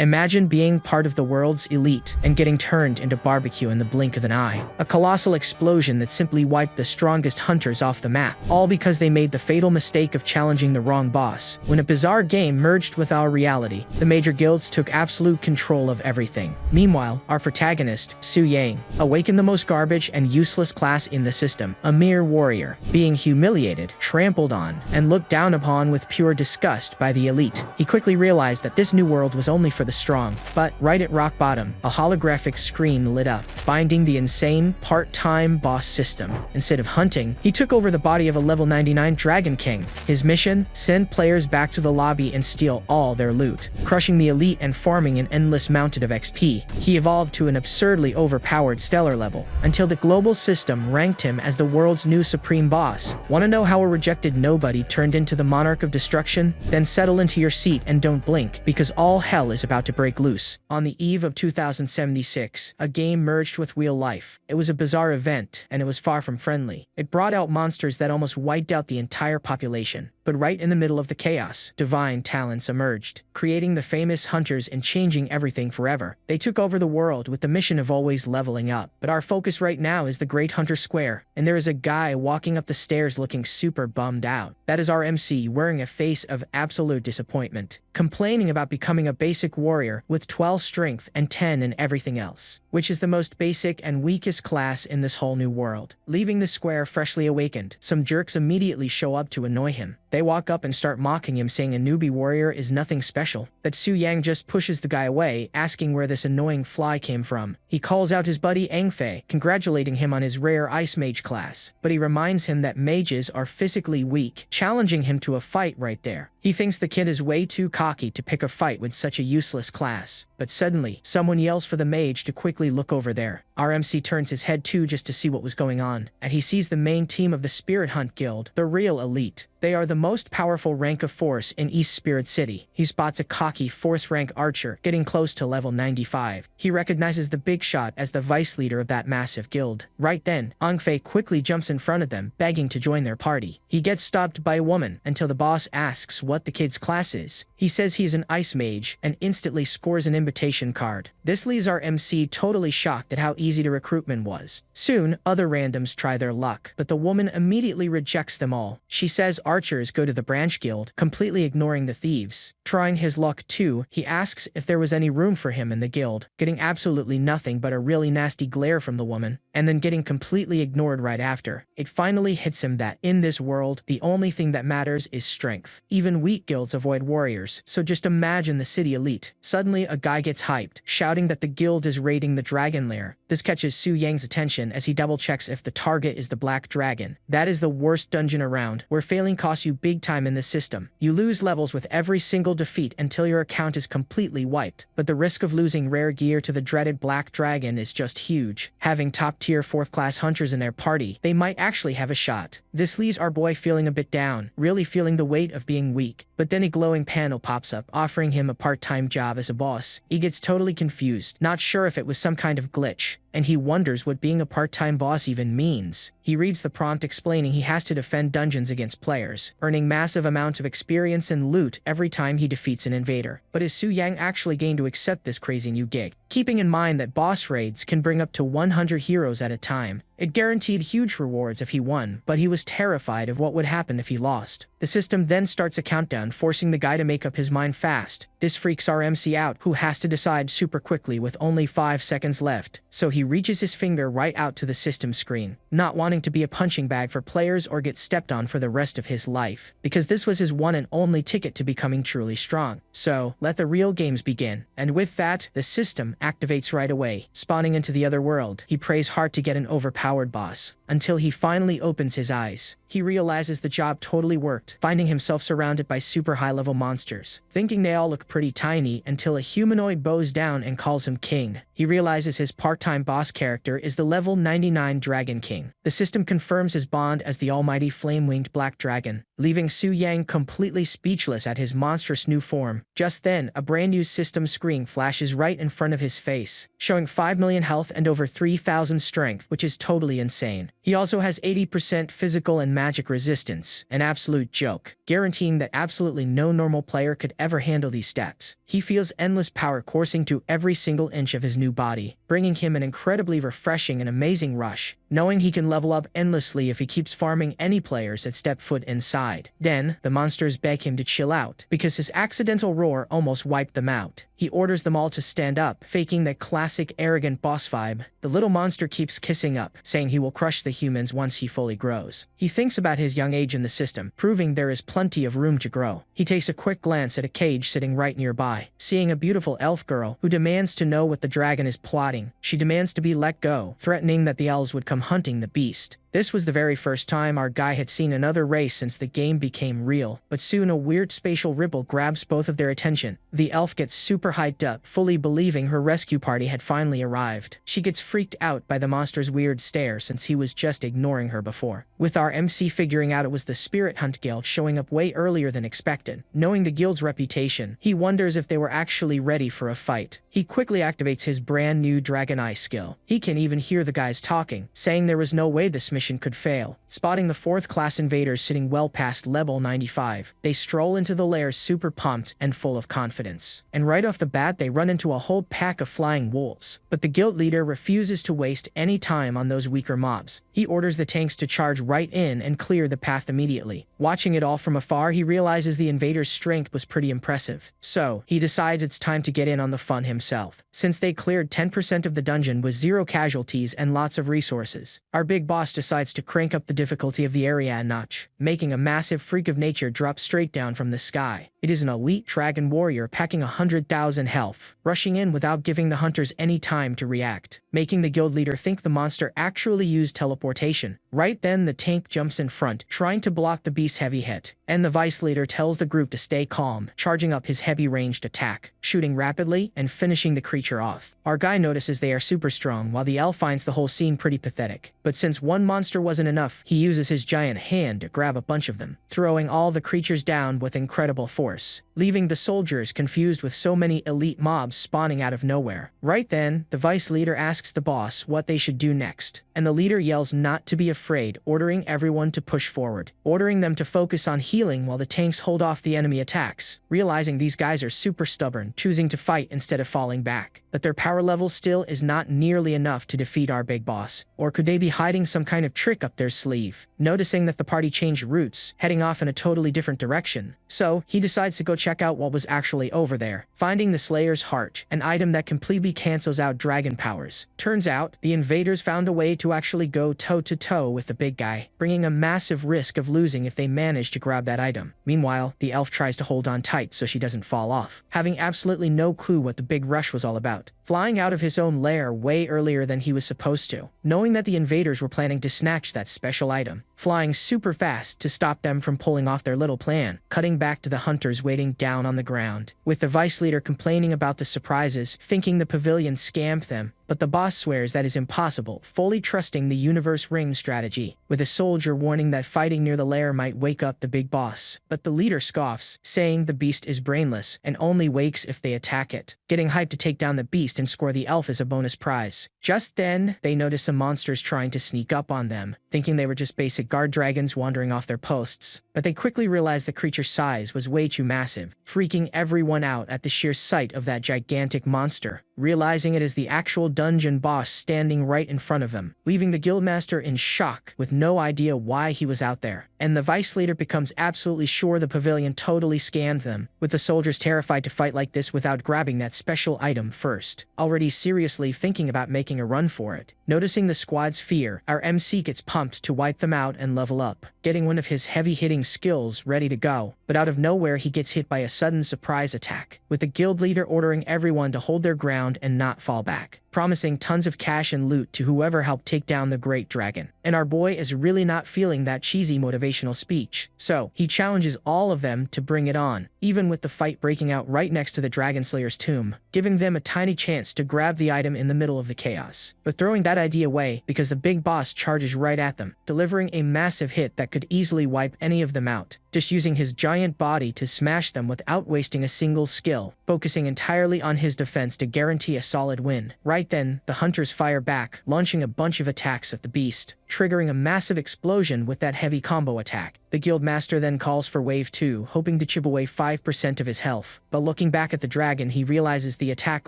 Imagine being part of the world's elite and getting turned into barbecue in the blink of an eye. A colossal explosion that simply wiped the strongest hunters off the map, all because they made the fatal mistake of challenging the wrong boss. When a bizarre game merged with our reality, the major guilds took absolute control of everything. Meanwhile, our protagonist, Su Yang, awakened the most garbage and useless class in the system, a mere warrior, being humiliated, trampled on, and looked down upon with pure disgust by the elite. He quickly realized that this new world was only for the strong, but right at rock bottom, a holographic screen lit up, binding the insane part-time boss system. Instead of hunting, he took over the body of a level 99 Dragon King. His mission? Send players back to the lobby and steal all their loot, crushing the elite and farming an endless mountain of XP. He evolved to an absurdly overpowered stellar level, until the global system ranked him as the world's new supreme boss. Want to know how a rejected nobody turned into the monarch of destruction? Then settle into your seat and don't blink, because all hell is about to break loose. On the eve of 2076, a game merged with real life. It was a bizarre event, and it was far from friendly. It brought out monsters that almost wiped out the entire population. But right in the middle of the chaos, divine talents emerged, creating the famous hunters and changing everything forever. They took over the world with the mission of always leveling up. But our focus right now is the Great Hunter Square, and there is a guy walking up the stairs looking super bummed out. That is our MC, wearing a face of absolute disappointment, complaining about becoming a basic warrior with 12 strength and 10 in everything else, which is the most basic and weakest class in this whole new world. Leaving the square freshly awakened, some jerks immediately show up to annoy him. They walk up and start mocking him, saying a newbie warrior is nothing special. But Su Yang just pushes the guy away, asking where this annoying fly came from. He calls out his buddy Angfei, congratulating him on his rare Ice Mage class, but he reminds him that mages are physically weak, challenging him to a fight right there. He thinks the kid is way too cocky to pick a fight with such a useless class. But suddenly, someone yells for the mage to quickly look over there. Our MC turns his head too just to see what was going on, and he sees the main team of the Spirit Hunt Guild, the real elite. They are the most powerful rank of force in East Spirit City. He spots a cocky 4th rank archer getting close to level 95. He recognizes the big shot as the vice leader of that massive guild. Right then, Angfei quickly jumps in front of them, begging to join their party. He gets stopped by a woman until the boss asks what the kid's class is. He says he's an ice mage and instantly scores an invitation card. This leaves our MC totally shocked at how easy the recruitment was. Soon, other randoms try their luck, but the woman immediately rejects them all. She says archers go to the branch guild, completely ignoring the thieves. Trying his luck too, he asks if there was any room for him in the guild, getting absolutely nothing but a really nasty glare from the woman, and then getting completely ignored right after. It finally hits him that, in this world, the only thing that matters is strength. Even weak guilds avoid warriors, so just imagine the city elite. Suddenly, a guy gets hyped, shouting that the guild is raiding the dragon lair. This catches Su Yang's attention as he double-checks if the target is the Black Dragon. That is the worst dungeon around, where failing costs you big time in this system. You lose levels with every single defeat until your account is completely wiped, but the risk of losing rare gear to the dreaded Black Dragon is just huge. Having top-tier 4th-class hunters in their party, they might actually have a shot. This leaves our boy feeling a bit down, really feeling the weight of being weak. But then a glowing panel pops up, offering him a part-time job as a boss. He gets totally confused, not sure if it was some kind of glitch, and he wonders what being a part-time boss even means. He reads the prompt explaining he has to defend dungeons against players, earning massive amounts of experience and loot every time he defeats an invader. But is Su Yang actually going to accept this crazy new gig? Keeping in mind that boss raids can bring up to 100 heroes at a time, it guaranteed huge rewards if he won, but he was terrified of what would happen if he lost. The system then starts a countdown, forcing the guy to make up his mind fast. This freaks our MC out, who has to decide super quickly with only 5 seconds left. So he reaches his finger right out to the system screen, not wanting to be a punching bag for players or get stepped on for the rest of his life, because this was his one and only ticket to becoming truly strong. So, let the real games begin. And with that, the system activates right away. Spawning into the other world, he prays hard to get an overpowered boss, until he finally opens his eyes. He realizes the job totally worked, finding himself surrounded by super high-level monsters, thinking they all look pretty tiny until a humanoid bows down and calls him king. He realizes his part-time boss character is the level 99 Dragon King. The system confirms his bond as the almighty flame-winged Black Dragon, leaving Su Yang completely speechless at his monstrous new form. Just then, a brand new system screen flashes right in front of his face, showing 5 million health and over 3,000 strength, which is totally insane. He also has 80% physical and magic resistance, an absolute joke, guaranteeing that absolutely no normal player could ever handle these stats. He feels endless power coursing to every single inch of his new body, bringing him an incredibly refreshing and amazing rush, knowing he can level up endlessly if he keeps farming any players that step foot inside. Then, the monsters beg him to chill out, because his accidental roar almost wiped them out. He orders them all to stand up, faking that classic arrogant boss vibe. The little monster keeps kissing up, saying he will crush the humans once he fully grows. He thinks about his young age in the system, proving there is plenty of room to grow. He takes a quick glance at a cage sitting right nearby, seeing a beautiful elf girl who demands to know what the dragon is plotting. She demands to be let go, threatening that the elves would come hunting the beast. This was the very first time our guy had seen another race since the game became real, but soon a weird spatial ripple grabs both of their attention. The elf gets super hyped up, fully believing her rescue party had finally arrived. She gets freaked out by the monster's weird stare since he was just ignoring her before. With our MC figuring out it was the Spirit Hunt Guild showing up way earlier than expected. Knowing the guild's reputation, he wonders if they were actually ready for a fight. He quickly activates his brand new Dragon Eye skill. He can even hear the guys talking, saying there was no way this mission could fail. Spotting the 4th class invaders sitting well past level 95, they stroll into the lair super pumped and full of confidence. And right off the bat they run into a whole pack of flying wolves. But the guild leader refuses to waste any time on those weaker mobs. He orders the tanks to charge right in and clear the path immediately. Watching it all from afar, he realizes the invaders' strength was pretty impressive. So, he decides it's time to get in on the fun himself. Since they cleared 10% of the dungeon with 0 casualties and lots of resources, our big boss decides to crank up the difficulty of the area a notch, making a massive freak of nature drop straight down from the sky. It is an elite dragon warrior packing 100,000 health, rushing in without giving the hunters any time to react, making the guild leader think the monster actually used teleportation. Right then the tank jumps in front, trying to block the beast's heavy hit, and the vice leader tells the group to stay calm, charging up his heavy ranged attack, shooting rapidly and finishing the creature off. Our guy notices they are super strong while the elf finds the whole scene pretty pathetic, but since one monster wasn't enough, he uses his giant hand to grab a bunch of them, throwing all the creatures down with incredible force, leaving the soldiers confused with so many elite mobs spawning out of nowhere. Right then, the vice leader asks the boss what they should do next, and the leader yells not to be afraid, ordering everyone to push forward, ordering them to focus on healing while the tanks hold off the enemy attacks. Realizing these guys are super stubborn, choosing to fight instead of falling back. But their power level still is not nearly enough to defeat our big boss. Or could they be hiding some kind of trick up their sleeve? Noticing that the party changed routes, heading off in a totally different direction. So, he decides to go check out what was actually over there, finding the Slayer's Heart, an item that completely cancels out dragon powers. Turns out, the invaders found a way to actually go toe-to-toe with the big guy, bringing a massive risk of losing if they manage to grab that item. Meanwhile, the elf tries to hold on tight so she doesn't fall off, having absolutely no clue what the big rush was all about, flying out of his own lair way earlier than he was supposed to, knowing that the invaders were planning to snatch that special item, flying super fast to stop them from pulling off their little plan, cutting back to the hunters waiting down on the ground, with the vice leader complaining about the surprises, thinking the pavilion scammed them. But the boss swears that is impossible, fully trusting the universe ring strategy, with a soldier warning that fighting near the lair might wake up the big boss. But the leader scoffs, saying the beast is brainless and only wakes if they attack it, getting hyped to take down the beast and score the elf as a bonus prize. Just then, they notice some monsters trying to sneak up on them, thinking they were just basic guard dragons wandering off their posts. But they quickly realized the creature's size was way too massive, freaking everyone out at the sheer sight of that gigantic monster, realizing it is the actual dungeon boss standing right in front of them, leaving the guildmaster in shock with no idea why he was out there. And the vice leader becomes absolutely sure the pavilion totally scammed them, with the soldiers terrified to fight like this without grabbing that special item first, already seriously thinking about making a run for it. Noticing the squad's fear, our MC gets pumped to wipe them out and level up, getting one of his heavy-hitting skills ready to go. But out of nowhere he gets hit by a sudden surprise attack, with the guild leader ordering everyone to hold their ground and not fall back, promising tons of cash and loot to whoever helped take down the great dragon. And our boy is really not feeling that cheesy motivational speech, so he challenges all of them to bring it on, even with the fight breaking out right next to the Dragon Slayer's tomb, giving them a tiny chance to grab the item in the middle of the chaos, but throwing that idea away because the big boss charges right at them, delivering a massive hit that could easily wipe any of them out, just using his giant body to smash them without wasting a single skill, focusing entirely on his defense to guarantee a solid win. Right then, the hunters fire back, launching a bunch of attacks at the beast, triggering a massive explosion with that heavy combo attack. The guildmaster then calls for wave 2, hoping to chip away 5% of his health. But looking back at the dragon, he realizes the attack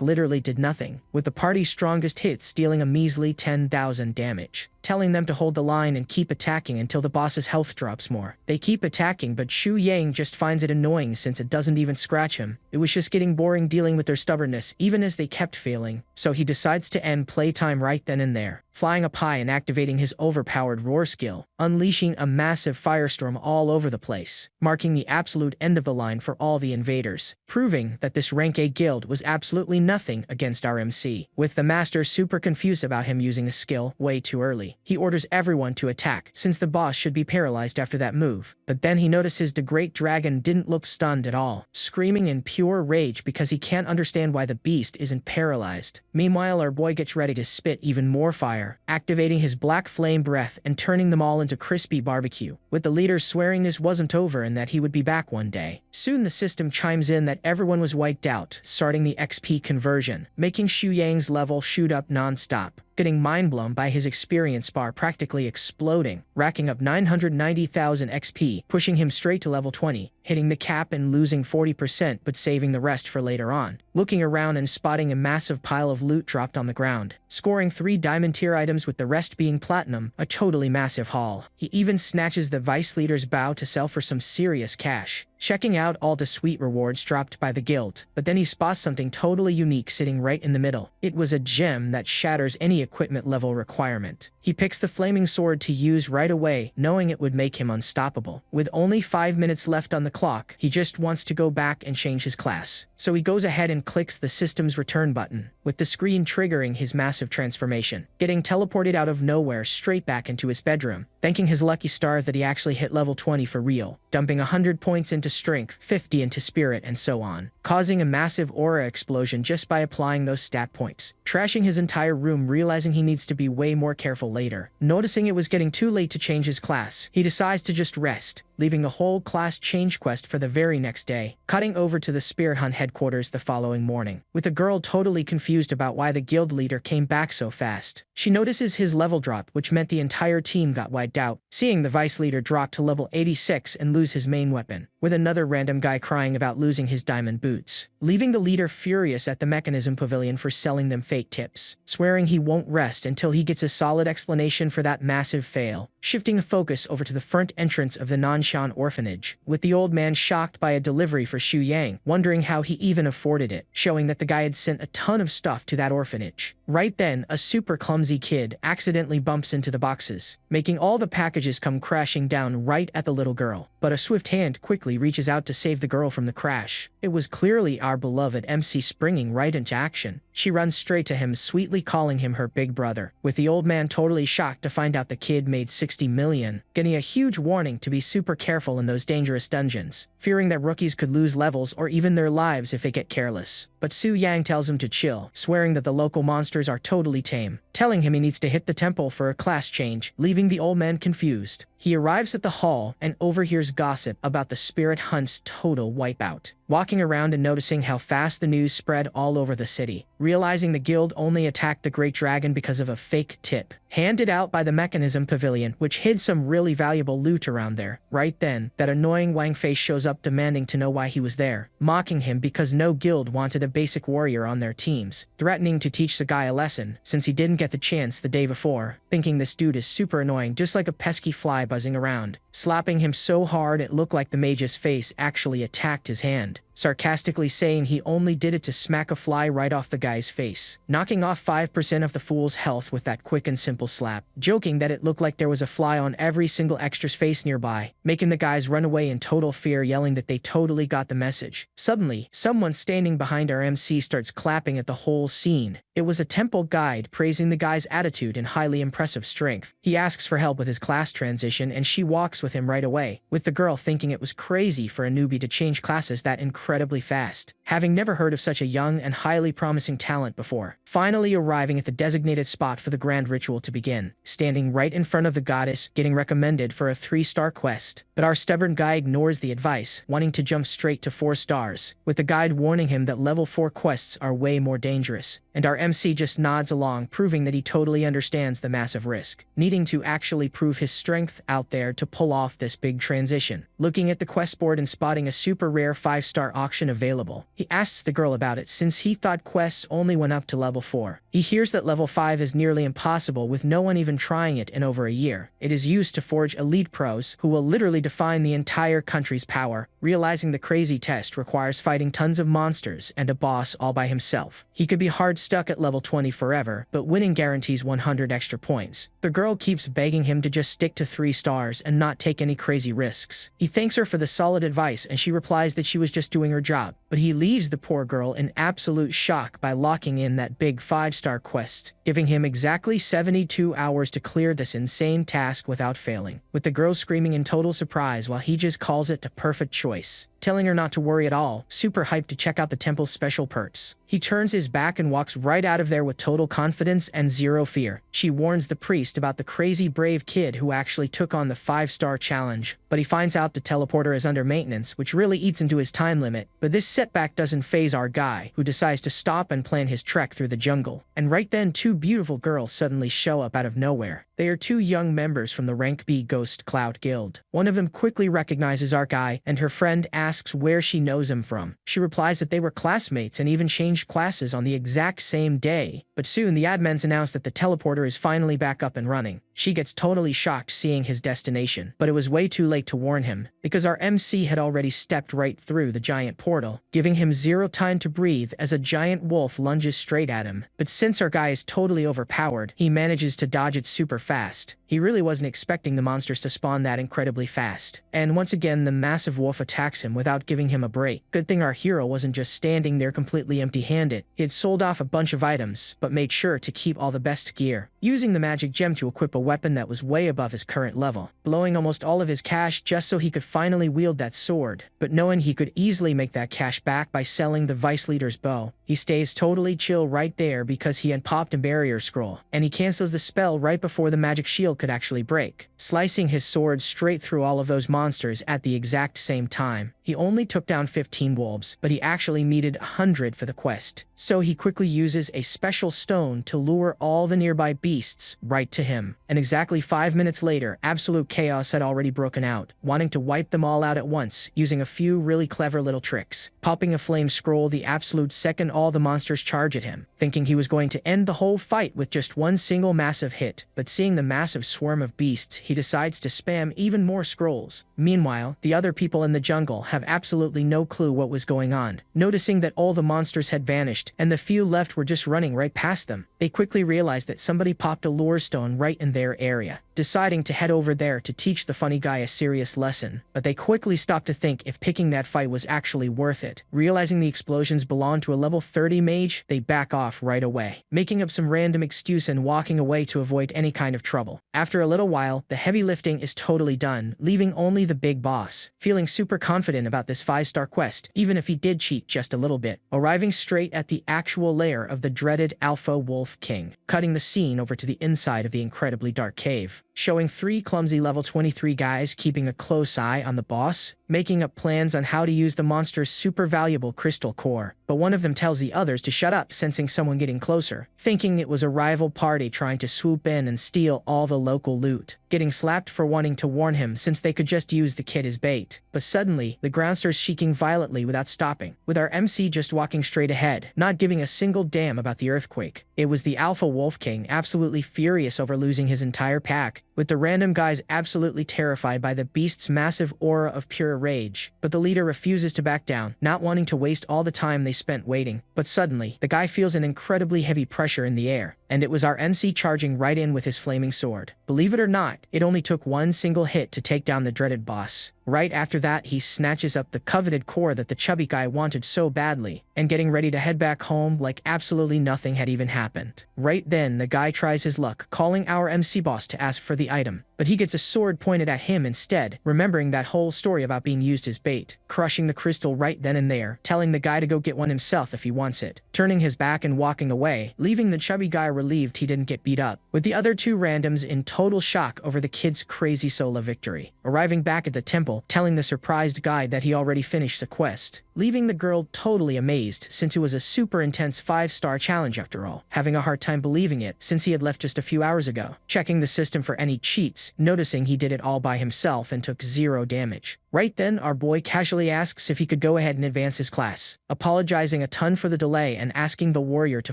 literally did nothing, with the party's strongest hits dealing a measly 10,000 damage, telling them to hold the line and keep attacking until the boss's health drops more. They keep attacking, but Xu Yang just finds it annoying since it doesn't even scratch him. It was just getting boring dealing with their stubbornness, even as they kept failing. So he decides to end playtime right then and there, flying up high and activating his overpowered roar skill, unleashing a massive firestorm all over the place, marking the absolute end of the line for all the invaders, proving that this rank A guild was absolutely nothing against our MC. With the master super confused about him using a skill way too early, he orders everyone to attack, since the boss should be paralyzed after that move. But then he notices the great dragon didn't look stunned at all, screaming in pure rage because he can't understand why the beast isn't paralyzed. Meanwhile, our boy gets ready to spit even more fire, activating his black flame breath and turning them all into crispy barbecue, with the leader swearing this wasn't over and that he would be back one day. Soon the system chimes in that everyone was wiped out, starting the XP conversion, making Xu Yang's level shoot up non-stop, getting mind-blown by his experience bar practically exploding, racking up 990,000 XP, pushing him straight to level 20, hitting the cap and losing 40% but saving the rest for later on. Looking around and spotting a massive pile of loot dropped on the ground, scoring 3 diamond tier items with the rest being platinum, a totally massive haul. He even snatches the vice leader's bow to sell for some serious cash, checking out all the sweet rewards dropped by the guild. But then he spots something totally unique sitting right in the middle. It was a gem that shatters any equipment level requirement. He picks the flaming sword to use right away, knowing it would make him unstoppable. With only 5 minutes left on the clock, he just wants to go back and change his class. So he goes ahead and clicks the system's return button, with the screen triggering his massive transformation, getting teleported out of nowhere straight back into his bedroom, thanking his lucky stars that he actually hit level 20 for real, dumping 100 points into strength, 50 into spirit, and so on, causing a massive aura explosion just by applying those stat points, trashing his entire room, realizing he needs to be way more careful later. Noticing it was getting too late to change his class, he decides to just rest, leaving the whole class change quest for the very next day, cutting over to the Spirit Hunt headquarters the following morning, with the girl totally confused about why the guild leader came back so fast. She notices his level drop, which meant the entire team got wiped out, seeing the vice leader drop to level 86 and lose his main weapon, with another random guy crying about losing his diamond boots, leaving the leader furious at the mechanism pavilion for selling them fake tips, swearing he won't rest until he gets a solid explanation for that massive fail, shifting the focus over to the front entrance of the Nanshan orphanage, with the old man shocked by a delivery for Xu Yang, wondering how he even afforded it, showing that the guy had sent a ton of stuff to that orphanage. Right then, a super clumsy kid accidentally bumps into the boxes, making all the packages come crashing down right at the little girl, but a swift hand quickly reaches out to save the girl from the crash. It was clearly our beloved MC springing right into action. She runs straight to him, sweetly calling him her big brother, with the old man totally shocked to find out the kid made 60 million, getting a huge warning to be super careful in those dangerous dungeons, fearing that rookies could lose levels or even their lives if they get careless. But Xu Yang tells him to chill, swearing that the local monsters are totally tame, telling him he needs to hit the temple for a class change, leaving the old man confused. He arrives at the hall and overhears gossip about the Spirit Hunt's total wipeout, walking around and noticing how fast the news spread all over the city, realizing the guild only attacked the Great Dragon because of a fake tip handed out by the Mechanism Pavilion, which hid some really valuable loot around there. Right then, that annoying Wang face shows up demanding to know why he was there, mocking him because no guild wanted a basic warrior on their teams, threatening to teach the guy a lesson since he didn't get the chance the day before, thinking this dude is super annoying, just like a pesky fly buzzing around, slapping him so hard it looked like the mage's face actually attacked his hand, sarcastically saying he only did it to smack a fly right off the guy's face, knocking off 5% of the fool's health with that quick and simple slap, joking that it looked like there was a fly on every single extra's face nearby, making the guys run away in total fear, yelling that they totally got the message. Suddenly, someone standing behind our MC starts clapping at the whole scene. It was a temple guide praising the guy's attitude and highly impressive strength. He asks for help with his class transition and she walks with him right away, with the girl thinking it was crazy for a newbie to change classes that incredibly fast. having never heard of such a young and highly promising talent before. Finally arriving at the designated spot for the grand ritual to begin, standing right in front of the goddess, getting recommended for a 3-star quest. But our stubborn guy ignores the advice, wanting to jump straight to 4 stars, with the guide warning him that level 4 quests are way more dangerous. And our MC just nods along, proving that he totally understands the massive risk, needing to actually prove his strength out there to pull off this big transition. Looking at the quest board and spotting a super rare 5-star auction available, he asks the girl about it since he thought quests only went up to level 4. He hears that level 5 is nearly impossible with no one even trying it in over a year. It is used to forge elite pros who will literally define the entire country's power, realizing the crazy test requires fighting tons of monsters and a boss all by himself. He could be hard stuck at level 20 forever, but winning guarantees 100 extra points. The girl keeps begging him to just stick to 3 stars and not take any crazy risks. He thanks her for the solid advice and she replies that she was just doing her job, but he leaves the poor girl in absolute shock by locking in that big 5-star quest, giving him exactly 72 hours to clear this insane task without failing, with the girl screaming in total surprise while he just calls it a perfect choice, telling her not to worry at all, super hyped to check out the temple's special perks. He turns his back and walks right out of there with total confidence and zero fear. She warns the priest about the crazy brave kid who actually took on the 5-star challenge, but he finds out the teleporter is under maintenance, which really eats into his time limit. But this setback doesn't faze our guy, who decides to stop and plan his trek through the jungle. And right then 2 beautiful girls suddenly show up out of nowhere. They are 2 young members from the Rank B Ghost Cloud Guild. One of them quickly recognizes our guy, and her friend asks where she knows him from. She replies that they were classmates and even changed classes on the exact same day. But soon the admins announce that the teleporter is finally back up and running. She gets totally shocked seeing his destination, but it was way too late to warn him, because our MC had already stepped right through the giant portal, giving him 0 time to breathe as a giant wolf lunges straight at him. But since our guy is totally overpowered, he manages to dodge it super fast. He really wasn't expecting the monsters to spawn that incredibly fast. And once again, the massive wolf attacks him without giving him a break. Good thing our hero wasn't just standing there completely empty-handed. He had sold off a bunch of items, but made sure to keep all the best gear, using the magic gem to equip a weapon that was way above his current level, blowing almost all of his cash just so he could finally wield that sword. But knowing he could easily make that cash back by selling the vice leader's bow, he stays totally chill right there because he had popped a barrier scroll, and he cancels the spell right before the magic shield could actually break, slicing his sword straight through all of those monsters at the exact same time. He only took down 15 wolves, but he actually needed 100 for the quest, so he quickly uses a special stone to lure all the nearby beasts right to him. And exactly 5 minutes later, absolute chaos had already broken out, wanting to wipe them all out at once, using a few really clever little tricks, popping a flame scroll the absolute second all the monsters charge at him, thinking he was going to end the whole fight with just one single massive hit, but seeing the massive swarm of beasts, he decides to spam even more scrolls. Meanwhile, the other people in the jungle have absolutely no clue what was going on. Noticing that all the monsters had vanished and the few left were just running right past them, they quickly realized that somebody popped a lure stone right in their area, deciding to head over there to teach the funny guy a serious lesson. But they quickly stopped to think if picking that fight was actually worth it. Realizing the explosions belonged to a level 30 mage, they back off right away, making up some random excuse and walking away to avoid any kind of trouble. After a little while, the heavy lifting is totally done, leaving only the big boss, feeling super confident about this 5-star quest, even if he did cheat just a little bit, arriving straight at the actual lair of the dreaded Alpha Wolf King, cutting the scene over to the inside of the incredibly dark cave, showing 3 clumsy level 23 guys keeping a close eye on the boss, making up plans on how to use the monster's super valuable crystal core. But one of them tells the others to shut up, sensing someone getting closer, thinking it was a rival party trying to swoop in and steal all the local loot, getting slapped for wanting to warn him since they could just use the kid as bait. But suddenly, the ground starts shaking violently without stopping, with our MC just walking straight ahead, not giving a single damn about the earthquake. It was the Alpha Wolf King, absolutely furious over losing his entire pack, with the random guys absolutely terrified by the beast's massive aura of pure rage. But the leader refuses to back down, not wanting to waste all the time they spent waiting. But suddenly, the guy feels an incredibly heavy pressure in the air, and it was our MC charging right in with his flaming sword. Believe it or not, it only took one single hit to take down the dreaded boss. Right after that, he snatches up the coveted core that the chubby guy wanted so badly, and getting ready to head back home like absolutely nothing had even happened. Right then, the guy tries his luck, calling our MC boss to ask for the item, but he gets a sword pointed at him instead, remembering that whole story about being used as bait, crushing the crystal right then and there, telling the guy to go get one himself if he wants it, turning his back and walking away, leaving the chubby guy relieved he didn't get beat up, with the other two randoms in total shock over the kid's crazy solo victory. Arriving back at the temple, telling the surprised guide that he already finished the quest, leaving the girl totally amazed since it was a super intense 5-star challenge after all, having a hard time believing it since he had left just a few hours ago, checking the system for any cheats, noticing he did it all by himself and took 0 damage. Right then, our boy casually asks if he could go ahead and advance his class, apologizing a ton for the delay and asking the warrior to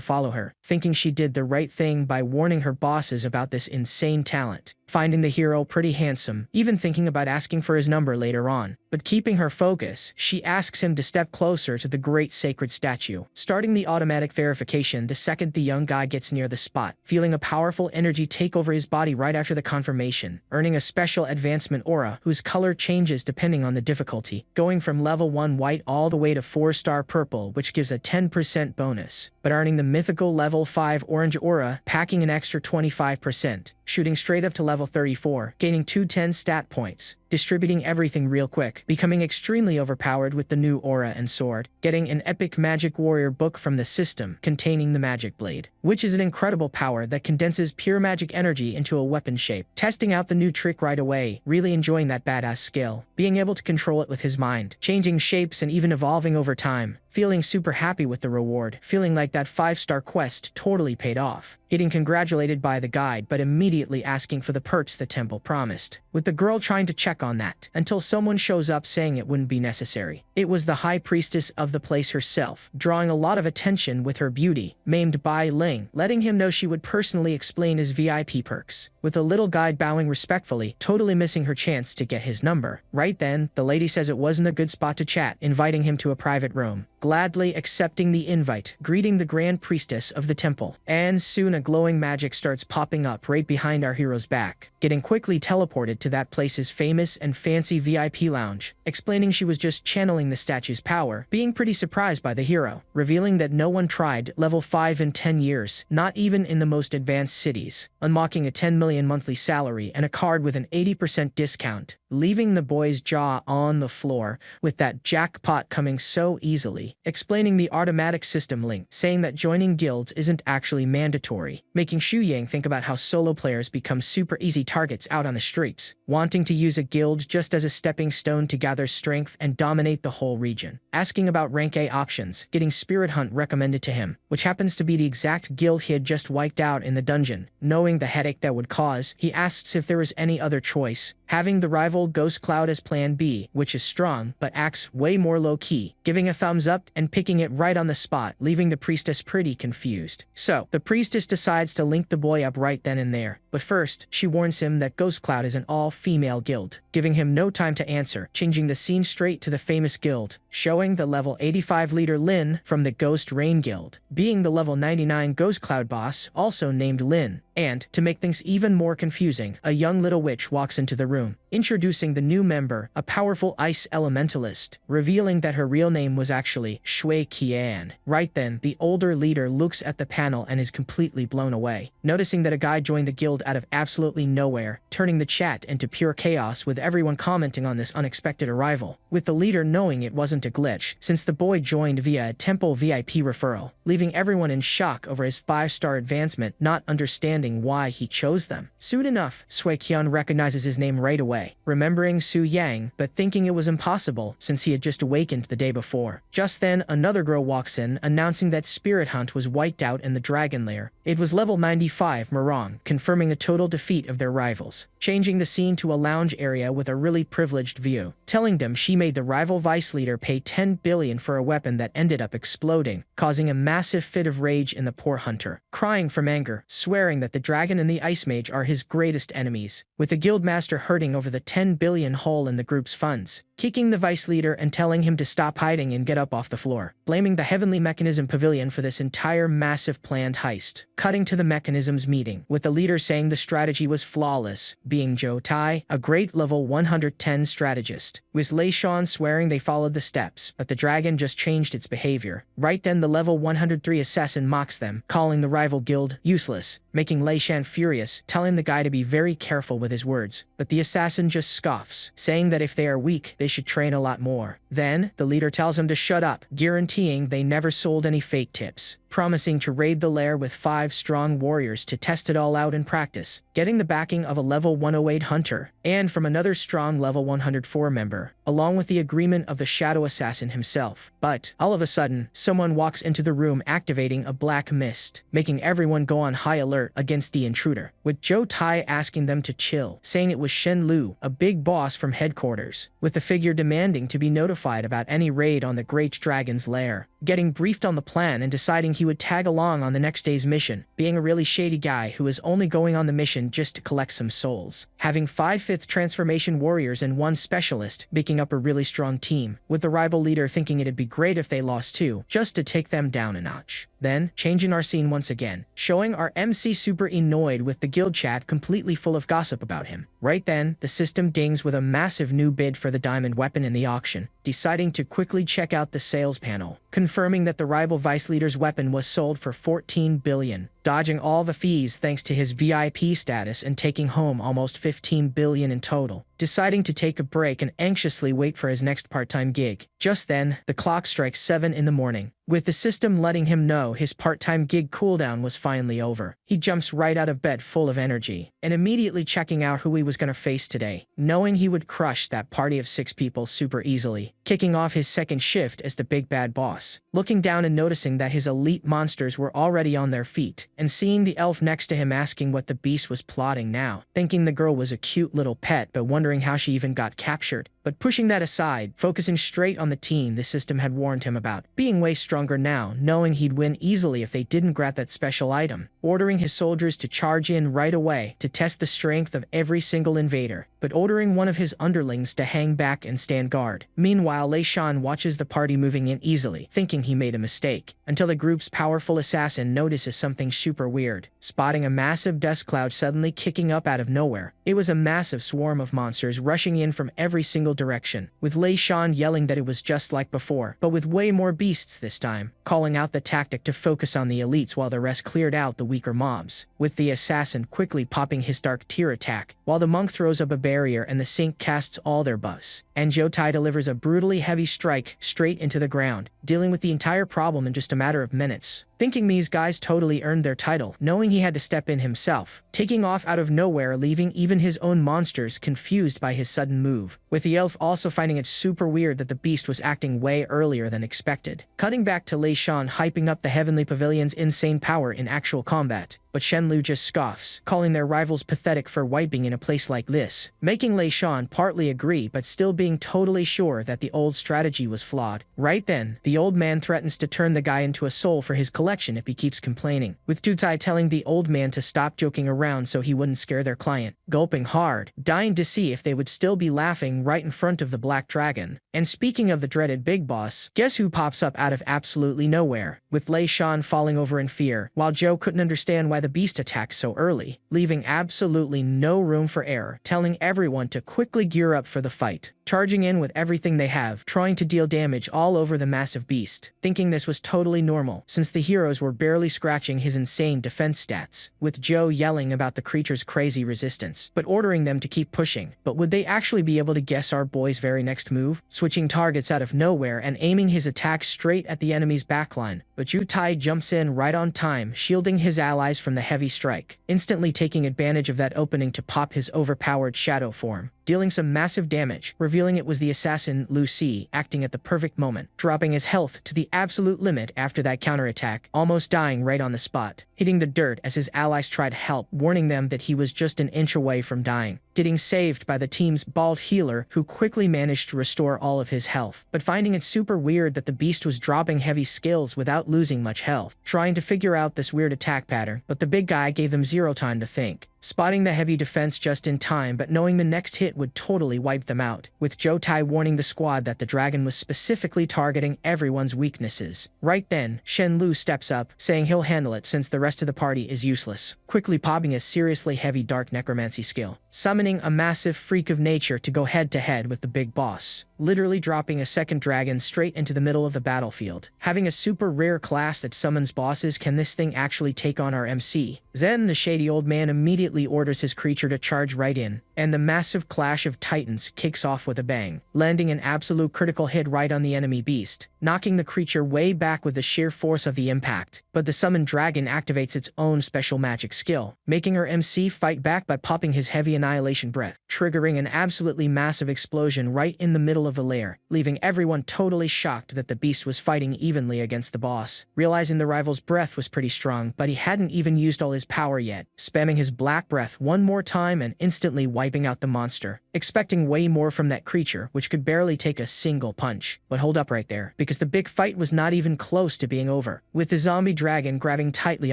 follow her, thinking she did the right thing by warning her bosses about this insane talent. Finding the hero pretty handsome, even thinking about asking for his number later on. But keeping her focus, she asks him to step closer to the great sacred statue, starting the automatic verification the second the young guy gets near the spot, feeling a powerful energy take over his body right after the confirmation, earning a special advancement aura whose color changes depending on the difficulty, going from level 1 white all the way to 4-star purple, which gives a 10% bonus, but earning the mythical level 5 orange aura, packing an extra 25%, shooting straight up to level 34, gaining 210 stat points, distributing everything real quick, becoming extremely overpowered with the new aura and sword, getting an epic magic warrior book from the system containing the magic blade, which is an incredible power that condenses pure magic energy into a weapon shape, testing out the new trick right away, really enjoying that badass skill, being able to control it with his mind, changing shapes and even evolving over time, feeling super happy with the reward, feeling like that 5-star quest totally paid off, getting congratulated by the guide but immediately asking for the perks the temple promised, with the girl trying to check on that, until someone shows up saying it wouldn't be necessary. It was the high priestess of the place herself, drawing a lot of attention with her beauty, named Bai Ling, letting him know she would personally explain his VIP perks, with the little guide bowing respectfully, totally missing her chance to get his number. Right then, the lady says it wasn't a good spot to chat, inviting him to a private room, gladly accepting the invite, greeting the grand priestess of the temple, and soon a glowing magic starts popping up right behind our hero's back, getting quickly teleported to that place's famous and fancy VIP lounge, explaining she was just channeling the statue's power, being pretty surprised by the hero, revealing that no one tried level 5 in 10 years, not even in the most advanced cities, unlocking a 10 million monthly salary and a card with an 80% discount, leaving the boy's jaw on the floor with that jackpot coming so easily, explaining the automatic system link, saying that joining guilds isn't actually mandatory, making Xu Yang think about how solo players become super easy targets out on the streets, wanting to use a guild just as a stepping stone to gather strength and dominate the whole region, asking about rank A options, getting Spirit Hunt recommended to him, which happens to be the exact guild he had just wiped out in the dungeon. Knowing the headache that would cause, he asks if there was any other choice, having the rival Ghost Cloud as plan B, which is strong but acts way more low-key, giving a thumbs up and picking it right on the spot, leaving the priestess pretty confused. So, the priestess decides to link the boy up right then and there, but first, she warns him that Ghost Cloud is an all-female guild, giving him no time to answer, changing the scene straight to the famous guild, showing the level 85 leader Lin from the Ghost Rain Guild, being the level 99 Ghost Cloud boss, also named Lin. And, to make things even more confusing, a young little witch walks into the room, introducing the new member, a powerful ice elementalist, revealing that her real name was actually Shui Qian. Right then, the older leader looks at the panel and is completely blown away, noticing that a guy joined the guild out of absolutely nowhere, turning the chat into pure chaos with everyone commenting on this unexpected arrival, with the leader knowing it wasn't a glitch, since the boy joined via a temple VIP referral, leaving everyone in shock over his 5-star advancement, not understanding why he chose them. Soon enough, Sui Qian recognizes his name right away, remembering Su Yang, but thinking it was impossible since he had just awakened the day before. Just then, another girl walks in, announcing that Spirit Hunt was wiped out in the Dragon Lair. It was level 95 Morong, confirming a total defeat of their rivals, changing the scene to a lounge area with a really privileged view, telling them she made the rival vice leader pay 10 billion for a weapon that ended up exploding, causing a massive fit of rage in the poor hunter, crying from anger, swearing that the dragon and the ice mage are his greatest enemies, with the guildmaster hurting over the 10 billion hole in the group's funds, kicking the vice leader and telling him to stop hiding and get up off the floor, blaming the Heavenly Mechanism Pavilion for this entire massive planned heist. Cutting to the mechanism's meeting, with the leader saying the strategy was flawless, being Joe Tai, a great level 110 strategist, with Lei Shan swearing they followed the steps, but the dragon just changed its behavior. Right then the level 103 assassin mocks them, calling the rival guild useless, making Lei Shan furious, telling the guy to be very careful with his words. But the assassin just scoffs, saying that if they are weak, they should train a lot more. Then, the leader tells him to shut up, guaranteeing they never sold any fake tips, promising to raid the lair with 5 strong warriors to test it all out in practice, getting the backing of a level 108 hunter, and from another strong level 104 member, along with the agreement of the shadow assassin himself. But, all of a sudden, someone walks into the room activating a black mist, making everyone go on high alert against the intruder, with Joe Tai asking them to chill, saying it was Shen Lu, a big boss from headquarters, with the figure demanding to be notified about any raid on the Great Dragon's lair, getting briefed on the plan and deciding he would tag along on the next day's mission, being a really shady guy who is only going on the mission just to collect some souls, having 5 5th transformation warriors and 1 specialist, making up a really strong team, with the rival leader thinking it'd be great if they lost too, just to take them down a notch. Then, changing our scene once again, showing our MC super annoyed with the guild chat completely full of gossip about him. Right then, the system dings with a massive new bid for the diamond weapon in the auction, deciding to quickly check out the sales panel, confirming that the rival vice leader's weapon was sold for 14 billion, dodging all the fees thanks to his VIP status and taking home almost 15 billion in total, deciding to take a break and anxiously wait for his next part-time gig. Just then, the clock strikes 7 in the morning, with the system letting him know his part-time gig cooldown was finally over. He jumps right out of bed full of energy, and immediately checking out who he was gonna face today, knowing he would crush that party of 6 people super easily, kicking off his second shift as the big bad boss, looking down and noticing that his elite monsters were already on their feet, and seeing the elf next to him asking what the beast was plotting now, thinking the girl was a cute little pet but wondering how she even got captured. But pushing that aside, focusing straight on the team the system had warned him about, being way stronger now, knowing he'd win easily if they didn't grab that special item, ordering his soldiers to charge in right away to test the strength of every single invader, but ordering one of his underlings to hang back and stand guard. Meanwhile, Lei Shan watches the party moving in easily, thinking he made a mistake, until the group's powerful assassin notices something super weird, spotting a massive dust cloud suddenly kicking up out of nowhere. It was a massive swarm of monsters rushing in from every single direction, with Lei Shan yelling that it was just like before, but with way more beasts this time, calling out the tactic to focus on the elites while the rest cleared out the weaker mobs, with the assassin quickly popping his dark tier attack, while the monk throws up a barrier and the sync casts all their buffs, and Joe Tai delivers a brutally heavy strike straight into the ground, dealing with the entire problem in just a matter of minutes. Thinking these guys totally earned their title, knowing he had to step in himself, taking off out of nowhere, leaving even his own monsters confused by his sudden move, with the elf also finding it super weird that the beast was acting way earlier than expected. Cutting back to Lei Shan hyping up the Heavenly Pavilion's insane power in actual combat, but Shen Lu just scoffs, calling their rivals pathetic for wiping in a place like this, making Lei Shan partly agree but still being totally sure that the old strategy was flawed. Right then, the old man threatens to turn the guy into a soul for his collection if he keeps complaining, with Tutai telling the old man to stop joking around so he wouldn't scare their client, gulping hard, dying to see if they would still be laughing right in front of the Black Dragon. And speaking of the dreaded big boss, guess who pops up out of absolutely nowhere, with Lei Shan falling over in fear, while Joe couldn't understand why the beast attacked so early, leaving absolutely no room for error, telling everyone to quickly gear up for the fight, charging in with everything they have, trying to deal damage all over the massive beast, thinking this was totally normal, since the heroes were barely scratching his insane defense stats, with Joe yelling about the creature's crazy resistance, but ordering them to keep pushing. But would they actually be able to guess our boy's very next move? Switching targets out of nowhere and aiming his attack straight at the enemy's backline, but Yu Tai jumps in right on time, shielding his allies from the heavy strike, instantly taking advantage of that opening to pop his overpowered shadow form, dealing some massive damage, revealing it was the assassin Lu Si acting at the perfect moment, dropping his health to the absolute limit after that counterattack, almost dying right on the spot, hitting the dirt as his allies tried help, warning them that he was just an inch away from dying, getting saved by the team's bald healer who quickly managed to restore all of his health, but finding it super weird that the beast was dropping heavy skills without losing much health, trying to figure out this weird attack pattern, but the big guy gave them zero time to think, spotting the heavy defense just in time but knowing the next hit would totally wipe them out, with Jotai warning the squad that the dragon was specifically targeting everyone's weaknesses. Right then, Shenlu steps up, saying he'll handle it since the rest of the party is useless, quickly popping a seriously heavy dark necromancy skill, summoning a massive freak of nature to go head-to-head with the big boss, literally dropping a second dragon straight into the middle of the battlefield. Having a super rare class that summons bosses, can this thing actually take on our MC? Then the shady old man immediately orders his creature to charge right in, and the massive clash of titans kicks off with a bang, landing an absolute critical hit right on the enemy beast, knocking the creature way back with the sheer force of the impact. But the summoned dragon activates its own special magic skill, making our MC fight back by popping his heavy annihilation breath, triggering an absolutely massive explosion right in the middle of the lair, leaving everyone totally shocked that the beast was fighting evenly against the boss. Realizing the rival's breath was pretty strong, but he hadn't even used all his power yet, spamming his black breath one more time and instantly wiping out the monster, expecting way more from that creature, which could barely take a single punch. But hold up right there, because the big fight was not even close to being over, with the zombie dragon grabbing tightly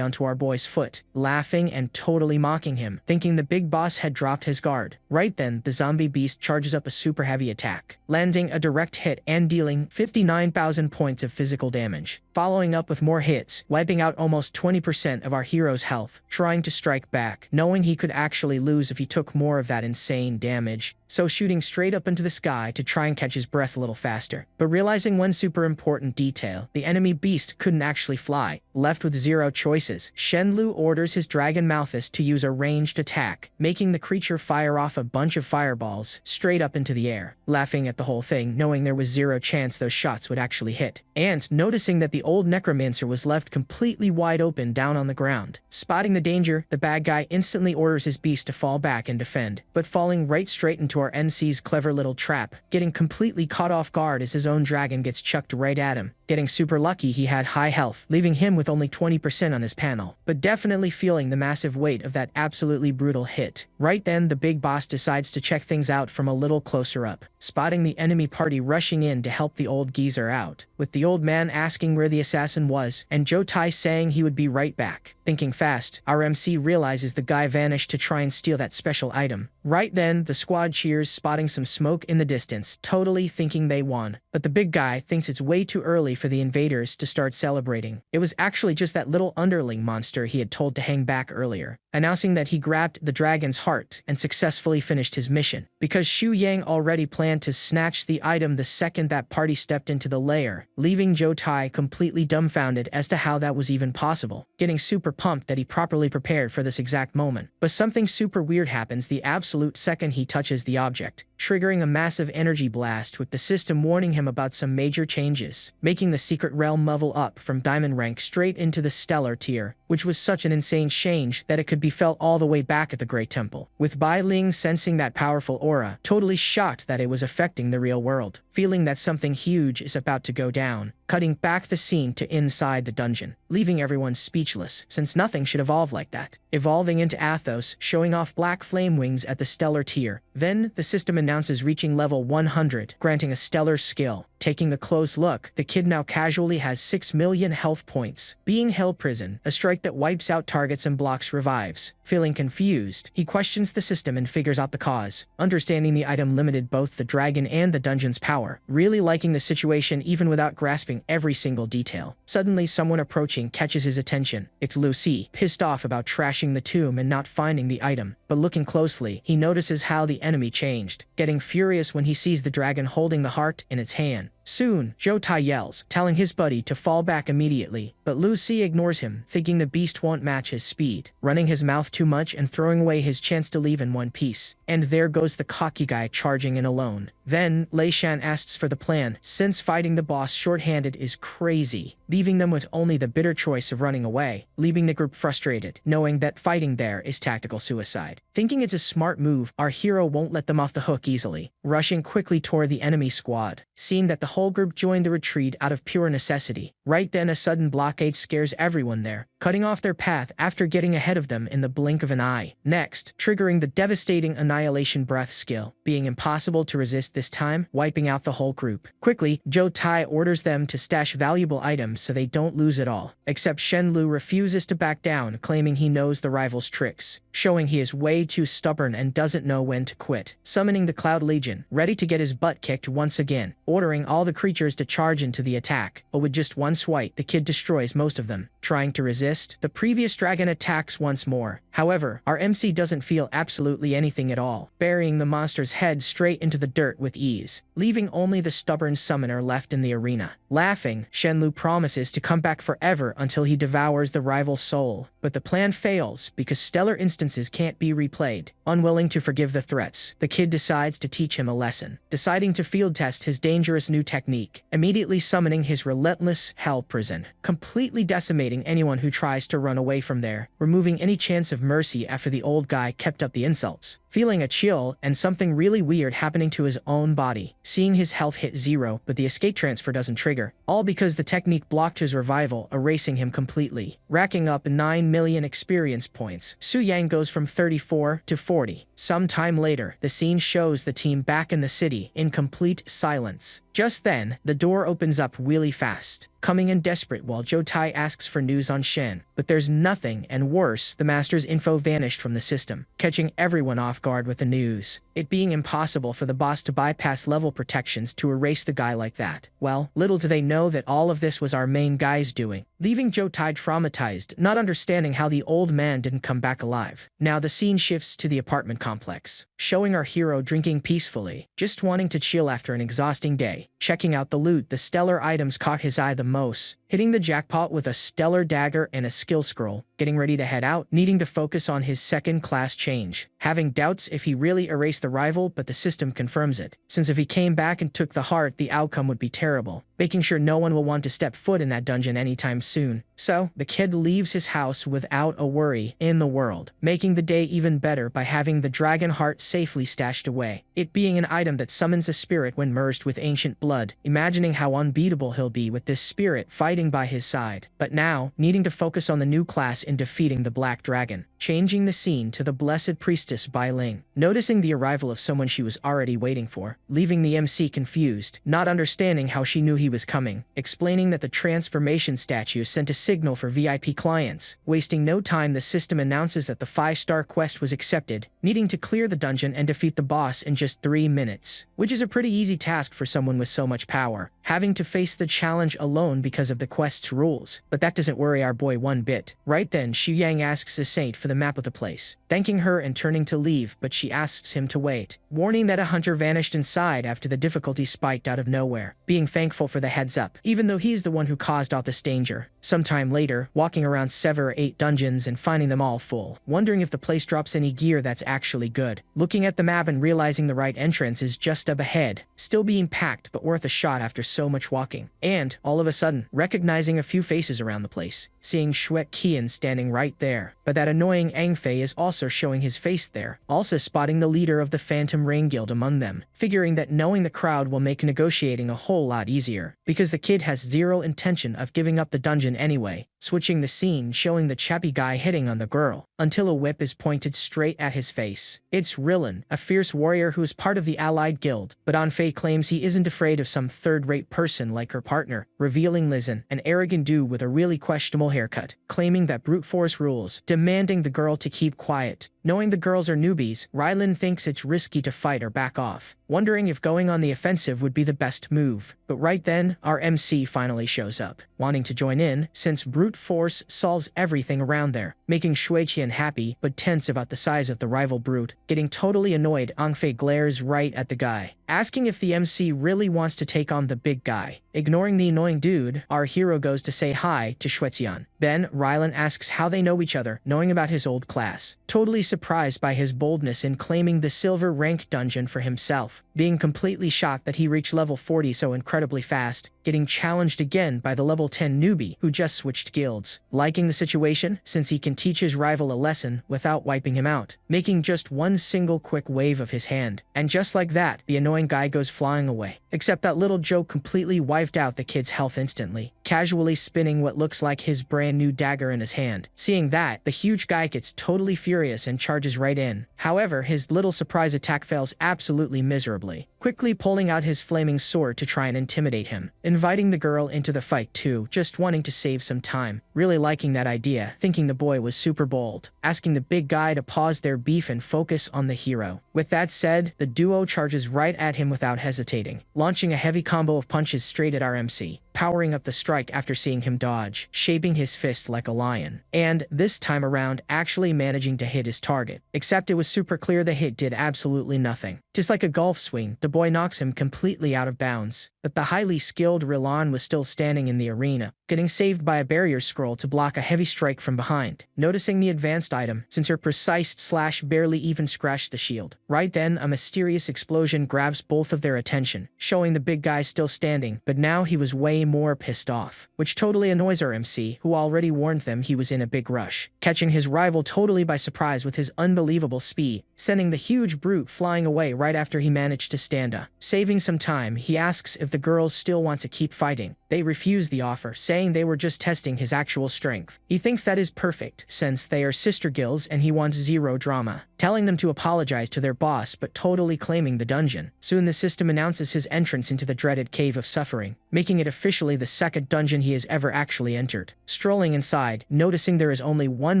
onto our boy's foot, laughing and totally mocking him, thinking the big boss had dropped his guard. Right then, the zombie beast charges up a super heavy attack, landing a direct hit and dealing 59,000 points of physical damage, following up with more hits, wiping out almost 20% of our hero's health, trying to strike back, knowing he could actually lose if he took more of that insane damage, so shooting straight up into the sky to try and catch his breath a little faster. But realizing one super important detail, the enemy beast couldn't actually fly. Left with zero choices, Shenlu orders his dragon Malthus to use a ranged attack, making the creature fire off a bunch of fireballs straight up into the air, laughing at the whole thing, knowing there was zero chance those shots would actually hit, and noticing that the old necromancer was left completely wide open down on the ground. Spotting the danger, the bad guy instantly orders his beast to fall back and defend, but falling right straight into our NC's clever little trap, getting completely caught off guard as his own dragon gets chucked right at him. Getting super lucky he had high health, leaving him with only 20% on his panel, but definitely feeling the massive weight of that absolutely brutal hit. Right then, the big boss decides to check things out from a little closer up, spotting the enemy party rushing in to help the old geezer out, with the old man asking where the assassin was, and Jotai saying he would be right back. Thinking fast, our MC realizes the guy vanished to try and steal that special item. Right then, the squad cheers, spotting some smoke in the distance, totally thinking they won. But the big guy thinks it's way too early for the invaders to start celebrating. It was actually just that little underling monster he had told to hang back earlier, announcing that he grabbed the dragon's heart and successfully finished his mission, because Xu Yang already planned to snatch the item the second that party stepped into the lair, leaving Jotai completely dumbfounded as to how that was even possible, getting super pumped that he properly prepared for this exact moment. But something super weird happens the absolute second he touches the object, triggering a massive energy blast with the system warning him about some major changes, making the secret realm level up from diamond rank straight into the stellar tier, which was such an insane change that it could be felt all the way back at the Great Temple, with Bai Ling sensing that powerful aura, totally shocked that it was affecting the real world, feeling that something huge is about to go down, cutting back the scene to inside the dungeon, leaving everyone speechless, since nothing should evolve like that, evolving into Athos, showing off black flame wings at the stellar tier. Then, the system announces reaching level 100, granting a stellar skill. Taking a close look, the kid now casually has 6 million health points. Being Hell Prison, a strike that wipes out targets and blocks revives. Feeling confused, he questions the system and figures out the cause, understanding the item limited both the dragon and the dungeon's power, really liking the situation even without grasping every single detail. Suddenly, someone approaching catches his attention. It's Lucy, pissed off about trashing the tomb and not finding the item, but looking closely, he notices how the enemy changed, getting furious when he sees the dragon holding the heart in its hand. Soon, Jotai yells, telling his buddy to fall back immediately, but Lucy ignores him, thinking the beast won't match his speed, running his mouth too much and throwing away his chance to leave in one piece. And there goes the cocky guy charging in alone. Then, Lei Shan asks for the plan, since fighting the boss short-handed is crazy, leaving them with only the bitter choice of running away, leaving the group frustrated, knowing that fighting there is tactical suicide. Thinking it's a smart move, our hero won't let them off the hook easily, rushing quickly toward the enemy squad, seeing that the whole group joined the retreat out of pure necessity. Right then, a sudden blockade scares everyone there, cutting off their path after getting ahead of them in the blink of an eye. Next, triggering the devastating Annihilation Breath skill, being impossible to resist this time, wiping out the whole group. Quickly, Zhou Tai orders them to stash valuable items so they don't lose it all. Except Shen Lu refuses to back down, claiming he knows the rival's tricks, showing he is way too stubborn and doesn't know when to quit. Summoning the Cloud Legion, ready to get his butt kicked once again, ordering all the creatures to charge into the attack, but with just one swipe, the kid destroys most of them. Trying to resist, the previous dragon attacks once more. However, our MC doesn't feel absolutely anything at all, burying the monster's head straight into the dirt with ease, leaving only the stubborn summoner left in the arena. Laughing, Shen Lu promises to come back forever until he devours the rival's soul, but the plan fails because stellar instances can't be replayed. Unwilling to forgive the threats, the kid decides to teach him a lesson, deciding to field test his dangerous new technique, immediately summoning his relentless Hell Prison, completely decimating anyone who tries to run away from there, removing any chance of mercy after the old guy kept up the insults. Feeling a chill and something really weird happening to his own body, seeing his health hit 0 but the escape transfer doesn't trigger, all because the technique blocked his revival, erasing him completely. Racking up 9 million experience points, Su Yang goes from 34 to 40. Some time later, the scene shows the team back in the city in complete silence. Just then, the door opens up really fast, coming in desperate while Zhou Tai asks for news on Shen. But there's nothing, and worse, the master's info vanished from the system, catching everyone off guard with the news. It being impossible for the boss to bypass level protections to erase the guy like that. Well, little do they know that all of this was our main guy's doing, leaving Zhou Tai traumatized, not understanding how the old man didn't come back alive. Now the scene shifts to the apartment complex, showing our hero drinking peacefully, just wanting to chill after an exhausting day. Checking out the loot, the stellar items caught his eye the most, hitting the jackpot with a stellar dagger and a skill scroll. Getting ready to head out, needing to focus on his second-class change, having doubts if he really erased the rival, but the system confirms it, since if he came back and took the heart, the outcome would be terrible, making sure no one will want to step foot in that dungeon anytime soon. So, the kid leaves his house without a worry in the world, making the day even better by having the dragon heart safely stashed away, it being an item that summons a spirit when merged with ancient blood, imagining how unbeatable he'll be with this spirit fighting by his side. But now, needing to focus on the new class in defeating the Black Dragon, changing the scene to the Blessed Priestess Bai Ling, noticing the arrival of someone she was already waiting for, leaving the MC confused, not understanding how she knew he was coming, explaining that the transformation statue sent a signal for VIP clients. Wasting no time, the system announces that the 5-star quest was accepted, needing to clear the dungeon and defeat the boss in just 3 minutes, which is a pretty easy task for someone with so much power, having to face the challenge alone because of the quest's rules. But that doesn't worry our boy one bit. Right then, Xu Yang asks the saint for the map of the place, thanking her and turning to leave, but she asks him to wait, warning that a hunter vanished inside after the difficulty spiked out of nowhere, being thankful for the heads up, even though he's the one who caused all this danger. Sometime later, walking around 7 or 8 dungeons and finding them all full, wondering if the place drops any gear that's actually good, looking at the map and realizing the right entrance is just up ahead, still being packed but worth a shot after so much walking, and, all of a sudden, recognizing a few faces around the place, seeing Shuet Qian standing right there, but that annoying Angfei is also showing his face there, also spotting the leader of the Phantom Rain Guild among them, figuring that knowing the crowd will make negotiating a whole lot easier, because the kid has zero intention of giving up the dungeon anyway. Switching the scene, showing the chappy guy hitting on the girl, until a whip is pointed straight at his face. It's Rilin, a fierce warrior who is part of the allied guild, but Anfei claims he isn't afraid of some third-rate person like her partner, revealing Lizin, an arrogant dude with a really questionable haircut, claiming that brute force rules, demanding the girl to keep quiet. Knowing the girls are newbies, Rylin thinks it's risky to fight or back off, wondering if going on the offensive would be the best move. But right then, our MC finally shows up, wanting to join in, since brute force solves everything around there, making Shuiqian happy but tense about the size of the rival brute. Getting totally annoyed, Angfei glares right at the guy, asking if the MC really wants to take on the big guy. Ignoring the annoying dude, our hero goes to say hi to Shuiqian. Then, Rylin asks how they know each other, knowing about his old class, totally surprised by his boldness in claiming the silver rank dungeon for himself, being completely shocked that he reached level 40 so incredibly fast, getting challenged again by the level 10 newbie who just switched guilds, liking the situation since he can teach his rival a lesson without wiping him out, making just one single quick wave of his hand, and just like that, the annoying annoying guy goes flying away. Except that little joke completely wiped out the kid's health instantly, casually spinning what looks like his brand new dagger in his hand. Seeing that, the huge guy gets totally furious and charges right in. However, his little surprise attack fails absolutely miserably, quickly pulling out his flaming sword to try and intimidate him, inviting the girl into the fight too, just wanting to save some time. Really liking that idea, thinking the boy was super bold, asking the big guy to pause their beef and focus on the hero. With that said, the duo charges right at him without hesitating, launching a heavy combo of punches straight at our MC, powering up the strike after seeing him dodge, shaping his fist like a lion, and this time around actually managing to hit his target. Except it was super clear the hit did absolutely nothing. Just like a golf swing, the boy knocks him completely out of bounds. But the highly skilled Rilan was still standing in the arena, getting saved by a barrier scroll to block a heavy strike from behind. Noticing the advanced item, since her precise slash barely even scratched the shield. Right then, a mysterious explosion grabs both of their attention, showing the big guy still standing, but now he was way more pissed off, which totally annoys our MC, who already warned them he was in a big rush, catching his rival totally by surprise with his unbelievable speed, sending the huge brute flying away right after he managed to stand up. Saving some time, he asks if the girls still want to keep fighting. They refuse the offer, saying they were just testing his actual strength. He thinks that is perfect, since they are sister guilds and he wants zero drama, telling them to apologize to their boss but totally claiming the dungeon. Soon the system announces his entrance into the dreaded Cave of Suffering, making it officially the second dungeon he has ever actually entered. Strolling inside, noticing there is only one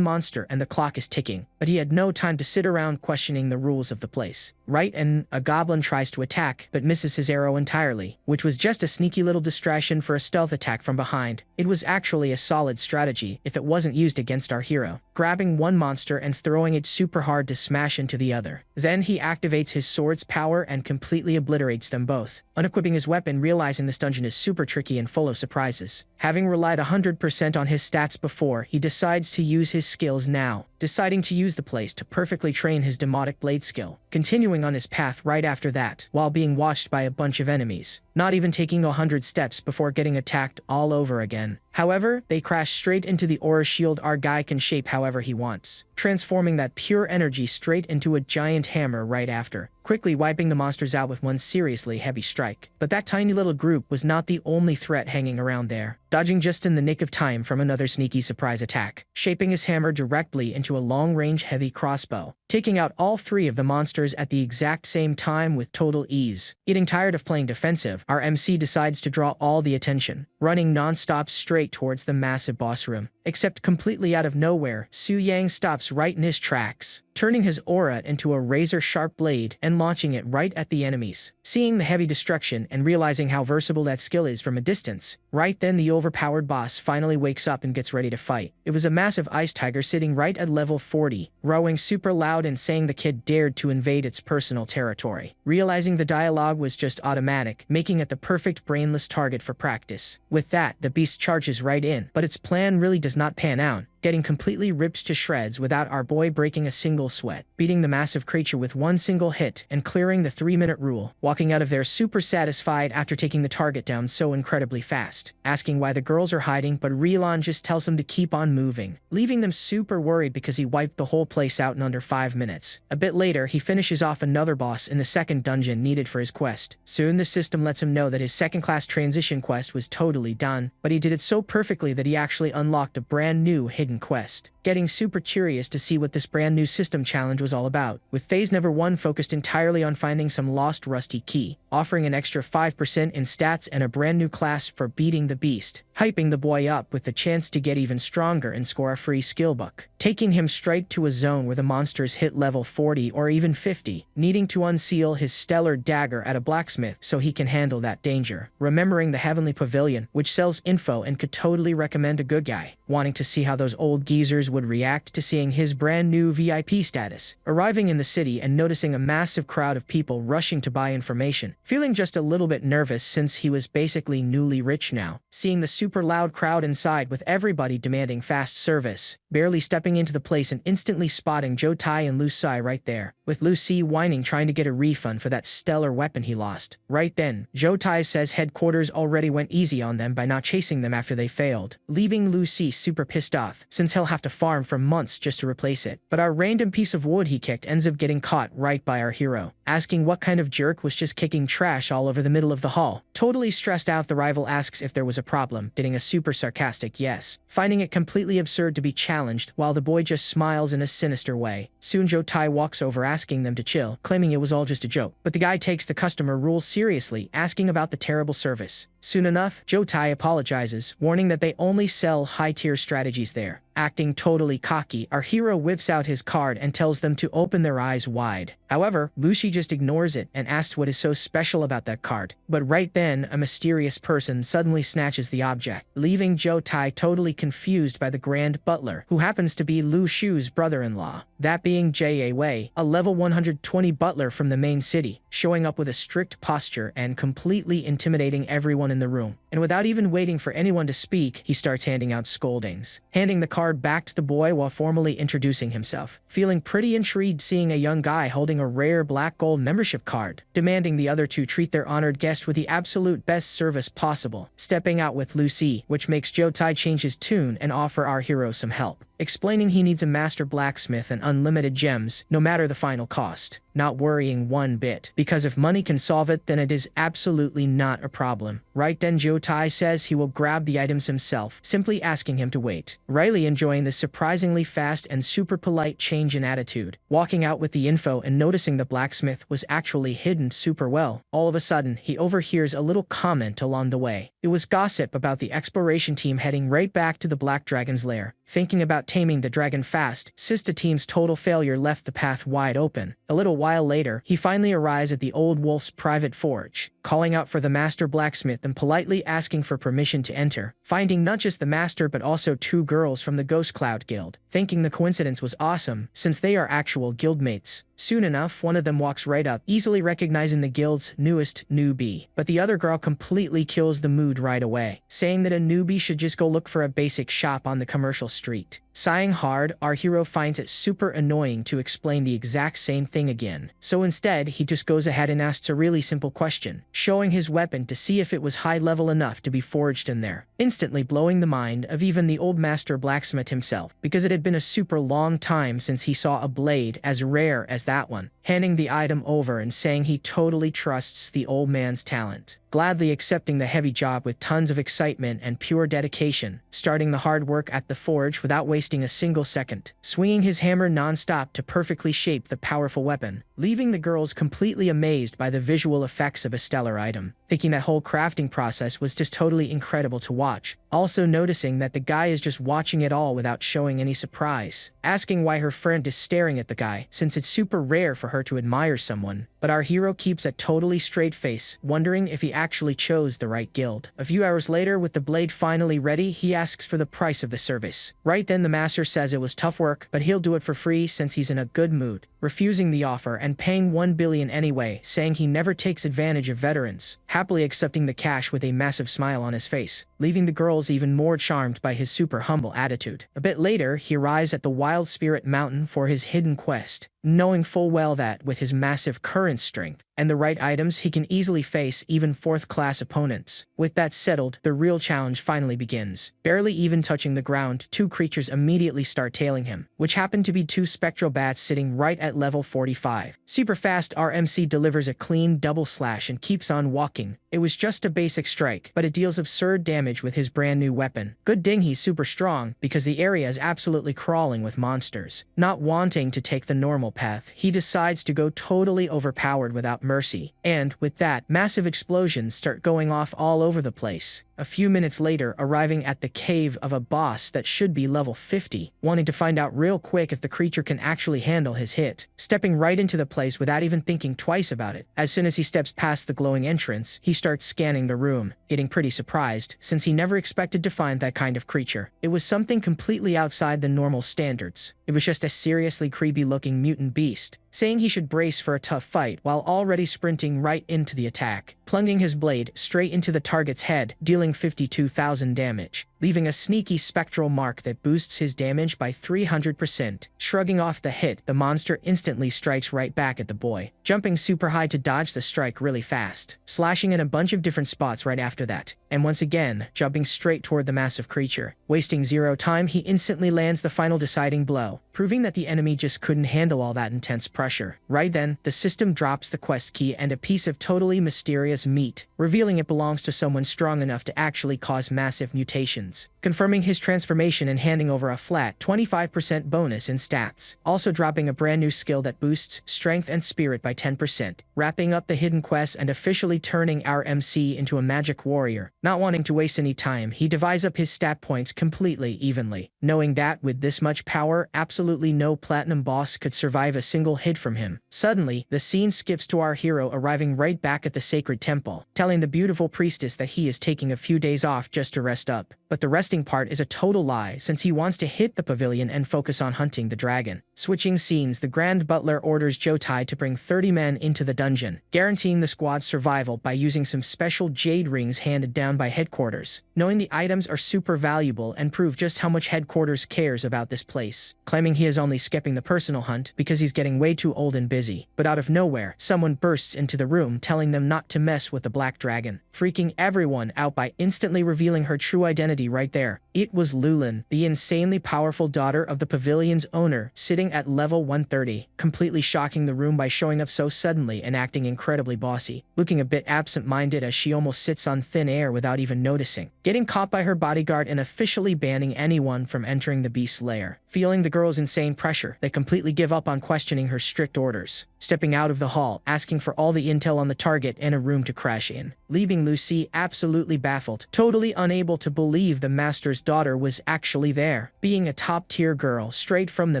monster and the clock is ticking, but he had no time to sit around questioning the rules of the place. Right, and a goblin tries to attack, but misses his arrow entirely, which was just a sneaky little distraction for a stealth attack from behind. It was actually a solid strategy if it wasn't used against our hero, grabbing one monster and throwing it super hard to smash into the other. Then he activates his sword's power and completely obliterates them both, unequipping his weapon, realizing this dungeon is super tricky and full of surprises. Having relied 100% on his stats before, he decides to use his skills now, deciding to use the place to perfectly train his demotic blade skill, continuing on his path right after that, while being watched by a bunch of enemies, not even taking 100 steps before getting attacked all over again. However, they crash straight into the aura shield our guy can shape however he wants, transforming that pure energy straight into a giant hammer right after, quickly wiping the monsters out with one seriously heavy strike. But that tiny little group was not the only threat hanging around there, dodging just in the nick of time from another sneaky surprise attack, shaping his hammer directly into a long-range heavy crossbow, taking out all three of the monsters at the exact same time with total ease. Getting tired of playing defensive, our MC decides to draw all the attention, running non-stop straight towards the massive boss room. Except completely out of nowhere, Su Yang stops right in his tracks, turning his aura into a razor-sharp blade and launching it right at the enemies. Seeing the heavy destruction and realizing how versatile that skill is from a distance, right then the overpowered boss finally wakes up and gets ready to fight. It was a massive ice tiger sitting right at level 40, roaring super loud and saying the kid dared to invade its personal territory. Realizing the dialogue was just automatic, making it the perfect brainless target for practice. With that, the beast charges right in, but its plan really does not pan out, getting completely ripped to shreds without our boy breaking a single sweat, beating the massive creature with one single hit and clearing the 3-minute rule, walking out of there super satisfied after taking the target down so incredibly fast, asking why the girls are hiding, but Rilan just tells him to keep on moving, leaving them super worried because he wiped the whole place out in under 5 minutes. A bit later, he finishes off another boss in the second dungeon needed for his quest. Soon the system lets him know that his second-class transition quest was totally done, but he did it so perfectly that he actually unlocked a brand new hidden quest. Getting super curious to see what this brand new system challenge was all about, with Phase Never 1 focused entirely on finding some lost rusty key, offering an extra 5% in stats and a brand new class for beating the beast, hyping the boy up with the chance to get even stronger and score a free skill book, taking him straight to a zone where the monsters hit level 40 or even 50, needing to unseal his stellar dagger at a blacksmith so he can handle that danger, remembering the Heavenly Pavilion, which sells info and could totally recommend a good guy, wanting to see how those old geezers would react to seeing his brand new VIP status, arriving in the city and noticing a massive crowd of people rushing to buy information, feeling just a little bit nervous since he was basically newly rich now, seeing the super loud crowd inside with everybody demanding fast service, barely stepping stepping into the place and instantly spotting Jotai and Lucy right there, with Lucy whining trying to get a refund for that stellar weapon he lost. Right then, Jotai says headquarters already went easy on them by not chasing them after they failed, leaving Lucy super pissed off, since he'll have to farm for months just to replace it. But our random piece of wood he kicked ends up getting caught right by our hero, asking what kind of jerk was just kicking trash all over the middle of the hall. Totally stressed out, the rival asks if there was a problem, getting a super sarcastic yes, finding it completely absurd to be challenged, while the boy just smiles in a sinister way. Soon Jotai walks over asking them to chill, claiming it was all just a joke, but the guy takes the customer rules seriously, asking about the terrible service. Soon enough, Jotai apologizes, warning that they only sell high-tier strategies there. Acting totally cocky, our hero whips out his card and tells them to open their eyes wide. However, Lucy just ignores it and asks what is so special about that card. But right then, a mysterious person suddenly snatches the object, leaving Jotai totally confused by the Grand Butler, who happens to be Lu Shu's brother-in-law. That being Jia Wei, a level 120 butler from the main city, showing up with a strict posture and completely intimidating everyone in the room. And without even waiting for anyone to speak, he starts handing out scoldings, handing the card back to the boy while formally introducing himself, feeling pretty intrigued seeing a young guy holding a rare black gold membership card, demanding the other two treat their honored guest with the absolute best service possible, stepping out with Lucy, which makes Jotai change his tune and offer our hero some help, explaining he needs a master blacksmith and unlimited gems, no matter the final cost. Not worrying one bit, because if money can solve it, then it is absolutely not a problem. Right then, Jotai says he will grab the items himself, simply asking him to wait. Riley enjoying this surprisingly fast and super polite change in attitude, walking out with the info and noticing the blacksmith was actually hidden super well. All of a sudden, he overhears a little comment along the way. It was gossip about the exploration team heading right back to the Black Dragon's lair, thinking about taming the dragon fast, since the team's total failure left the path wide open. A little while later, he finally arrives at the old wolf's private forge, calling out for the master blacksmith and politely asking for permission to enter, finding not just the master but also two girls from the Ghost Cloud Guild, thinking the coincidence was awesome, since they are actual guildmates. Soon enough, one of them walks right up, easily recognizing the guild's newest newbie, but the other girl completely kills the mood right away, saying that a newbie should just go look for a basic shop on the commercial street. Sighing hard, our hero finds it super annoying to explain the exact same thing again, so instead he just goes ahead and asks a really simple question, showing his weapon to see if it was high level enough to be forged in there, instantly blowing the mind of even the old master blacksmith himself, because it had been a super long time since he saw a blade as rare as that one, handing the item over and saying he totally trusts the old man's talent, gladly accepting the heavy job with tons of excitement and pure dedication, starting the hard work at the forge without wasting a single second, swinging his hammer non-stop to perfectly shape the powerful weapon, leaving the girls completely amazed by the visual effects of a stellar item, thinking that whole crafting process was just totally incredible to watch, also noticing that the guy is just watching it all without showing any surprise, asking why her friend is staring at the guy, since it's super rare for her to admire someone. But our hero keeps a totally straight face, wondering if he actually chose the right guild. A few hours later, with the blade finally ready, he asks for the price of the service. Right then, the master says it was tough work, but he'll do it for free since he's in a good mood, refusing the offer and paying 1 billion anyway, saying he never takes advantage of veterans, happily accepting the cash with a massive smile on his face, leaving the girls even more charmed by his super humble attitude. A bit later, he arrives at the Wild Spirit Mountain for his hidden quest, knowing full well that, with his massive current strength and the right items, he can easily face even fourth-class opponents. With that settled, the real challenge finally begins. Barely even touching the ground, two creatures immediately start tailing him, which happen to be two spectral bats sitting right at level 45. Super fast, our MC delivers a clean double slash and keeps on walking. It was just a basic strike, but it deals absurd damage with his brand new weapon. Good ding he's super strong, because the area is absolutely crawling with monsters. Not wanting to take the normal path, he decides to go totally overpowered without mercy, and with that, massive explosions start going off all over the place. A few minutes later, arriving at the cave of a boss that should be level 50, wanting to find out real quick if the creature can actually handle his hit, stepping right into the place without even thinking twice about it. As soon as he steps past the glowing entrance, he starts scanning the room, getting pretty surprised, since he never expected to find that kind of creature. It was something completely outside the normal standards. It was just a seriously creepy-looking mutant beast, saying he should brace for a tough fight while already sprinting right into the attack, plunging his blade straight into the target's head, dealing dealing 52,000 damage, leaving a sneaky spectral mark that boosts his damage by 300%. Shrugging off the hit, the monster instantly strikes right back at the boy, jumping super high to dodge the strike really fast, slashing in a bunch of different spots right after that, and once again, jumping straight toward the massive creature. Wasting zero time, he instantly lands the final deciding blow, proving that the enemy just couldn't handle all that intense pressure. Right then, the system drops the quest key and a piece of totally mysterious meat, revealing it belongs to someone strong enough to actually cause massive mutations, confirming his transformation and handing over a flat 25% bonus in stats, also dropping a brand new skill that boosts strength and spirit by 10%, wrapping up the hidden quest and officially turning our MC into a magic warrior. Not wanting to waste any time, he divides up his stat points completely evenly, knowing that with this much power, absolutely no platinum boss could survive a single hit from him. Suddenly, the scene skips to our hero arriving right back at the sacred temple, telling the beautiful priestess that he is taking a few days off just to rest up. But the resting part is a total lie, since he wants to hit the pavilion and focus on hunting the dragon. Switching scenes, the Grand Butler orders Jotai to bring 30 men into the dungeon, guaranteeing the squad's survival by using some special jade rings handed down by headquarters, knowing the items are super valuable and prove just how much headquarters cares about this place, claiming he is only skipping the personal hunt because he's getting way too old and busy. But out of nowhere, someone bursts into the room telling them not to mess with the black dragon, freaking everyone out by instantly revealing her true identity right there. It was Lulin, the insanely powerful daughter of the pavilion's owner, sitting at level 130, completely shocking the room by showing up so suddenly and acting incredibly bossy, looking a bit absent-minded as she almost sits on thin air without even noticing, getting caught by her bodyguard and officially banning anyone from entering the beast's lair. Feeling the girl's insane pressure, they completely give up on questioning her strict orders, stepping out of the hall, asking for all the intel on the target and a room to crash in, leaving Lucy absolutely baffled, totally unable to believe the master's daughter was actually there, being a top-tier girl straight from the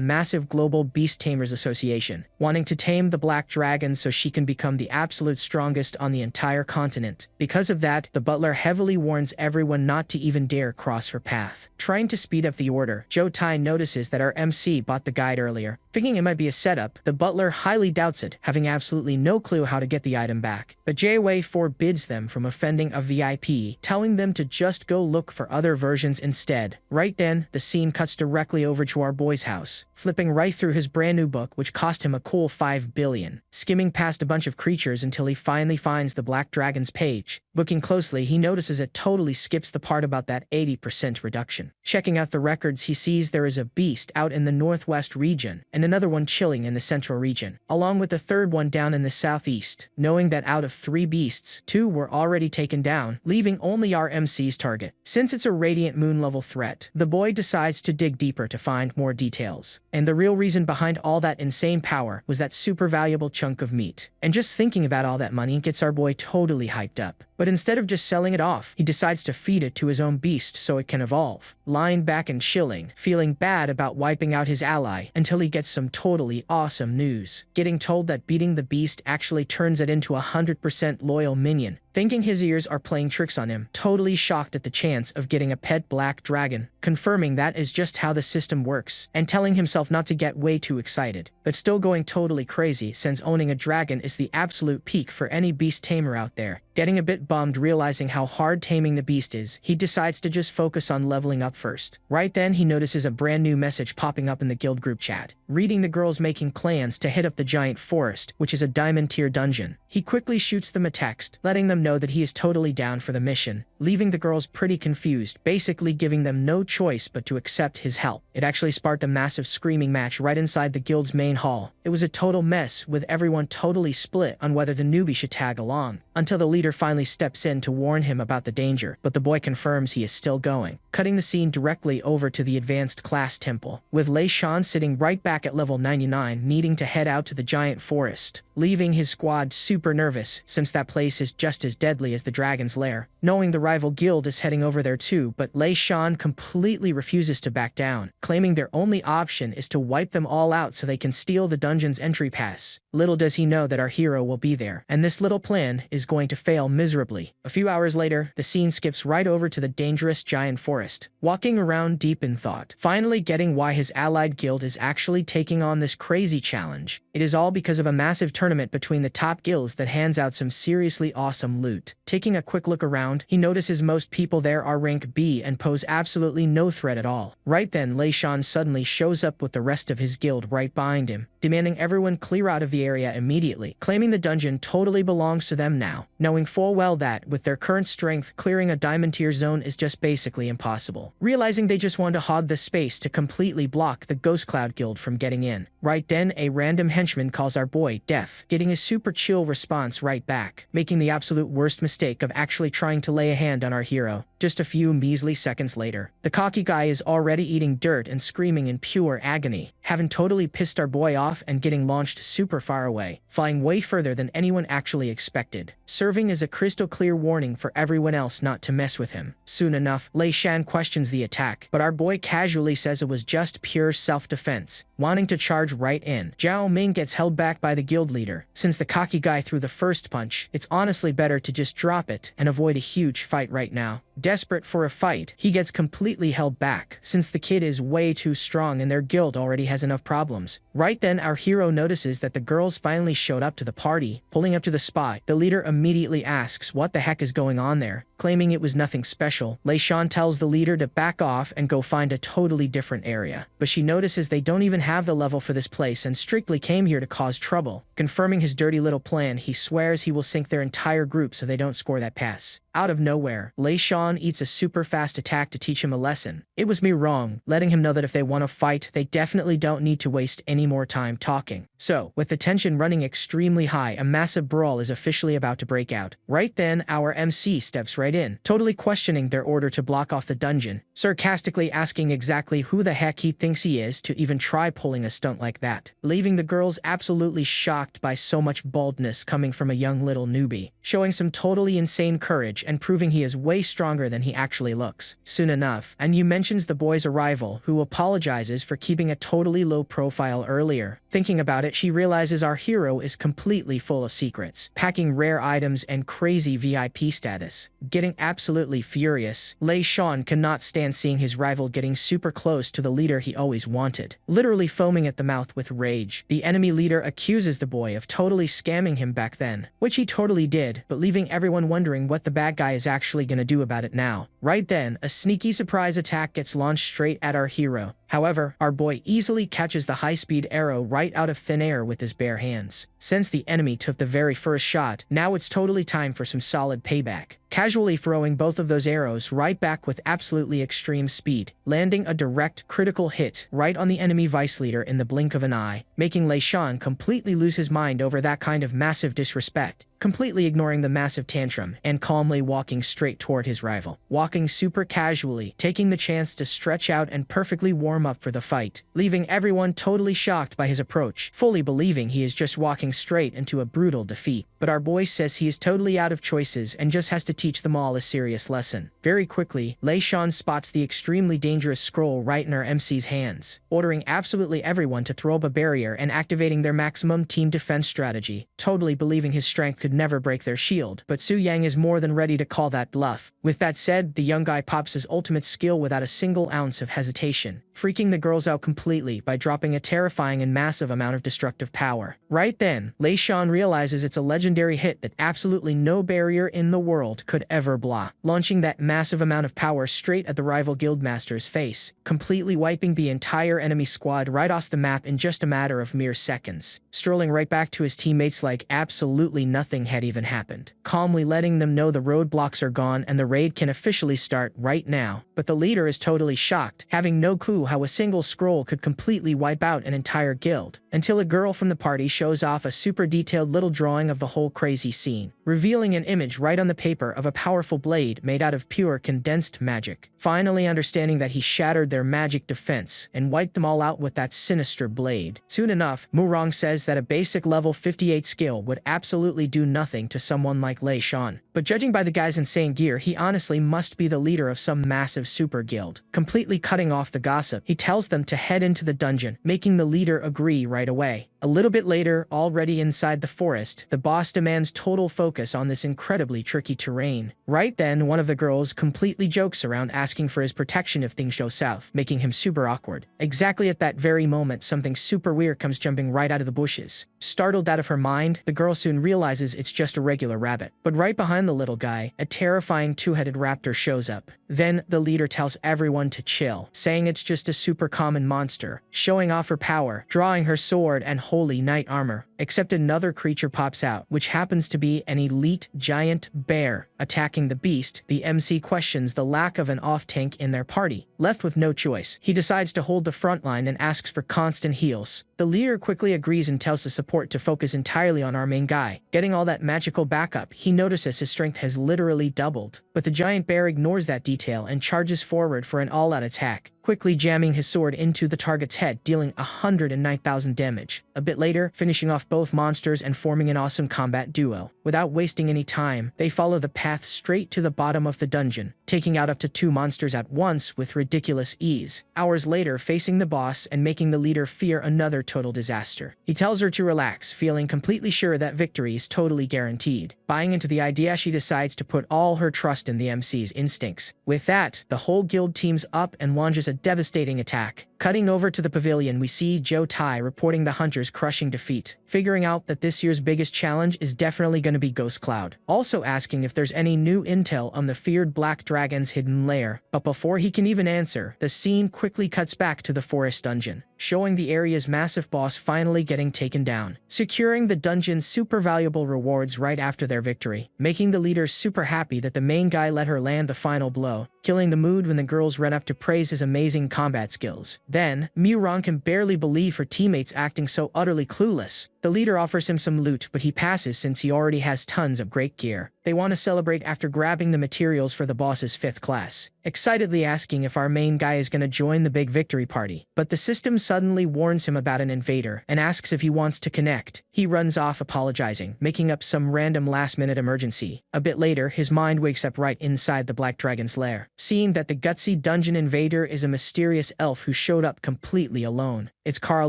massive global Beast Tamers Association, wanting to tame the black dragon so she can become the absolute strongest on the entire continent. Because of that, the butler heavily warns everyone not to even dare cross her path. Trying to speed up the order, Jotai notices that our MC bought the guide earlier. Thinking it might be a setup, the butler highly doubts it, having absolutely no clue how to get the item back. But Jway forbids them from offending a VIP, telling them to just go look for other versions instead. Right then, the scene cuts directly over to our boy's house, flipping right through his brand new book, which cost him a cool 5 billion, skimming past a bunch of creatures until he finally finds the black dragon's page. Looking closely, he notices it totally skips the part about that 80% reduction. Checking out the records, he sees there is a beast out in the northwest region, and another one chilling in the central region, along with a third one down in the southeast. Knowing that out of 3 beasts, 2 were already taken down, leaving only our MC's target. Since it's a Radiant Moon level threat, the boy decides to dig deeper to find more details. And the real reason behind all that insane power was that super valuable chunk of meat. And just thinking about all that money gets our boy totally hyped up. But instead of just selling it off, he decides to feed it to his own beast so it can evolve. Lying back and chilling, feeling bad about wiping out his ally, until he gets some totally awesome news, getting told that beating the beast actually turns it into a 100% loyal minion. Thinking his ears are playing tricks on him, totally shocked at the chance of getting a pet black dragon, confirming that is just how the system works, and telling himself not to get way too excited, but still going totally crazy since owning a dragon is the absolute peak for any beast tamer out there. Getting a bit bummed realizing how hard taming the beast is, he decides to just focus on leveling up first. Right then, he notices a brand new message popping up in the guild group chat, reading the girls making plans to hit up the giant forest, which is a diamond tier dungeon. He quickly shoots them a text, letting them know that he is totally down for the mission, leaving the girls pretty confused, basically giving them no choice but to accept his help. It actually sparked a massive screaming match right inside the guild's main hall. It was a total mess, with everyone totally split on whether the newbie should tag along, until the leader finally steps in to warn him about the danger, but the boy confirms he is still going. Cutting the scene directly over to the advanced class temple, with Lei Shan sitting right back at level 99 needing to head out to the giant forest, leaving his squad super nervous since that place is just as deadly as the dragon's lair. Knowing the rival guild is heading over there too, but Lei Shan completely refuses to back down, claiming their only option is to wipe them all out so they can steal the dungeon dungeon's entry pass. Little does he know that our hero will be there, and this little plan is going to fail miserably. A few hours later, the scene skips right over to the dangerous giant forest, walking around deep in thought, finally getting why his allied guild is actually taking on this crazy challenge. It is all because of a massive tournament between the top guilds that hands out some seriously awesome loot. Taking a quick look around, he notices most people there are rank B and pose absolutely no threat at all. Right then, Lei Shan suddenly shows up with the rest of his guild right behind him, demanding everyone clear out of the area immediately, claiming the dungeon totally belongs to them now, knowing full well that, with their current strength, clearing a diamond tier zone is just basically impossible. Realizing they just want to hog the space to completely block the Ghost Cloud Guild from getting in. Right then, a random henchman calls our boy Def, getting a super chill response right back, making the absolute worst mistake of actually trying to lay a hand on our hero. Just a few measly seconds later, the cocky guy is already eating dirt and screaming in pure agony, having totally pissed our boy off and getting launched super far away, flying way further than anyone actually expected, serving as a crystal clear warning for everyone else not to mess with him. Soon enough, Lei Shan questions the attack, but our boy casually says it was just pure self-defense, wanting to charge right in. Zhao Ming gets held back by the guild leader. Since the cocky guy threw the first punch, it's honestly better to just drop it and avoid a huge fight right now. Desperate for a fight, he gets completely held back, since the kid is way too strong and their guild already has enough problems. Right then, our hero notices that the girls finally showed up to the party. Pulling up to the spot, the leader immediately asks what the heck is going on there, claiming it was nothing special. Lei Shan tells the leader to back off and go find a totally different area, but she notices they don't even have the level for this place and strictly came here to cause trouble. Confirming his dirty little plan, he swears he will sink their entire group so they don't score that pass. Out of nowhere, Lei Shan eats a super fast attack to teach him a lesson. It was me wrong, letting him know that if they want to fight, they definitely don't need to waste any more time talking. So, with the tension running extremely high, a massive brawl is officially about to break out. Right then, our MC steps right in, totally questioning their order to block off the dungeon, sarcastically asking exactly who the heck he thinks he is to even try pulling a stunt like that, leaving the girls absolutely shocked by so much boldness coming from a young little newbie, showing some totally insane courage and proving he is way stronger than he actually looks. Soon enough, Anyu mentions the boy's arrival, who apologizes for keeping a totally low profile earlier. Thinking about it, she realizes our hero is completely full of secrets, packing rare items and crazy VIP status. Getting absolutely furious, Lei Shan cannot stand seeing his rival getting super close to the leader he always wanted, literally foaming at the mouth with rage. The enemy leader accuses the boy of totally scamming him back then, which he totally did, but leaving everyone wondering what the bad guy is actually gonna do about it now. Right then, a sneaky surprise attack gets launched straight at our hero. However, our boy easily catches the high-speed arrow right out of thin air with his bare hands. Since the enemy took the very first shot, now it's totally time for some solid payback, casually throwing both of those arrows right back with absolutely extreme speed, landing a direct critical hit right on the enemy vice leader in the blink of an eye, making Lei Shan completely lose his mind over that kind of massive disrespect, completely ignoring the massive tantrum and calmly walking straight toward his rival, walking super casually, taking the chance to stretch out and perfectly warm up for the fight, leaving everyone totally shocked by his approach, fully believing he is just walking straight into a brutal defeat. But our boy says he is totally out of choices and just has to teach them all a serious lesson. Very quickly, Lei Shan spots the extremely dangerous scroll right in our MC's hands, ordering absolutely everyone to throw up a barrier and activating their maximum team defense strategy, totally believing his strength could never break their shield. But Su Yang is more than ready to call that bluff. With that said, the young guy pops his ultimate skill without a single ounce of hesitation, freaking the girls out completely by dropping a terrifying and massive amount of destructive power. Right then, Lei Shan realizes it's a legendary hit that absolutely no barrier in the world could ever block, launching that massive amount of power straight at the rival guildmaster's face, completely wiping the entire enemy squad right off the map in just a matter of mere seconds, strolling right back to his teammates like absolutely nothing had even happened, calmly letting them know the roadblocks are gone and the raid can officially start right now. But the leader is totally shocked, having no clue how a single scroll could completely wipe out an entire guild, until a girl from the party shows off a super detailed little drawing of the whole crazy scene, revealing an image right on the paper of a powerful blade made out of pure condensed magic. Finally understanding that he shattered their magic defense and wiped them all out with that sinister blade. Soon enough, Murong says that a basic level 58 skill would absolutely do nothing to someone like Lei Shan, but judging by the guy's insane gear, he honestly must be the leader of some massive super guild. Completely cutting off the gossip, he tells them to head into the dungeon, making the leader agree right right away. A little bit later, already inside the forest, the boss demands total focus on this incredibly tricky terrain. Right then, one of the girls completely jokes around asking for his protection if things go south, making him super awkward. Exactly at that very moment, something super weird comes jumping right out of the bushes. Startled out of her mind, the girl soon realizes it's just a regular rabbit. But right behind the little guy, a terrifying two-headed raptor shows up. Then, the leader tells everyone to chill, saying it's just a super common monster, showing off her power, drawing her sword and holy knight armor. Except another creature pops out, which happens to be an elite giant bear. Attacking the beast, the MC questions the lack of an off-tank in their party. Left with no choice, he decides to hold the front line and asks for constant heals. The leader quickly agrees and tells the support to focus entirely on our main guy. Getting all that magical backup, he notices his strength has literally doubled. But the giant bear ignores that detail and charges forward for an all-out attack, quickly jamming his sword into the target's head, dealing 109,000 damage. A bit later, finishing off both monsters and forming an awesome combat duo. Without wasting any time, they follow the path straight to the bottom of the dungeon, taking out up to 2 monsters at once with ridiculous ease. Hours later, facing the boss and making the leader fear another total disaster. He tells her to relax, feeling completely sure that victory is totally guaranteed. Buying into the idea, she decides to put all her trust in the MC's instincts. With that, the whole guild teams up and launches a devastating attack. Cutting over to the pavilion, we see Joe Tai reporting the hunters' crushing defeat, figuring out that this year's biggest challenge is definitely going to be Ghost Cloud, also asking if there's any new intel on the feared black dragon's hidden lair. But before he can even answer, the scene quickly cuts back to the forest dungeon, showing the area's massive boss finally getting taken down, securing the dungeon's super valuable rewards right after their victory, making the leaders super happy that the main guy let her land the final blow, killing the mood when the girls run up to praise his amazing combat skills. Then, Miu-ran can barely believe her teammates acting so utterly clueless. The leader offers him some loot, but he passes since he already has tons of great gear. They want to celebrate after grabbing the materials for the boss's 5th class, excitedly asking if our main guy is going to join the big victory party. But the system suddenly warns him about an invader and asks if he wants to connect. He runs off apologizing, making up some random last-minute emergency. A bit later, his mind wakes up right inside the Black Dragon's lair, seeing that the gutsy dungeon invader is a mysterious elf who showed up completely alone. It's Carl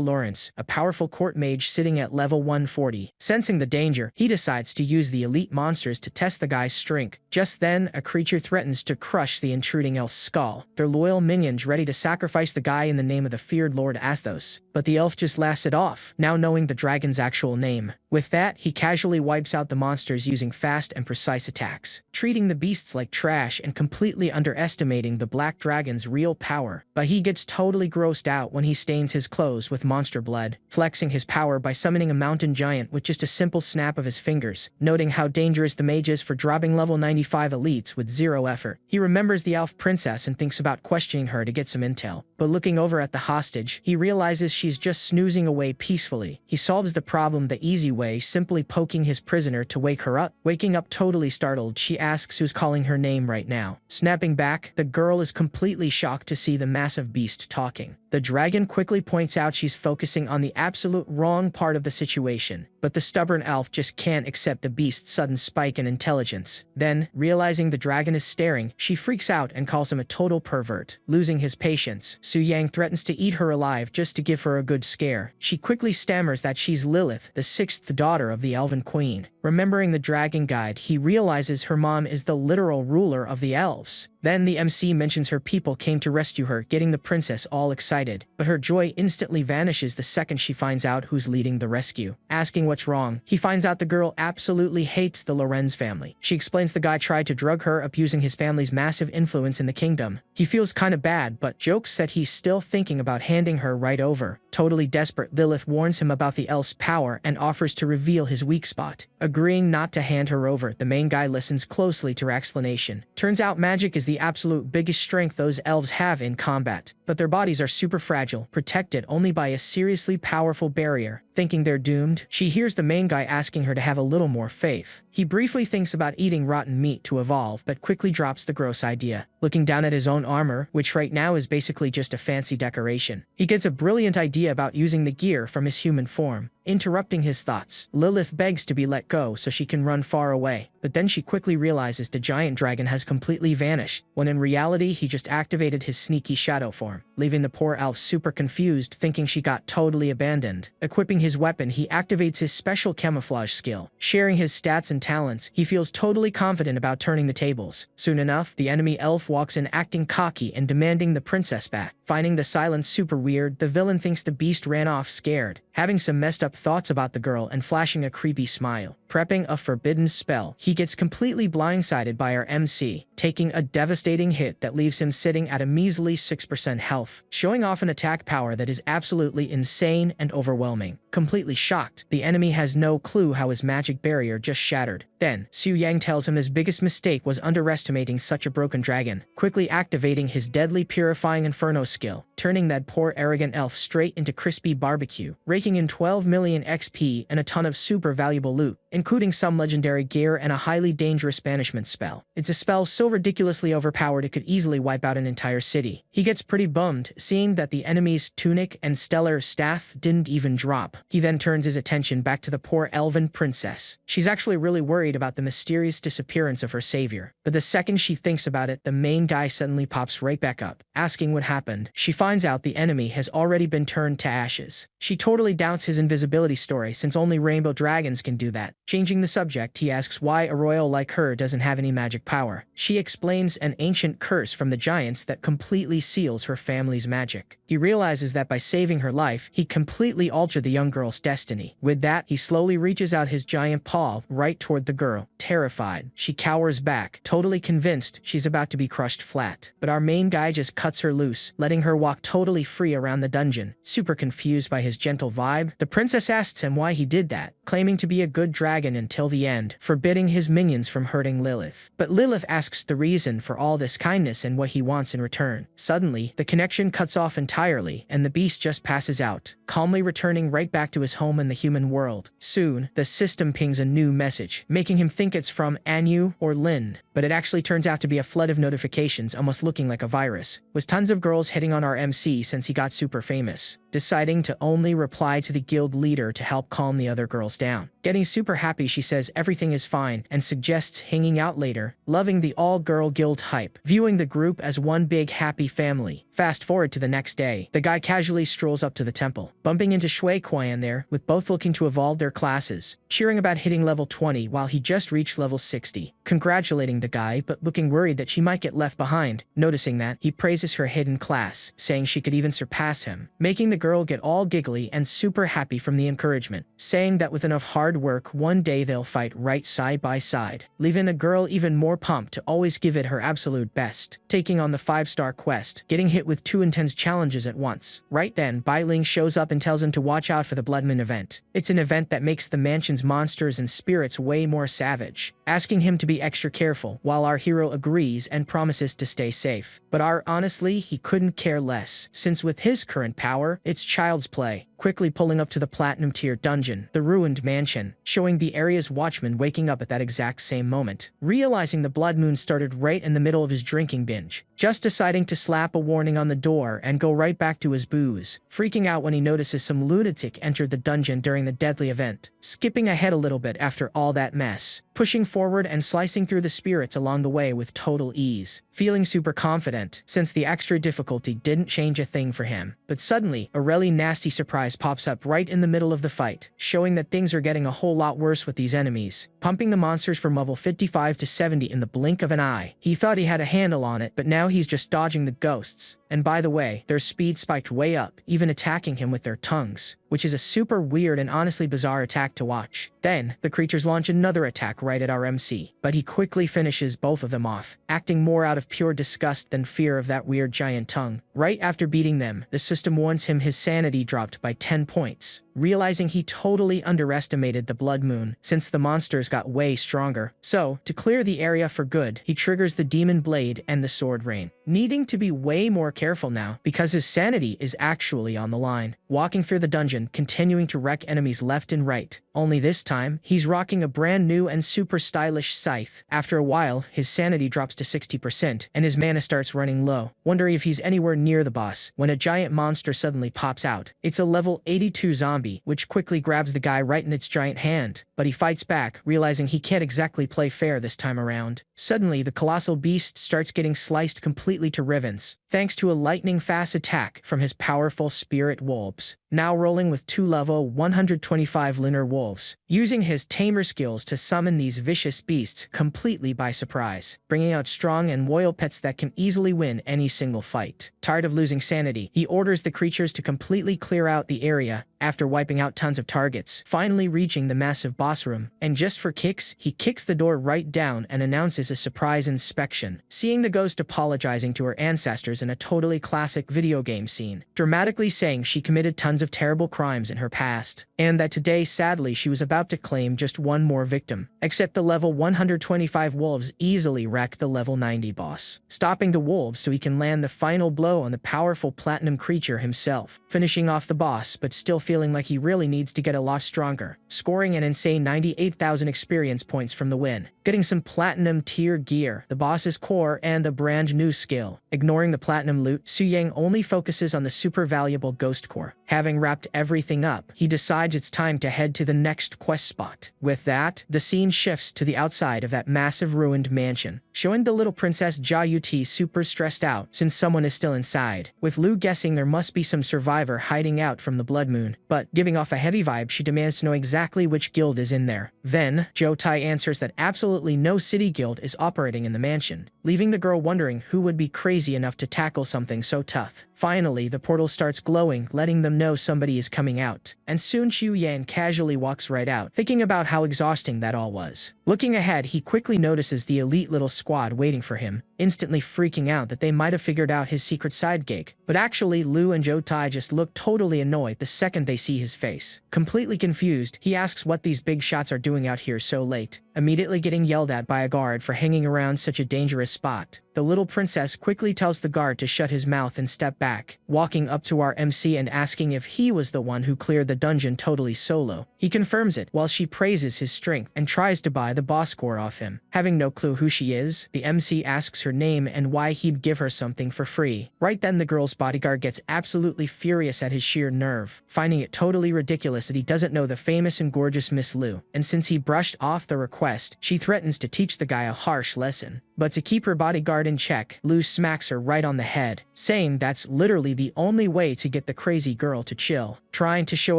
Lawrence, a powerful court mage sitting at level 140. Sensing the danger, he decides to use the elite monsters to test the guy's strength. Just then, a creature threatens to crush the intruding elf's skull, their loyal minions ready to sacrifice the guy in the name of the feared Lord Asthos. But the elf just laughs it off, now knowing the dragon's actual name. With that, he casually wipes out the monsters using fast and precise attacks, treating the beasts like trash and completely underestimating the black dragon's real power. But he gets totally grossed out when he stains his clothes with monster blood, flexing his power by summoning a mountain giant with just a simple snap of his fingers, noting how dangerous the mage is for dropping level 95 elites with 0 effort. He remembers the elf princess and thinks about questioning her to get some intel, but looking over at the hostage, he realizes she's just snoozing away peacefully. He solves the problem the easy way, simply poking his prisoner to wake her up. Waking up totally startled, she asks who's calling her name right now. Snapping back, the girl is completely shocked to see the massive beast talking. The dragon quickly points out she's focusing on the absolute wrong part of the situation, but the stubborn elf just can't accept the beast's sudden spike in intelligence. Then, realizing the dragon is staring, she freaks out and calls him a total pervert. Losing his patience, Su Yang threatens to eat her alive just to give her a good scare. She quickly stammers that she's Lilith, the 6th daughter of the Elven Queen. Remembering the dragon guide, he realizes her mom is the literal ruler of the elves. Then the MC mentions her people came to rescue her, getting the princess all excited. But her joy instantly vanishes the second she finds out who's leading the rescue. Asking what's wrong, he finds out the girl absolutely hates the Lorenz family. She explains the guy tried to drug her, abusing his family's massive influence in the kingdom. He feels kinda bad, but jokes that he's still thinking about handing her right over. Totally desperate, Lilith warns him about the elf's power and offers to reveal his weak spot. Agreeing not to hand her over, the main guy listens closely to her explanation. Turns out magic is the absolute biggest strength those elves have in combat, but their bodies are super fragile, protected only by a seriously powerful barrier. Thinking they're doomed, she hears the main guy asking her to have a little more faith. He briefly thinks about eating rotten meat to evolve, but quickly drops the gross idea. Looking down at his own armor, which right now is basically just a fancy decoration, he gets a brilliant idea about using the gear from his human form. interrupting his thoughts. Lilith begs to be let go so she can run far away, but then she quickly realizes the giant dragon has completely vanished, when in reality he just activated his sneaky shadow form, leaving the poor elf super confused, thinking she got totally abandoned. Equipping his weapon, he activates his special camouflage skill. Sharing his stats and talents, he feels totally confident about turning the tables. Soon enough, the enemy elf walks in acting cocky and demanding the princess back. Finding the silence super weird, the villain thinks the beast ran off scared, having some messed up thoughts about the girl and flashing a creepy smile. Prepping a forbidden spell, he gets completely blindsided by our MC, taking a devastating hit that leaves him sitting at a measly 6% health, showing off an attack power that is absolutely insane and overwhelming. Completely shocked, the enemy has no clue how his magic barrier just shattered. Then, Su Yang tells him his biggest mistake was underestimating such a broken dragon, quickly activating his deadly purifying inferno skill, turning that poor arrogant elf straight into crispy barbecue, raking in 12 million XP and a ton of super valuable loot, including some legendary gear and a highly dangerous banishment spell. It's a spell so ridiculously overpowered it could easily wipe out an entire city. He gets pretty bummed, seeing that the enemy's tunic and stellar staff didn't even drop. He then turns his attention back to the poor elven princess. She's actually really worried about the mysterious disappearance of her savior, but the second she thinks about it, the main guy suddenly pops right back up, asking what happened. She finds out the enemy has already been turned to ashes. She totally doubts his invisibility story, since only rainbow dragons can do that. Changing the subject, he asks why a royal like her doesn't have any magic power. She explains an ancient curse from the giants that completely seals her family's magic. He realizes that by saving her life, he completely altered the young girl's destiny. With that, he slowly reaches out his giant paw right toward the girl. Terrified, she cowers back, totally convinced she's about to be crushed flat. But our main guy just cuts her loose, letting her walk totally free around the dungeon. Super confused by his gentle vibe, the princess asks him why he did that, claiming to be a good dragon until the end, forbidding his minions from hurting Lilith. But Lilith asks the reason for all this kindness and what he wants in return. Suddenly, the connection cuts off entirely, and the beast just passes out, calmly returning right back to his home in the human world. Soon, the system pings a new message, making him think it's from Anu or Lin, but it actually turns out to be a flood of notifications almost looking like a virus, with tons of girls hitting on our MC since he got super famous, deciding to only reply to the guild leader to help calm the other girls down. Getting super happy, she says everything is fine and suggests hanging out later, loving the all-girl guild hype, viewing the group as one big happy family. Fast forward to the next day, the guy casually strolls up to the temple, bumping into Shui Qian there, with both looking to evolve their classes, cheering about hitting level 20 while he just reached level 60, congratulating the guy but looking worried that she might get left behind. Noticing that, he praises her hidden class, saying she could even surpass him, making the girl get all giggly and super happy from the encouragement, saying that with enough hard work, one day they'll fight right side by side, leaving the girl even more pumped to always give it her absolute best, taking on the 5-star quest, getting hit with 2 intense challenges at once. Right then, Bai Ling shows up and tells him to watch out for the Blood Moon event. It's an event that makes the mansion's monsters and spirits way more savage, asking him to be extra careful, while our hero agrees and promises to stay safe. But honestly, he couldn't care less, since with his current power, it's child's play. Quickly pulling up to the Platinum Tier dungeon, the ruined mansion, showing the area's watchman waking up at that exact same moment, realizing the blood moon started right in the middle of his drinking binge, just deciding to slap a warning on the door and go right back to his booze, freaking out when he notices some lunatic entered the dungeon during the deadly event, skipping ahead a little bit after all that mess, pushing forward and slicing through the spirits along the way with total ease, feeling super confident, since the extra difficulty didn't change a thing for him. But suddenly, a really nasty surprise pops up right in the middle of the fight, showing that things are getting a whole lot worse with these enemies, pumping the monsters from level 55 to 70 in the blink of an eye. He thought he had a handle on it, but now he's just dodging the ghosts. And by the way, their speed spiked way up, even attacking him with their tongues, which is a super weird and honestly bizarre attack to watch. Then, the creatures launch another attack right at our MC, but he quickly finishes both of them off, acting more out of pure disgust than fear of that weird giant tongue. Right after beating them, the system warns him his sanity dropped by 10 points, realizing he totally underestimated the blood moon, since the monsters got way stronger. So, to clear the area for good, he triggers the demon blade and the sword ring. terrain, needing to be way more careful now because his sanity is actually on the line. Walking through the dungeon, continuing to wreck enemies left and right. Only this time, he's rocking a brand new and super stylish scythe. After a while, his sanity drops to 60% and his mana starts running low, wondering if he's anywhere near the boss, when a giant monster suddenly pops out. It's a level 82 zombie, which quickly grabs the guy right in its giant hand, but he fights back, realizing he can't exactly play fair this time around. Suddenly, the colossal beast starts getting sliced completely to ribbons, thanks to a lightning-fast attack from his powerful spirit wolves, now rolling with 2 level 125 lunar wolves, using his tamer skills to summon these vicious beasts completely by surprise, bringing out strong and loyal pets that can easily win any single fight. Tired of losing sanity, he orders the creatures to completely clear out the area after wiping out tons of targets, finally reaching the massive boss room, and just for kicks, he kicks the door right down and announces a surprise inspection, seeing the ghost apologizing to her ancestors in a totally classic video game scene, dramatically saying she committed tons of terrible crimes in her past, and that today, sadly, she was about to claim just one more victim, except the level 125 wolves easily wreck the level 90 boss, stopping the wolves so he can land the final blow on the powerful platinum creature himself, finishing off the boss but still feeling like he really needs to get a lot stronger, scoring an insane 98,000 experience points from the win, getting some platinum tier gear, the boss's core, and a brand new skill. Ignoring the platinum loot, Su Yang only focuses on the super valuable ghost core. Having wrapped everything up, he decides it's time to head to the next quest spot. With that, the scene shifts to the outside of that massive ruined mansion, showing the little princess Jia Yuti super stressed out since someone is still inside, with Lu guessing there must be some survivor hiding out from the blood moon, but giving off a heavy vibe, she demands to know exactly which guild is in there. Then, Zhou Tai answers that absolutely no city guild is operating in the mansion, leaving the girl wondering who would be crazy enough to tackle something so tough. Finally, the portal starts glowing, letting them know somebody is coming out, and soon Xu Yan casually walks right out, thinking about how exhausting that all was. Looking ahead, he quickly notices the elite little squad waiting for him, instantly freaking out that they might have figured out his secret side gig. But actually, Lu and Zhou Tai just look totally annoyed the second they see his face. Completely confused, he asks what these big shots are doing out here so late, immediately getting yelled at by a guard for hanging around such a dangerous spot. The little princess quickly tells the guard to shut his mouth and step back, walking up to our MC and asking if he was the one who cleared the dungeon totally solo. He confirms it while she praises his strength and tries to buy the boss score off him. Having no clue who she is, the MC asks her name and why he'd give her something for free. Right then, the girl's bodyguard gets absolutely furious at his sheer nerve, finding it totally ridiculous that he doesn't know the famous and gorgeous Miss Lu, and since he brushed off the request, she threatens to teach the guy a harsh lesson. But to keep her bodyguard in check, Lu smacks her right on the head, saying that's literally the only way to get the crazy girl to chill. Trying to show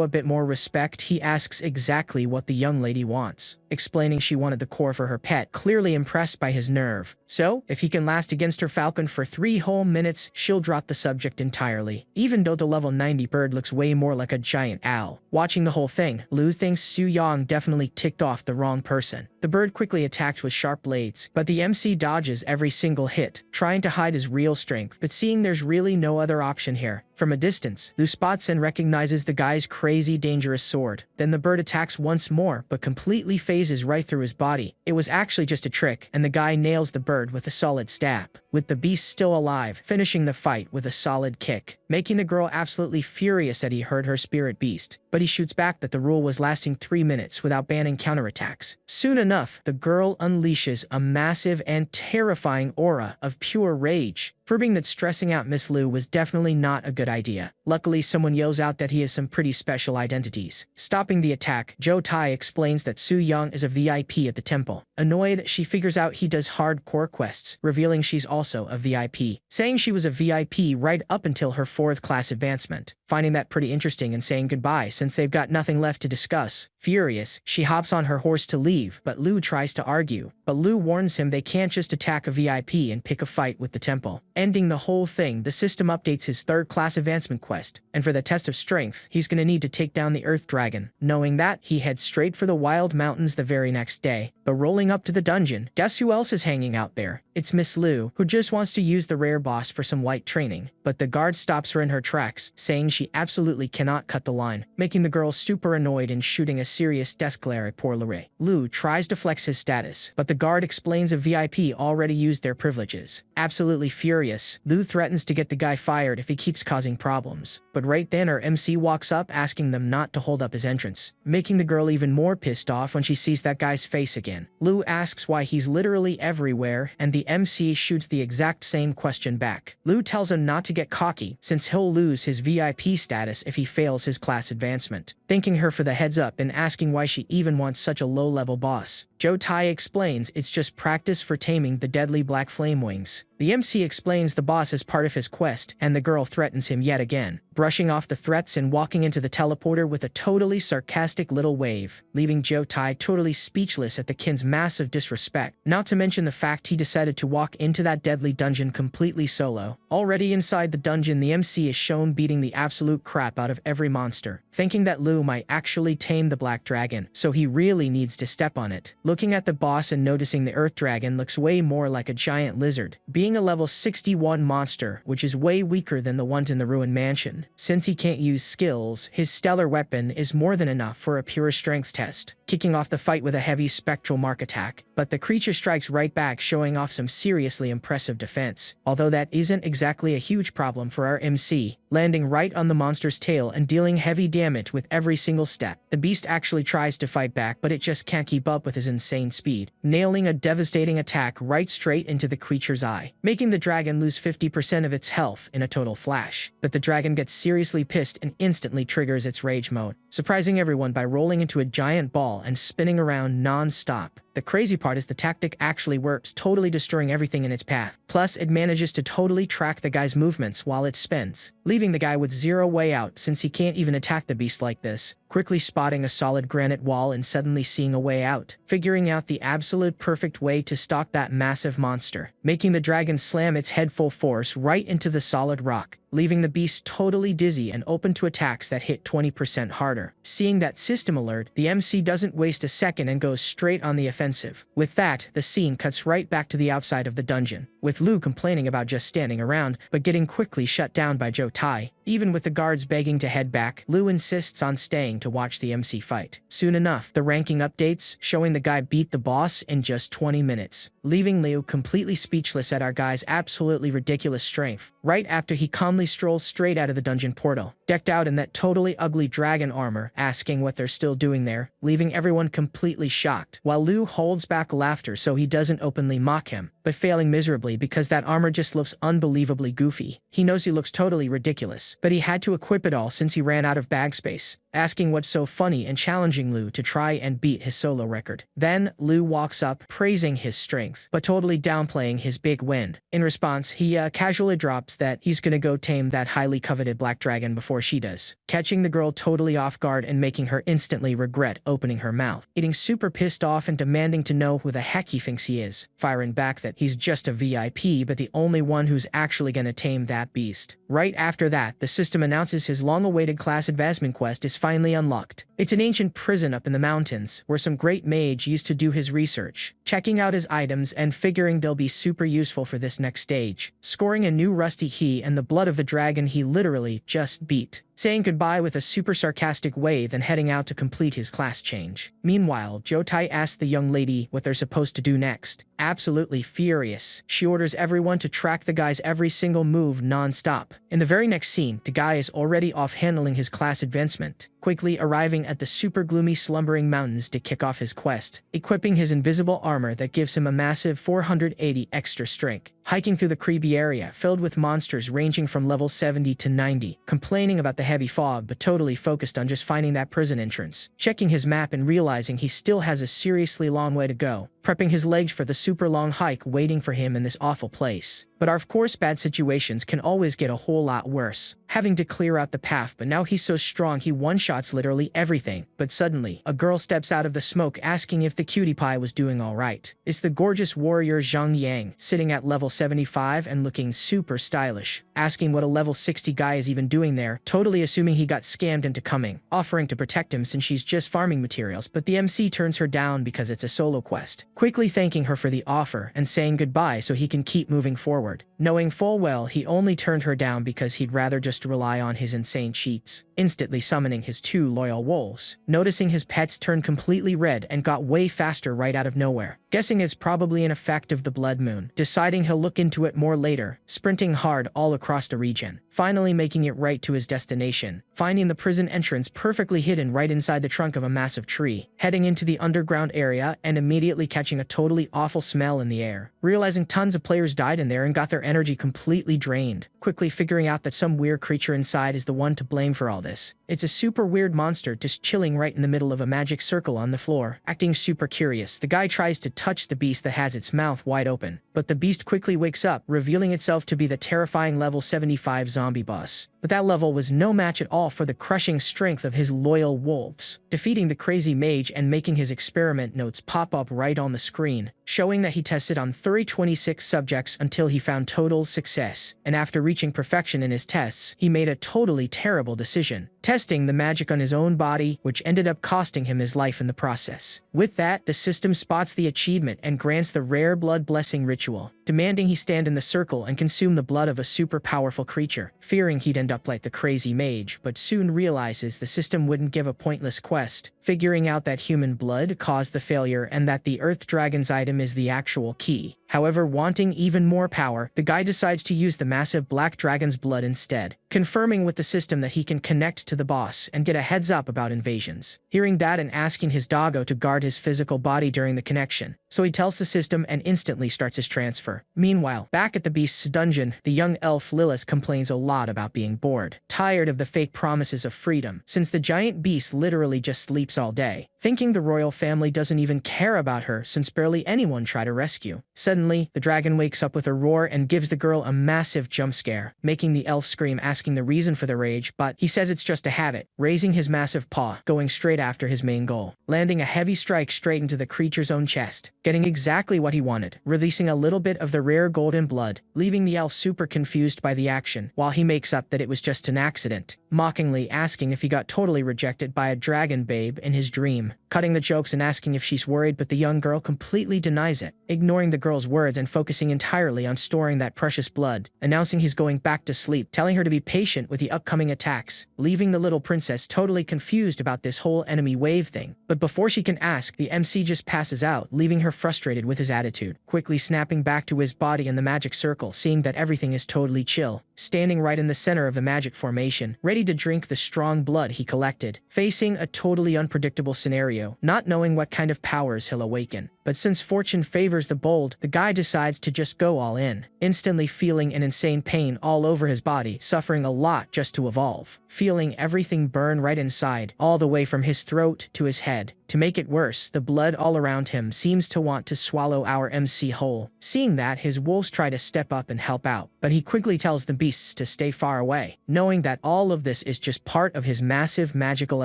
a bit more respect, he asks exactly what the young lady wants, explaining she wanted the core for her pet, clearly impressed by his nerve. So, if he can last against her falcon for 3 whole minutes, she'll drop the subject entirely, even though the level 90 bird looks way more like a giant owl. Watching the whole thing, Lu thinks Su Yang definitely ticked off the wrong person. The bird quickly attacks with sharp blades, but the MC dodges every single hit, trying to hide his real strength, but seeing there's really no other option here. From a distance, Lu spots and recognizes the guy's crazy dangerous sword. Then the bird attacks once more, but completely phases right through his body. It was actually just a trick, and the guy nails the bird with a solid stab, with the beast still alive, finishing the fight with a solid kick, making the girl absolutely furious that he hurt her spirit beast. But he shoots back that the rule was lasting 3 minutes without banning counterattacks. Soon enough, the girl unleashes a massive and terrifying aura of pure rage, proving that stressing out Miss Lu was definitely not a good idea. Luckily, someone yells out that he has some pretty special identities. Stopping the attack, Zhou Tai explains that Su Yang is a VIP at the temple. Annoyed, she figures out he does hardcore quests, revealing she's also a VIP, saying she was a VIP right up until her 4th class advancement. Finding that pretty interesting and saying goodbye since they've got nothing left to discuss. Furious, she hops on her horse to leave, but Lu tries to argue. But Lu warns him they can't just attack a VIP and pick a fight with the temple. Ending the whole thing, the system updates his 3rd class advancement quest, and for the test of strength, he's gonna need to take down the Earth Dragon. Knowing that, he heads straight for the Wild Mountains the very next day, but rolling Pulling up to the dungeon, guess who else is hanging out there? It's Miss Lu, who just wants to use the rare boss for some light training, but the guard stops her in her tracks, saying she absolutely cannot cut the line, making the girl super annoyed and shooting a serious death glare at poor Lorraine. Lu tries to flex his status, but the guard explains a VIP already used their privileges. Absolutely furious, Lu threatens to get the guy fired if he keeps causing problems, but right then our MC walks up asking them not to hold up his entrance, making the girl even more pissed off when she sees that guy's face again. Lu asks why he's literally everywhere, and the MC shoots the exact same question back. Lu tells him not to get cocky, since he'll lose his VIP status if he fails his class advancement, thanking her for the heads up and asking why she even wants such a low-level boss. Joe Tai explains it's just practice for taming the deadly black flame wings. The MC explains the boss is part of his quest, and the girl threatens him yet again, brushing off the threats and walking into the teleporter with a totally sarcastic little wave, leaving Joe Tai totally speechless at the kin's massive disrespect, not to mention the fact he decided to walk into that deadly dungeon completely solo. Already inside the dungeon, the MC is shown beating the absolute crap out of every monster, thinking that Lu might actually tame the black dragon, so he really needs to step on it. Looking at the boss and noticing the earth dragon looks way more like a giant lizard, being a level 61 monster, which is way weaker than the ones in the ruined mansion. Since he can't use skills, his stellar weapon is more than enough for a pure strength test, kicking off the fight with a heavy spectral mark attack, but the creature strikes right back, showing off some seriously impressive defense, although that isn't exactly a huge problem for our MC, landing right on the monster's tail and dealing heavy damage with every single step. The beast actually tries to fight back, but it just can't keep up with his insane speed, nailing a devastating attack right straight into the creature's eye, making the dragon lose 50% of its health in a total flash. But the dragon gets seriously pissed and instantly triggers its rage mode, surprising everyone by rolling into a giant ball and spinning around non-stop. The crazy part is the tactic actually works, totally destroying everything in its path. Plus, it manages to totally track the guy's movements while it spins, leaving the guy with zero way out since he can't even attack the beast like this, quickly spotting a solid granite wall and suddenly seeing a way out, figuring out the absolute perfect way to stalk that massive monster, making the dragon slam its head full force right into the solid rock, leaving the beast totally dizzy and open to attacks that hit 20% harder. Seeing that system alert, the MC doesn't waste a second and goes straight on the offensive. With that, the scene cuts right back to the outside of the dungeon, with Lu complaining about just standing around, but getting quickly shut down by Joe Tai. Even with the guards begging to head back, Lu insists on staying to watch the MC fight. Soon enough, the ranking updates, showing the guy beat the boss in just 20 minutes, leaving Lu completely speechless at our guy's absolutely ridiculous strength, right after he calmly strolls straight out of the dungeon portal, decked out in that totally ugly dragon armor, asking what they're still doing there, leaving everyone completely shocked, while Lu holds back laughter so he doesn't openly mock him, but failing miserably because that armor just looks unbelievably goofy. He knows he looks totally ridiculous, but he had to equip it all since he ran out of bag space, asking what's so funny and challenging Lu to try and beat his solo record. Then, Lu walks up, praising his strength, but totally downplaying his big win. In response, he casually drops that he's gonna go tame that highly coveted black dragon before she does, catching the girl totally off guard and making her instantly regret opening her mouth, getting super pissed off and demanding to know who the heck he thinks he is, firing back that he's just a VIP but the only one who's actually gonna tame that beast. Right after that, the system announces his long-awaited class advancement quest is finally unlocked. It's an ancient prison up in the mountains, where some great mage used to do his research, checking out his items and figuring they'll be super useful for this next stage, scoring a new rusty key and the blood of the dragon he literally just beat, saying goodbye with a super sarcastic wave and heading out to complete his class change. Meanwhile, Joe Tai asks the young lady what they're supposed to do next. Absolutely furious, she orders everyone to track the guy's every single move non-stop. In the very next scene, the guy is already off handling his class advancement, quickly arriving at the super gloomy slumbering mountains to kick off his quest, equipping his invisible armor that gives him a massive 480 extra strength, hiking through the creepy area filled with monsters ranging from level 70 to 90, complaining about the heavy fog but totally focused on just finding that prison entrance, checking his map and realizing he still has a seriously long way to go, prepping his legs for the super long hike waiting for him in this awful place. But of course, bad situations can always get a whole lot worse, having to clear out the path, but now he's so strong he one-shots literally everything. But suddenly, a girl steps out of the smoke asking if the cutie pie was doing alright. It's the gorgeous warrior Zhang Yang, sitting at level 75 and looking super stylish, asking what a level 60 guy is even doing there, totally assuming he got scammed into coming, offering to protect him since she's just farming materials, but the MC turns her down because it's a solo quest, quickly thanking her for the offer and saying goodbye so he can keep moving forward, knowing full well he only turned her down because he'd rather just rely on his insane cheats, instantly summoning his 2 loyal wolves, noticing his pets turn completely red and got way faster right out of nowhere, guessing it's probably an effect of the blood moon, deciding he'll look into it more later, sprinting hard all across the region, finally making it right to his destination, finding the prison entrance perfectly hidden right inside the trunk of a massive tree, heading into the underground area and immediately catching a totally awful smell in the air, realizing tons of players died in there and got their energy completely drained, quickly figuring out that some weird creature inside is the one to blame for all this. It's a super weird monster just chilling right in the middle of a magic circle on the floor. Acting super curious, the guy tries to touch the beast that has its mouth wide open, but the beast quickly wakes up, revealing itself to be the terrifying level 75 zombie boss. But that level was no match at all for the crushing strength of his loyal wolves, defeating the crazy mage and making his experiment notes pop up right on the screen, showing that he tested on 326 subjects until he found total success, and after reaching perfection in his tests, he made a totally terrible decision, testing the magic on his own body, which ended up costing him his life in the process. With that, the system spots the achievement and grants the rare blood blessing ritual, demanding he stand in the circle and consume the blood of a super powerful creature, fearing he'd end up like the crazy mage, but soon realizes the system wouldn't give a pointless quest, figuring out that human blood caused the failure and that the Earth Dragon's item is the actual key. However, wanting even more power, the guy decides to use the massive black dragon's blood instead, confirming with the system that he can connect to the boss and get a heads up about invasions. Hearing that and asking his doggo to guard his physical body during the connection, so he tells the system and instantly starts his transfer. Meanwhile, back at the beast's dungeon, the young elf Lilith complains a lot about being bored, tired of the fake promises of freedom, since the giant beast literally just sleeps all day, thinking the royal family doesn't even care about her since barely anyone tried to rescue. Suddenly, the dragon wakes up with a roar and gives the girl a massive jump scare, making the elf scream asking the reason for the rage, but he says it's just a habit, raising his massive paw, going straight after his main goal, landing a heavy strike straight into the creature's own chest, getting exactly what he wanted, releasing a little bit of the rare golden blood, leaving the elf super confused by the action, while he makes up that it was just an accident, mockingly asking if he got totally rejected by a dragon babe in his dream, cutting the jokes and asking if she's worried, but the young girl completely denies it, ignoring the girl's words and focusing entirely on storing that precious blood, announcing he's going back to sleep, telling her to be patient with the upcoming attacks, leaving the little princess totally confused about this whole enemy wave thing. But before she can ask, the MC just passes out, leaving her frustrated with his attitude, quickly snapping back to his body in the magic circle, seeing that everything is totally chill, standing right in the center of the magic formation, ready to drink the strong blood he collected, facing a totally unpredictable scenario, not knowing what kind of powers he'll awaken. But since fortune favors the bold, the guy decides to just go all in, instantly feeling an insane pain all over his body, suffering a lot just to evolve, feeling everything burn right inside, all the way from his throat to his head. To make it worse, the blood all around him seems to want to swallow our MC whole. Seeing that, his wolves try to step up and help out, but he quickly tells the beasts to stay far away, knowing that all of this is just part of his massive magical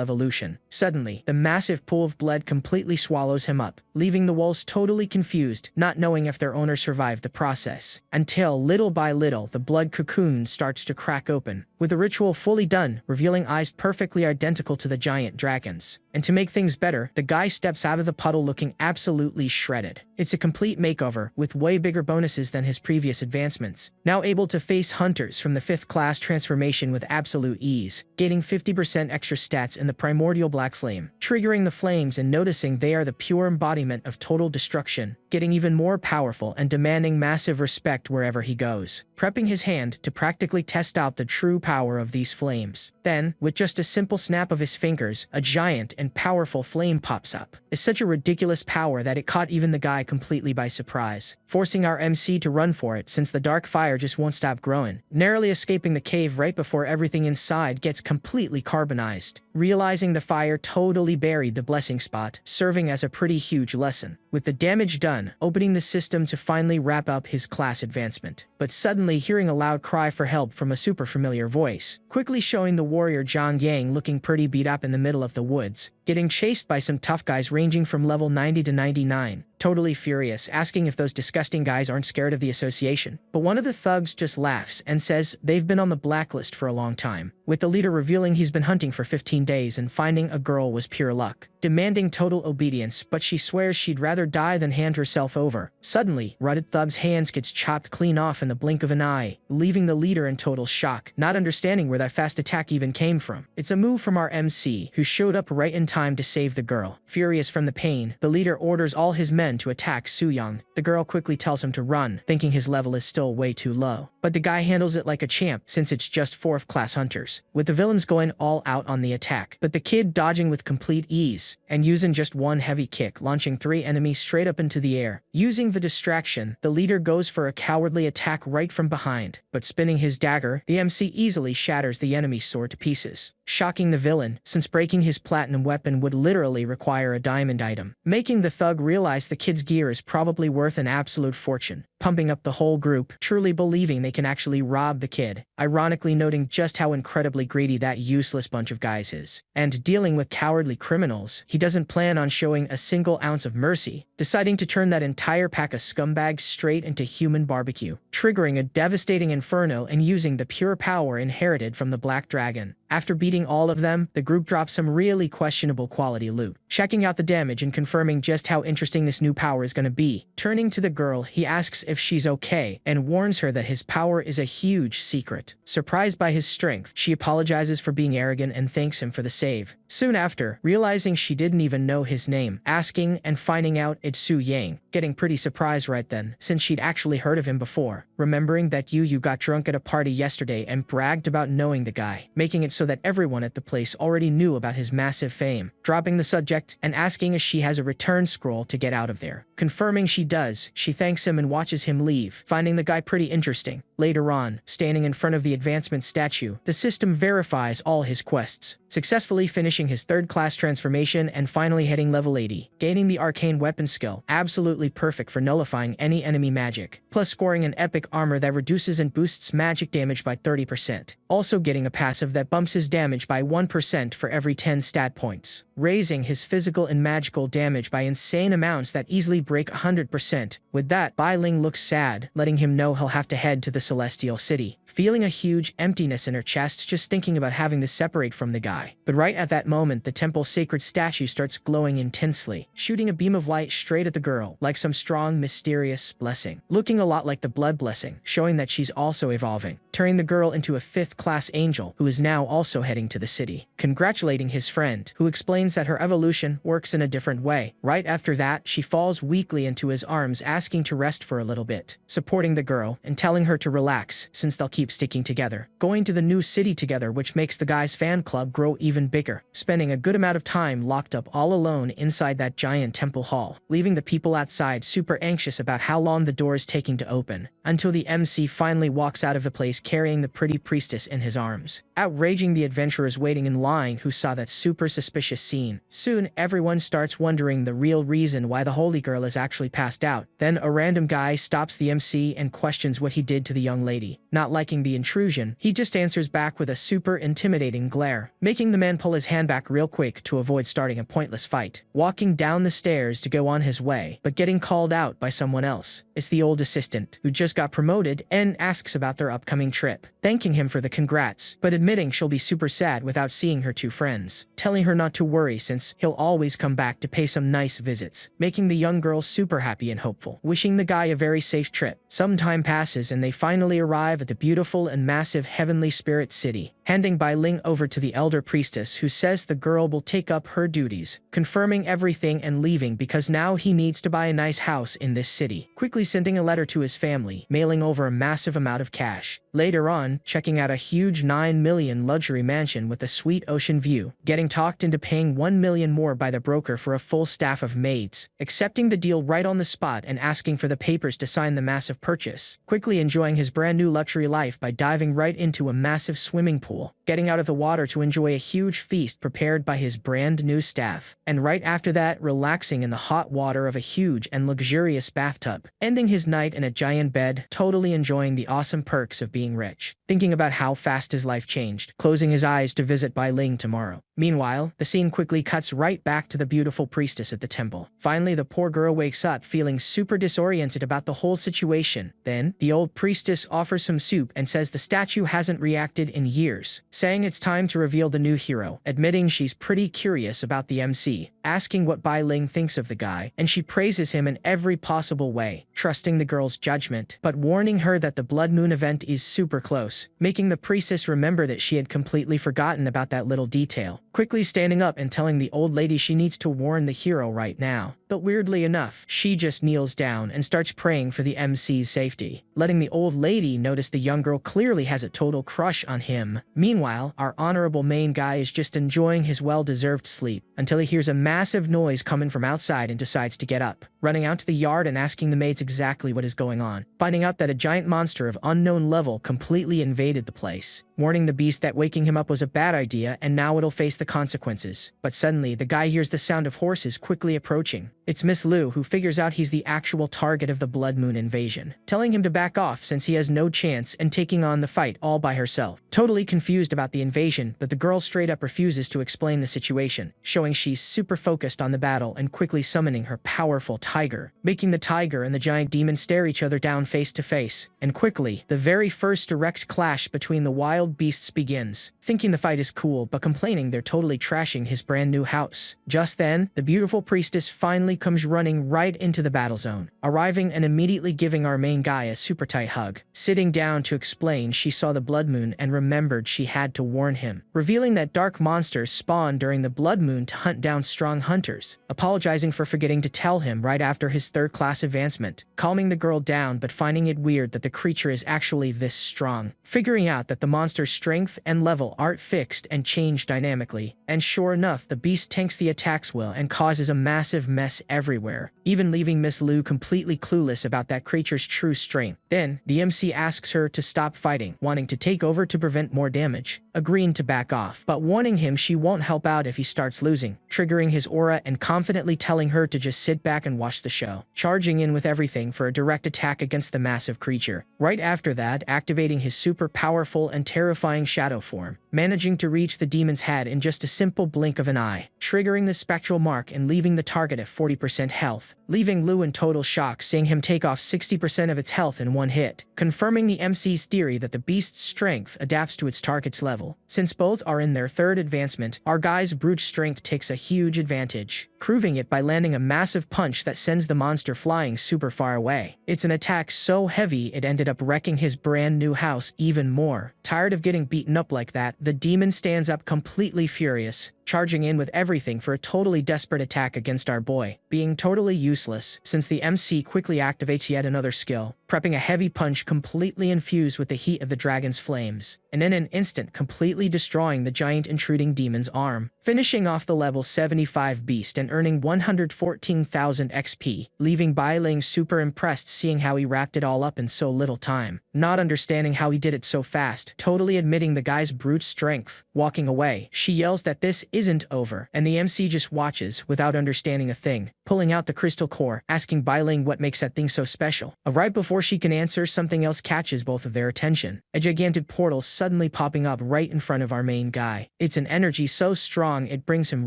evolution. Suddenly, the massive pool of blood completely swallows him up, leaving the wolves totally confused, not knowing if their owner survived the process, until little by little the blood cocoon starts to crack open, with the ritual fully done, revealing eyes perfectly identical to the giant dragons. And to make things better, the guy steps out of the puddle looking absolutely shredded. It's a complete makeover, with way bigger bonuses than his previous advancements. Now able to face hunters from the 5th class transformation with absolute ease, gaining 50% extra stats in the primordial black flame, triggering the flames and noticing they are the pure embodiment of total destruction, getting even more powerful and demanding massive respect wherever he goes, prepping his hand to practically test out the true power of these flames. Then, with just a simple snap of his fingers, a giant and powerful flame pops up. It's such a ridiculous power that it caught even the guy completely by surprise, forcing our MC to run for it since the dark fire just won't stop growing, narrowly escaping the cave right before everything inside gets completely carbonized, realizing the fire totally buried the blessing spot, serving as a pretty huge lesson. With the damage done, opening the system to finally wrap up his class advancement, but suddenly hearing a loud cry for help from a super familiar voice, quickly showing the warrior Zhang Yang looking pretty beat up in the middle of the woods, getting chased by some tough guys ranging from level 90 to 99, totally furious, asking if those disgusting guys aren't scared of the association. But one of the thugs just laughs and says they've been on the blacklist for a long time, with the leader revealing he's been hunting for 15 days and finding a girl was pure luck, demanding total obedience, but she swears she'd rather die than hand herself over. Suddenly, rutted thug's hands gets chopped clean off in the blink of an eye, leaving the leader in total shock, not understanding where that fast attack even came from. It's a move from our MC, who showed up right in time to save the girl. Furious from the pain, the leader orders all his men to attack Soo-young. The girl quickly tells him to run, thinking his level is still way too low. But the guy handles it like a champ, since it's just 4th-class hunters, with the villains going all out on the attack, but the kid dodging with complete ease, and using just one heavy kick, launching 3 enemies straight up into the air. Using the distraction, the leader goes for a cowardly attack right from behind, but spinning his dagger, the MC easily shatters the enemy's sword to pieces, shocking the villain, since breaking his platinum weapon would literally require a diamond item, making the thug realize the kid's gear is probably worth an absolute fortune, pumping up the whole group, truly believing they can actually rob the kid, ironically noting just how incredibly greedy that useless bunch of guys is. And dealing with cowardly criminals, he doesn't plan on showing a single ounce of mercy, deciding to turn that entire pack of scumbags straight into human barbecue, triggering a devastating inferno and using the pure power inherited from the Black Dragon. After beating all of them, the group drops some really questionable quality loot, checking out the damage and confirming just how interesting this new power is going to be. Turning to the girl, he asks if she's okay and warns her that his power is a huge secret. Surprised by his strength, she apologizes for being arrogant and thanks him for the save. Soon after, realizing she didn't even know his name, asking and finding out it's Soo-yang, getting pretty surprised right then, since she'd actually heard of him before, remembering that you got drunk at a party yesterday and bragged about knowing the guy, making it so that everyone at the place already knew about his massive fame, dropping the subject and asking if she has a return scroll to get out of there. Confirming she does, she thanks him and watches him leave, finding the guy pretty interesting. Later on, standing in front of the advancement statue, the system verifies all his quests, successfully finishing his 3rd-class transformation and finally hitting level 80, gaining the arcane weapon skill, absolutely perfect for nullifying any enemy magic, plus scoring an epic armor that reduces and boosts magic damage by 30%, also getting a passive that bumps his damage by 1% for every 10 stat points, raising his physical and magical damage by insane amounts that easily break 100%. With that, Bai Ling looks sad, letting him know he'll have to head to the Celestial City, feeling a huge emptiness in her chest just thinking about having to separate from the guy. But right at that moment, the temple's sacred statue starts glowing intensely, shooting a beam of light straight at the girl, like some strong, mysterious blessing, looking a lot like the blood blessing, showing that she's also evolving, turning the girl into a 5th-class angel who is now also heading to the city, congratulating his friend, who explains that her evolution works in a different way. Right after that, she falls weakly into his arms, asking to rest for a little bit, supporting the girl and telling her to relax since they'll keep sticking together, going to the new city together, which makes the guy's fan club grow even bigger, spending a good amount of time locked up all alone inside that giant temple hall, leaving the people outside super anxious about how long the door is taking to open, until the MC finally walks out of the place carrying the pretty priestess in his arms, outraging the adventurers waiting in line who saw that super suspicious scene. Soon, everyone starts wondering the real reason why the holy girl is actually passed out. Then a random guy stops the MC and questions what he did to the young lady. Not liking the intrusion, he just answers back with a super intimidating glare, making the man pull his hand back real quick to avoid starting a pointless fight, walking down the stairs to go on his way, but getting called out by someone else. It's the old assistant, who just got promoted, and asks about their upcoming trip, thanking him for the congrats, but admitting she'll be super sad without seeing her 2 friends, telling her not to worry since he'll always come back to pay some nice visits, making the young girl super happy and hopeful, wishing the guy a very safe trip. Some time passes and they finally arrive at the beautiful and massive Heavenly Spirit City, handing Bai Ling over to the elder priestess, who says the girl will take up her duties, confirming everything and leaving because now he needs to buy a nice house in this city, quickly sending a letter to his family, mailing over a massive amount of cash. Later on, checking out a huge 9 million luxury mansion with a sweet ocean view, getting talked into paying 1 million more by the broker for a full staff of maids, accepting the deal right on the spot and asking for the papers to sign the massive purchase, quickly enjoying his brand new luxury life by diving right into a massive swimming pool, getting out of the water to enjoy a huge feast prepared by his brand new staff, and right after that, relaxing in the hot water of a huge and luxurious bathtub, ending his night in a giant bed, totally enjoying the awesome perks of being rich. thinking about how fast his life changed, closing his eyes to visit Bai Ling tomorrow. Meanwhile, the scene quickly cuts right back to the beautiful priestess at the temple. Finally, the poor girl wakes up feeling super disoriented about the whole situation. Then, the old priestess offers some soup and says the statue hasn't reacted in years, saying it's time to reveal the new hero, admitting she's pretty curious about the MC, asking what Bai Ling thinks of the guy, and she praises him in every possible way, trusting the girl's judgment, but warning her that the Blood Moon event is super close, making the priestess remember that she had completely forgotten about that little detail. Quickly standing up and telling the old lady she needs to warn the hero right now. But weirdly enough, she just kneels down and starts praying for the MC's safety, letting the old lady notice the young girl clearly has a total crush on him. Meanwhile, our honorable main guy is just enjoying his well-deserved sleep until he hears a massive noise coming from outside and decides to get up, running out to the yard and asking the maids exactly what is going on, finding out that a giant monster of unknown level completely invaded the place, warning the beast that waking him up was a bad idea and now it'll face the consequences. But suddenly, the guy hears the sound of horses quickly approaching. It's Miss Lu who figures out he's the actual target of the Blood Moon invasion, telling him to back off since he has no chance and taking on the fight all by herself. Totally confused about the invasion, but the girl straight up refuses to explain the situation, showing she's super focused on the battle and quickly summoning her powerful tiger, making the tiger and the giant demon stare each other down face to face. And quickly, the very first direct clash between the wild beasts begins, thinking the fight is cool but complaining they're totally trashing his brand new house. Just then, the beautiful priestess finally comes running right into the battle zone, arriving and immediately giving our main guy a super tight hug, sitting down to explain she saw the blood moon and remembered she had to warn him, revealing that dark monsters spawn during the blood moon to hunt down strong hunters, apologizing for forgetting to tell him right after his third-class advancement, calming the girl down but finding it weird that the creature is actually this strong, figuring out that the monster's strength and level aren't fixed and change dynamically, and sure enough, the beast tanks the attacks well and causes a massive mess everywhere, even leaving Miss Lu completely clueless about that creature's true strength. Then, the MC asks her to stop fighting, wanting to take over to prevent more damage, agreeing to back off, but warning him she won't help out if he starts losing, triggering his aura and confidently telling her to just sit back and watch the show, charging in with everything for a direct attack against the massive creature. Right after that, activating his super powerful and terrifying shadow form, managing to reach the demon's head in just a simple blink of an eye, triggering the spectral mark and leaving the target at 40% health, leaving Lu in total shock seeing him take off 60% of its health in one hit, confirming the MC's theory that the beast's strength adapts to its target's level. Since both are in their third advancement, our guy's brute strength takes a huge advantage, proving it by landing a massive punch that sends the monster flying super far away. It's an attack so heavy it ended up wrecking his brand new house even more. Tired of getting beaten up like that, the demon stands up completely furious, charging in with everything for a totally desperate attack against our boy, being totally useless since the MC quickly activates yet another skill, prepping a heavy punch completely infused with the heat of the dragon's flames, and in an instant completely destroying the giant intruding demon's arm, finishing off the level 75 beast and earning 114,000 XP, leaving Bai Ling super impressed seeing how he wrapped it all up in so little time, not understanding how he did it so fast, totally admitting the guy's brute strength. Walking away, she yells that this isn't over, and the MC just watches without understanding a thing, pulling out the crystal core, asking Bai Ling what makes that thing so special. Right before she can answer, something else catches both of their attention, a gigantic portal suddenly popping up right in front of our main guy. It's an energy so strong it brings him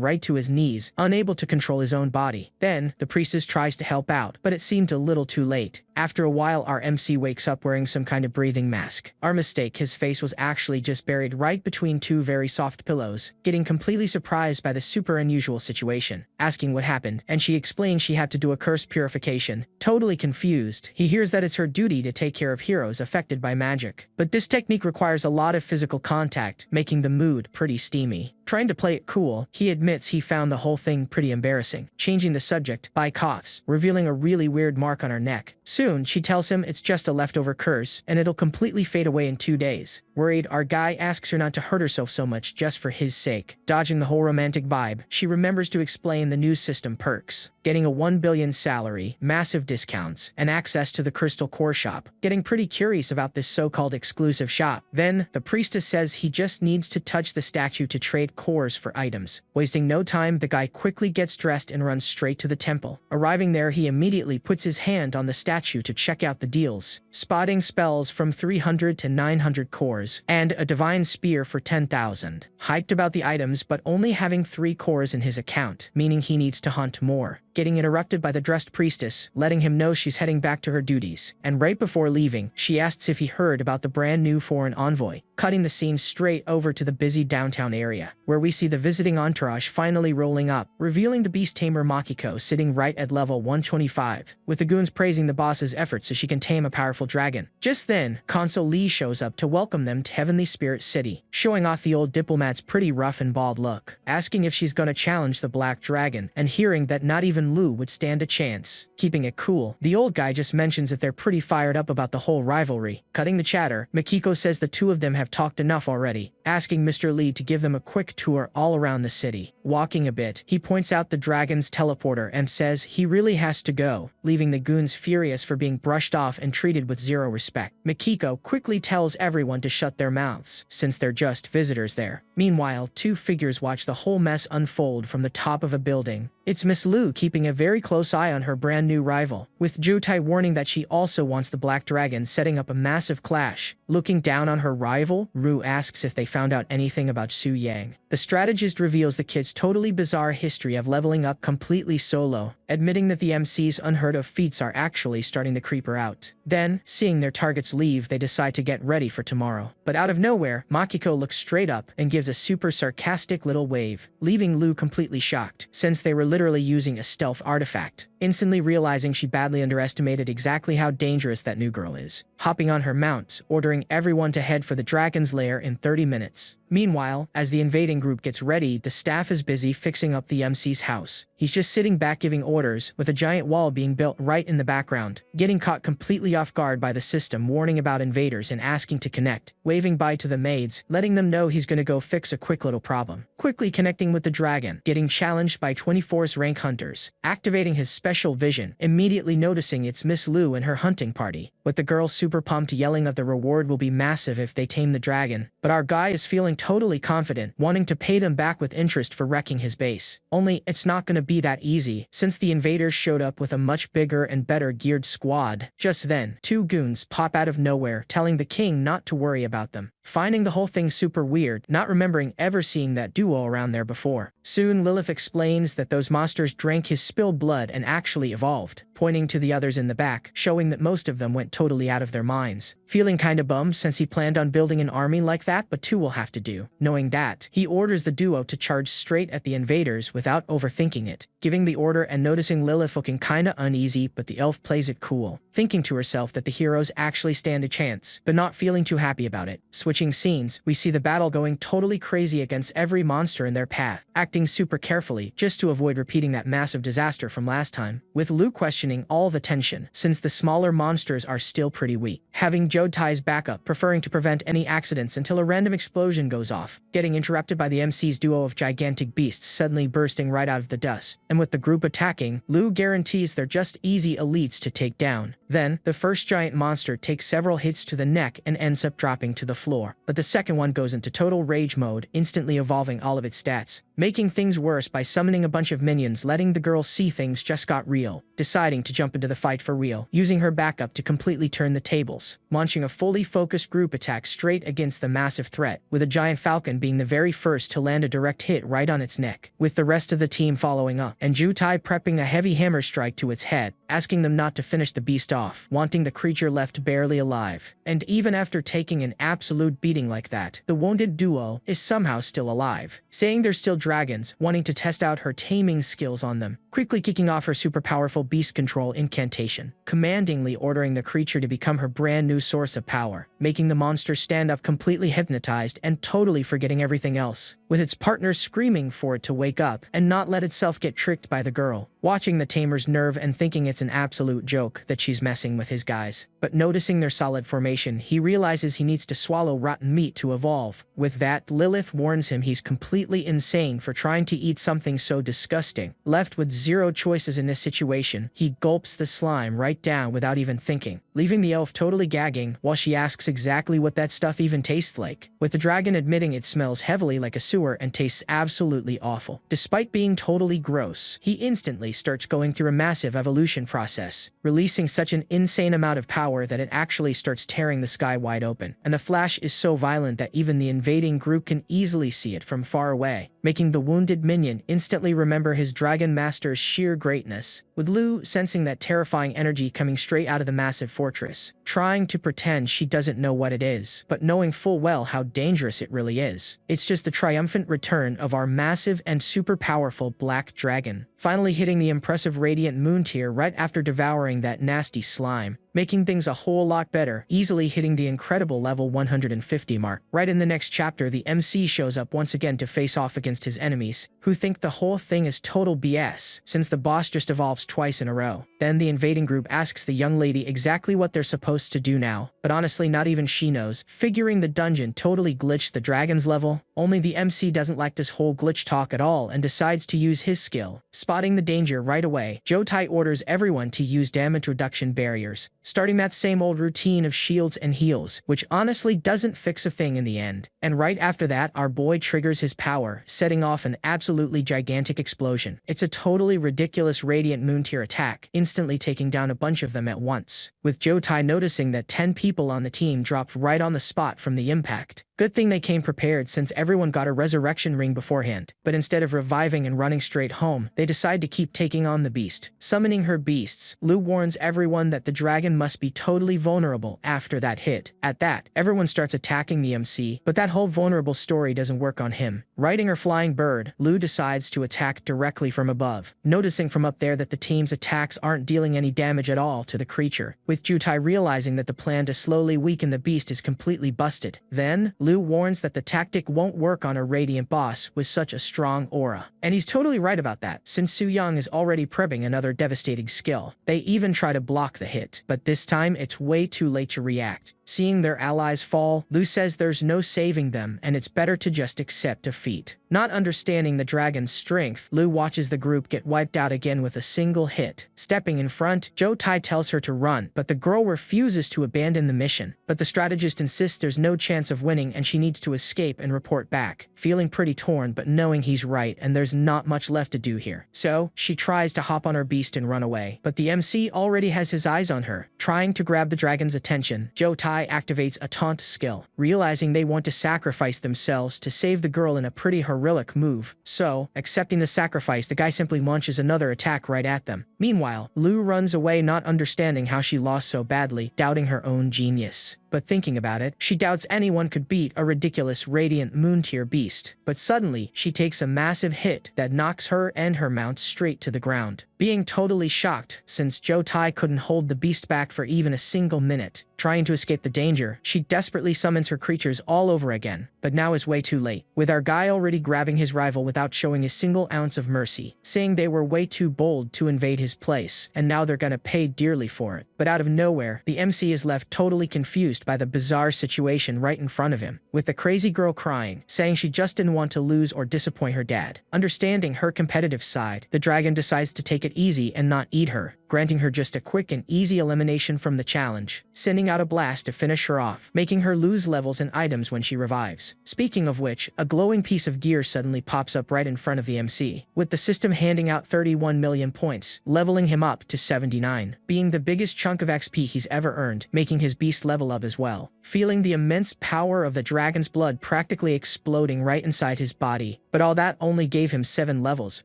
right to his knees, unable to control his own body. Then, the priestess tries to help out, but it seemed a little too late. After a while, our MC wakes up wearing some kind of breathing mask. Our mistake, his face was actually just buried right between two very soft pillows, getting completely surprised by the super unusual situation, asking what happened, and she explains she had to do a curse purification. Totally confused, he hears that it's her duty to take care of heroes affected by magic. But this technique requires a lot of physical contact, making the mood pretty steamy. Trying to play it cool, he admits he found the whole thing pretty embarrassing, changing the subject by coughs, revealing a really weird mark on her neck. Soon, she tells him it's just a leftover curse, and it'll completely fade away in 2 days. Worried, our guy asks her not to hurt herself so much just for his sake. Dodging the whole romantic vibe, she remembers to explain the new system perks, getting a 1 billion salary, massive discounts, and access to the crystal core shop, getting pretty curious about this so-called exclusive shop. Then, the priestess says he just needs to touch the statue to trade cores for items. Wasting no time, the guy quickly gets dressed and runs straight to the temple. Arriving there, he immediately puts his hand on the statue to check out the deals, spotting spells from 300 to 900 cores, and a divine spear for 10,000. Hyped about the items, but only having 3 cores in his account, meaning he needs to hunt more. Getting interrupted by the dressed priestess, letting him know she's heading back to her duties. And right before leaving, she asks if he heard about the brand new foreign envoy, cutting the scene straight over to the busy downtown area, where we see the visiting entourage finally rolling up, revealing the beast tamer Makiko sitting right at level 125, with the goons praising the boss's efforts so she can tame a powerful dragon. Just then, Consul Lee shows up to welcome them to Heavenly Spirit City, showing off the old diplomat's pretty rough and bald look, asking if she's gonna challenge the Black Dragon, and hearing that not even Lu would stand a chance. Keeping it cool, the old guy just mentions that they're pretty fired up about the whole rivalry. Cutting the chatter, Makiko says the two of them have talked enough already, asking Mr. Lee to give them a quick tour all around the city. Walking a bit, he points out the dragon's teleporter and says he really has to go, leaving the goons furious for being brushed off and treated with zero respect. Makiko quickly tells everyone to shut their mouths, since they're just visitors there. Meanwhile, 2 figures watch the whole mess unfold from the top of a building. It's Miss Lu keeping a very close eye on her brand new rival, with Jutai warning that she also wants the Black Dragon, setting up a massive clash. Looking down on her rival, Ru asks if they found out anything about Su Yang. The strategist reveals the kid's totally bizarre history of leveling up completely solo, admitting that the MC's unheard of feats are actually starting to creep her out. Then, seeing their targets leave, they decide to get ready for tomorrow. But out of nowhere, Makiko looks straight up and gives a super sarcastic little wave, leaving Lu completely shocked, since they were literally using a stealth artifact. Instantly realizing she badly underestimated exactly how dangerous that new girl is, hopping on her mount, ordering everyone to head for the dragon's lair in 30 minutes. Meanwhile, as the invading group gets ready, the staff is busy fixing up the MC's house. He's just sitting back giving orders, with a giant wall being built right in the background, getting caught completely off guard by the system warning about invaders and asking to connect, waving bye to the maids, letting them know he's gonna go fix a quick little problem. Quickly connecting with the dragon, getting challenged by 24's rank hunters, activating his special vision, immediately noticing it's Miss Lu and her hunting party, with the girl super pumped yelling that the reward will be massive if they tame the dragon. But our guy is feeling totally confident, wanting to pay them back with interest for wrecking his base. Only, it's not gonna be that easy, since the invaders showed up with a much bigger and better geared squad. Just then, 2 goons pop out of nowhere, telling the king not to worry about them, finding the whole thing super weird, not remembering ever seeing that duo around there before. Soon, Lilith explains that those monsters drank his spilled blood and actually evolved, pointing to the others in the back, showing that most of them went totally out of their minds. Feeling kinda bummed since he planned on building an army like that, but 2 will have to do. Knowing that, he orders the duo to charge straight at the invaders without overthinking it, giving the order and noticing Lilith looking kinda uneasy, but the elf plays it cool, thinking to herself that the heroes actually stand a chance, but not feeling too happy about it. Switching scenes, we see the battle going totally crazy against every monster in their path, acting super carefully just to avoid repeating that massive disaster from last time, with Lu questioning all the tension, since the smaller monsters are still pretty weak. Having Jodai's backup, preferring to prevent any accidents until a random explosion goes off, getting interrupted by the MC's duo of gigantic beasts suddenly bursting right out of the dust. And with the group attacking, Lu guarantees they're just easy elites to take down. Then, the first giant monster takes several hits to the neck and ends up dropping to the floor, but the second one goes into total rage mode, instantly evolving all of its stats, making things worse by summoning a bunch of minions, letting the girl see things just got real, deciding to jump into the fight for real, using her backup to completely turn the tables, launching a fully focused group attack straight against the massive threat, with a giant falcon being the very first to land a direct hit right on its neck, with the rest of the team following up, and Jutai prepping a heavy hammer strike to its head, asking them not to finish the beast off, wanting the creature left barely alive. And even after taking an absolute beating like that, the wounded duo is somehow still alive, saying they're still dragons, wanting to test out her taming skills on them, quickly kicking off her super powerful beast control incantation, commandingly ordering the creature to become her brand new source of power, making the monster stand up completely hypnotized and totally forgetting everything else, with its partners screaming for it to wake up and not let itself get tricked by the girl, watching the tamer's nerve and thinking it's an absolute joke that she's messing with his guys. But noticing their solid formation, he realizes he needs to swallow rotten meat to evolve. With that, Lilith warns him he's completely insane for trying to eat something so disgusting. Left with zero choices in this situation, he gulps the slime right down without even thinking, leaving the elf totally gagging while she asks exactly what that stuff even tastes like, with the dragon admitting it smells heavily like a sewer and tastes absolutely awful. Despite being totally gross, he instantly starts going through a massive evolution process, releasing such an insane amount of power that it actually starts tearing the sky wide open. And the flash is so violent that even the invading group can easily see it from far away, making the wounded minion instantly remember his dragon master's sheer greatness, with Lu sensing that terrifying energy coming straight out of the massive fortress, trying to pretend she doesn't know what it is, but knowing full well how dangerous it really is. It's just the triumphant return of our massive and super powerful black dragon, finally hitting the impressive radiant moon tier right after devouring that nasty slime, making things a whole lot better, easily hitting the incredible level 150 mark. Right in the next chapter, the MC shows up once again to face off against his enemies, who think the whole thing is total BS, since the boss just evolves twice in a row. Then the invading group asks the young lady exactly what they're supposed to do now, but honestly not even she knows, figuring the dungeon totally glitched the dragon's level. Only the MC doesn't like this whole glitch talk at all and decides to use his skill. Spotting the danger right away, Jotai orders everyone to use damage reduction barriers, starting that same old routine of shields and heals, which honestly doesn't fix a thing in the end. And right after that, our boy triggers his power, setting off an absolutely gigantic explosion. It's a totally ridiculous radiant moon tier attack, instantly taking down a bunch of them at once, with Jotai noticing that 10 people on the team dropped right on the spot from the impact. Good thing they came prepared since everyone got a resurrection ring beforehand, but instead of reviving and running straight home, they decide to keep taking on the beast. Summoning her beasts, Lu warns everyone that the dragon must be totally vulnerable after that hit. At that, everyone starts attacking the MC, but that whole vulnerable story doesn't work on him. Riding her flying bird, Lu decides to attack directly from above, noticing from up there that the team's attacks aren't dealing any damage at all to the creature, with Jutai realizing that the plan to slowly weaken the beast is completely busted. Then, Lu warns that the tactic won't work on a radiant boss with such a strong aura. And he's totally right about that, since Su Yang is already prepping another devastating skill. They even try to block the hit, but this time it's way too late to react. Seeing their allies fall, Lu says there's no saving them and it's better to just accept defeat. Not understanding the dragon's strength, Lu watches the group get wiped out again with a single hit. Stepping in front, Jotai tells her to run, but the girl refuses to abandon the mission. But the strategist insists there's no chance of winning and she needs to escape and report back, feeling pretty torn but knowing he's right and there's not much left to do here. So, she tries to hop on her beast and run away, but the MC already has his eyes on her. Trying to grab the dragon's attention, Jotai activates a taunt skill, realizing they want to sacrifice themselves to save the girl in a pretty heroic move. So, accepting the sacrifice, the guy simply launches another attack right at them. Meanwhile, Lu runs away, not understanding how she lost so badly, doubting her own genius. But thinking about it, she doubts anyone could beat a ridiculous radiant moon tier beast. But suddenly, she takes a massive hit that knocks her and her mount straight to the ground. Being totally shocked, since Jotai couldn't hold the beast back for even a single minute. Trying to escape the danger, she desperately summons her creatures all over again, but now is way too late, with our guy already grabbing his rival without showing a single ounce of mercy, saying they were way too bold to invade his place, and now they're gonna pay dearly for it. But out of nowhere, the MC is left totally confused by the bizarre situation right in front of him, with the crazy girl crying, saying she just didn't want to lose or disappoint her dad. Understanding her competitive side, the dragon decides to take it easy and not eat her, granting her just a quick and easy elimination from the challenge, sending out a blast to finish her off, making her lose levels and items when she revives. Speaking of which, a glowing piece of gear suddenly pops up right in front of the MC, with the system handing out 31 million points, leveling him up to 79, being the biggest chunk of XP he's ever earned, making his beast level up as well. Feeling the immense power of the dragon's blood practically exploding right inside his body, but all that only gave him 7 levels,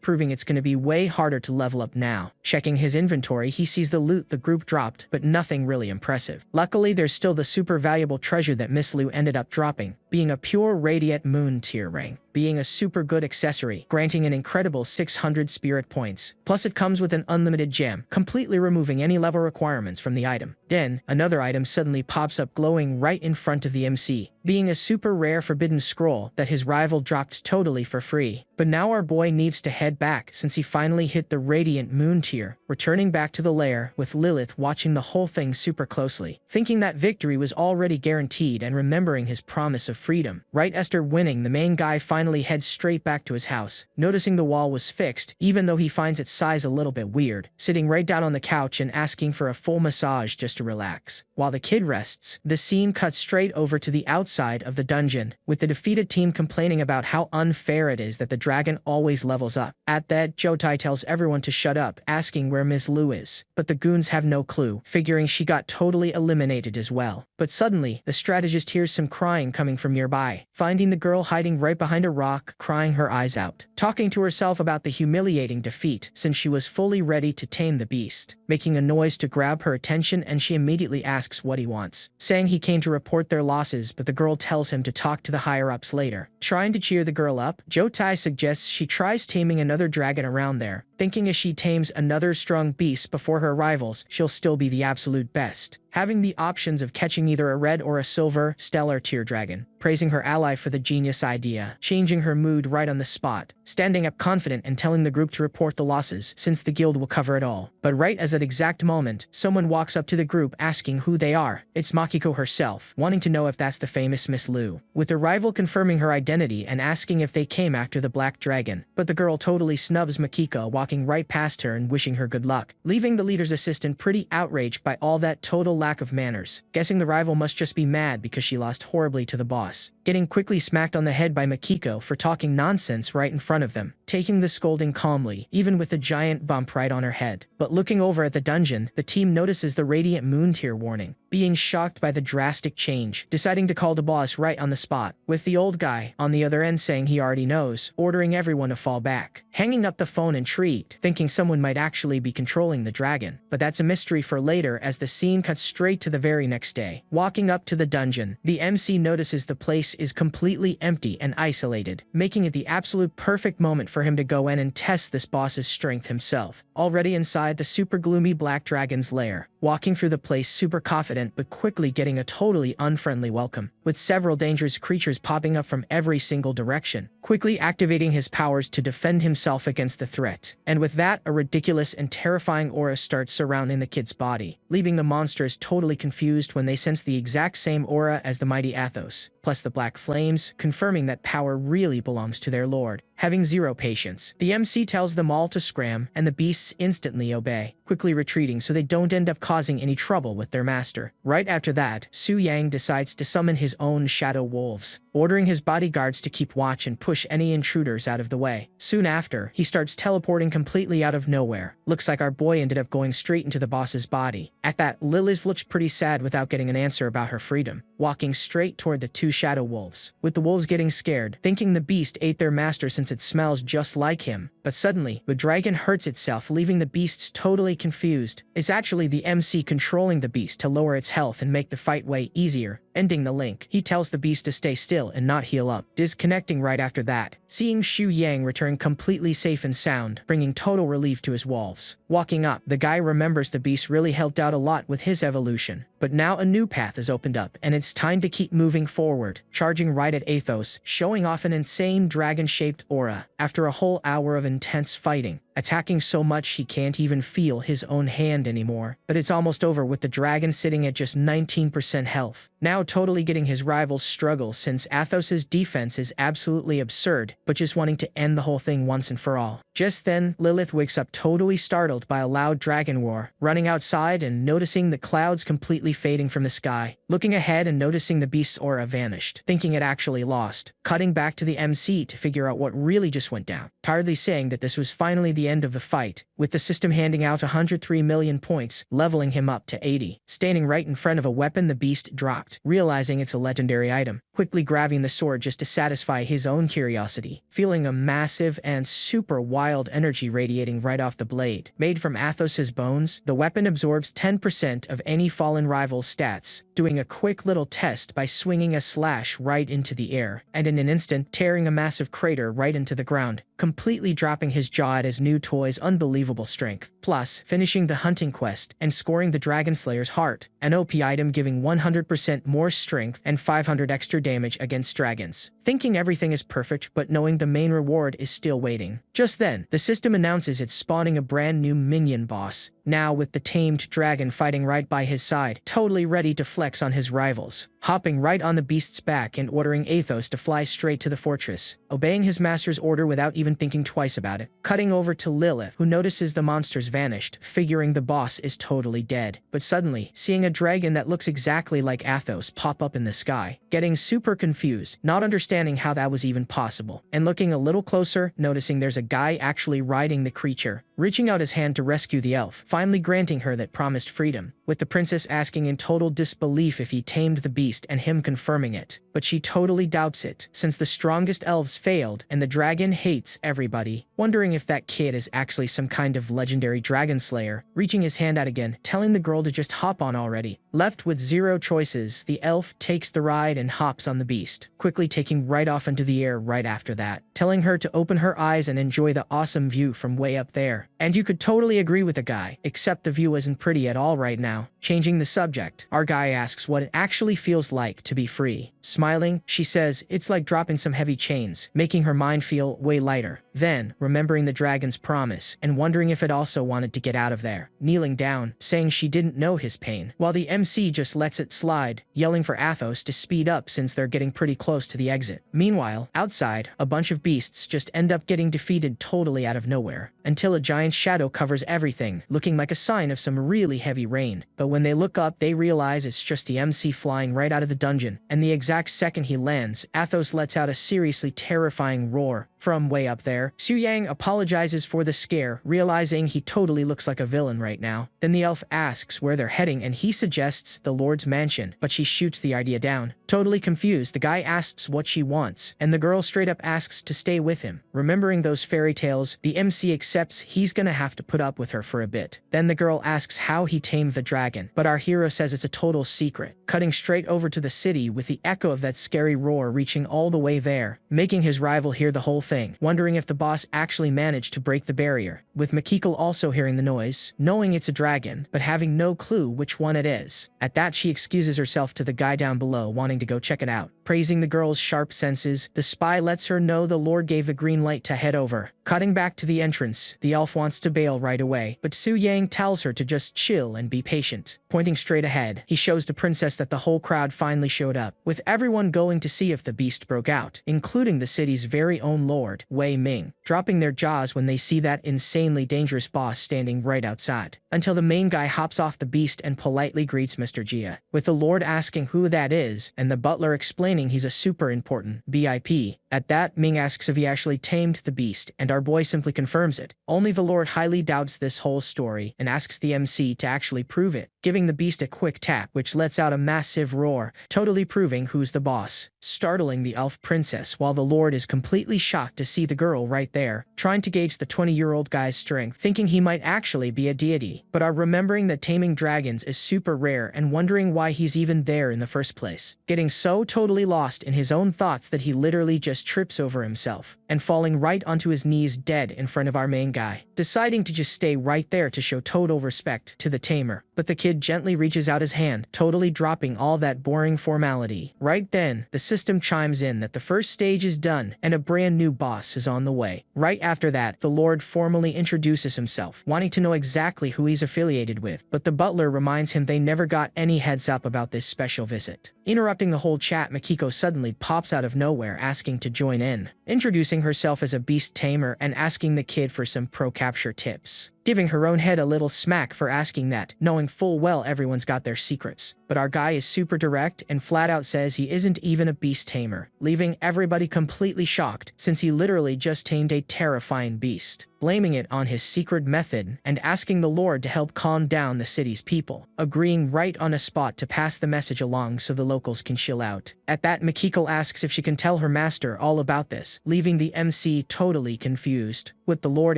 proving it's gonna be way harder to level up now. Checking his inventory, he sees the loot the group dropped, but nothing really impressive. Luckily, there's still the super valuable treasure that Miss Lu ended up dropping, being a pure radiant moon tier ring, being a super good accessory, granting an incredible 600 spirit points. Plus it comes with an unlimited gem, completely removing any level requirements from the item. Then, another item suddenly pops up glowing right in front of the MC, being a super rare forbidden scroll that his rival dropped totally for free. But now our boy needs to head back since he finally hit the radiant moon tier, returning back to the lair with Lilith watching the whole thing super closely, thinking that victory was already guaranteed and remembering his promise of freedom. Right after winning, the main guy finally heads straight back to his house, noticing the wall was fixed, even though he finds its size a little bit weird, sitting right down on the couch and asking for a full massage just to relax. While the kid rests, the scene cuts straight over to the outside of the dungeon, with the defeated team complaining about how unfair it is that the dragon always levels up. At that, Jotai tells everyone to shut up, asking where Miss Lu is, but the goons have no clue, figuring she got totally eliminated as well. But suddenly, the strategist hears some crying coming from nearby, finding the girl hiding right behind a rock, crying her eyes out, talking to herself about the humiliating defeat since she was fully ready to tame the beast, making a noise to grab her attention, and she immediately asks what he wants, saying he came to report their losses, but the girl tells him to talk to the higher-ups later. Trying to cheer the girl up, Jotai suggests she tries taming another dragon around there, thinking as she tames another strong beast before her rivals, she'll still be the absolute best, having the options of catching either a red or a silver stellar tier dragon, praising her ally for the genius idea, changing her mood right on the spot, standing up confident and telling the group to report the losses since the guild will cover it all. But right as that exact moment, someone walks up to the group asking who they are. It's Makiko herself, wanting to know if that's the famous Miss Lu, with the rival confirming her identity and asking if they came after the black dragon. But the girl totally snubs Makiko, walking right past her and wishing her good luck, leaving the leader's assistant pretty outraged by all that total lack of manners, guessing the rival must just be mad because she lost horribly to the boss, getting quickly smacked on the head by Makiko for talking nonsense right in front of them, taking the scolding calmly, even with a giant bump right on her head. But looking over at the dungeon, the team notices the radiant moon tier warning, being shocked by the drastic change, deciding to call the boss right on the spot, with the old guy on the other end saying he already knows, ordering everyone to fall back, hanging up the phone intrigued, thinking someone might actually be controlling the dragon. But that's a mystery for later, as the scene cuts straight to the very next day. Walking up to the dungeon, the MC notices the place is completely empty and isolated, making it the absolute perfect moment for him to go in and test this boss's strength himself. Already inside the super gloomy black dragon's lair, walking through the place super confident but quickly getting a totally unfriendly welcome, with several dangerous creatures popping up from every single direction, quickly activating his powers to defend himself against the threat. And with that, a ridiculous and terrifying aura starts surrounding the kid's body, leaving the monsters totally confused when they sense the exact same aura as the mighty Athos, plus the black flames, confirming that power really belongs to their lord. Having zero patience, the MC tells them all to scram, and the beasts instantly obey, quickly retreating so they don't end up causing any trouble with their master. Right after that, Su Yang decides to summon his own shadow wolves, ordering his bodyguards to keep watch and push any intruders out of the way. Soon after, he starts teleporting completely out of nowhere. Looks like our boy ended up going straight into the boss's body. At that, Lilith looks pretty sad without getting an answer about her freedom, walking straight toward the two shadow wolves, with the wolves getting scared, thinking the beast ate their master since it smells just like him. But suddenly, the dragon hurts itself, leaving the beasts totally confused. It's actually the MC controlling the beast to lower its health and make the fight way easier, ending the link. He tells the beast to stay still and not heal up, disconnecting right after that, seeing Xu Yang return completely safe and sound, bringing total relief to his wolves. Walking up, the guy remembers the beast really helped out a lot with his evolution, but now a new path is opened up and it's time to keep moving forward, charging right at Athos, showing off an insane dragon-shaped aura after a whole hour of intense fighting, attacking so much he can't even feel his own hand anymore. But it's almost over with the dragon sitting at just 19% health, now totally getting his rival's struggles since Athos's defense is absolutely absurd, but just wanting to end the whole thing once and for all. Just then, Lilith wakes up totally startled by a loud dragon roar, running outside and noticing the clouds completely fading from the sky, looking ahead and noticing the beast's aura vanished, thinking it actually lost, cutting back to the MC to figure out what really just went down, tiredly saying that this was finally the end of the fight, with the system handing out 103 million points, leveling him up to 80. Standing right in front of a weapon the beast dropped, realizing it's a legendary item, quickly grabbing the sword just to satisfy his own curiosity, feeling a massive and super wild energy radiating right off the blade. Made from Athos's bones, the weapon absorbs 10% of any fallen rival's stats, doing a a quick little test by swinging a slash right into the air, and in an instant tearing a massive crater right into the ground, completely dropping his jaw at his new toy's unbelievable strength. Plus, finishing the hunting quest and scoring the Dragon Slayer's heart, an OP item giving 100% more strength and 500 extra damage against dragons. Thinking everything is perfect, but knowing the main reward is still waiting. Just then, the system announces it's spawning a brand new minion boss, now with the tamed dragon fighting right by his side, totally ready to flex on his rivals. Hopping right on the beast's back and ordering Athos to fly straight to the fortress, obeying his master's order without even thinking twice about it. Cutting over to Lilith, who notices the monsters vanished, figuring the boss is totally dead. But suddenly, seeing a dragon that looks exactly like Athos pop up in the sky, getting super confused, not understanding how that was even possible, and looking a little closer, noticing there's a guy actually riding the creature, reaching out his hand to rescue the elf, finally granting her that promised freedom, with the princess asking in total disbelief if he tamed the beast and him confirming it. But she totally doubts it, since the strongest elves failed and the dragon hates everybody, wondering if that kid is actually some kind of legendary dragon slayer, reaching his hand out again, telling the girl to just hop on already. Left with zero choices, the elf takes the ride and hops on the beast, quickly taking right off into the air right after that, telling her to open her eyes and enjoy the awesome view from way up there. And you could totally agree with the guy, except the view isn't pretty at all right now. Changing the subject, our guy asks what it actually feels like to be free. Smiling, she says it's like dropping some heavy chains, making her mind feel way lighter. Then, remembering the dragon's promise and wondering if it also wanted to get out of there, kneeling down, saying she didn't know his pain, while the MC just lets it slide, yelling for Athos to speed up since they're getting pretty close to the exit. Meanwhile, outside, a bunch of beasts just end up getting defeated totally out of nowhere, until a giant shadow covers everything, looking like a sign of some really heavy rain. But when they look up, they realize it's just the MC flying right out of the dungeon, and the exact second he lands, Athos lets out a seriously terrifying roar. From way up there, Xu Yang apologizes for the scare, realizing he totally looks like a villain right now. Then the elf asks where they're heading and he suggests the Lord's mansion, but she shoots the idea down. Totally confused, the guy asks what she wants, and the girl straight up asks to stay with him. Remembering those fairy tales, the MC accepts he's gonna have to put up with her for a bit. Then the girl asks how he tamed the dragon, but our hero says it's a total secret. Cutting straight over to the city with the echo of that scary roar reaching all the way there, making his rival hear the whole thing, wondering if the boss actually managed to break the barrier, with Makiko also hearing the noise, knowing it's a dragon, but having no clue which one it is. At that, she excuses herself to the guy down below, wanting to go check it out. Praising the girl's sharp senses, the spy lets her know the Lord gave the green light to head over. Cutting back to the entrance, the elf wants to bail right away, but Xu Yang tells her to just chill and be patient. Pointing straight ahead, he shows the princess that the whole crowd finally showed up, with everyone going to see if the beast broke out, including the city's very own lord, Wei Ming, dropping their jaws when they see that insanely dangerous boss standing right outside, until the main guy hops off the beast and politely greets Mr. Jia, with the lord asking who that is, and the butler explaining he's a super important VIP. At that, Ming asks if he actually tamed the beast, and our boy simply confirms it. Only the Lord highly doubts this whole story and asks the MC to actually prove it, giving the beast a quick tap which lets out a massive roar, totally proving who's the boss, startling the elf princess while the Lord is completely shocked to see the girl right there, trying to gauge the 20-year-old guy's strength, thinking he might actually be a deity, but are remembering that taming dragons is super rare and wondering why he's even there in the first place, getting so totally lost in his own thoughts that he literally just trips over himself, and falling right onto his knees dead in front of our main guy, deciding to just stay right there to show total respect to the tamer. But the kid gently reaches out his hand, totally dropping all that boring formality. Right then, the system chimes in that the first stage is done and a brand new boss is on the way. Right after that, the Lord formally introduces himself, wanting to know exactly who he's affiliated with, but the butler reminds him they never got any heads up about this special visit. Interrupting the whole chat, Makiko suddenly pops out of nowhere asking to join in, introducing herself as a beast tamer and asking the kid for some pro capture tips, giving her own head a little smack for asking that, knowing full well everyone's got their secrets. But our guy is super direct and flat out says he isn't even a beast tamer, leaving everybody completely shocked since he literally just tamed a terrifying beast. blaming it on his secret method and asking the Lord to help calm down the city's people, agreeing right on a spot to pass the message along so the locals can chill out. At that, Mikiko asks if she can tell her master all about this, leaving the MC totally confused, with the Lord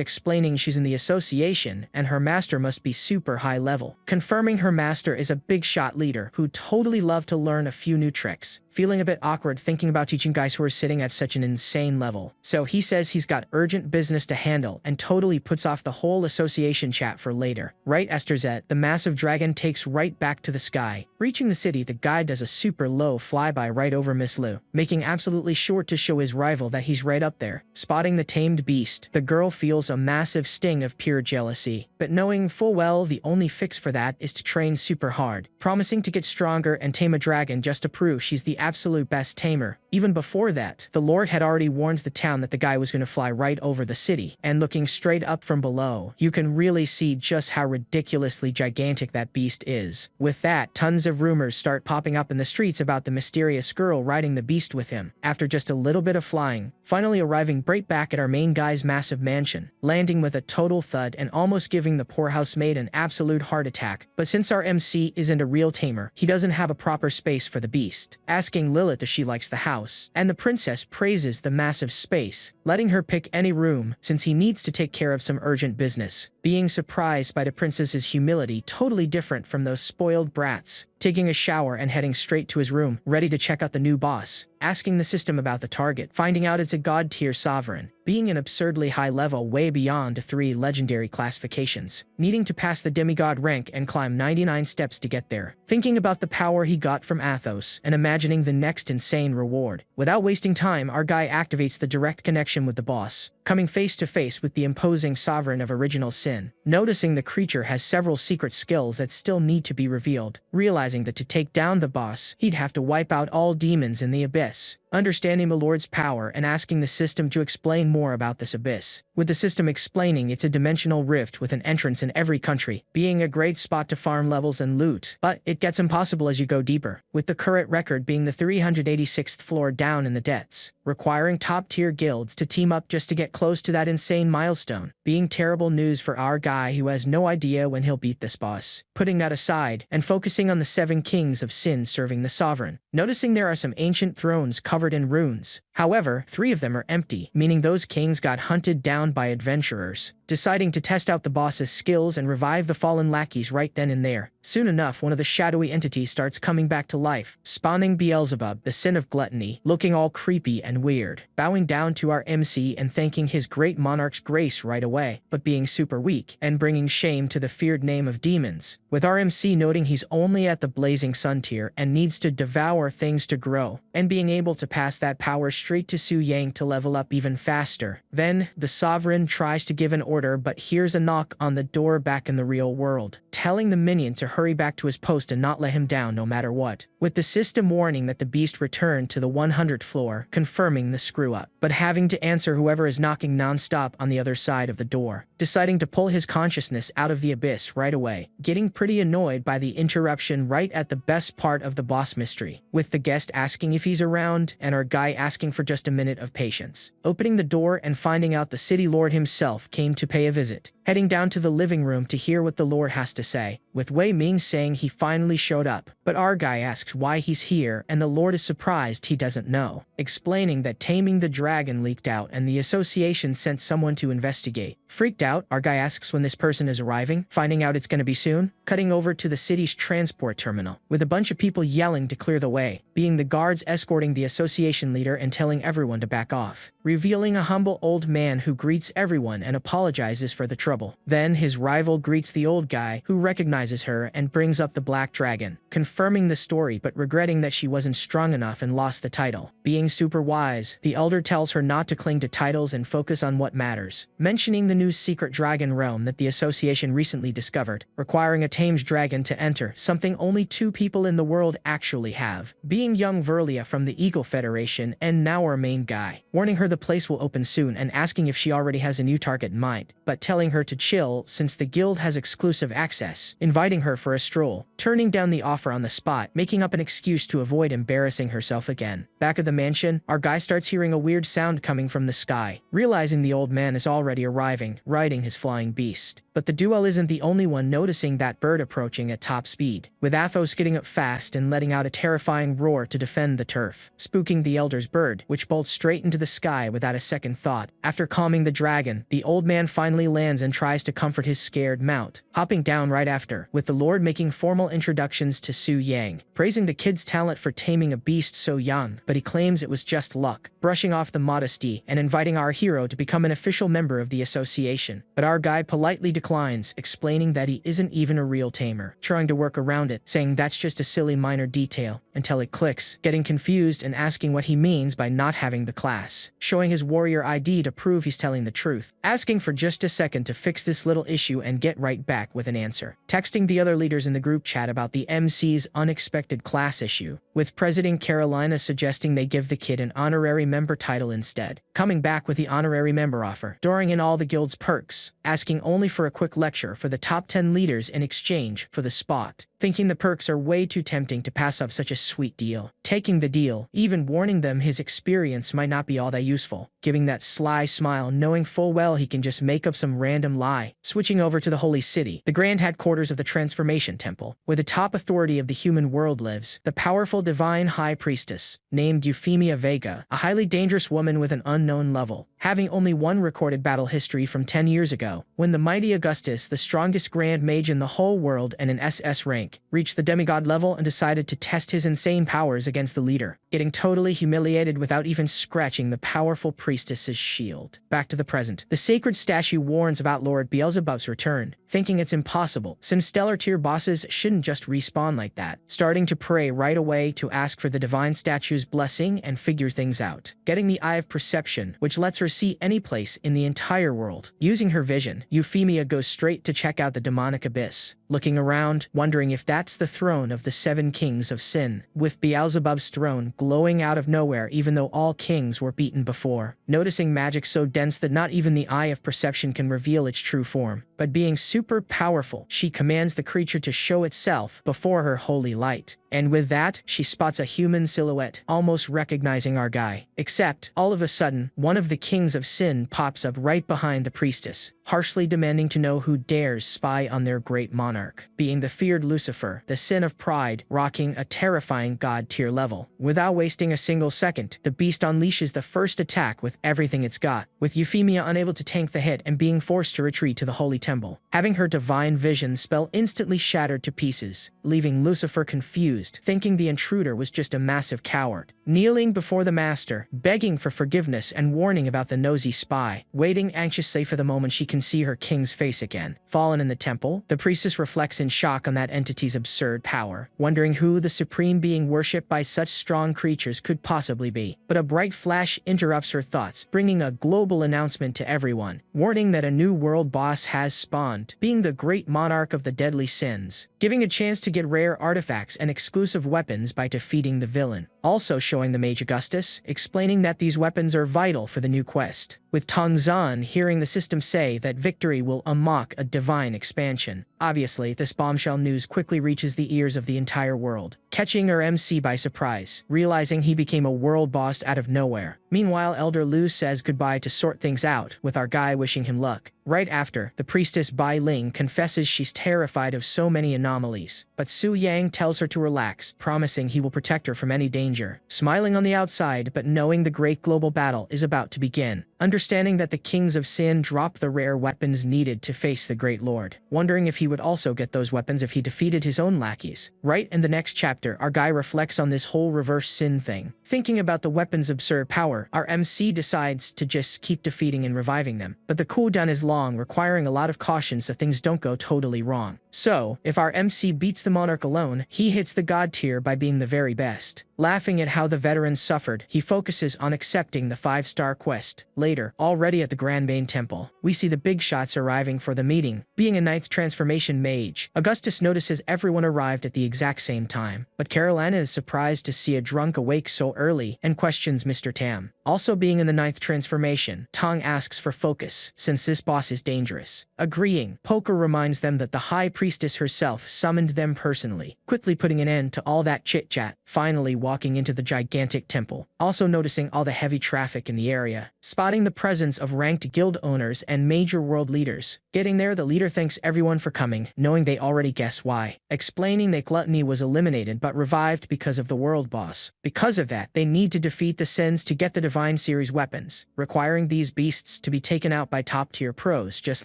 explaining she's in the association and her master must be super high level, confirming her master is a big shot leader who totally love to learn a few new tricks. Feeling a bit awkward thinking about teaching guys who are sitting at such an insane level. So he says he's got urgent business to handle and totally puts off the whole association chat for later. Right as Terzet, the massive dragon takes right back to the sky. Reaching the city, the guy does a super low flyby right over Miss Lu, making absolutely sure to show his rival that he's right up there. Spotting the tamed beast, the girl feels a massive sting of pure jealousy, but knowing full well the only fix for that is to train super hard, promising to get stronger and tame a dragon just to prove she's the absolute best tamer. Even before that, the Lord had already warned the town that the guy was going to fly right over the city, and looking straight up from below, you can really see just how ridiculously gigantic that beast is. With that, tons of rumors start popping up in the streets about the mysterious girl riding the beast with him. After just a little bit of flying, finally arriving right back at our main guy's massive mansion, landing with a total thud and almost giving the poor housemaid an absolute heart attack. But since our MC isn't a real tamer, he doesn't have a proper space for the beast, asking Lilith if she likes the house, and the princess praises the massive space, letting her pick any room since he needs to take care of some urgent business. Being surprised by the princess's humility, totally different from those spoiled brats. Taking a shower and heading straight to his room, ready to check out the new boss, asking the system about the target, finding out it's a god-tier sovereign, being an absurdly high level way beyond 3 legendary classifications, needing to pass the demigod rank and climb 99 steps to get there, thinking about the power he got from Athos, and imagining the next insane reward. Without wasting time, our guy activates the direct connection with the boss, coming face to face with the imposing sovereign of original sin, noticing the creature has several secret skills that still need to be revealed, realizing that to take down the boss, he'd have to wipe out all demons in the abyss. Understanding the Lord's power and asking the system to explain more about this abyss, with the system explaining it's a dimensional rift with an entrance in every country, being a great spot to farm levels and loot, but it gets impossible as you go deeper, with the current record being the 386th floor down in the depths, requiring top-tier guilds to team up just to get close to that insane milestone, being terrible news for our guy who has no idea when he'll beat this boss. Putting that aside, and focusing on the 7 kings of sin serving the sovereign, noticing there are some ancient thrones covered in runes. However, 3 of them are empty, meaning those kings got hunted down by adventurers. Deciding to test out the boss's skills and revive the fallen lackeys right then and there. Soon enough, one of the shadowy entities starts coming back to life, spawning Beelzebub, the sin of gluttony, looking all creepy and weird, bowing down to our MC and thanking his great monarch's grace right away, but being super weak and bringing shame to the feared name of demons, with our MC noting he's only at the blazing sun tier and needs to devour things to grow, and being able to pass that power straight to Su Yang to level up even faster. Then, the sovereign tries to give an order but hears a knock on the door back in the real world, telling the minion to hurry back to his post and not let him down no matter what, with the system warning that the beast returned to the 100th floor, confirming the screw-up, but having to answer whoever is knocking non-stop on the other side of the door, deciding to pull his consciousness out of the abyss right away, getting pretty annoyed by the interruption right at the best part of the boss mystery, with the guest asking if he's around and our guy asking for just a minute of patience, opening the door and finding out the city lord himself came to pay a visit, heading down to the living room to hear what the lord has to say, with Wei Ming saying he finally showed up, but our guy asks why he's here and the lord is surprised he doesn't know, explaining that taming the dragon leaked out and the association sent someone to investigate. Freaked out, our guy asks when this person is arriving, finding out it's gonna be soon, cutting over to the city's transport terminal, with a bunch of people yelling to clear the way, being the guards escorting the association leader and telling everyone to back off, revealing a humble old man who greets everyone and apologizes for the trouble. Then his rival greets the old guy, who recognizes her and brings up the black dragon, confirming the story but regretting that she wasn't strong enough and lost the title. Being super wise, the elder tells her not to cling to titles and focus on what matters, mentioning the new secret dragon realm that the association recently discovered, requiring a tamed dragon to enter, something only 2 people in the world actually have, being young Verlia from the Eagle Federation and now our main guy, warning her the the place will open soon and asking if she already has a new target in mind, but telling her to chill since the guild has exclusive access, inviting her for a stroll, turning down the offer on the spot, making up an excuse to avoid embarrassing herself again. Back at the mansion, our guy starts hearing a weird sound coming from the sky, realizing the old man is already arriving, riding his flying beast. But the duo isn't the only one noticing that bird approaching at top speed, with Athos getting up fast and letting out a terrifying roar to defend the turf, spooking the elder's bird, which bolts straight into the sky without a second thought. After calming the dragon, the old man finally lands and tries to comfort his scared mount, hopping down right after, with the lord making formal introductions to Su Yang, praising the kid's talent for taming a beast so young, but he claims it was just luck, brushing off the modesty and inviting our hero to become an official member of the association. But our guy politely declines, explaining that he isn't even a real tamer, trying to work around it, saying that's just a silly minor detail, until it clicks, getting confused and asking what he means by not having the class, showing his warrior ID to prove he's telling the truth, asking for just a second to fix this little issue and get right back with an answer, texting the other leaders in the group chat about the MC's unexpected class issue, with President Carolina suggesting they give the kid an honorary member title instead, coming back with the honorary member offer, drawing in all the guild's perks, asking only for a quick lecture for the top 10 leaders in exchange for the spot, thinking the perks are way too tempting to pass up such a sweet deal, taking the deal, even warning them his experience might not be all that useful, giving that sly smile knowing full well he can just make up some random lie, switching over to the Holy City, the grand headquarters of the Transformation Temple, where the top authority of the human world lives, the powerful divine high priestess, named Euphemia Vega, a highly dangerous woman with an unknown level, having only one recorded battle history from 10 years ago, when the mighty Augustus, the strongest grand mage in the whole world and an SS rank, reached the demigod level and decided to test his insane powers against the leader, getting totally humiliated without even scratching the powerful priestess's shield. Back to the present. The sacred statue warns about Lord Beelzebub's return, thinking it's impossible, since stellar tier bosses shouldn't just respawn like that, starting to pray right away to ask for the divine statue's blessing and figure things out, getting the Eye of Perception, which lets her see any place in the entire world. Using her vision, Euphemia goes straight to check out the demonic abyss, looking around, wondering if that's the throne of the 7 kings of sin, with Beelzebub's throne glowing out of nowhere even though all kings were beaten before, noticing magic so dense that not even the Eye of Perception can reveal its true form. But being super powerful, she commands the creature to show itself before her holy light. And with that, she spots a human silhouette, almost recognizing our guy. Except, all of a sudden, one of the kings of sin pops up right behind the priestess, harshly demanding to know who dares spy on their great monarch, being the feared Lucifer, the sin of pride, rocking a terrifying god-tier level. Without wasting a single second, the beast unleashes the first attack with everything it's got, with Euphemia unable to tank the hit and being forced to retreat to the holy temple, having her divine vision spell instantly shattered to pieces, leaving Lucifer confused, thinking the intruder was just a massive coward, kneeling before the master, begging for forgiveness and warning about the nosy spy, waiting anxiously for the moment she can see her king's face again. Fallen in the temple, the priestess reflects in shock on that entity's absurd power, wondering who the supreme being worshipped by such strong creatures could possibly be. But a bright flash interrupts her thoughts, bringing a global announcement to everyone, warning that a new world boss has spawned, being the great monarch of the deadly sins, giving a chance to get rare artifacts and exclusive weapons by defeating the villain. Also showing the Mage Augustus, explaining that these weapons are vital for the new quest, with Tong Zan hearing the system say that victory will unlock a divine expansion. Obviously, this bombshell news quickly reaches the ears of the entire world, catching our MC by surprise, realizing he became a world boss out of nowhere. Meanwhile, Elder Lu says goodbye to sort things out, with our guy wishing him luck. Right after, the priestess Bai Ling confesses she's terrified of so many anomalies, but Su Yang tells her to relax, promising he will protect her from any danger, smiling on the outside but knowing the great global battle is about to begin, understanding that the kings of sin drop the rare weapons needed to face the great lord, wondering if he would also get those weapons if he defeated his own lackeys. Right in the next chapter, our guy reflects on this whole reverse sin thing, thinking about the weapons' absurd power. Our MC decides to just keep defeating and reviving them, but the cooldown is long, requiring a lot of caution so things don't go totally wrong. So, if our MC beats the monarch alone, he hits the god tier by being the very best. Laughing at how the veterans suffered, he focuses on accepting the 5-star quest. Later, already at the Grand Main Temple, we see the big shots arriving for the meeting. Being a 9th transformation mage, Augustus notices everyone arrived at the exact same time, but Carolina is surprised to see a drunk awake so early and questions Mr. Tam, Also being in the 9th transformation, Tong asks for focus, since this boss is dangerous. Agreeing, Poker reminds them that the High Priestess herself summoned them personally, quickly putting an end to all that chit-chat, finally walking into the gigantic temple. Also noticing all the heavy traffic in the area, spotting the presence of ranked guild owners and major world leaders. Getting there, the leader thanks everyone for coming, knowing they already guess why. Explaining that Gluttony was eliminated but revived because of the world boss. Because of that, they need to defeat the Sins to get the Divine Series weapons, requiring these beasts to be taken out by top-tier pros just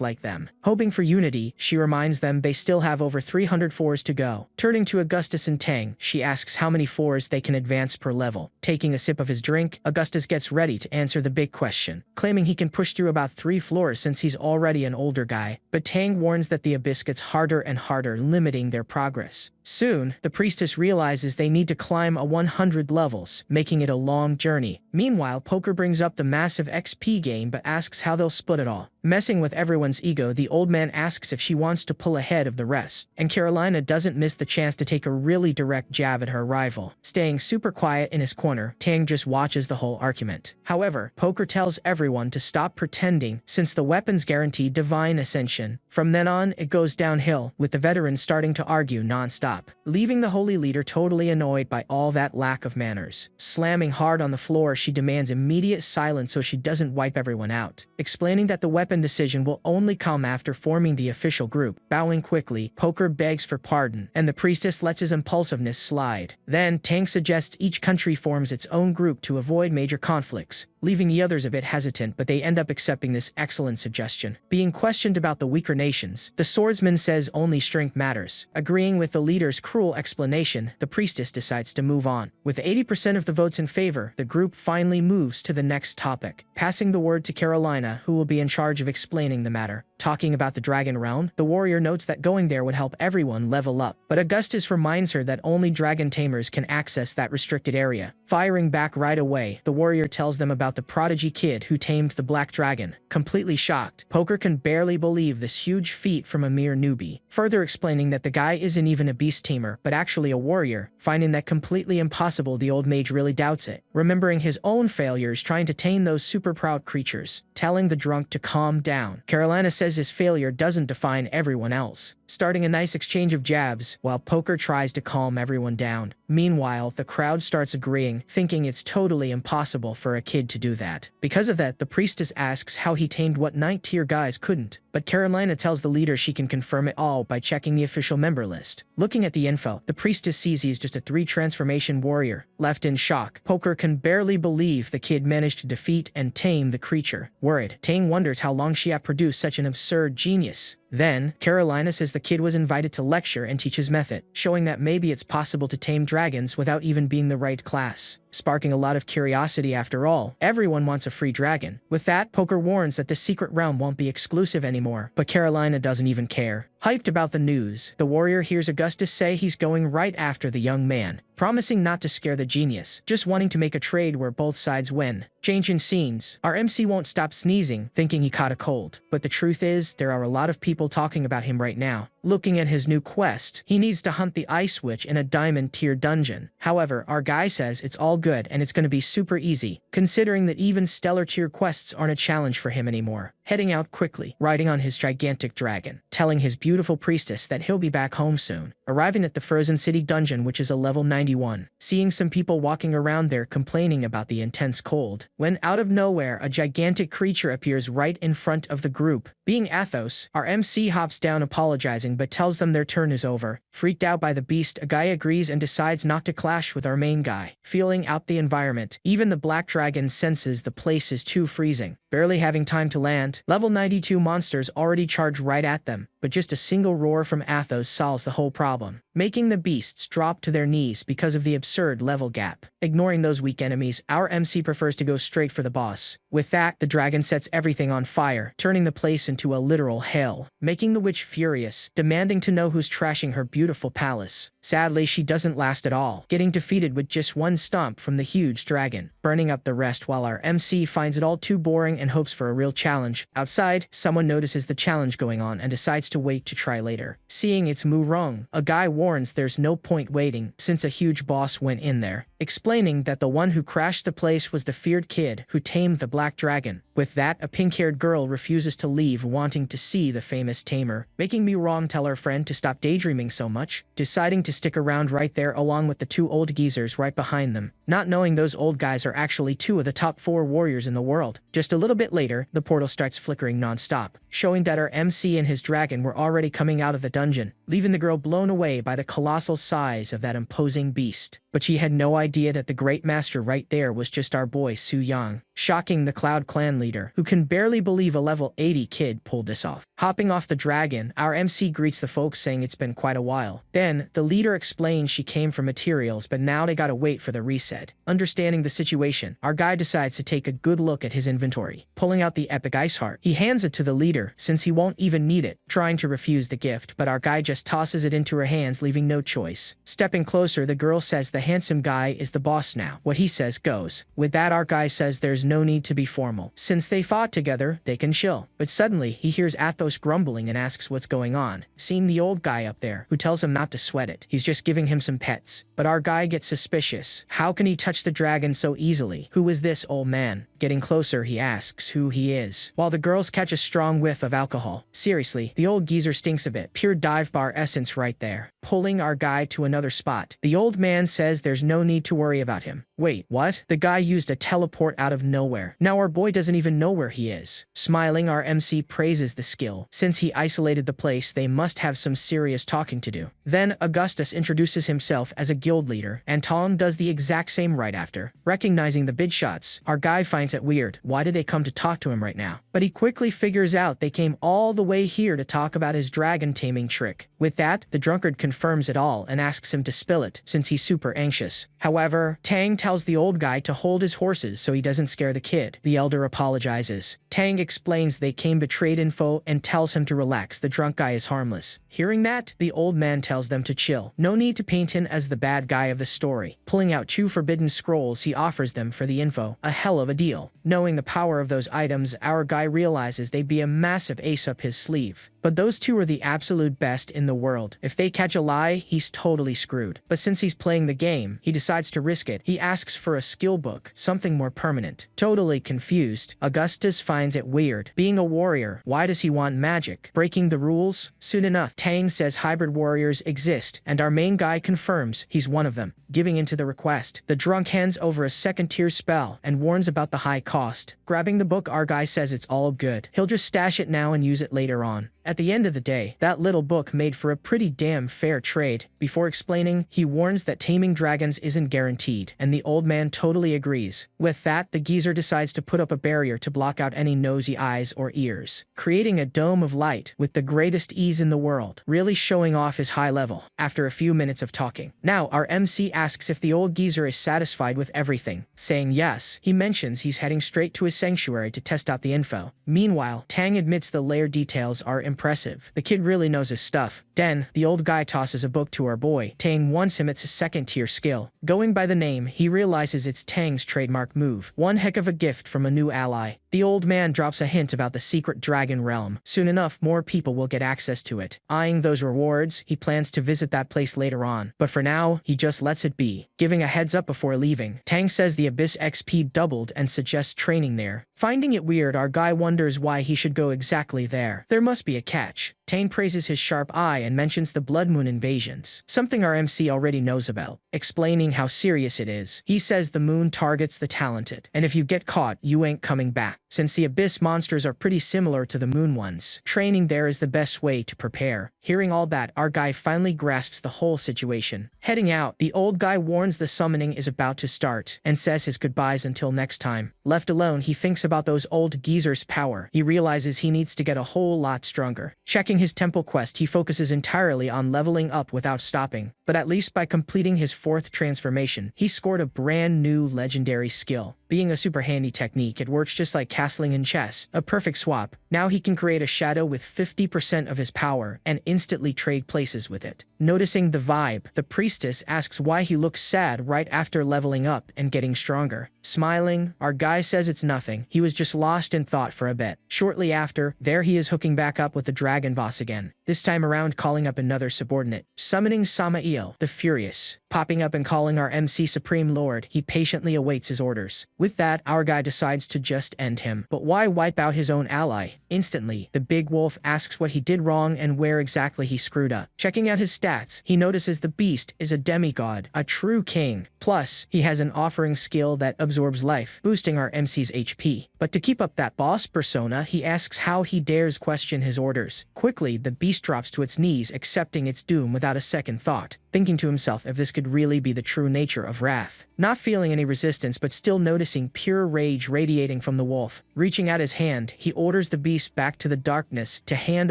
like them. Hoping for unity, she reminds them they still have over 300 floors to go. Turning to Augustus and Tang, she asks how many floors they can advance per level. Taking a sip of his drink, Augustus gets ready to answer the big question, claiming he can push through about 3 floors since he's already an older guy. But Tang warns that the abyss gets harder and harder, limiting their progress. Soon, the priestess realizes they need to climb 100 levels, making it a long journey. Meanwhile, Poker brings up the massive XP gain but asks how they'll split it all. Messing with everyone's ego, the old man asks if she wants to pull ahead of the rest, and Carolina doesn't miss the chance to take a really direct jab at her rival. Staying super quiet in his corner, Tang just watches the whole argument. However, Poker tells everyone to stop pretending since the weapons guarantee divine ascension. From then on, it goes downhill, with the veterans starting to argue non-stop, leaving the holy leader totally annoyed by all that lack of manners. Slamming hard on the floor, she demands immediate silence so she doesn't wipe everyone out, explaining that the weapon decision will only come after forming the official group. Bowing quickly, Poker begs for pardon, and the priestess lets his impulsiveness slide. Then, Tang suggests each country forms its own group to avoid major conflicts, leaving the others a bit hesitant, but they end up accepting this excellent suggestion. Being questioned about the weaker nations, the swordsman says only strength matters. Agreeing with the leader's cruel explanation, the priestess decides to move on. With 80% of the votes in favor, the group finally moves to the next topic, passing the word to Carolina, who will be in charge of explaining the matter. Talking about the Dragon Realm, the warrior notes that going there would help everyone level up, but Augustus reminds her that only dragon tamers can access that restricted area. Firing back right away, the warrior tells them about the prodigy kid who tamed the black dragon. Completely shocked, Poker can barely believe this huge feat from a mere newbie, further explaining that the guy isn't even a beast tamer but actually a warrior. Finding that completely impossible, the old mage really doubts it, remembering his own failures trying to tame those super proud creatures, telling the drunk to calm down. Carolina says his failure doesn't define everyone else, starting a nice exchange of jabs while Poker tries to calm everyone down. Meanwhile, the crowd starts agreeing, thinking it's totally impossible for a kid to do that. Because of that, the priestess asks how he tamed what 9th-tier guys couldn't, but Carolina tells the leader she can confirm it all by checking the official member list. Looking at the info, the priestess sees he's just a 3-transformation warrior. Left in shock, Poker can barely believe the kid managed to defeat and tame the creature. Worried, Tang wonders how long she had produced such an absurd genius. Then, Carolina says the kid was invited to lecture and teach his method, showing that maybe it's possible to tame dragons without even being the right class. Sparking a lot of curiosity after all, everyone wants a free dragon. With that, Poker warns that the secret realm won't be exclusive anymore, but Carolina doesn't even care. Hyped about the news, the warrior hears Augustus say he's going right after the young man, promising not to scare the genius, just wanting to make a trade where both sides win. Changing scenes, our MC won't stop sneezing, thinking he caught a cold. But the truth is, there are a lot of people talking about him right now. Looking at his new quest, he needs to hunt the Ice Witch in a diamond tier dungeon. However, our guy says it's all good and it's going to be super easy, considering that even stellar tier quests aren't a challenge for him anymore. Heading out quickly, riding on his gigantic dragon, telling his beautiful priestess that he'll be back home soon. Arriving at the Frozen City dungeon, which is a level 91, seeing some people walking around there complaining about the intense cold, when out of nowhere a gigantic creature appears right in front of the group. Being Athos, our MC hops down apologizing but tells them their turn is over. Freaked out by the beast, a guy agrees and decides not to clash with our main guy. Feeling out the environment, even the black dragon senses the place is too freezing. Barely having time to land, level 92 monsters already charge right at them, but just a single roar from Athos solves the whole problem, making the beasts drop to their knees because of the absurd level gap. Ignoring those weak enemies, our MC prefers to go straight for the boss. With that, the dragon sets everything on fire, turning the place into a literal hell, making the witch furious, demanding to know who's trashing her beautiful palace. Sadly, she doesn't last at all, getting defeated with just one stomp from the huge dragon, burning up the rest while our MC finds it all too boring and hopes for a real challenge. Outside, someone notices the challenge going on and decides to wait to try later. Seeing it's Mu wrong, a guy warns there's no point waiting since a huge boss went in there, explaining that the one who crashed the place was the feared kid who tamed the black dragon. With that, a pink-haired girl refuses to leave, wanting to see the famous tamer, making Mi Rom tell her friend to stop daydreaming so much, deciding to stick around right there along with the two old geezers right behind them, not knowing those old guys are actually two of the top 4 warriors in the world. Just a little bit later, the portal starts flickering non-stop, showing that our MC and his dragon were already coming out of the dungeon, leaving the girl blown away by the colossal size of that imposing beast. But she had no idea that the great master right there was just our boy Su Yang, shocking the Cloud Clan leader, who can barely believe a level 80 kid pulled this off. Hopping off the dragon, our MC greets the folks saying it's been quite a while. Then, the leader explains she came for materials, but now they gotta wait for the reset. Understanding the situation, our guy decides to take a good look at his inventory. Pulling out the epic ice heart, he hands it to the leader since he won't even need it, trying to refuse the gift, but our guy just tosses it into her hands, leaving no choice. Stepping closer, the girl says the handsome guy is the boss now. What he says goes. With that, our guy says there's no need to be formal. Since they fought together, they can chill. But suddenly, he hears Athos grumbling and asks what's going on, seeing the old guy up there, who tells him not to sweat it. He's just giving him some pets. But our guy gets suspicious. How can he touch the dragon so easily? Who is this old man? Getting closer, he asks who he is, while the girls catch a strong whiff of alcohol. Seriously, the old geezer stinks a bit. Pure dive bar essence right there. Pulling our guy to another spot. The old man says there's no need to worry about him. Wait, what? The guy used a teleport out of nowhere. Now our boy doesn't even know where he is. Smiling, our MC praises the skill. Since he isolated the place, they must have some serious talking to do. Then Augustus introduces himself as a guild leader, and Tom does the exact same right after. Recognizing the bid shots, our guy finds it weird. Why did they come to talk to him right now? But he quickly figures out they came all the way here to talk about his dragon taming trick. With that, the drunkard confirms it all and asks him to spill it, since he's super anxious. However, Tang tells the old guy to hold his horses so he doesn't scare the kid. The elder apologizes. Tang explains they came to trade info and tells him to relax, the drunk guy is harmless. Hearing that, the old man tells them to chill. No need to paint him as the bad guy of the story. Pulling out 2 forbidden scrolls, he offers them for the info. A hell of a deal. Knowing the power of those items, our guy realizes they'd be a massive ace up his sleeve. But those 2 are the absolute best in the world. If they catch a lie, he's totally screwed. But since he's playing the game, he decides to risk it. He asks for a skill book, something more permanent. Totally confused, Augustus finds it weird. Being a warrior, why does he want magic? Breaking the rules? Soon enough, Tang says hybrid warriors exist, and our main guy confirms he's one of them. Giving into the request, the drunk hands over a 2nd-tier spell and warns about the high cost. Grabbing the book, our guy says it's all good. He'll just stash it now and use it later on. At the end of the day, that little book made for a pretty damn fair trade. Before explaining, he warns that taming dragons isn't guaranteed, and the old man totally agrees. With that, the geezer decides to put up a barrier to block out any nosy eyes or ears, creating a dome of light with the greatest ease in the world, really showing off his high level. After a few minutes of talking, now our MC asks if the old geezer is satisfied with everything. Saying yes, he mentions he's heading straight to his sanctuary to test out the info. Meanwhile, Tang admits the layer details are impressive. The kid really knows his stuff. Then, the old guy tosses a book to our boy. Tang wants him it's a 2nd-tier skill. Going by the name, he realizes it's Tang's trademark move. One heck of a gift from a new ally. The old man drops a hint about the secret dragon realm. Soon enough, more people will get access to it. Eyeing those rewards, he plans to visit that place later on. But for now, he just lets it be. Giving a heads up before leaving, Tang says the Abyss XP doubled and suggests training there. Finding it weird, our guy wonders why he should go exactly there. There must be a catch. Tang praises his sharp eye and mentions the Blood Moon invasions, something our MC already knows about, explaining how serious it is. He says the moon targets the talented, and if you get caught, you ain't coming back. Since the Abyss monsters are pretty similar to the moon ones, training there is the best way to prepare. Hearing all that, our guy finally grasps the whole situation. Heading out, the old guy warns the summoning is about to start, and says his goodbyes until next time. Left alone, he thinks about those old geezers' power. He realizes he needs to get a whole lot stronger. Checking his temple quest, he focuses entirely on leveling up without stopping. But at least by completing his 4th transformation, he scored a brand new legendary skill. Being a super handy technique, it works just like castling in chess. A perfect swap. Now he can create a shadow with 50% of his power and instantly trade places with it. Noticing the vibe, the priestess asks why he looks sad right after leveling up and getting stronger. Smiling, our guy says it's nothing. He was just lost in thought for a bit. Shortly after, there he is hooking back up with the dragon boss again. This time around calling up another subordinate. Summoning Samael, the Furious. Popping up and calling our MC Supreme Lord, he patiently awaits his orders. With that, our guy decides to just end him. But why wipe out his own ally? Instantly, the big wolf asks what he did wrong and where exactly he screwed up. Checking out his stats, he notices the beast is a demigod, a true king. Plus, he has an offering skill that absorbs life, boosting our MC's HP. But to keep up that boss persona, he asks how he dares question his orders. Quickly, the beast drops to its knees, accepting its doom without a second thought, thinking to himself if this could really be the true nature of wrath. Not feeling any resistance but still noticing pure rage radiating from the wolf. Reaching out his hand, he orders the beast back to the darkness to hand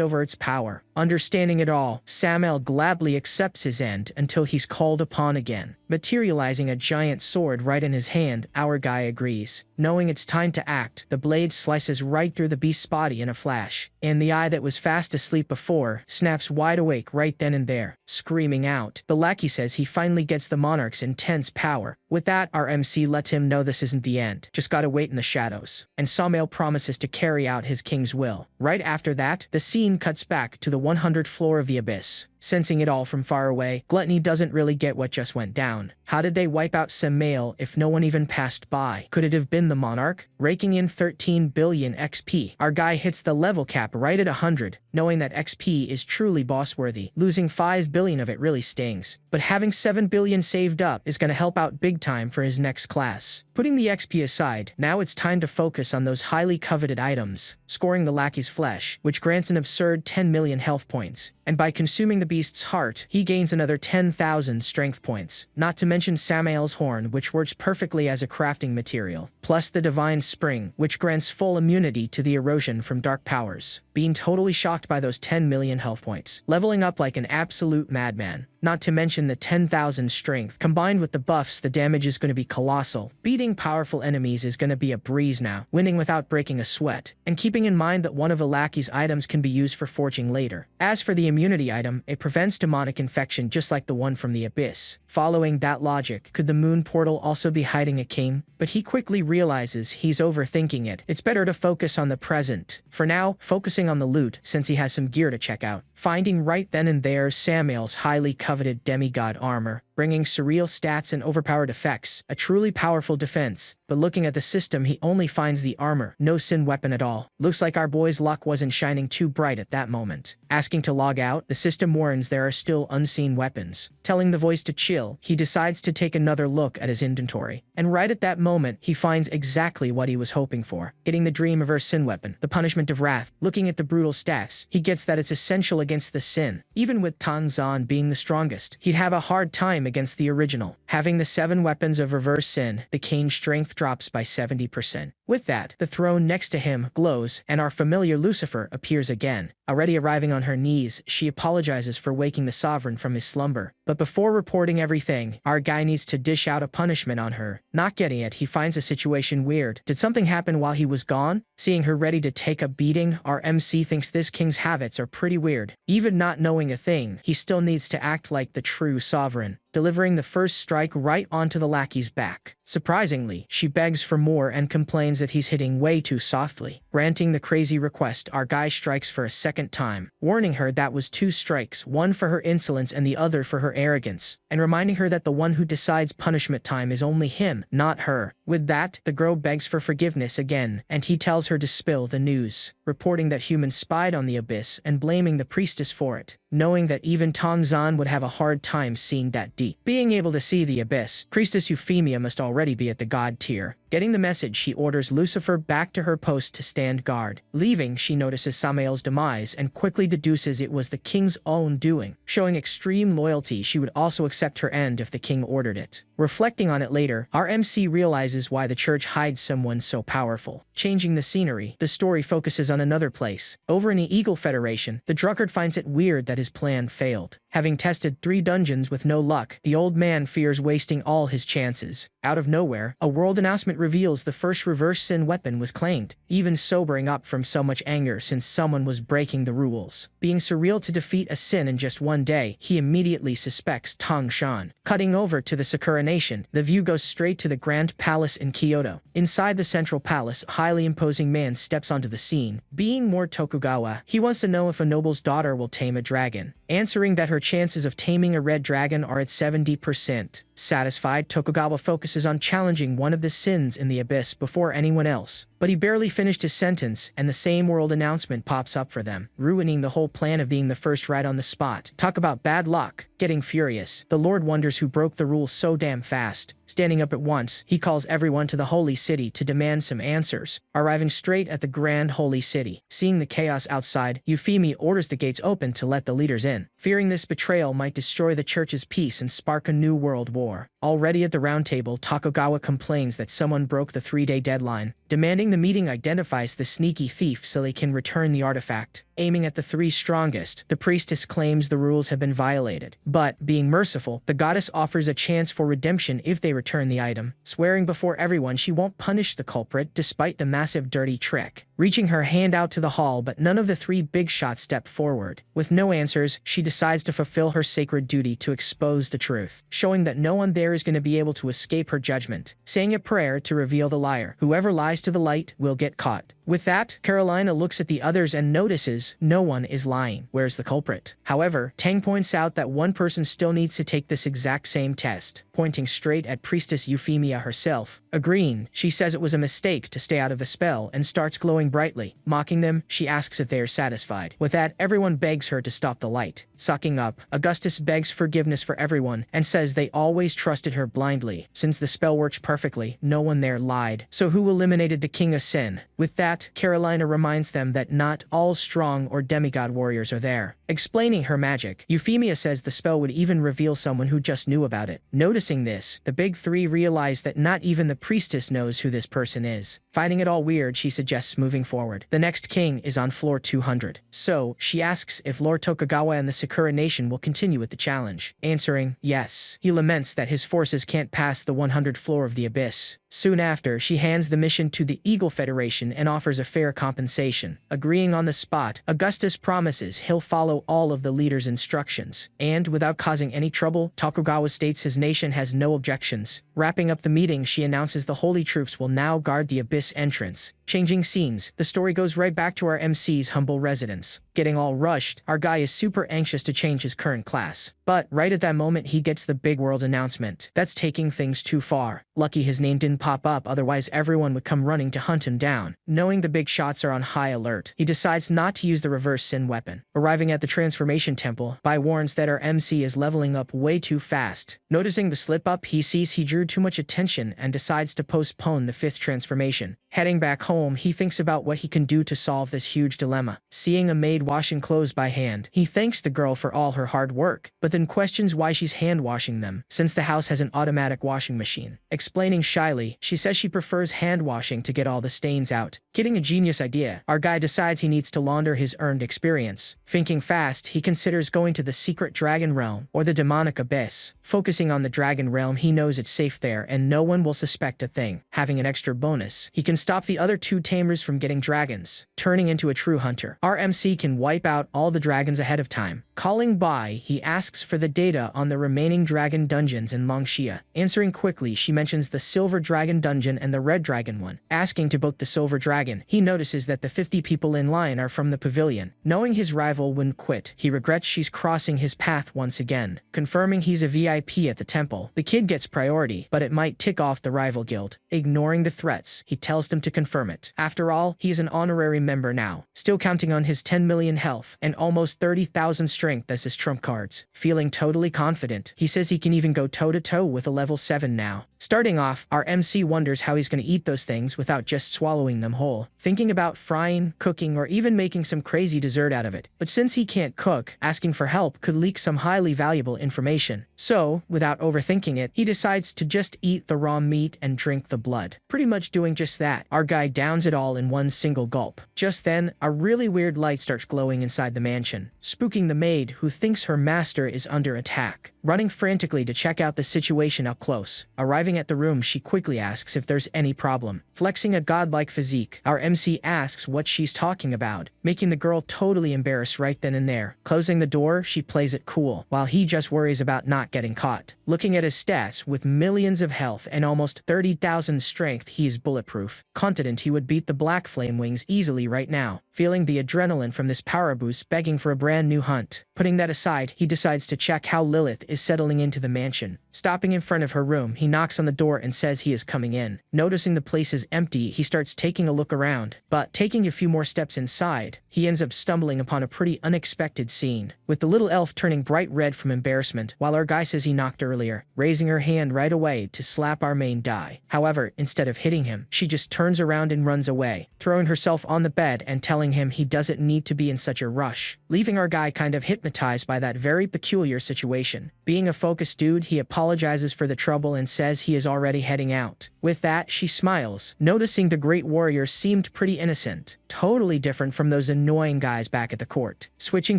over its power. Understanding it all, Samael gladly accepts his end until he's called upon again. Materializing a giant sword right in his hand, our guy agrees. Knowing it's time to act, the blade slices right through the beast's body in a flash, and the eye that was fast asleep before snaps wide awake right then and there, screaming out. The lackey says he finally gets the monarch's intense power. With that, our MC lets him know this isn't the end, just gotta wait in the shadows. And Samael promises to carry out his king's will. Right after that, the scene cuts back to the 100th floor of the abyss. Sensing it all from far away, Gluttony doesn't really get what just went down. How did they wipe out Samael if no one even passed by? Could it have been the monarch? Raking in 13 billion XP, our guy hits the level cap right at 100, knowing that XP is truly boss-worthy. Losing 5 billion of it really stings, but having 7 billion saved up is gonna help out big time for his next class. Putting the XP aside, now it's time to focus on those highly coveted items, scoring the lackey's flesh, which grants an absurd 10 million health points. And by consuming the beast's heart, he gains another 10,000 strength points. Not to mention Samael's horn, which works perfectly as a crafting material. Plus the divine spring, which grants full immunity to the erosion from dark powers. Being totally shocked by those 10 million health points. Leveling up like an absolute madman. Not to mention the 10,000 strength. Combined with the buffs, the damage is going to be colossal. Beating powerful enemies is going to be a breeze now, winning without breaking a sweat. And keeping in mind that one of a lackey's items can be used for forging later. As for the immunity item, it prevents demonic infection just like the one from the abyss. Following that logic, could the moon portal also be hiding a king? But he quickly realizes he's overthinking it. It's better to focus on the present. For now, focusing on the loot since he has some gear to check out. Finding right then and there Samael's highly coveted demigod armor, bringing surreal stats and overpowered effects, a truly powerful defense. But looking at the system, he only finds the armor, no sin weapon at all. Looks like our boy's luck wasn't shining too bright at that moment. Asking to log out, the system warns there are still unseen weapons. Telling the voice to chill, he decides to take another look at his inventory. And right at that moment, he finds exactly what he was hoping for. Getting the dream reverse sin weapon, the punishment of wrath. Looking at the brutal stats, he gets that it's essential against the sin. Even with Tanzan being the strongest, he'd have a hard time against the original. Having the 7 weapons of reverse sin, the Cane's strength drops by 70%. With that, the throne next to him glows, and our familiar Lucifer appears again. Already arriving on her knees, she apologizes for waking the sovereign from his slumber. But before reporting everything, our guy needs to dish out a punishment on her. Not getting it, he finds the situation weird. Did something happen while he was gone? Seeing her ready to take a beating, our MC thinks this king's habits are pretty weird. Even not knowing a thing, he still needs to act like the true sovereign, delivering the first strike right onto the lackey's back. Surprisingly, she begs for more and complains that he's hitting way too softly. Granting the crazy request, our guy strikes for a second time, warning her that was 2 strikes, one for her insolence and the other for her arrogance, and reminding her that the one who decides punishment time is only him, not her. With that, the girl begs for forgiveness again, and he tells her to spill the news, reporting that humans spied on the abyss and blaming the priestess for it. Knowing that even Tongzan would have a hard time seeing that deep. Being able to see the abyss, Priestess Euphemia must already be at the god tier. Getting the message, she orders Lucifer back to her post to stand guard. Leaving, she notices Samael's demise and quickly deduces it was the king's own doing. Showing extreme loyalty, she would also accept her end if the king ordered it. Reflecting on it later, our MC realizes why the church hides someone so powerful. Changing the scenery, the story focuses on another place. Over in the Eagle Federation, the drunkard finds it weird that his plan failed. Having tested 3 dungeons with no luck, the old man fears wasting all his chances. Out of nowhere, a world announcement reveals the first reverse sin weapon was claimed, even sobering up from so much anger since someone was breaking the rules. Being surreal to defeat a sin in just one day, he immediately suspects Tong Shan. Cutting over to the Sakura Nation, the view goes straight to the Grand Palace in Kyoto. Inside the central palace, a highly imposing man steps onto the scene. Being more Tokugawa, he wants to know if a noble's daughter will tame a dragon. Answering that her chances of taming a red dragon are at 70%. Satisfied, Tokugawa focuses on challenging one of the sins in the abyss before anyone else. But he barely finished his sentence, and the same world announcement pops up for them, ruining the whole plan of being the first right on the spot. Talk about bad luck. Getting furious, the Lord wonders who broke the rules so damn fast. Standing up at once, he calls everyone to the Holy City to demand some answers. Arriving straight at the Grand Holy City, seeing the chaos outside, Euphemia orders the gates open to let the leaders in. Fearing this betrayal might destroy the church's peace and spark a new world war. Already at the round table, Tokugawa complains that someone broke the 3-day deadline, demanding the meeting identifies the sneaky thief so they can return the artifact. Aiming at the 3 strongest, the priestess claims the rules have been violated. But, being merciful, the goddess offers a chance for redemption if they return the item, swearing before everyone she won't punish the culprit despite the massive dirty trick. Reaching her hand out to the hall, but none of the 3 big shots step forward. With no answers, she decides to fulfill her sacred duty to expose the truth, showing that no one there is going to be able to escape her judgment. Saying a prayer to reveal the liar. Whoever lies to the light will get caught. With that, Carolina looks at the others and notices no one is lying. Where's the culprit? However, Tang points out that one person still needs to take this exact same test, pointing straight at Priestess Euphemia herself. Agreeing, she says it was a mistake to stay out of the spell and starts glowing brightly. Mocking them, she asks if they are satisfied. With that, everyone begs her to stop the light. Sucking up, Augustus begs forgiveness for everyone and says they always trusted her blindly. Since the spell works perfectly, no one there lied. So who eliminated the King of Sin? With that, Carolina reminds them that not all strong or demigod warriors are there. Explaining her magic, Euphemia says the spell would even reveal someone who just knew about it. Noticing this, the big 3 realize that not even the priestess knows who this person is. Finding it all weird, she suggests moving forward. The next king is on floor 200. So, she asks if Lord Tokugawa and the Sakura Nation will continue with the challenge. Answering, yes. He laments that his forces can't pass the 100th floor of the abyss. Soon after, she hands the mission to the Eagle Federation and offers a fair compensation. Agreeing on the spot, Augustus promises he'll follow all of the leader's instructions. And, without causing any trouble, Tokugawa states his nation has no objections. Wrapping up the meeting, she announces the holy troops will now guard the abyss entrance. Changing scenes, the story goes right back to our MC's humble residence. Getting all rushed, our guy is super anxious to change his current class. But right at that moment, he gets the big world announcement. That's taking things too far. Lucky his name didn't pop up, otherwise everyone would come running to hunt him down. Knowing the big shots are on high alert, he decides not to use the reverse sin weapon. Arriving at the transformation temple, Bai warns that our MC is leveling up way too fast. Noticing the slip up, he sees he drew too much attention and decides to postpone the 5th transformation. Heading back home, he thinks about what he can do to solve this huge dilemma. Seeing a maid washing clothes by hand, he thanks the girl for all her hard work, but then questions why she's hand washing them, since the house has an automatic washing machine. Explaining shyly, she says she prefers hand washing to get all the stains out. Getting a genius idea, our guy decides he needs to launder his earned experience. Thinking fast, he considers going to the secret dragon realm, or the demonic abyss. Focusing on the dragon realm, he knows it's safe there and no one will suspect a thing. Having an extra bonus, he can stop the other 2 tamers from getting dragons, turning into a true hunter. Our MC can wipe out all the dragons ahead of time. Calling Bai, he asks for the data on the remaining dragon dungeons in Longxia. Answering quickly, she mentions the silver dragon dungeon and the red dragon one. Asking to book the silver dragon, he notices that the 50 people in line are from the pavilion. Knowing his rival wouldn't quit, he regrets she's crossing his path once again. Confirming he's a VIP at the temple, the kid gets priority, but it might tick off the rival guild. Ignoring the threats, he tells them to confirm it. After all, he is an honorary member now, still counting on his 10 million health and almost 30,000 strength strength as his trump cards. Feeling totally confident, he says he can even go toe-to-toe with a level 7 now. Starting off, our MC wonders how he's gonna eat those things without just swallowing them whole, thinking about frying, cooking, or even making some crazy dessert out of it. But since he can't cook, asking for help could leak some highly valuable information. So, without overthinking it, he decides to just eat the raw meat and drink the blood. Pretty much doing just that, our guy downs it all in one single gulp. Just then, a really weird light starts glowing inside the mansion, spooking the maid who thinks her master is under attack. Running frantically to check out the situation up close. Arriving at the room, she quickly asks if there's any problem. Flexing a godlike physique, our MC asks what she's talking about, making the girl totally embarrassed right then and there. Closing the door, she plays it cool, while he just worries about not getting caught. Looking at his stats, with millions of health and almost 30,000 strength, he is bulletproof. Confident he would beat the Black Flame Wings easily right now. Feeling the adrenaline from this power boost, begging for a brand new hunt. Putting that aside, he decides to check how Lilith is settling into the mansion. Stopping in front of her room, he knocks on the door and says he is coming in. Noticing the place is empty, he starts taking a look around. But taking a few more steps inside, he ends up stumbling upon a pretty unexpected scene, with the little elf turning bright red from embarrassment, while our guy says he knocked earlier, raising her hand right away to slap our main guy. However, instead of hitting him, she just turns around and runs away, throwing herself on the bed and telling him he doesn't need to be in such a rush, leaving our guy kind of hypnotized by that very peculiar situation. Being a focused dude, he apologizes for the trouble and says he is already heading out. With that, she smiles, noticing the great warrior seemed pretty innocent, totally different from those annoying guys back at the court. Switching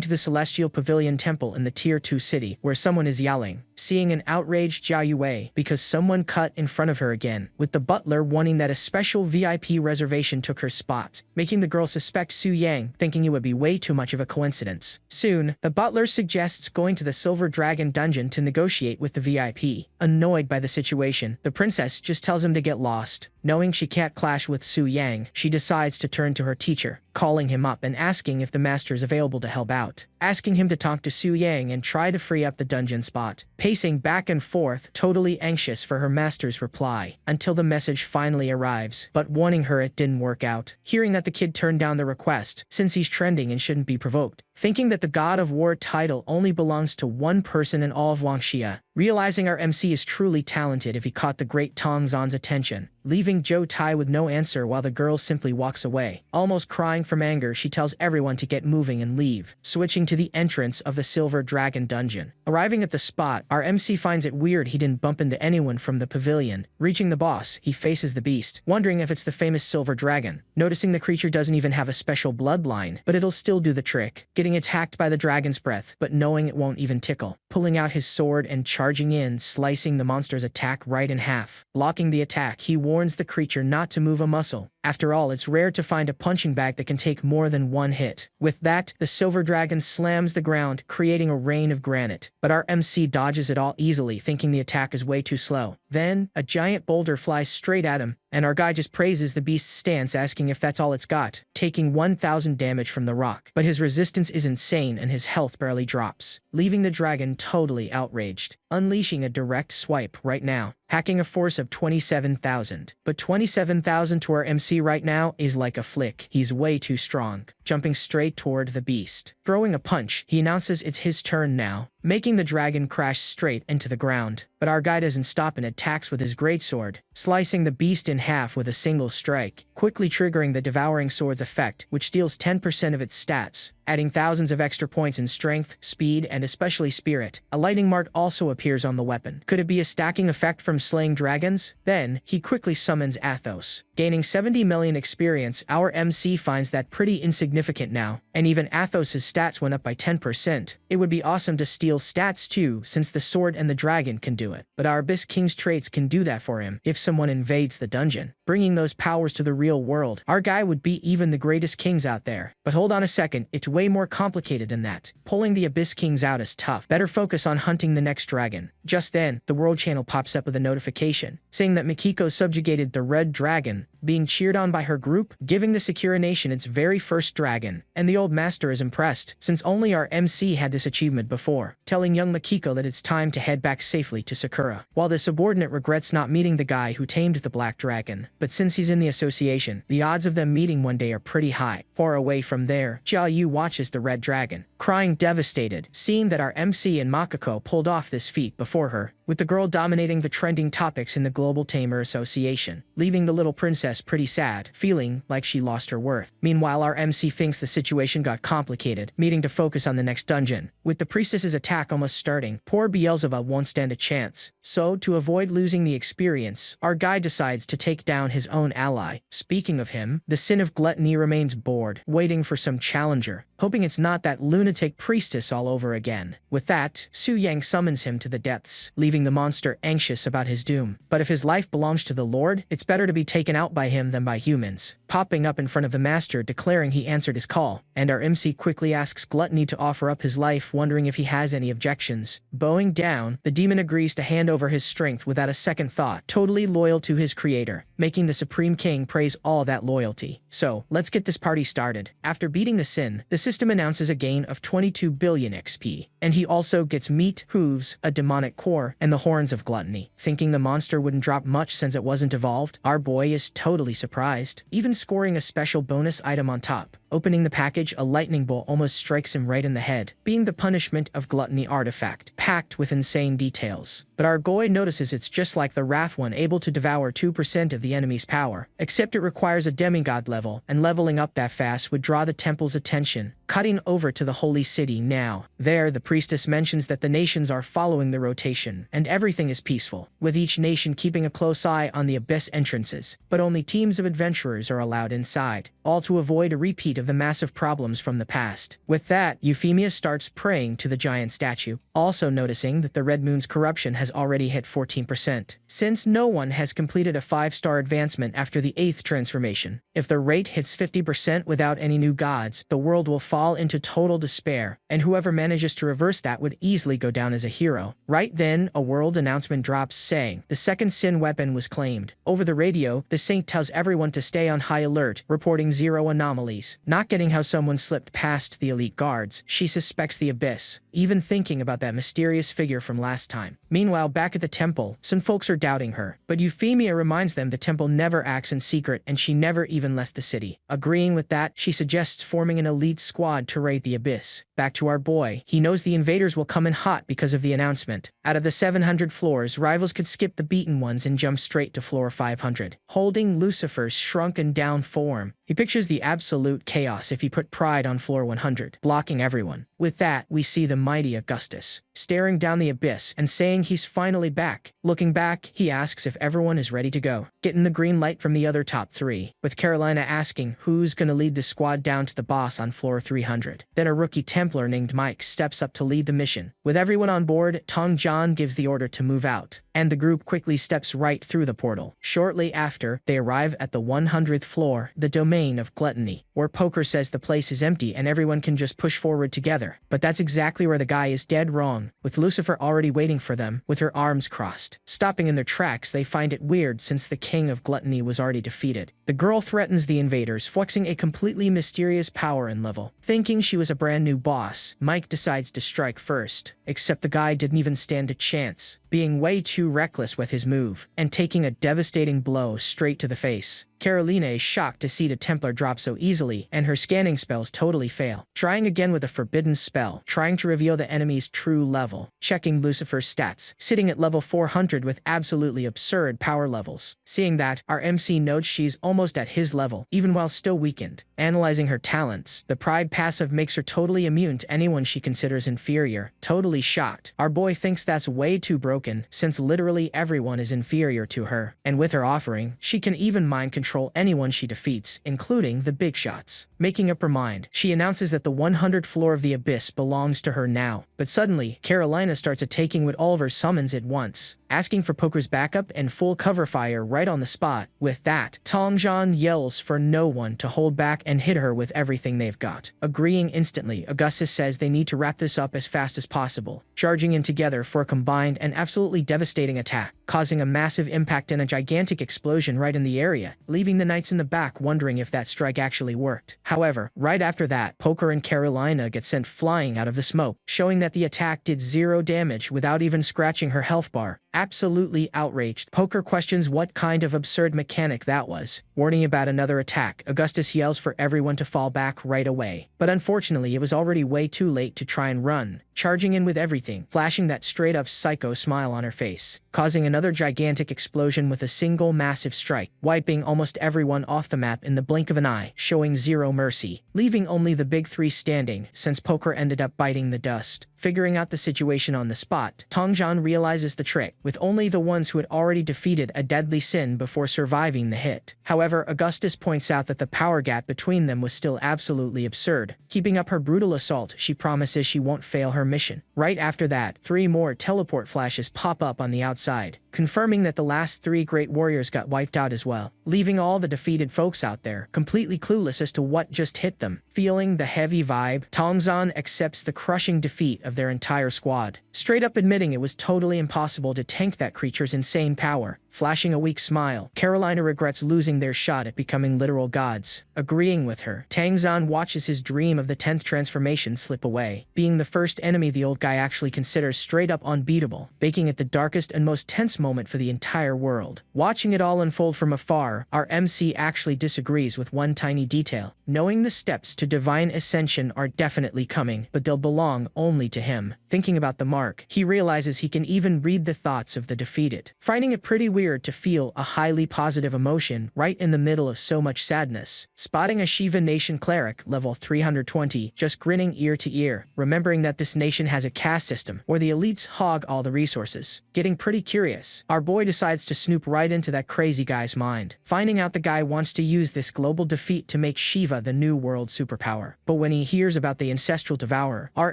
to the Celestial Pavilion Temple in the Tier 2 city, where someone is yelling, seeing an outraged Jia Yue because someone cut in front of her again, with the butler wanting that a special VIP reservation took her spot, making the girl suspect Su Yang, thinking it would be way too much of a coincidence. Soon, the butler suggests going to the Silver Dragon dungeon to negotiate with the VIP. Annoyed by the situation, the princess just tells him to get lost. Knowing she can't clash with Su Yang, she decides to turn to her teacher, calling him up and asking if the master is available to help out. Asking him to talk to Su Yang and try to free up the dungeon spot. Pacing back and forth, totally anxious for her master's reply, until the message finally arrives, but warning her it didn't work out. Hearing that the kid turned down the request, since he's trending and shouldn't be provoked. Thinking that the God of War title only belongs to one person in all of Wangxia. Realizing our MC is truly talented if he caught the great Tong Zan's attention. Leaving Zhou Tai with no answer while the girl simply walks away. Almost crying from anger, she tells everyone to get moving and leave, switching to the entrance of the Silver Dragon dungeon. Arriving at the spot, our MC finds it weird he didn't bump into anyone from the pavilion. Reaching the boss, he faces the beast, wondering if it's the famous Silver Dragon. Noticing the creature doesn't even have a special bloodline, but it'll still do the trick. Getting attacked by the dragon's breath, but knowing it won't even tickle. Pulling out his sword and charging in, slicing the monster's attack right in half. Blocking the attack, he warns the creature not to move a muscle. After all, it's rare to find a punching bag that can take more than one hit. With that, the Silver Dragon slams the ground, creating a rain of granite. But our MC dodges it all easily, thinking the attack is way too slow. Then, a giant boulder flies straight at him, and our guy just praises the beast's stance, asking if that's all it's got, taking 1,000 damage from the rock. But his resistance is insane and his health barely drops, leaving the dragon totally outraged, unleashing a direct swipe right now, hacking a force of 27,000. But 27,000 to our MC right now is like a flick. He's way too strong, jumping straight toward the beast. Throwing a punch, he announces it's his turn now, making the dragon crash straight into the ground. But our guy doesn't stop and attacks with his greatsword, slicing the beast in half with a single strike, quickly triggering the Devouring Sword's effect, which steals 10% of its stats, adding thousands of extra points in strength, speed, and especially spirit. A lightning mark also appears on the weapon. Could it be a stacking effect from slaying dragons? Then, he quickly summons Athos. Gaining 70 million experience, our MC finds that pretty insignificant now, and even Athos's stats went up by 10%. It would be awesome to steal stats too, since the sword and the dragon can do it. But our Abyss King's traits can do that for him if someone invades the dungeon. Bringing those powers to the real world, our guy would beat even the greatest kings out there. But hold on a second, it's way more complicated than that. Pulling the Abyss Kings out is tough. Better focus on hunting the next dragon. Just then, the World Channel pops up with a notification, saying that Mikiko subjugated the Red Dragon, being cheered on by her group, giving the Sakura Nation its very first dragon. And the old master is impressed, since only our MC had this achievement before, telling young Mikiko that it's time to head back safely to Sakura, while the subordinate regrets not meeting the guy who tamed the Black Dragon. but since he's in the association, the odds of them meeting one day are pretty high. Far away from there, Jiayu watches the red dragon, crying devastated, seeing that our MC and Makako pulled off this feat before her, with the girl dominating the trending topics in the Global Tamer Association, leaving the little princess pretty sad, feeling like she lost her worth. Meanwhile, our MC thinks the situation got complicated, needing to focus on the next dungeon. With the priestess's attack almost starting, poor Beelzebub won't stand a chance. So, to avoid losing the experience, our guy decides to take down his own ally. Speaking of him, the sin of gluttony remains bored, waiting for some challenger, hoping it's not that lunatic priestess all over again. With that, Su Yang summons him to the depths, leaving the monster anxious about his doom. But if his life belongs to the Lord, it's better to be taken out by him than by humans. Popping up in front of the master declaring he answered his call, and our MC quickly asks Gluttony to offer up his life, wondering if he has any objections. Bowing down, the demon agrees to hand over his strength without a second thought, totally loyal to his creator, making the Supreme King praise all that loyalty. So, let's get this party started. After beating the sin, the system announces a gain of 22 billion XP, and he also gets meat, hooves, a demonic core, and the horns of gluttony. Thinking the monster wouldn't drop much since it wasn't evolved, our boy is totally surprised, even scoring a special bonus item on top. Opening the package, a lightning bolt almost strikes him right in the head, being the punishment of gluttony artifact, packed with insane details. But our boy notices it's just like the Wrath one, able to devour 2% of the enemy's power, except it requires a demigod level, and leveling up that fast would draw the temple's attention. Cutting over to the holy city now. There, the priestess mentions that the nations are following the rotation, and everything is peaceful, with each nation keeping a close eye on the abyss entrances, but only teams of adventurers are allowed inside, all to avoid a repeat of the massive problems from the past. With that, Euphemia starts praying to the giant statue, also noticing that the Red Moon's corruption has already hit 14%, since no one has completed a 5-star advancement after the 8th transformation. If the rate hits 50% without any new gods, the world will fall into total despair, and whoever manages to reverse that would easily go down as a hero. Right then, a world announcement drops saying the second sin weapon was claimed. Over the radio, the saint tells everyone to stay on high alert, reporting 0 anomalies. Not getting how someone slipped past the elite guards, she suspects the abyss, even thinking about that mysterious figure from last time. Meanwhile, back at the temple, some folks are doubting her, but Euphemia reminds them the temple never acts in secret and she never even left the city. Agreeing with that, she suggests forming an elite squad to raid the abyss. Back to our boy, he knows the invaders will come in hot because of the announcement. Out of the 700 floors, rivals could skip the beaten ones and jump straight to floor 500. Holding Lucifer's shrunken down form, he pictures the absolute chaos if he put Pride on floor 100, blocking everyone. With that, we see the mighty Augustus, staring down the abyss and saying he's finally back. Looking back, he asks if everyone is ready to go, getting the green light from the other top 3, with Carolina asking who's gonna lead the squad down to the boss on floor 300. Then a rookie Templar named Mike steps up to lead the mission. With everyone on board, Tong John gives the order to move out, and the group quickly steps right through the portal. Shortly after, they arrive at the 100th floor, the domain of gluttony, where Poker says the place is empty and everyone can just push forward together. But that's exactly where the guy is dead wrong, with Lucifer already waiting for them, with her arms crossed. Stopping in their tracks, they find it weird since the king of gluttony was already defeated. The girl threatens the invaders, flexing a completely mysterious power and level. Thinking she was a brand new boss, Mike decides to strike first, except the guy didn't even stand a chance, being way too reckless with his move, and taking a devastating blow straight to the face. Carolina is shocked to see the Templar drop so easily, and her scanning spells totally fail. Trying again with a forbidden spell, trying to reveal the enemy's true level. Checking Lucifer's stats, sitting at level 400 with absolutely absurd power levels. Seeing that, our MC notes she's almost at his level, even while still weakened. Analyzing her talents, the Pride passive makes her totally immune to anyone she considers inferior. Totally shocked, our boy thinks that's way too broken, since literally everyone is inferior to her. And with her offering, she can even mind control anyone she defeats, including the big shots. Making up her mind, she announces that the 100th floor of the abyss belongs to her now. But suddenly, Carolina starts attacking with all of her summons at once, asking for Poker's backup and full cover fire right on the spot. With that, Tongjian yells for no one to hold back and hit her with everything they've got. Agreeing instantly, Augustus says they need to wrap this up as fast as possible, charging in together for a combined and absolutely devastating attack, causing a massive impact and a gigantic explosion right in the area, leaving the knights in the back wondering if that strike actually worked. However, right after that, Poker and Carolina get sent flying out of the smoke, showing that the attack did 0 damage without even scratching her health bar. Absolutely outraged, Poker questions what kind of absurd mechanic that was. Warning about another attack, Augustus yells for everyone to fall back right away. But unfortunately, it was already way too late to try and run, charging in with everything, flashing that straight-up psycho smile on her face, causing another gigantic explosion with a single massive strike, wiping almost everyone off the map in the blink of an eye, showing zero mercy, leaving only the big three standing, since Poker ended up biting the dust. Figuring out the situation on the spot, Tongjian realizes the trick, with only the ones who had already defeated a deadly sin before surviving the hit. However, Augustus points out that the power gap between them was still absolutely absurd. Keeping up her brutal assault, she promises she won't fail her mission. Right after that, 3 more teleport flashes pop up on the outside, confirming that the last 3 great warriors got wiped out as well, leaving all the defeated folks out there completely clueless as to what just hit them. Feeling the heavy vibe, Tongjian accepts the crushing defeat of their entire squad, straight up admitting it was totally impossible to tank that creature's insane power. Flashing a weak smile, Carolina regrets losing their shot at becoming literal gods. Agreeing with her, Tongjian watches his dream of the 10th transformation slip away, being the first enemy the old guy actually considers straight up unbeatable, making it the darkest and most tense moment for the entire world. Watching it all unfold from afar, our MC actually disagrees with one tiny detail, knowing the steps to divine ascension are definitely coming, but they'll belong only to him. Thinking about the mark, he realizes he can even read the thoughts of the defeated, finding it pretty weird to feel a highly positive emotion right in the middle of so much sadness. Spotting a Shiva Nation cleric, level 320, just grinning ear to ear, remembering that this nation has a caste system where the elites hog all the resources. Getting pretty curious, our boy decides to snoop right into that crazy guy's mind, finding out the guy wants to use this global defeat to make Shiva the new world superpower. But when he hears about the ancestral devourer, our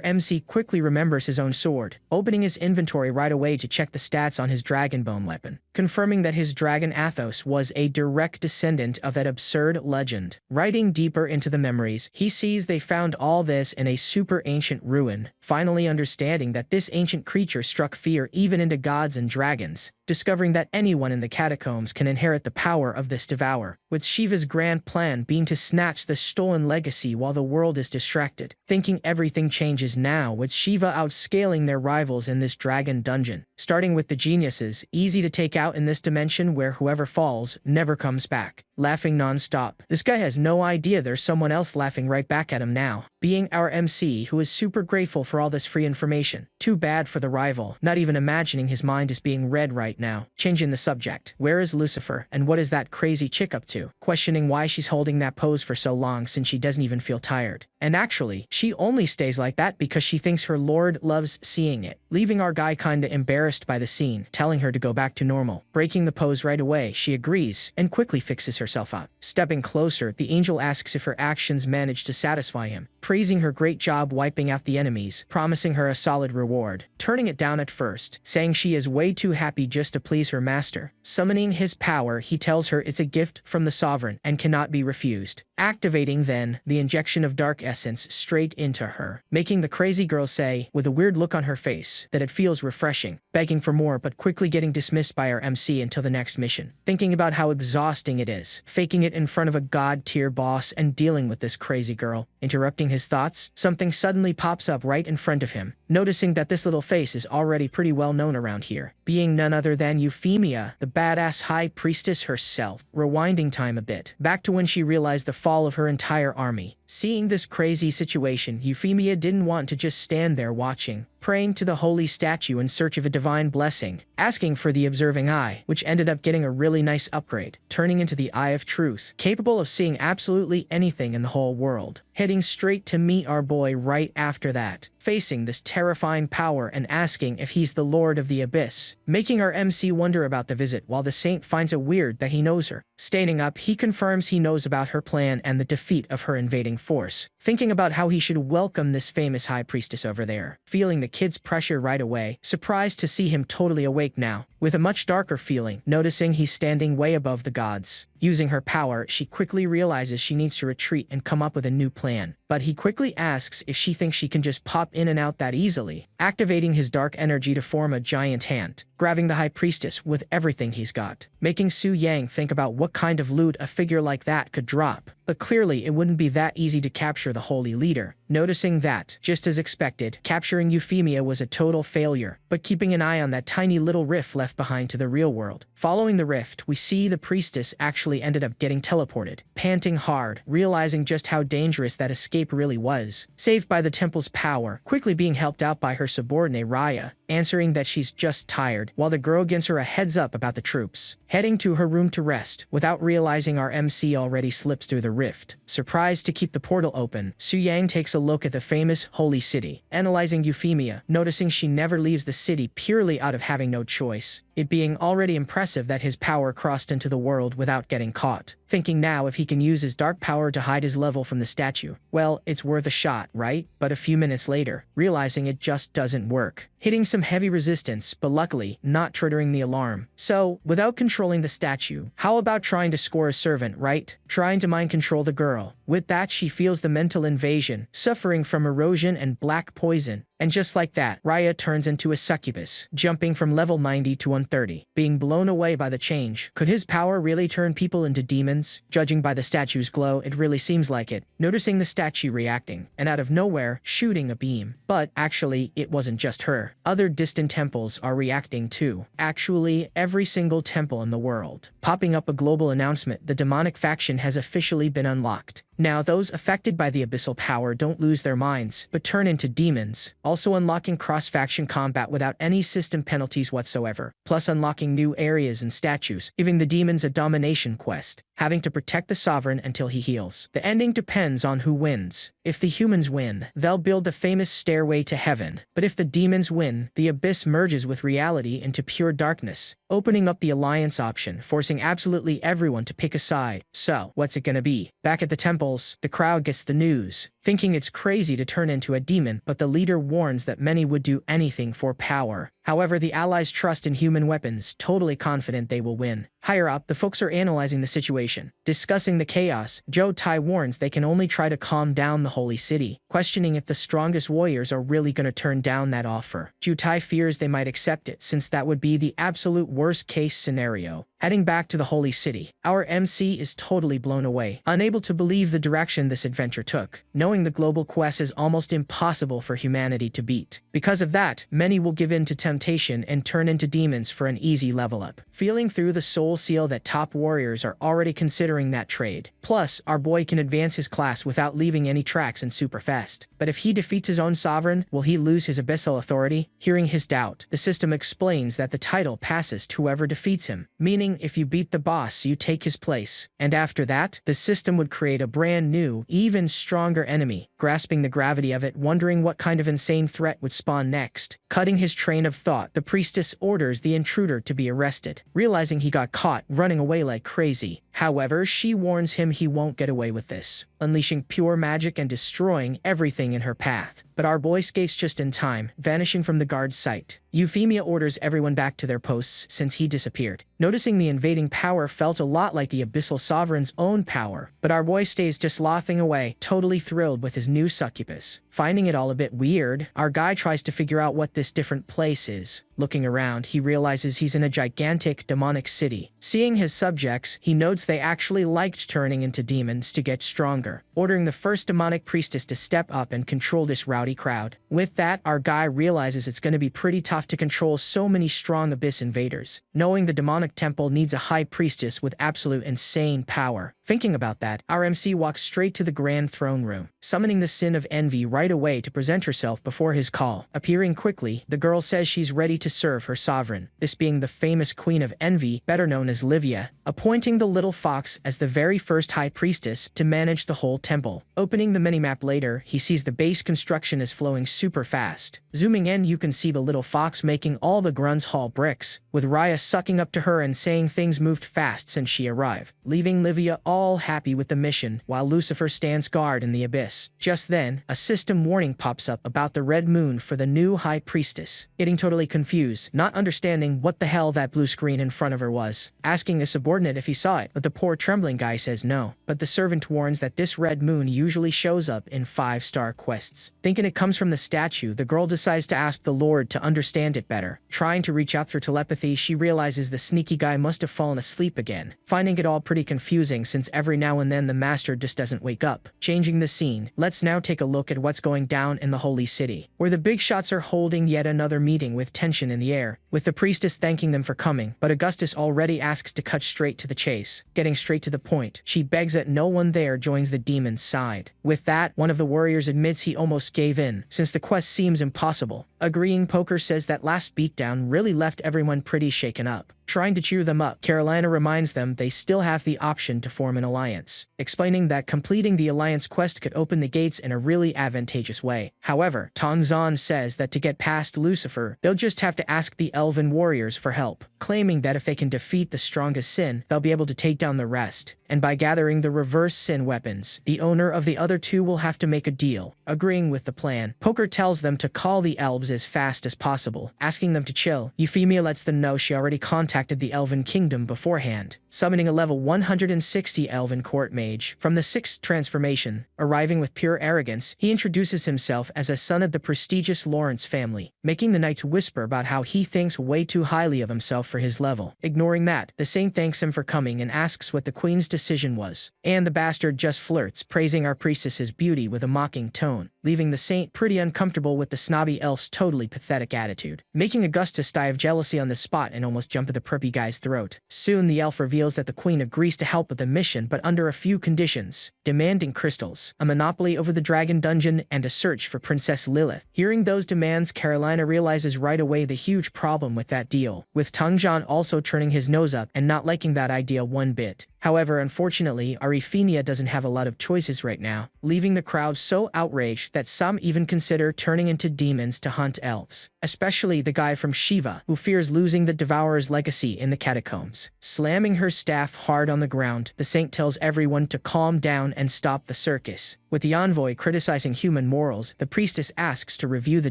MC quickly remembers his own sword, opening his inventory right away to check the stats on his dragonbone weapon, confirming that his dragon Athos was a direct descendant of that absurd legend. Riding deeper into the memories, he sees they found all this in a super ancient ruin, finally understanding that this ancient creature struck fear even into gods and dragons, discovering that anyone in the catacombs can inherit the power of this devourer, with Shiva's grand plan being to snatch the stolen legacy while the world is distracted. Thinking everything changes now, with Shiva outscaling their rivals in this dragon dungeon, starting with the geniuses, easy to take out in this dimension where whoever falls never comes back, laughing non-stop. This guy has no idea there's someone else laughing right back at him now, being our MC, who is super grateful for all this free information. Too bad for the rival, not even imagining his mind is being read right now. Changing the subject, where is Lucifer, and what is that crazy chick up to? Questioning why she's holding that pose for so long since she doesn't even feel tired. And actually, she only stays like that because she thinks her lord loves seeing it, leaving our guy kinda embarrassed by the scene, telling her to go back to normal. Breaking the pose right away, she agrees, and quickly fixes herself up. Stepping closer, the angel asks if her actions managed to satisfy him, praising her great job wiping out the enemies, promising her a solid reward, turning it down at first, saying she is way too happy just to please her master. Summoning his power, he tells her it's a gift from the sovereign and cannot be refused. Activating then the injection of dark essence straight into her, making the crazy girl say, with a weird look on her face, that it feels refreshing, begging for more but quickly getting dismissed by our MC until the next mission. Thinking about how exhausting it is, faking it in front of a god-tier boss and dealing with this crazy girl. Interrupting his thoughts, something suddenly pops up right in front of him, noticing that this little face is already pretty well known around here, being none other than Euphemia, the badass high priestess herself. Rewinding time a bit, back to when she realized the fall of her entire army. Seeing this crazy situation, Euphemia didn't want to just stand there watching, praying to the holy statue in search of a divine blessing, asking for the observing eye, which ended up getting a really nice upgrade, turning into the Eye of Truth, capable of seeing absolutely anything in the whole world. Heading straight to meet our boy right after that, facing this terrifying power and asking if he's the Lord of the Abyss, making our MC wonder about the visit while the saint finds it weird that he knows her. Standing up, he confirms he knows about her plan and the defeat of her invading force, thinking about how he should welcome this famous high priestess over there, feeling the kid's pressure right away, surprised to see him totally awake now, with a much darker feeling, noticing he's standing way above the gods. Using her power, she quickly realizes she needs to retreat and come up with a new plan. But he quickly asks if she thinks she can just pop in and out that easily, activating his dark energy to form a giant hand, grabbing the High Priestess with everything he's got, making Su Yang think about what kind of loot a figure like that could drop. But clearly it wouldn't be that easy to capture the Holy Leader. Noticing that, just as expected, capturing Euphemia was a total failure, but keeping an eye on that tiny little rift left behind to the real world. Following the rift, we see the priestess actually ended up getting teleported, panting hard, realizing just how dangerous that escape really was. Saved by the temple's power, quickly being helped out by her subordinate Raya, answering that she's just tired, while the girl gives her a heads up about the troops. Heading to her room to rest, without realizing our MC already slips through the rift. Surprised to keep the portal open, Su Yang takes a look at the famous Holy City, analyzing Euphemia, noticing she never leaves the city purely out of having no choice. It being already impressive that his power crossed into the world without getting caught. Thinking now if he can use his dark power to hide his level from the statue. Well, it's worth a shot, right? But a few minutes later, realizing it just doesn't work. Hitting some heavy resistance, but luckily, not triggering the alarm. So, without controlling the statue, how about trying to score a servant, right? Trying to mind control the girl. With that, she feels the mental invasion, suffering from erosion and black poison. And just like that, Raya turns into a succubus, jumping from level 90 to 130, being blown away by the change. Could his power really turn people into demons? Judging by the statue's glow, it really seems like it. Noticing the statue reacting, and out of nowhere, shooting a beam. But actually, it wasn't just her. Other distant temples are reacting too. Actually, every single temple in the world. Popping up a global announcement, the demonic faction has officially been unlocked. Now, those affected by the abyssal power don't lose their minds, but turn into demons, also unlocking cross-faction combat without any system penalties whatsoever, plus unlocking new areas and statues, giving the demons a domination quest, having to protect the sovereign until he heals. The ending depends on who wins. If the humans win, they'll build the famous stairway to heaven, but if the demons win, the abyss merges with reality into pure darkness, opening up the alliance option, forcing absolutely everyone to pick a side. So, what's it gonna be? Back at the temples, the crowd gets the news, thinking it's crazy to turn into a demon, but the leader warns that many would do anything for power. However, the allies trust in human weapons, totally confident they will win. Higher up, the folks are analyzing the situation. Discussing the chaos, Zhou Tai warns they can only try to calm down the holy city, questioning if the strongest warriors are really gonna turn down that offer. Zhou Tai fears they might accept it, since that would be the absolute worst-case scenario. Heading back to the holy city, our MC is totally blown away, unable to believe the direction this adventure took, knowing the global quest is almost impossible for humanity to beat. Because of that, many will give in to temptation and turn into demons for an easy level up, feeling through the soul seal that top warriors are already considering that trade. Plus, our boy can advance his class without leaving any tracks and super fast. But if he defeats his own sovereign, will he lose his abyssal authority? Hearing his doubt, the system explains that the title passes to whoever defeats him, meaning if you beat the boss, you take his place. And after that, the system would create a brand new, even stronger enemy. Grasping the gravity of it, wondering what kind of insane threat would spawn next. Cutting his train of thought, the priestess orders the intruder to be arrested, realizing he got caught running away like crazy. However, she warns him he won't get away with this, unleashing pure magic and destroying everything in her path. But our boy escapes just in time, vanishing from the guard's sight. Euphemia orders everyone back to their posts since he disappeared. Noticing the invading power felt a lot like the Abyssal Sovereign's own power, but our boy stays just laughing away, totally thrilled with his new succubus. Finding it all a bit weird, our guy tries to figure out what this different place is. Looking around, he realizes he's in a gigantic demonic city. Seeing his subjects, he notes they actually liked turning into demons to get stronger, ordering the first demonic priestess to step up and control this rowdy crowd. With that, our guy realizes it's going to be pretty tough to control so many strong abyss invaders, knowing the demonic temple needs a high priestess with absolute insane power. Thinking about that, our MC walks straight to the grand throne room, summoning the sin of envy right away to present herself before his call. Appearing quickly, the girl says she's ready to serve her sovereign, this being the famous Queen of Envy, better known as Livia, appointing the little fox as the very first high priestess to manage the whole temple. Opening the minimap later, he sees the base construction is flowing super fast, Zooming in, you can see the little fox making all the grunts haul bricks, with Raya sucking up to her and saying things moved fast since she arrived, leaving Livia all happy with the mission while Lucifer stands guard in the abyss. Just then, a system warning pops up about the red moon for the new high priestess. Getting totally confused, not understanding what the hell that blue screen in front of her was, asking a subordinate if he saw it, but the poor trembling guy says no. But the servant warns that this red moon usually shows up in 5-star quests. Thinking it comes from the statue, the girl decides to ask the Lord to understand it better. Trying to reach out for telepathy, she realizes the sneaky guy must have fallen asleep again, finding it all pretty confusing since every now and then the master just doesn't wake up. Changing the scene, let's now take a look at what's going down in the Holy City, where the big shots are holding yet another meeting with tension in the air, with the priestess thanking them for coming, but Augustus already asks to cut straight to the chase. Getting straight to the point, she begs that no one there joins the demon's side. With that, one of the warriors admits he almost gave in, since the quest seems impossible. Agreeing, Poker says that last beatdown really left everyone pretty shaken up. Trying to cheer them up, Carolina reminds them they still have the option to form an alliance, explaining that completing the alliance quest could open the gates in a really advantageous way. However, Tongzhan says that to get past Lucifer, they'll just have to ask the elven warriors for help, claiming that if they can defeat the strongest sin, they'll be able to take down the rest. And by gathering the reverse sin weapons, the owner of the other two will have to make a deal. Agreeing with the plan, Poker tells them to call the elves as fast as possible, asking them to chill. Euphemia lets them know she already contacted the Elven Kingdom beforehand, summoning a level 160 Elven Court Mage from the 6th transformation. Arriving with pure arrogance, he introduces himself as a son of the prestigious Lawrence family, making the knight whisper about how he thinks way too highly of himself for his level. Ignoring that, the saint thanks him for coming and asks what the queen's decision was, and the bastard just flirts, praising our priestess's beauty with a mocking tone, leaving the saint pretty uncomfortable with the snobby elf's totally pathetic attitude, making Augustus die of jealousy on the spot and almost jump at the preppy guy's throat. Soon the elf reveals that the queen agrees to help with the mission, but under a few conditions, demanding crystals, a monopoly over the dragon dungeon, and a search for Princess Lilith. Hearing those demands, Carolina realizes right away the huge problem with that deal, with Tongzhan also turning his nose up and not liking that idea one bit. However, unfortunately, Euphemia doesn't have a lot of choices right now, leaving the crowd so outraged that some even consider turning into demons to hunt elves, especially the guy from Shiva, who fears losing the Devourer's legacy in the catacombs. Slamming her staff hard on the ground, the saint tells everyone to calm down and stop the circus. With the envoy criticizing human morals, the priestess asks to review the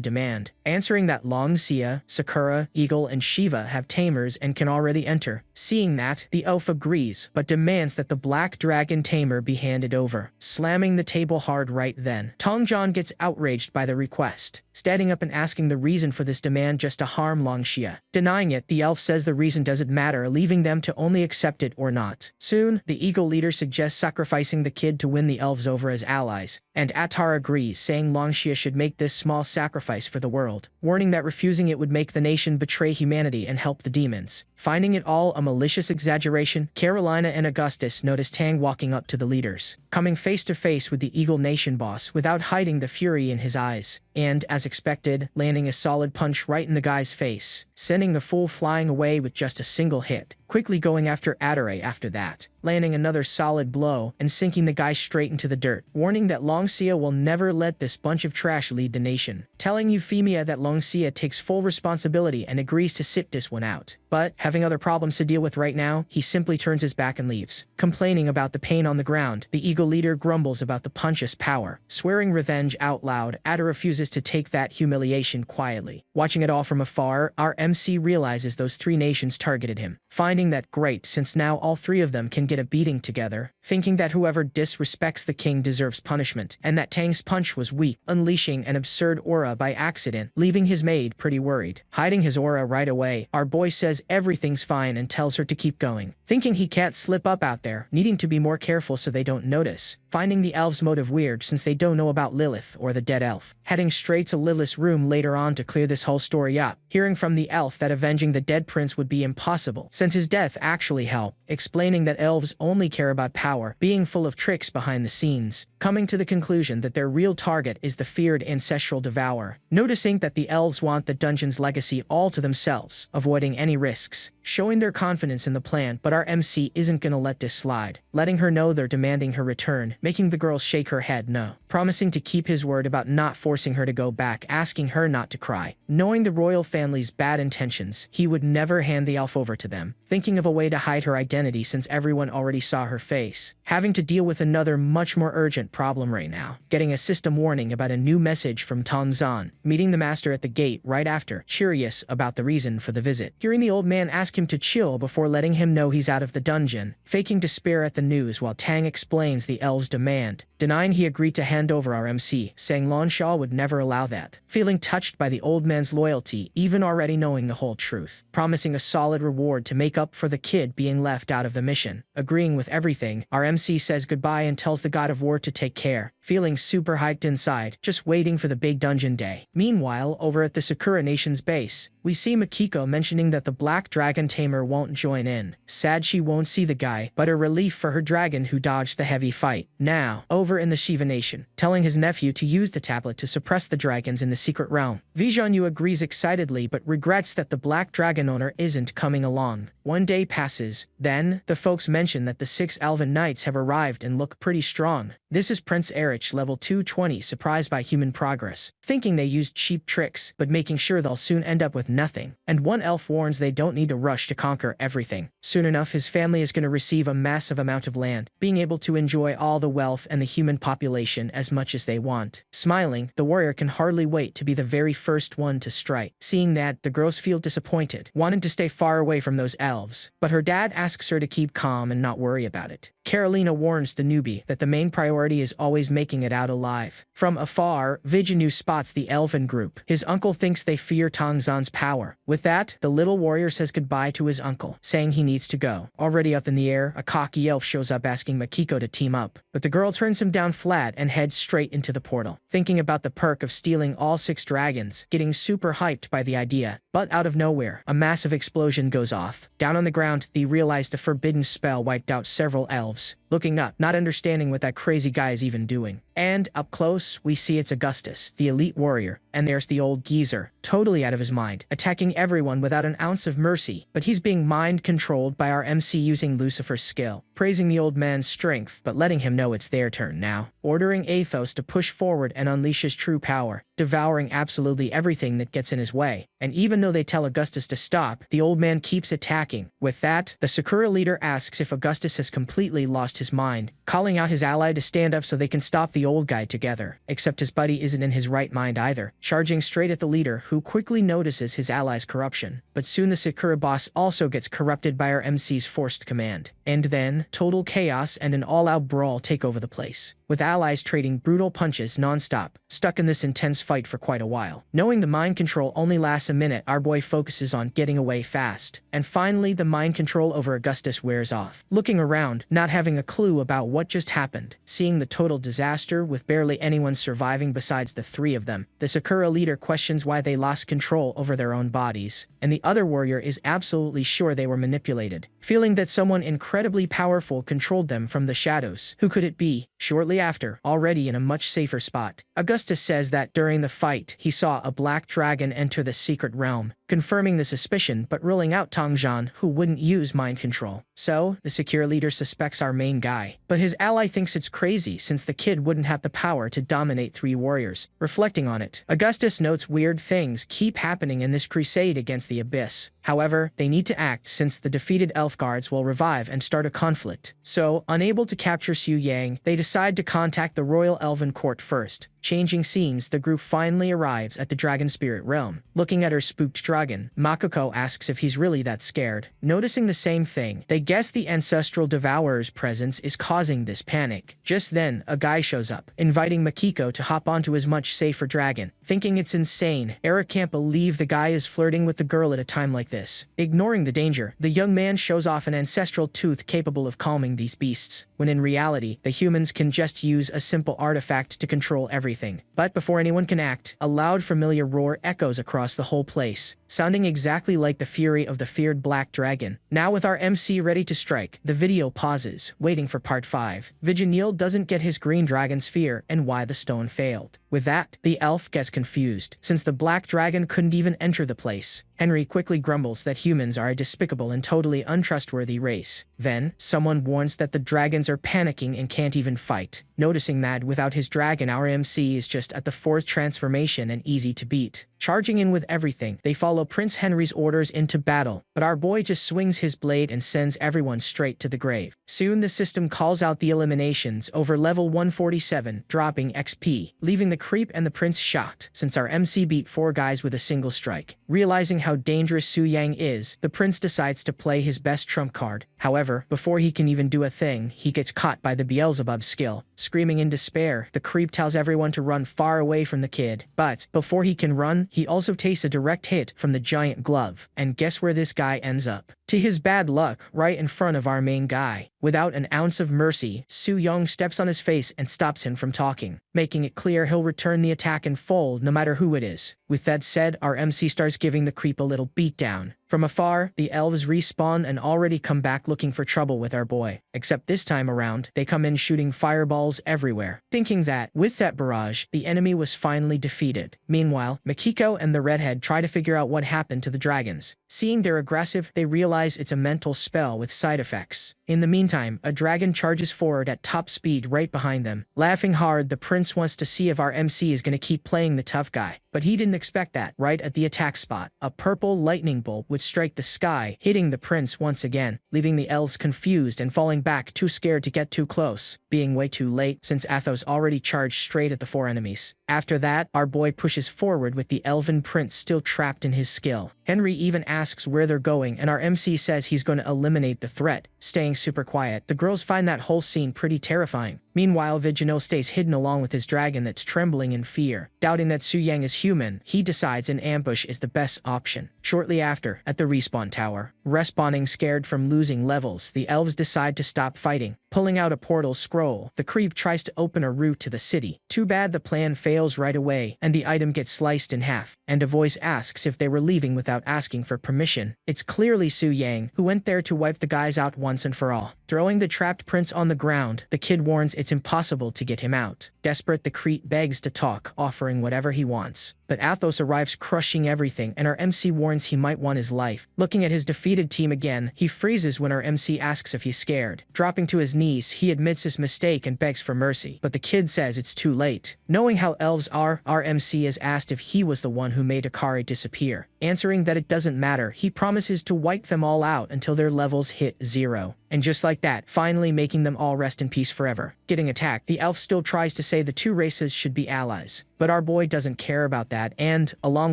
demand, answering that Longxia, Sakura, Eagle, and Shiva have tamers and can already enter. Seeing that, the elf agrees, but demands that the black dragon tamer be handed over, slamming the table hard right then. Tongzhan gets outraged by the request, standing up and asking the reason for this demand just to harm Longxia. Denying it, the elf says the reason doesn't matter, leaving them to only accept it or not. Soon, the Eagle leader suggests sacrificing the kid to win the elves over as allies, and Attar agrees, saying Longxia should make this small sacrifice for the world, warning that refusing it would make the nation betray humanity and help the demons. Finding it all a malicious exaggeration, Carolina and Augustus notice Tang walking up to the leaders, coming face to face with the Eagle Nation boss without hiding the fury in his eyes, and, as expected, landing a solid punch right in the guy's face, sending the fool flying away with just a single hit. Quickly going after Atare after that, landing another solid blow and sinking the guy straight into the dirt, warning that Longxia will never let this bunch of trash lead the nation, telling Euphemia that Longxia takes full responsibility and agrees to sit this one out. But, having other problems to deal with right now, he simply turns his back and leaves. Complaining about the pain on the ground, the Eagle leader grumbles about the punch's power. Swearing revenge out loud, Ada refuses to take that humiliation quietly. Watching it all from afar, our MC realizes those 3 nations targeted him, finding that great since now all 3 of them can get a beating together, thinking that whoever disrespects the king deserves punishment, and that Tang's punch was weak, unleashing an absurd aura by accident, leaving his maid pretty worried. Hiding his aura right away, our boy says everything's fine and tells her to keep going, thinking he can't slip up out there, needing to be more careful so they don't notice, finding the elves' motive weird since they don't know about Lilith or the dead elf. Heading straight to Lilith's room later on to clear this whole story up, hearing from the elf that avenging the dead prince would be impossible, since his death actually helped, explaining that elves only care about power, being full of tricks behind the scenes, coming to the conclusion that their real target is the feared ancestral devourer, noticing that the elves want the dungeon's legacy all to themselves, avoiding any risks, showing their confidence in the plan, but our MC isn't gonna let this slide, letting her know they're demanding her return, making the girl shake her head no, promising to keep his word about not forcing her to go back, asking her not to cry. Knowing the royal family's bad intentions, he would never hand the elf over to them, thinking of a way to hide her identity since everyone already saw her face, having to deal with another much more urgent problem right now, getting a system warning about a new message from Tongzan, meeting the master at the gate right after, curious about the reason for the visit, hearing the old man ask him to chill before letting him know he's out of the dungeon, faking despair at the news while Tang explains the elf's demand, denying he agreed to hand over our MC, saying Lonshaw would never allow that, feeling touched by the old man's loyalty even already knowing the whole truth, promising a solid reward to make up for the kid being left out of the mission. Agreeing with everything, our MC says goodbye and tells the god of war to take care, feeling super hyped inside, just waiting for the big dungeon day. Meanwhile, over at the Sakura Nation's base, we see Makiko mentioning that the Black Dragon Tamer won't join in. Sad she won't see the guy, but a relief for her dragon who dodged the heavy fight. Now, over in the Shiva Nation, telling his nephew to use the tablet to suppress the dragons in the secret realm. Vijanyu agrees excitedly but regrets that the Black Dragon owner isn't coming along. One day passes, then, the folks mention that the 6 Elven Knights have arrived and look pretty strong. This is Prince Erich level 220 surprised by human progress, thinking they used cheap tricks, but making sure they'll soon end up with nothing. And one elf warns they don't need to rush to conquer everything. Soon enough his family is going to receive a massive amount of land, being able to enjoy all the wealth and the human population as much as they want. Smiling, the warrior can hardly wait to be the very first one to strike. Seeing that, the girls feel disappointed, wanting to stay far away from those elves, but her dad asks her to keep calm and not worry about it. Carolina warns the newbie that the main priority is always making it out alive. From afar, Vijanyu spots the elven group. His uncle thinks they fear Tongzan's power. With that, the little warrior says goodbye to his uncle, saying he needs to go. Already up in the air, a cocky elf shows up asking Makiko to team up, but the girl turns him down flat and heads straight into the portal, thinking about the perk of stealing all 6 dragons, getting super hyped by the idea. But out of nowhere, a massive explosion goes off. Down on the ground, they realize the forbidden spell wiped out several elves. Looking up, not understanding what that crazy guy is even doing. And up close, we see it's Augustus, the elite warrior, and there's the old geezer, totally out of his mind, attacking everyone without an ounce of mercy, but he's being mind-controlled by our MC using Lucifer's skill, praising the old man's strength, but letting him know it's their turn now, ordering Athos to push forward and unleash his true power, devouring absolutely everything that gets in his way. And even though they tell Augustus to stop, the old man keeps attacking. With that, the Sakura leader asks if Augustus has completely lost his mind, calling out his ally to stand up so they can stop the old guy together. Except his buddy isn't in his right mind either, charging straight at the leader who quickly notices his ally's corruption. But soon the Sakura boss also gets corrupted by our MC's forced command. And then, total chaos and an all-out brawl take over the place, with allies trading brutal punches non-stop, stuck in this intense fight for quite a while. Knowing the mind control only lasts a minute, our boy focuses on getting away fast. And finally, the mind control over Augustus wears off. Looking around, not having a clue about what just happened, seeing the total disaster with barely anyone surviving besides the 3 of them, the Sakura leader questions why they lost control over their own bodies, and the other warrior is absolutely sure they were manipulated, feeling that someone incredibly powerful controlled them from the shadows. Who could it be? Shortly after, already in a much safer spot, Augustus says that during the fight, he saw a black dragon enter the secret realm, confirming the suspicion but ruling out Tongzan, who wouldn't use mind control. So, the secure leader suspects our main guy, but his ally thinks it's crazy since the kid wouldn't have the power to dominate 3 warriors. Reflecting on it, Augustus notes weird things keep happening in this crusade against the Abyss. However, they need to act since the defeated elf guards will revive and start a conflict. So, unable to capture Su Yang, they decide to contact the Royal Elven Court first. Changing scenes, the group finally arrives at the Dragon Spirit Realm. Looking at her spooked dragon, Makiko asks if he's really that scared. Noticing the same thing, they guess the Ancestral Devourer's presence is causing this panic. Just then, a guy shows up, inviting Makiko to hop onto his much safer dragon. Thinking it's insane, Eric can't believe the guy is flirting with the girl at a time like this. Ignoring the danger, the young man shows off an ancestral tooth capable of calming these beasts, when in reality, the humans can just use a simple artifact to control everything. But before anyone can act, a loud familiar roar echoes across the whole place, sounding exactly like the fury of the feared black dragon. Now with our MC ready to strike, the video pauses, waiting for part 5. Viginil doesn't get his green dragon's fear and why the stone failed. With that, the elf gets confused, since the black dragon couldn't even enter the place. Henry quickly grumbles that humans are a despicable and totally untrustworthy race. Then, someone warns that the dragons are panicking and can't even fight. Noticing that without his dragon, our MC is just at the 4th transformation and easy to beat. Charging in with everything, they follow Prince Henry's orders into battle, but our boy just swings his blade and sends everyone straight to the grave. Soon the system calls out the eliminations over level 147, dropping XP, leaving the creep and the prince shocked, since our MC beat 4 guys with a single strike. Realizing how dangerous Su Yang is, the prince decides to play his best trump card. However, before he can even do a thing, he gets caught by the Beelzebub skill. Screaming in despair, the creep tells everyone to run far away from the kid, but before he can run, he also takes a direct hit from the giant glove. And guess where this guy ends up? To his bad luck, right in front of our main guy. Without an ounce of mercy, Su Yang steps on his face and stops him from talking, making it clear he'll return the attack in full no matter who it is. With that said, our MC starts giving the creep a little beatdown. From afar, the elves respawn and already come back looking for trouble with our boy. Except this time around, they come in shooting fireballs everywhere, thinking that, with that barrage, the enemy was finally defeated. Meanwhile, Makiko and the redhead try to figure out what happened to the dragons. Seeing they're aggressive, they realize it's a mental spell with side effects. In the meantime, a dragon charges forward at top speed right behind them. Laughing hard, the prince wants to see if our MC is going to keep playing the tough guy. But he didn't expect that. Right at the attack spot, a purple lightning bolt would strike the sky, hitting the prince once again, leaving the elves confused and falling back too scared to get too close, being way too late since Athos already charged straight at the 4 enemies. After that, our boy pushes forward with the elven prince still trapped in his skill. Henry even asks where they're going, and our MC says he's going to eliminate the threat, staying super quiet. The girls find that whole scene pretty terrifying. Meanwhile, Viginil stays hidden along with his dragon that's trembling in fear. Doubting that Su Yang is human, he decides an ambush is the best option. Shortly after, at the respawn tower, respawning scared from losing levels, the elves decide to stop fighting. Pulling out a portal scroll, the creep tries to open a route to the city. Too bad the plan fails right away, and the item gets sliced in half, and a voice asks if they were leaving without asking for permission. It's clearly Su Yang, who went there to wipe the guys out once and for all. Throwing the trapped prince on the ground, the kid warns it's impossible to get him out. Desperate, the creep begs to talk, offering whatever he wants. But Athos arrives crushing everything, and our MC warns he might want his life. Looking at his defeated team again, he freezes when our MC asks if he's scared. Dropping to his knees, he admits his mistake and begs for mercy, but the kid says it's too late. Knowing how elves are, our MC is asked if he was the one who made Akari disappear. Answering that it doesn't matter, he promises to wipe them all out until their levels hit 0. And just like that, finally making them all rest in peace forever. Getting attacked, the elf still tries to say the two races should be allies. But our boy doesn't care about that and, along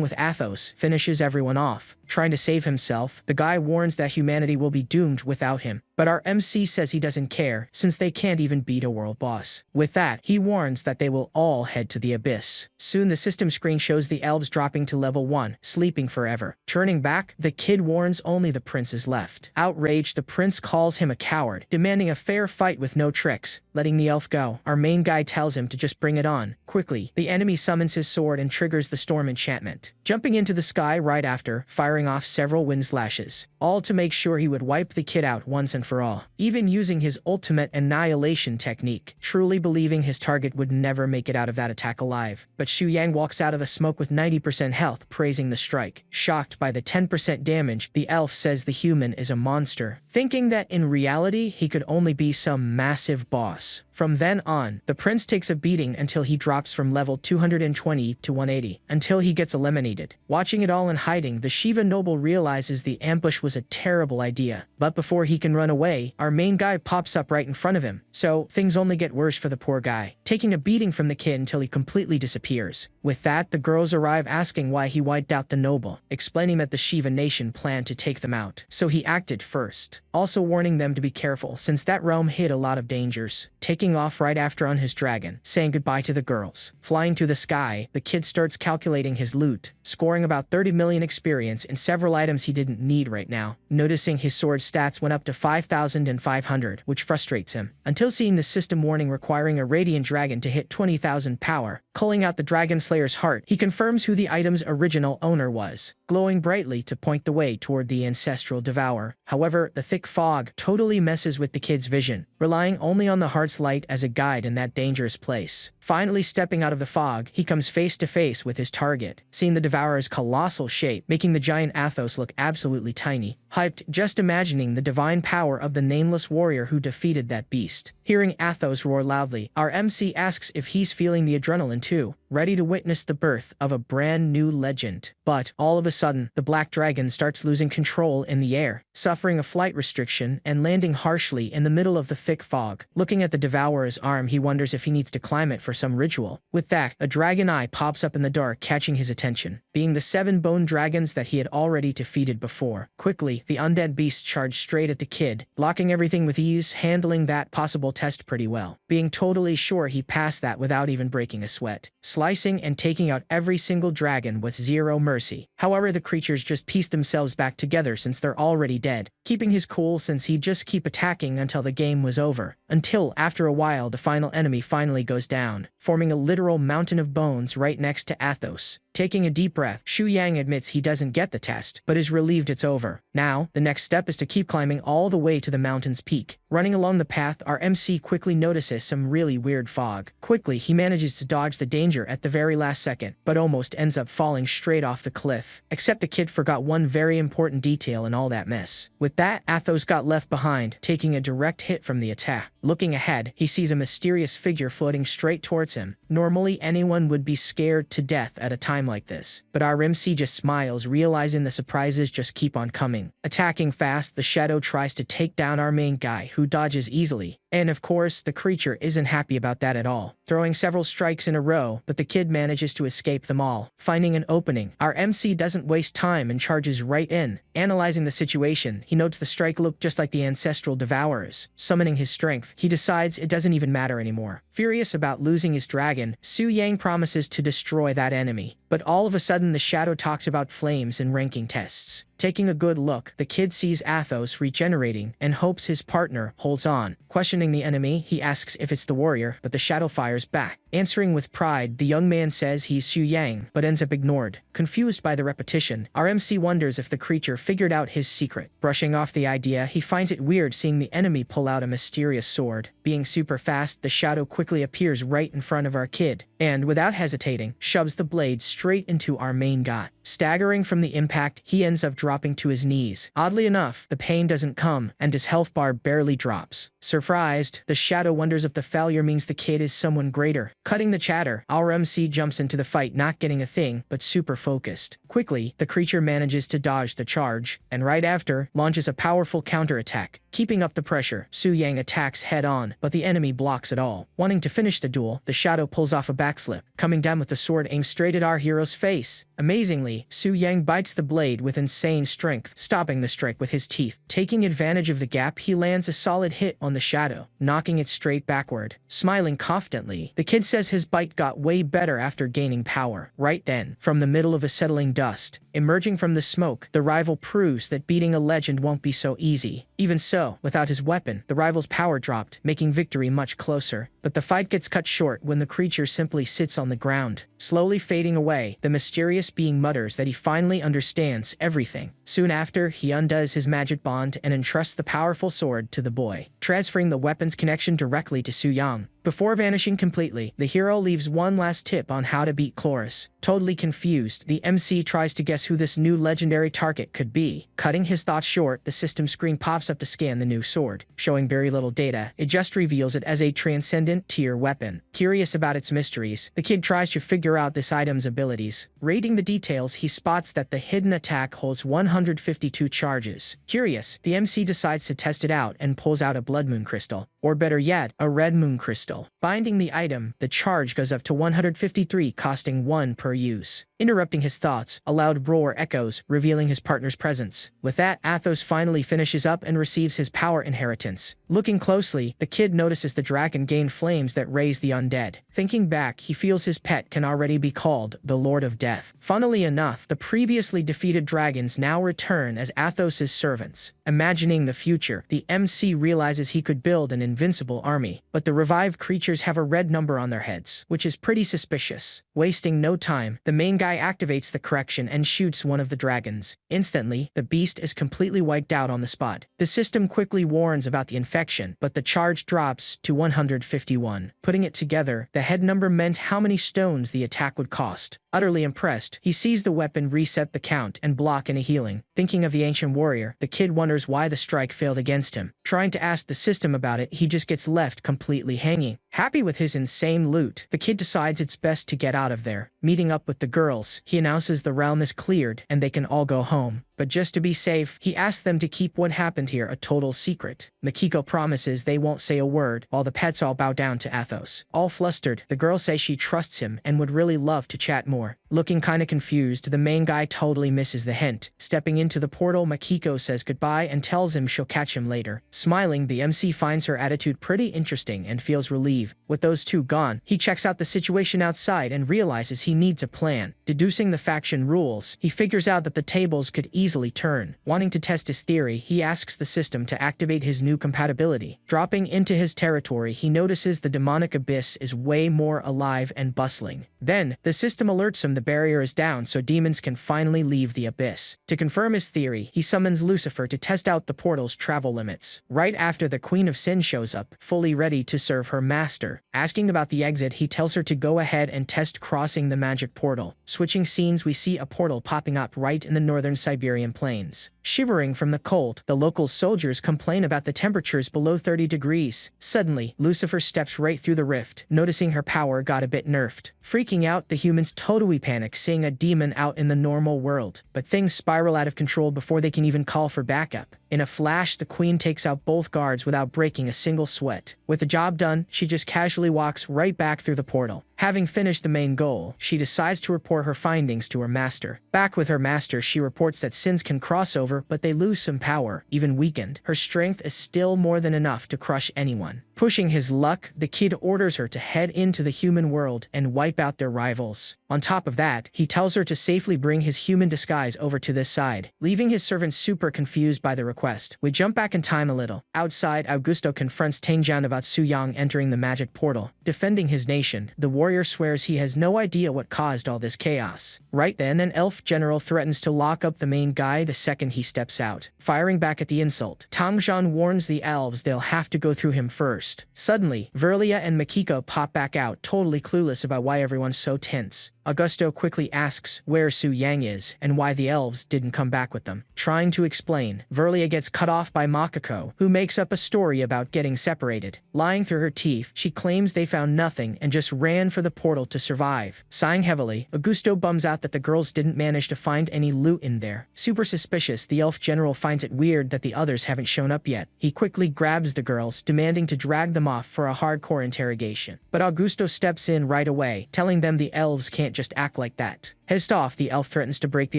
with Athos, finishes everyone off. Trying to save himself, the guy warns that humanity will be doomed without him. But our MC says he doesn't care, since they can't even beat a world boss. With that, he warns that they will all head to the abyss. Soon the system screen shows the elves dropping to level 1, sleeping forever. Turning back, the kid warns only the prince is left. Outraged, the prince calls him a coward, demanding a fair fight with no tricks. Letting the elf go, our main guy tells him to just bring it on. Quickly, the enemy summons his sword and triggers the storm enchantment, jumping into the sky right after, firing off several wind slashes, all to make sure he would wipe the kid out once and for all, even using his ultimate annihilation technique, truly believing his target would never make it out of that attack alive. But Su Yang walks out of the smoke with 90% health, praising the strike. Shocked by the 10% damage, the elf says the human is a monster, thinking that in reality he could only be some massive boss. From then on, the prince takes a beating until he drops from level 220 to 180, until he gets eliminated. Watching it all in hiding, the Shiva noble realizes the ambush was a terrible idea. But before he can run away, our main guy pops up right in front of him. So, things only get worse for the poor guy, taking a beating from the kid until he completely disappears. With that, the girls arrive asking why he wiped out the noble, explaining that the Shiva nation planned to take them out, so he acted first. also warning them to be careful since that realm hid a lot of dangers. Taking off right after on his dragon, saying goodbye to the girls. Flying to the sky, the kid starts calculating his loot, scoring about 30 million experience in several items he didn't need right now. Noticing his sword stats went up to 5,500, which frustrates him, until seeing the system warning requiring a radiant dragon to hit 20,000 power. Culling out the Dragon Slayer's heart, he confirms who the item's original owner was, glowing brightly to point the way toward the ancestral devourer. However, the thick fog totally messes with the kid's vision, relying only on the heart's light as a guide in that dangerous place. Finally stepping out of the fog, he comes face to face with his target, seeing the devourer's colossal shape, making the giant Athos look absolutely tiny. Hyped just imagining the divine power of the nameless warrior who defeated that beast. Hearing Athos roar loudly, our MC asks if he's feeling the adrenaline too, ready to witness the birth of a brand new legend. But all of a sudden, the black dragon starts losing control in the air, suffering a flight restriction and landing harshly in the middle of the thick fog. Looking at the devourer's arm, he wonders if he needs to climb it for some ritual. With that, a dragon eye pops up in the dark, catching his attention, being the 7 bone dragons that he had already defeated before. Quickly, the undead beast charged straight at the kid, blocking everything with ease, handling that possible test pretty well, being totally sure he passed that without even breaking a sweat, slicing and taking out every single dragon with zero mercy. However, the creatures just pieced themselves back together since they're already dead, keeping his cool since he'd just keep attacking until the game was over. Until, after a while, the final enemy finally goes down, forming a literal mountain of bones right next to Athos. Taking a deep breath, Xu Yang admits he doesn't get the test, but is relieved it's over. Now, the next step is to keep climbing all the way to the mountain's peak. Running along the path, our MC quickly notices some really weird fog. Quickly, he manages to dodge the danger at the very last second, but almost ends up falling straight off the cliff. Except the kid forgot one very important detail in all that mess. With that, Athos got left behind, taking a direct hit from the attack. Looking ahead, he sees a mysterious figure floating straight towards him. Normally, anyone would be scared to death at a time like this, but our MC just smiles, realizing the surprises just keep on coming. Attacking fast, the shadow tries to take down our main guy, who dodges easily. And of course, the creature isn't happy about that at all, throwing several strikes in a row, but the kid manages to escape them all. Finding an opening, our MC doesn't waste time and charges right in. Analyzing the situation, he notes the strike looked just like the ancestral devourers. Summoning his strength, he decides it doesn't even matter anymore. Furious about losing his dragon, Xu Yang promises to destroy that enemy. But all of a sudden, the shadow talks about flames and ranking tests. Taking a good look, the kid sees Athos regenerating and hopes his partner holds on. Questioning the enemy, he asks if it's the warrior, but the shadow fires back. Answering with pride, the young man says he's Xu Yang, but ends up ignored. Confused by the repetition, our MC wonders if the creature figured out his secret. Brushing off the idea, he finds it weird seeing the enemy pull out a mysterious sword. Being super fast, the shadow quickly appears right in front of our kid, and without hesitating, shoves the blade straight into our main guy. Staggering from the impact, he ends up dropping to his knees. Oddly enough, the pain doesn't come, and his health bar barely drops. Surprised, the shadow wonders if the failure means the kid is someone greater. Cutting the chatter, our MC jumps into the fight, not getting a thing, but super focused. Quickly, the creature manages to dodge the charge, and right after, launches a powerful counterattack. Keeping up the pressure, Xu Yang attacks head-on, but the enemy blocks it all. Wanting to finish the duel, the shadow pulls off a backslip, coming down with the sword aimed straight at our hero's face. Amazingly, Xu Yang bites the blade with insane strength, stopping the strike with his teeth. Taking advantage of the gap, he lands a solid hit on the shadow, knocking it straight backward. Smiling confidently, the kid says his bite got way better after gaining power. Right then, from the middle of a settling dust, emerging from the smoke, the rival proves that beating a legend won't be so easy. Even so, without his weapon, the rival's power dropped, making victory much closer. But the fight gets cut short when the creature simply sits on the ground. Slowly fading away, the mysterious being mutters that he finally understands everything. Soon after, he undoes his magic bond and entrusts the powerful sword to the boy, transferring the weapon's connection directly to Xu Yang. Before vanishing completely, the hero leaves one last tip on how to beat Chloris. Totally confused, the MC tries to guess who this new legendary target could be. Cutting his thoughts short, the system screen pops up to scan the new sword. Showing very little data, it just reveals it as a transcendent tier weapon. Curious about its mysteries, the kid tries to figure out this item's abilities. Rating the details, he spots that the hidden attack holds 152 charges. Curious, the MC decides to test it out and pulls out a blood moon crystal. or better yet, a red moon crystal. Binding the item, the charge goes up to 153, costing 1 per use. Interrupting his thoughts, a loud roar echoes, revealing his partner's presence. With that, Athos finally finishes up and receives his power inheritance. Looking closely, the kid notices the dragon gain flames that raise the undead. Thinking back, he feels his pet can already be called the Lord of Death. Funnily enough, the previously defeated dragons now return as Athos's servants. Imagining the future, the MC realizes he could build an invincible army, but the revived creatures have a red number on their heads, which is pretty suspicious. Wasting no time, the main guy activates the correction and shoots one of the dragons. Instantly, the beast is completely wiped out on the spot. The system quickly warns about the infection, but the charge drops to 151. Putting it together, the head number meant how many stones the attack would cost. Utterly impressed, he sees the weapon reset the count and block any healing. Thinking of the ancient warrior, the kid wonders why the strike failed against him. Trying to ask the system about it, he just gets left completely hanging. Happy with his insane loot, the kid decides it's best to get out of there. Meeting up with the girls, he announces the realm is cleared and they can all go home. But just to be safe, he asks them to keep what happened here a total secret. Makiko promises they won't say a word, while the pets all bow down to Athos. All flustered, the girl says she trusts him and would really love to chat more. Looking kinda confused, the main guy totally misses the hint. Stepping into the portal, Makiko says goodbye and tells him she'll catch him later. Smiling, the MC finds her attitude pretty interesting and feels relieved. With those two gone, he checks out the situation outside and realizes he needs a plan. Deducing the faction rules, he figures out that the tables could easily turn. Wanting to test his theory, he asks the system to activate his new compatibility. Dropping into his territory, he notices the demonic abyss is way more alive and bustling. Then, the system alerts him the barrier is down so demons can finally leave the abyss. To confirm his theory, he summons Lucifer to test out the portal's travel limits. Right after the Queen of Sin shows up, fully ready to serve her master. Asking about the exit, he tells her to go ahead and test crossing the magic portal. Switching scenes, we see a portal popping up right in the northern Siberian plains. Shivering from the cold, the local soldiers complain about the temperatures below 30 degrees. Suddenly, Lucifer steps right through the rift, noticing her power got a bit nerfed. Freaking out, the humans totally panic seeing a demon out in the normal world. But things spiral out of control before they can even call for backup. In a flash, the queen takes out both guards without breaking a single sweat. With the job done, she just casually walks right back through the portal. Having finished the main goal, she decides to report her findings to her master. Back with her master, she reports that sins can cross over, but they lose some power. Even weakened, her strength is still more than enough to crush anyone. Pushing his luck, the kid orders her to head into the human world and wipe out their rivals. On top of that, he tells her to safely bring his human disguise over to this side, leaving his servants super confused by the request. We jump back in time a little. Outside, Augusto confronts Tangjian about Su Yang entering the magic portal. Defending his nation, the warrior swears he has no idea what caused all this chaos. Right then, an elf general threatens to lock up the main guy the second he steps out. Firing back at the insult, Tangjian warns the elves they'll have to go through him first. Suddenly, Verlia and Makiko pop back out, totally clueless about why everyone's so tense. Augusto quickly asks where Su Yang is and why the elves didn't come back with them. Trying to explain, Verlia gets cut off by Makiko, who makes up a story about getting separated. Lying through her teeth, she claims they found nothing and just ran for the portal to survive. Sighing heavily, Augusto bums out that the girls didn't manage to find any loot in there. Super suspicious, the elf general finds it weird that the others haven't shown up yet. He quickly grabs the girls, demanding to drag them off for a hardcore interrogation. But Augusto steps in right away, telling them the elves can't just act like that. Pissed off, the elf threatens to break the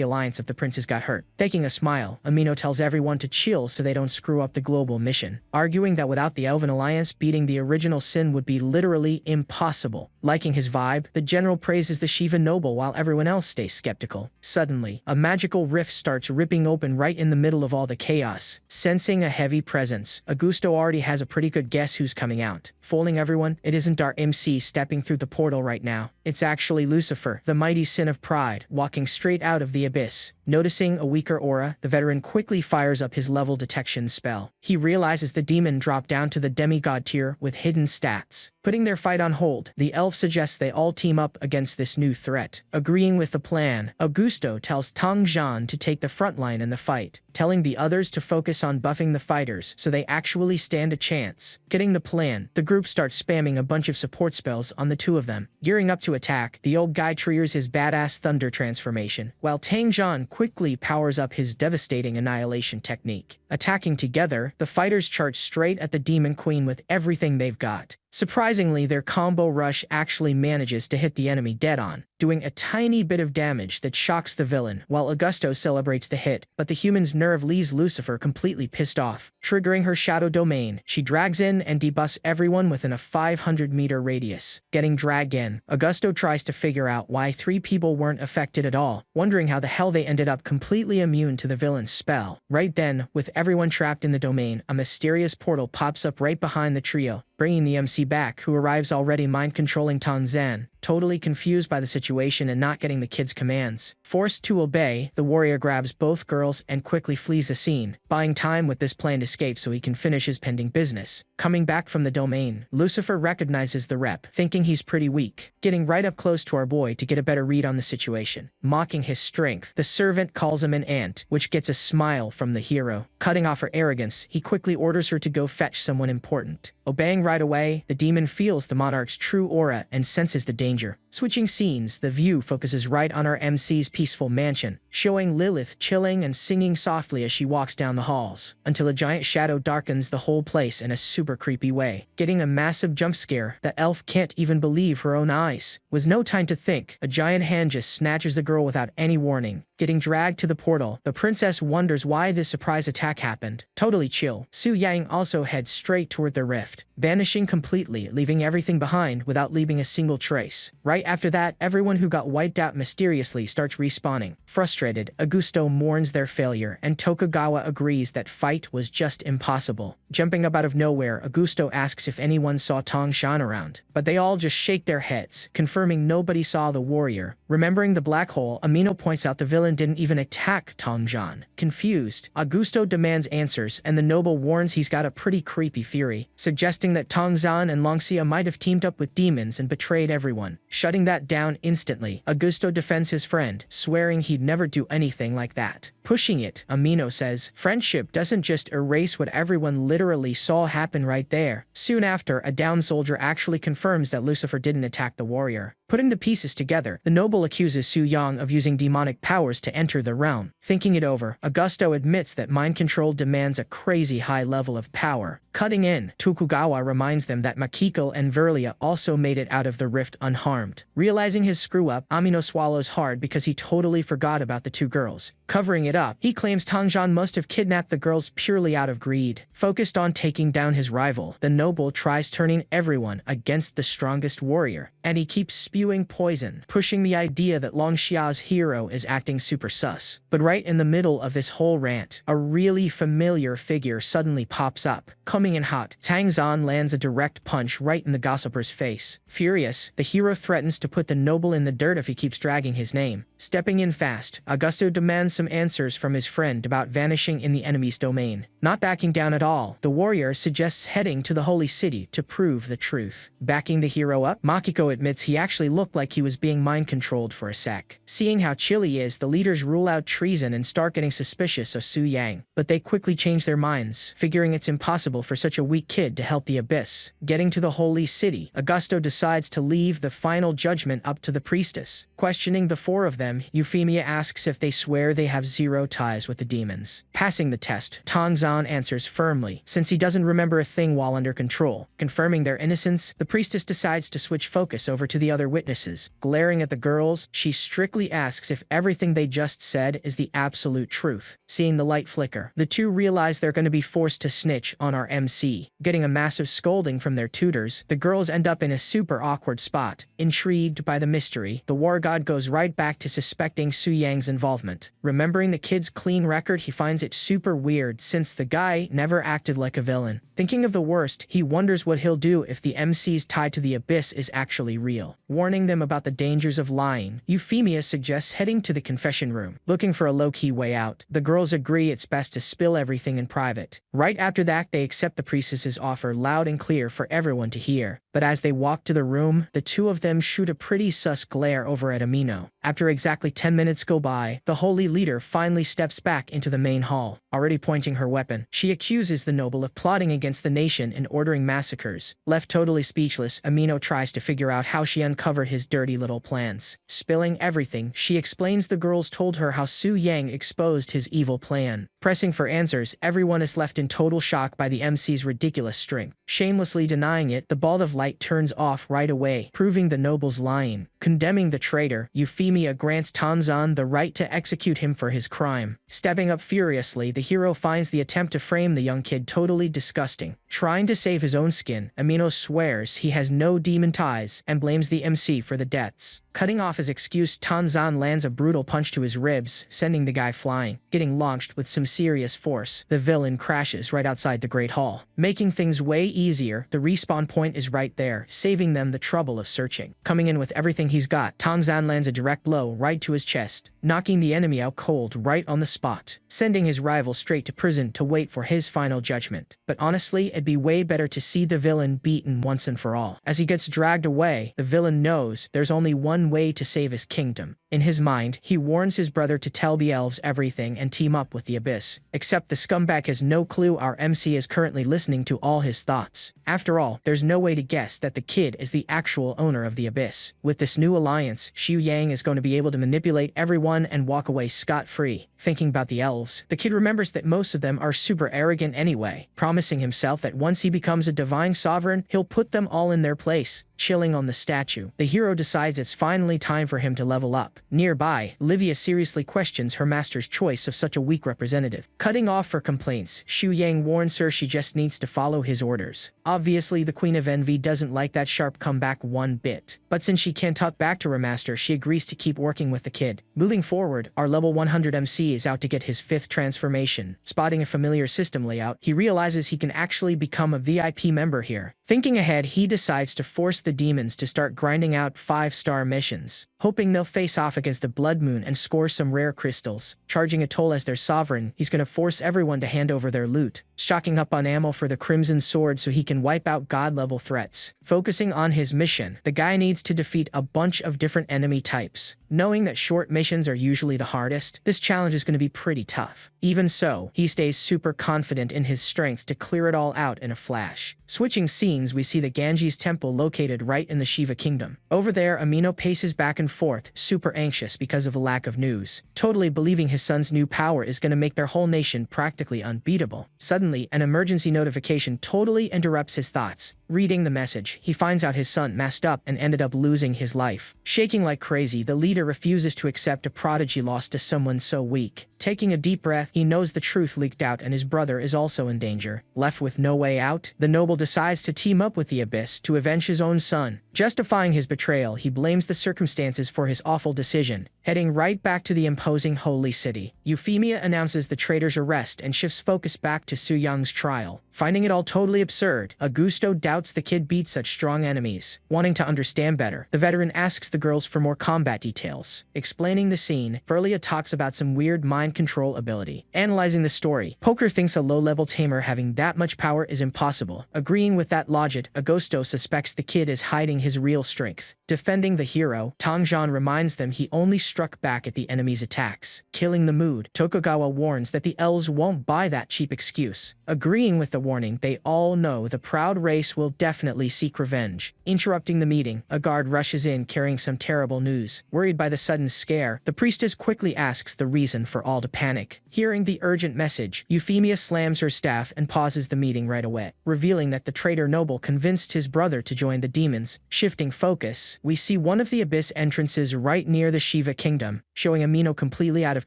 alliance if the princes got hurt. Taking a smile, Amino tells everyone to chill so they don't screw up the global mission, arguing that without the Elven Alliance, beating the original sin would be literally impossible. Liking his vibe, the general praises the Shiva noble while everyone else stays skeptical. Suddenly, a magical rift starts ripping open right in the middle of all the chaos. Sensing a heavy presence, Augusto already has a pretty good guess who's coming out. Fooling everyone, it isn't our MC stepping through the portal right now. It's actually Lucifer, the mighty sin of pride, walking straight out of the abyss. Noticing a weaker aura, the veteran quickly fires up his level detection spell. He realizes the demon dropped down to the demigod tier with hidden stats. Putting their fight on hold, the elf suggests they all team up against this new threat. Agreeing with the plan, Augusto tells Tangjian to take the front line in the fight. telling the others to focus on buffing the fighters so they actually stand a chance. Getting the plan, the group starts spamming a bunch of support spells on the two of them. Gearing up to attack, the old guy triggers his badass thunder transformation, while Tang Zhan quickly powers up his devastating annihilation technique. Attacking together, the fighters charge straight at the Demon Queen with everything they've got. Surprisingly, their combo rush actually manages to hit the enemy dead-on, doing a tiny bit of damage that shocks the villain, while Augusto celebrates the hit, but the human's nerve leaves Lucifer completely pissed off. Triggering her shadow domain, she drags in and debuffs everyone within a 500-meter radius. Getting dragged in, Augusto tries to figure out why 3 people weren't affected at all, wondering how the hell they ended up completely immune to the villain's spell. Right then, with everyone trapped in the domain, a mysterious portal pops up right behind the trio, bringing the MC back, who arrives already mind-controlling Tang Zhan, totally confused by the situation and not getting the kid's commands. Forced to obey, the warrior grabs both girls and quickly flees the scene, buying time with this planned escape so he can finish his pending business. Coming back from the domain, Lucifer recognizes the rep, thinking he's pretty weak. Getting right up close to our boy to get a better read on the situation. Mocking his strength, the servant calls him an ant, which gets a smile from the hero. Cutting off her arrogance, he quickly orders her to go fetch someone important. Obeying right away, the demon feels the monarch's true aura and senses the danger. Switching scenes, the view focuses right on our MC's peaceful mansion, showing Lilith chilling and singing softly as she walks down the halls, until a giant shadow darkens the whole place in a super creepy way, getting a massive jump scare that Elf can't even believe her own eyes. With no time to think, a giant hand just snatches the girl without any warning. Getting dragged to the portal, the princess wonders why this surprise attack happened. Totally chill, Su Yang also heads straight toward the rift, vanishing completely, leaving everything behind without leaving a single trace. Right after that, everyone who got wiped out mysteriously starts respawning. Frustrated, Augusto mourns their failure, and Tokugawa agrees that fight was just impossible. Jumping up out of nowhere, Augusto asks if anyone saw Tang Zhan around, but they all just shake their heads, confirming nobody saw the warrior. Remembering the black hole, Amino points out the villain didn't even attack Tang Zhan. Confused, Augusto demands answers, and the noble warns he's got a pretty creepy theory, suggesting that Tang Zhan and Longxia might have teamed up with demons and betrayed everyone. Shutting that down instantly, Augusto defends his friend, swearing he'd never do anything like that. Pushing it, Amino says, friendship doesn't just erase what everyone literally saw happen right there. Soon after, a down soldier actually confirms that Lucifer didn't attack the warrior. Putting the pieces together, the noble accuses Su Yang of using demonic powers to enter the realm. Thinking it over, Augusto admits that mind control demands a crazy high level of power. Cutting in, Tokugawa reminds them that Makiko and Verlia also made it out of the rift unharmed. Realizing his screw-up, Amino swallows hard because he totally forgot about the 2 girls. Covering it up, he claims Tang Zhan must have kidnapped the girls purely out of greed. Focused on taking down his rival, the noble tries turning everyone against the strongest warrior, and he keeps spewing poison, pushing the idea that Longxia's hero is acting super sus. But right in the middle of this whole rant, a really familiar figure suddenly pops up. Coming in hot, Tang Zhan lands a direct punch right in the gossiper's face. Furious, the hero threatens to put the noble in the dirt if he keeps dragging his name. Stepping in fast, Augusto demands some answers from his friend about vanishing in the enemy's domain. Not backing down at all, the warrior suggests heading to the holy city to prove the truth. Backing the hero up, Makiko admits he actually looked like he was being mind-controlled for a sec. Seeing how chill he is, the leaders rule out treason and start getting suspicious of Su Yang. But they quickly change their minds, figuring it's impossible for such a weak kid to help the Abyss. Getting to the holy city, Augusto decides to leave the final judgment up to the priestess. Questioning the 4 of them, Euphemia asks if they swear they have 0 ties with the demons. Passing the test, Tang Zhan answers firmly, since he doesn't remember a thing while under control. Confirming their innocence, the priestess decides to switch focus over to the other witnesses. Glaring at the girls, she strictly asks if everything they just said is the absolute truth. Seeing the light flicker, the 2 realize they're going to be forced to snitch on our MC. Getting a massive scolding from their tutors, the girls end up in a super awkward spot. Intrigued by the mystery, the war god goes right back to suspecting Su Yang's involvement. Remembering the kid's clean record, he finds it super weird since the guy never acted like a villain. Thinking of the worst, he wonders what he'll do if the MC's tied to the Abyss is actually real. Warning them about the dangers of lying, Euphemia suggests heading to the confession room. Looking for a low-key way out, the girls agree it's best to spill everything in private. Right after that, they accept the priestess's offer loud and clear for everyone to hear. But as they walk to the room, the 2 of them shoot a pretty sus glare over at Amino. After exactly 10 minutes go by, the holy leader finally steps back into the main hall. Already pointing her weapon, she accuses the noble of plotting against the nation and ordering massacres. Left totally speechless, Amino tries to figure out how she uncovered his dirty little plans. Spilling everything, she explains the girls told her how Su Yang exposed his evil plan. Pressing for answers, everyone is left in total shock by the MC's ridiculous strength. Shamelessly denying it, the ball of light turns off right away, proving the noble's lying. Condemning the traitor, Euphemia grants Tanzan the right to execute him for his crime. Stepping up furiously, the hero finds the attempt to frame the young kid totally disgusting. Trying to save his own skin, Amino swears he has no demon ties and blames the MC for the deaths. Cutting off his excuse, Tanzan lands a brutal punch to his ribs, sending the guy flying. Getting launched with some serious force, the villain crashes right outside the Great Hall. Making things way easier, the respawn point is right there, saving them the trouble of searching. Coming in with everything he's got, Tanzan lands a direct blow right to his chest, knocking the enemy out cold right on the spot, sending his rival straight to prison to wait for his final judgment. But honestly, it'd be way better to see the villain beaten once and for all. As he gets dragged away, the villain knows there's only one way to save his kingdom. In his mind, he warns his brother to tell the elves everything and team up with the Abyss. Except the scumbag has no clue our MC is currently listening to all his thoughts. After all, there's no way to guess that the kid is the actual owner of the Abyss. With this new alliance, Xu Yang is going to be able to manipulate everyone and walk away scot-free. Thinking about the elves, the kid remembers that most of them are super arrogant anyway, promising himself that once he becomes a divine sovereign, he'll put them all in their place. Chilling on the statue, the hero decides it's finally time for him to level up. Nearby, Livia seriously questions her master's choice of such a weak representative. Cutting off her complaints, Xu Yang warns her she just needs to follow his orders. Obviously, the Queen of Envy doesn't like that sharp comeback one bit, but since she can't talk back to her master, she agrees to keep working with the kid. Moving forward, our level 100 MC is out to get his 5th transformation. Spotting a familiar system layout, he realizes he can actually become a VIP member here. Thinking ahead, he decides to force the demons to start grinding out 5-star missions, hoping they'll face off against the Blood Moon and score some rare crystals. Charging a toll as their sovereign, he's gonna force everyone to hand over their loot, stocking up on ammo for the Crimson Sword so he can wipe out god-level threats. Focusing on his mission, the guy needs to defeat a bunch of different enemy types. Knowing that short missions are usually the hardest, this challenge is going to be pretty tough. Even so, he stays super confident in his strength to clear it all out in a flash. Switching scenes, we see the Ganges temple located right in the Shiva kingdom. Over there, Amino paces back and forth, super anxious because of the lack of news, totally believing his son's new power is going to make their whole nation practically unbeatable. Suddenly, an emergency notification totally interrupts his thoughts. Reading the message, he finds out his son messed up and ended up losing his life. Shaking like crazy, the leader refuses to accept a prodigy lost to someone so weak. Taking a deep breath, he knows the truth leaked out and his brother is also in danger. Left with no way out, the noble decides to team up with the Abyss to avenge his own son. Justifying his betrayal, he blames the circumstances for his awful decision. Heading right back to the imposing holy city, Euphemia announces the traitor's arrest and shifts focus back to Su Yang's trial. Finding it all totally absurd, Augusto doubts the kid beat such strong enemies. Wanting to understand better, the veteran asks the girls for more combat details. Explaining the scene, Ferlia talks about some weird mind control ability. Analyzing the story, Poker thinks a low-level tamer having that much power is impossible. Agreeing with that logic, Augusto suspects the kid is hiding his real strength. Defending the hero, Tangjian reminds them he only struck back at the enemy's attacks. Killing the mood, Tokugawa warns that the elves won't buy that cheap excuse. Agreeing with the warning, they all know the proud race will definitely seek revenge. Interrupting the meeting, a guard rushes in carrying some terrible news. Worried by the sudden scare, the priestess quickly asks the reason for all to panic. Hearing the urgent message, Euphemia slams her staff and pauses the meeting right away, revealing that the traitor noble convinced his brother to join the demons. Shifting focus, we see one of the Abyss entrances right near the Shiva kingdom, showing Amino completely out of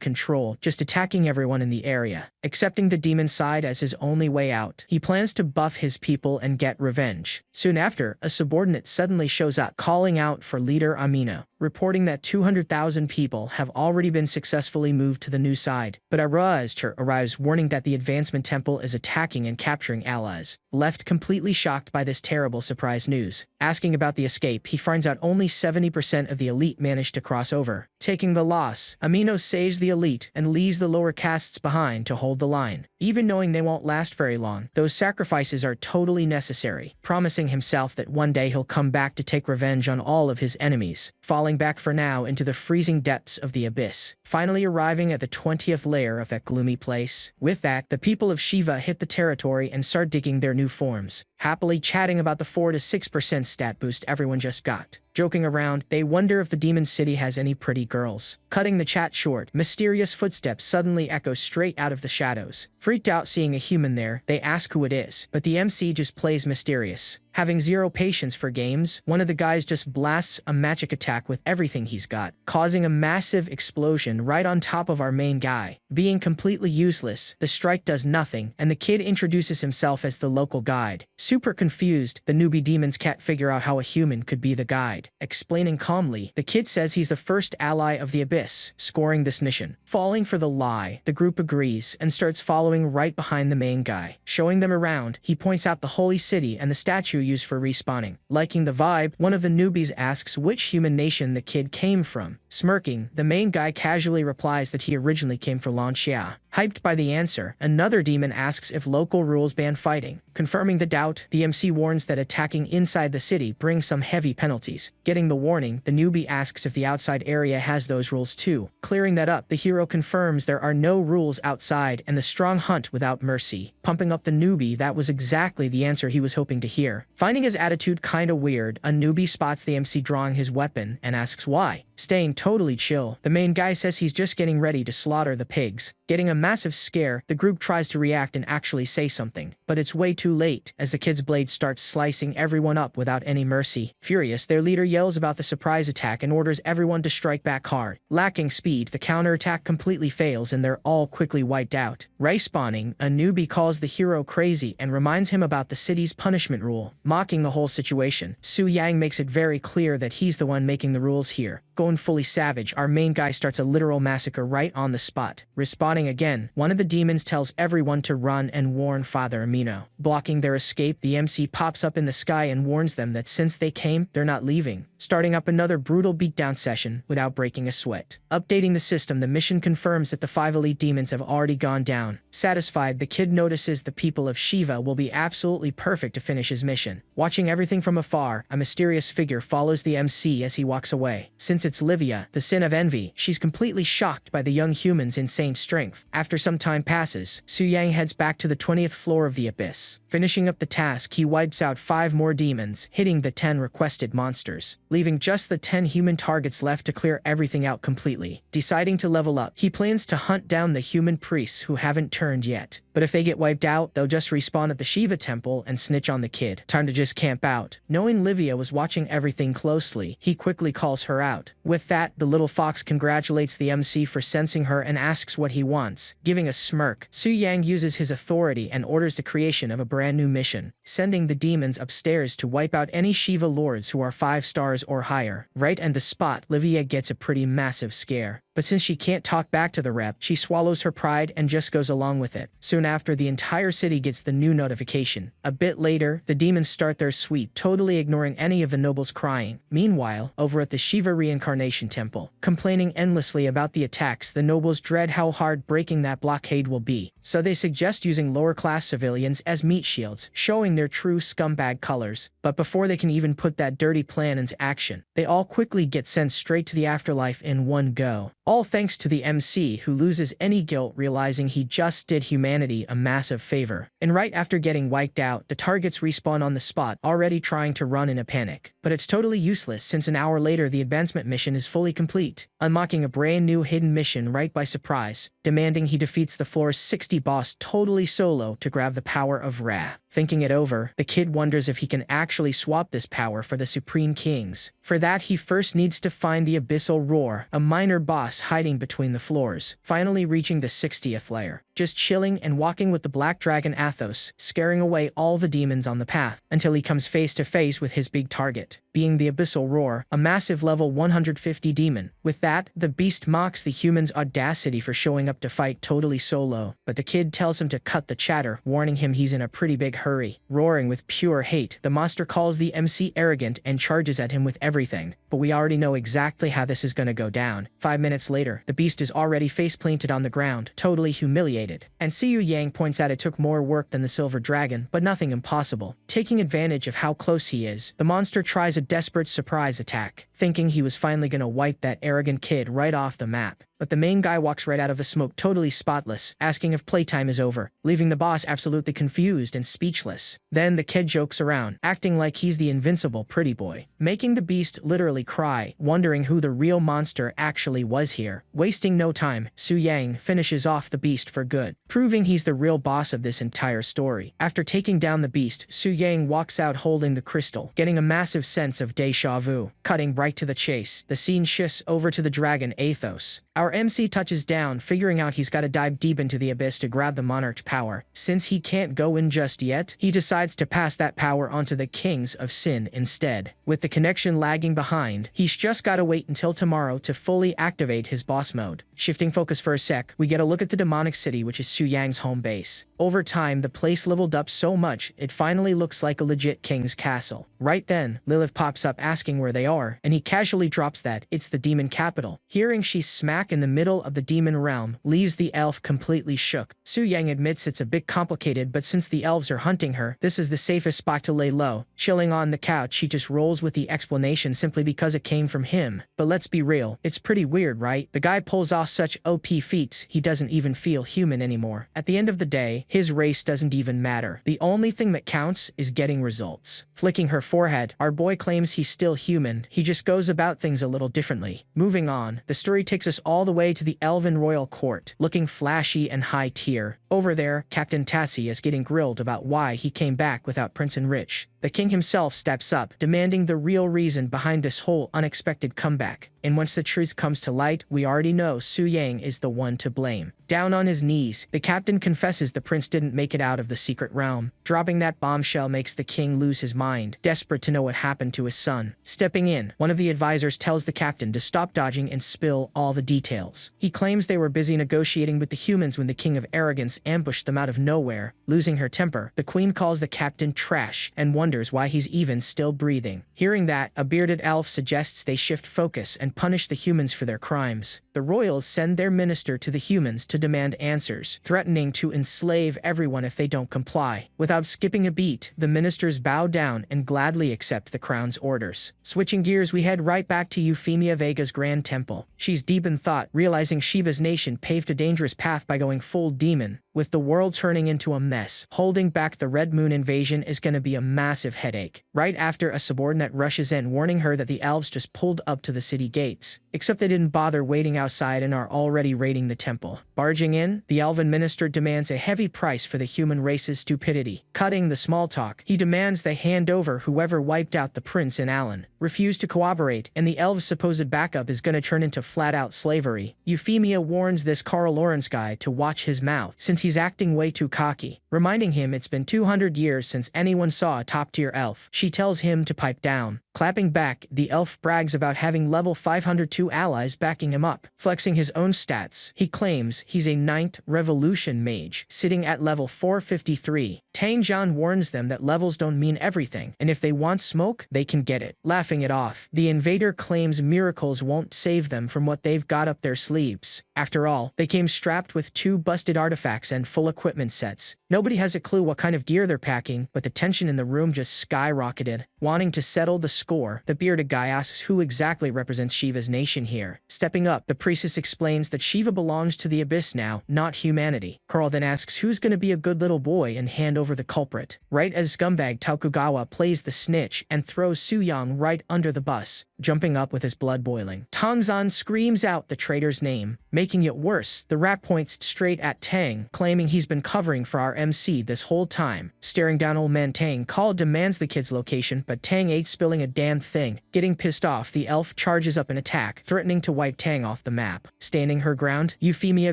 control, just attacking everyone in the area. Accepting the demon side as his only way out, he plans to buff his people and get revenge. Soon after, a subordinate suddenly shows up, calling out for leader Amino, reporting that 200,000 people have already been successfully moved to the new side. But Araaztur arrives, warning that the Advancement Temple is attacking and capturing allies. Left completely shocked by this terrible surprise news. Asking about the escape, he finds out only 70% of the elite managed to cross over. Taking the loss, Amino saves the elite and leaves the lower castes behind to hold the line. Even knowing they won't last very long, those sacrifices are totally necessary, promising himself that one day he'll come back to take revenge on all of his enemies. Falling back for now now into the freezing depths of the abyss, finally arriving at the 20th layer of that gloomy place. With that, the people of Shiva hit the territory and start digging their new forms, happily chatting about the 4 to 6% stat boost everyone just got. Joking around, they wonder if the demon city has any pretty girls. Cutting the chat short, mysterious footsteps suddenly echo straight out of the shadows. Freaked out seeing a human there, they ask who it is, but the MC just plays mysterious. Having zero patience for games, one of the guys just blasts a magic attack with everything he's got, causing a massive explosion right on top of our main guy. Being completely useless, the strike does nothing, and the kid introduces himself as the local guide. Super confused, the newbie demons can't figure out how a human could be the guide. Explaining calmly, the kid says he's the first ally of the Abyss, scoring this mission. Falling for the lie, the group agrees and starts following right behind the main guy. Showing them around, he points out the holy city and the statue used for respawning. Liking the vibe, one of the newbies asks which human nation the kid came from. Smirking, the main guy casually replies that he originally came from Lanxia. Hyped by the answer, another demon asks if local rules ban fighting. Confirming the doubt, the MC warns that attacking inside the city brings some heavy penalties. Getting the warning, the newbie asks if the outside area has those rules too. Clearing that up, the hero confirms there are no rules outside and the strong hunt without mercy. Pumping up the newbie, that was exactly the answer he was hoping to hear. Finding his attitude kinda weird, a newbie spots the MC drawing his weapon and asks why. Staying totally chill, the main guy says he's just getting ready to slaughter the pigs. Getting a massive scare, the group tries to react and actually say something, but it's way too late, as the kid's blade starts slicing everyone up without any mercy. Furious, their leader yells about the surprise attack and orders everyone to strike back hard. Lacking speed, the counterattack completely fails and they're all quickly wiped out. Respawning, a newbie calls the hero crazy and reminds him about the city's punishment rule. Mocking the whole situation, Su Yang makes it very clear that he's the one making the rules here. Going fully savage, our main guy starts a literal massacre right on the spot. Respawning again, one of the demons tells everyone to run and warn Father Amino. Blocking their escape, the MC pops up in the sky and warns them that since they came, they're not leaving. Starting up another brutal beatdown session without breaking a sweat. Updating the system, the mission confirms that the 5 elite demons have already gone down. Satisfied, the kid notices the people of Shiva will be absolutely perfect to finish his mission. Watching everything from afar, a mysterious figure follows the MC as he walks away. Since it's Livia, the sin of envy, she's completely shocked by the young human's insane strength. After some time passes, Su Yang heads back to the 20th floor of the Abyss. Finishing up the task, he wipes out 5 more demons, hitting the 10 requested monsters, leaving just the 10 human targets left to clear everything out completely. Deciding to level up, he plans to hunt down the human priests who haven't turned yet. But if they get wiped out, they'll just respawn at the Shiva temple and snitch on the kid. Time to just camp out. Knowing Livia was watching everything closely, he quickly calls her out. With that, the little fox congratulates the MC for sensing her and asks what he wants. Giving a smirk, Su Yang uses his authority and orders the creation of a brand new mission, sending the demons upstairs to wipe out any Shiva lords who are 5 stars or higher. Right on the spot, Livia gets a pretty massive scare. But since she can't talk back to the rep, she swallows her pride and just goes along with it. Soon after, the entire city gets the new notification. A bit later, the demons start their sweep, totally ignoring any of the nobles crying. Meanwhile, over at the Shiva Reincarnation Temple, complaining endlessly about the attacks, the nobles dread how hard breaking that blockade will be. So they suggest using lower-class civilians as meat shields, showing their true scumbag colors. But before they can even put that dirty plan into action, they all quickly get sent straight to the afterlife in one go. All thanks to the MC, who loses any guilt realizing he just did humanity a massive favor. And right after getting wiped out, the targets respawn on the spot, already trying to run in a panic. But it's totally useless since an hour later the advancement mission is fully complete, unlocking a brand new hidden mission right by surprise, demanding he defeats the floor's 60 boss totally solo to grab the power of Wrath. Thinking it over, the kid wonders if he can actually swap this power for the Supreme Kings. For that, he first needs to find the Abyssal Roar, a minor boss hiding between the floors, finally reaching the 60th layer. Just chilling and walking with the Black Dragon Athos, scaring away all the demons on the path, until he comes face to face with his big target, being the Abyssal Roar, a massive level 150 demon. With that, the beast mocks the human's audacity for showing up to fight totally solo, but the kid tells him to cut the chatter, warning him he's in a pretty big hurry. Roaring with pure hate, the monster calls the MC arrogant and charges at him with everything, but we already know exactly how this is gonna go down. 5 minutes later, the beast is already face-planted on the ground, totally humiliated. And Su Yang points out it took more work than the Silver Dragon, but nothing impossible. Taking advantage of how close he is, the monster tries a desperate surprise attack, thinking he was finally gonna wipe that arrogant kid right off the map. But the main guy walks right out of the smoke totally spotless, asking if playtime is over, leaving the boss absolutely confused and speechless. Then the kid jokes around, acting like he's the invincible pretty boy, making the beast literally cry, wondering who the real monster actually was here. Wasting no time, Su Yang finishes off the beast for good, proving he's the real boss of this entire story. After taking down the beast, Su Yang walks out holding the crystal, getting a massive sense of deja vu. Cutting right to the chase, the scene shifts over to the dragon Athos. Our MC touches down, figuring out he's gotta dive deep into the abyss to grab the monarch's power. Since he can't go in just yet, he decides to pass that power onto the Kings of Sin instead. With the connection lagging behind, he's just gotta wait until tomorrow to fully activate his boss mode. Shifting focus for a sec, we get a look at the demonic city, which is Su Yang's home base. Over time, the place leveled up so much, it finally looks like a legit king's castle. Right then, Lilith pops up asking where they are, and he casually drops that it's the demon capital. Hearing she's smack in the middle of the demon realm leaves the elf completely shook. Su Yang admits it's a bit complicated, but since the elves are hunting her, this is the safest spot to lay low. Chilling on the couch, she just rolls with the explanation simply because it came from him. But let's be real, it's pretty weird, right? The guy pulls off such OP feats, he doesn't even feel human anymore. At the end of the day, his race doesn't even matter. The only thing that counts is getting results. Flicking her forehead, our boy claims he's still human, he just goes about things a little differently. Moving on, the story takes us all the way to the Elven Royal Court, looking flashy and high tier. Over there, Captain Tassie is getting grilled about why he came back without Prince Enrich. The king himself steps up, demanding the real reason behind this whole unexpected comeback. And once the truth comes to light, we already know Su Yang is the one to blame. Down on his knees, the captain confesses the prince didn't make it out of the secret realm. Dropping that bombshell makes the king lose his mind, desperate to know what happened to his son. Stepping in, one of the advisors tells the captain to stop dodging and spill all the details. He claims they were busy negotiating with the humans when the king of arrogance ambushed them out of nowhere. Losing her temper, the queen calls the captain trash and wonders why he's even still breathing. Hearing that, a bearded elf suggests they shift focus and punish the humans for their crimes. The royals send their minister to the humans to demand answers, threatening to enslave everyone if they don't comply. Without skipping a beat, the ministers bow down and gladly accept the crown's orders. Switching gears, we head right back to Euphemia Vega's grand temple. She's deep in thought, realizing Shiva's nation paved a dangerous path by going full demon. With the world turning into a mess, holding back the Red Moon invasion is gonna be a massive headache. Right after, a subordinate rushes in, warning her that the elves just pulled up to the city gates. Except they didn't bother waiting outside and are already raiding the temple. Barging in, the elven minister demands a heavy price for the human race's stupidity. Cutting the small talk, he demands they hand over whoever wiped out the prince and Alan. Refuse to cooperate, and the elves' supposed backup is gonna turn into flat-out slavery. Euphemia warns this Carl Lawrence guy to watch his mouth, since he's acting way too cocky, reminding him it's been 200 years since anyone saw a top-tier elf. She tells him to pipe down. Clapping back, the elf brags about having level 502 allies backing him up. Flexing his own stats, he claims he's a 9th Revolution mage, sitting at level 453. Tang Zhan warns them that levels don't mean everything, and if they want smoke, they can get it. Laughing it off, the invader claims miracles won't save them from what they've got up their sleeves. After all, they came strapped with 2 busted artifacts and full equipment sets. Nobody has a clue what kind of gear they're packing, but the tension in the room just skyrocketed. Wanting to settle the score, the bearded guy asks who exactly represents Shiva's nation here. Stepping up, the priestess explains that Shiva belongs to the abyss now, not humanity. Carl then asks who's gonna be a good little boy and hand over the culprit. Right as scumbag Tokugawa plays the snitch and throws Su Yang right under the bus. Jumping up with his blood boiling, Tangzan screams out the traitor's name. Making it worse, the rat points straight at Tang, claiming he's been covering for our MC this whole time. Staring down old man Tang, Carl demands the kid's location, but Tang ain't spilling a damn thing. Getting pissed off, the elf charges up an attack, threatening to wipe Tang off the map. Standing her ground, Euphemia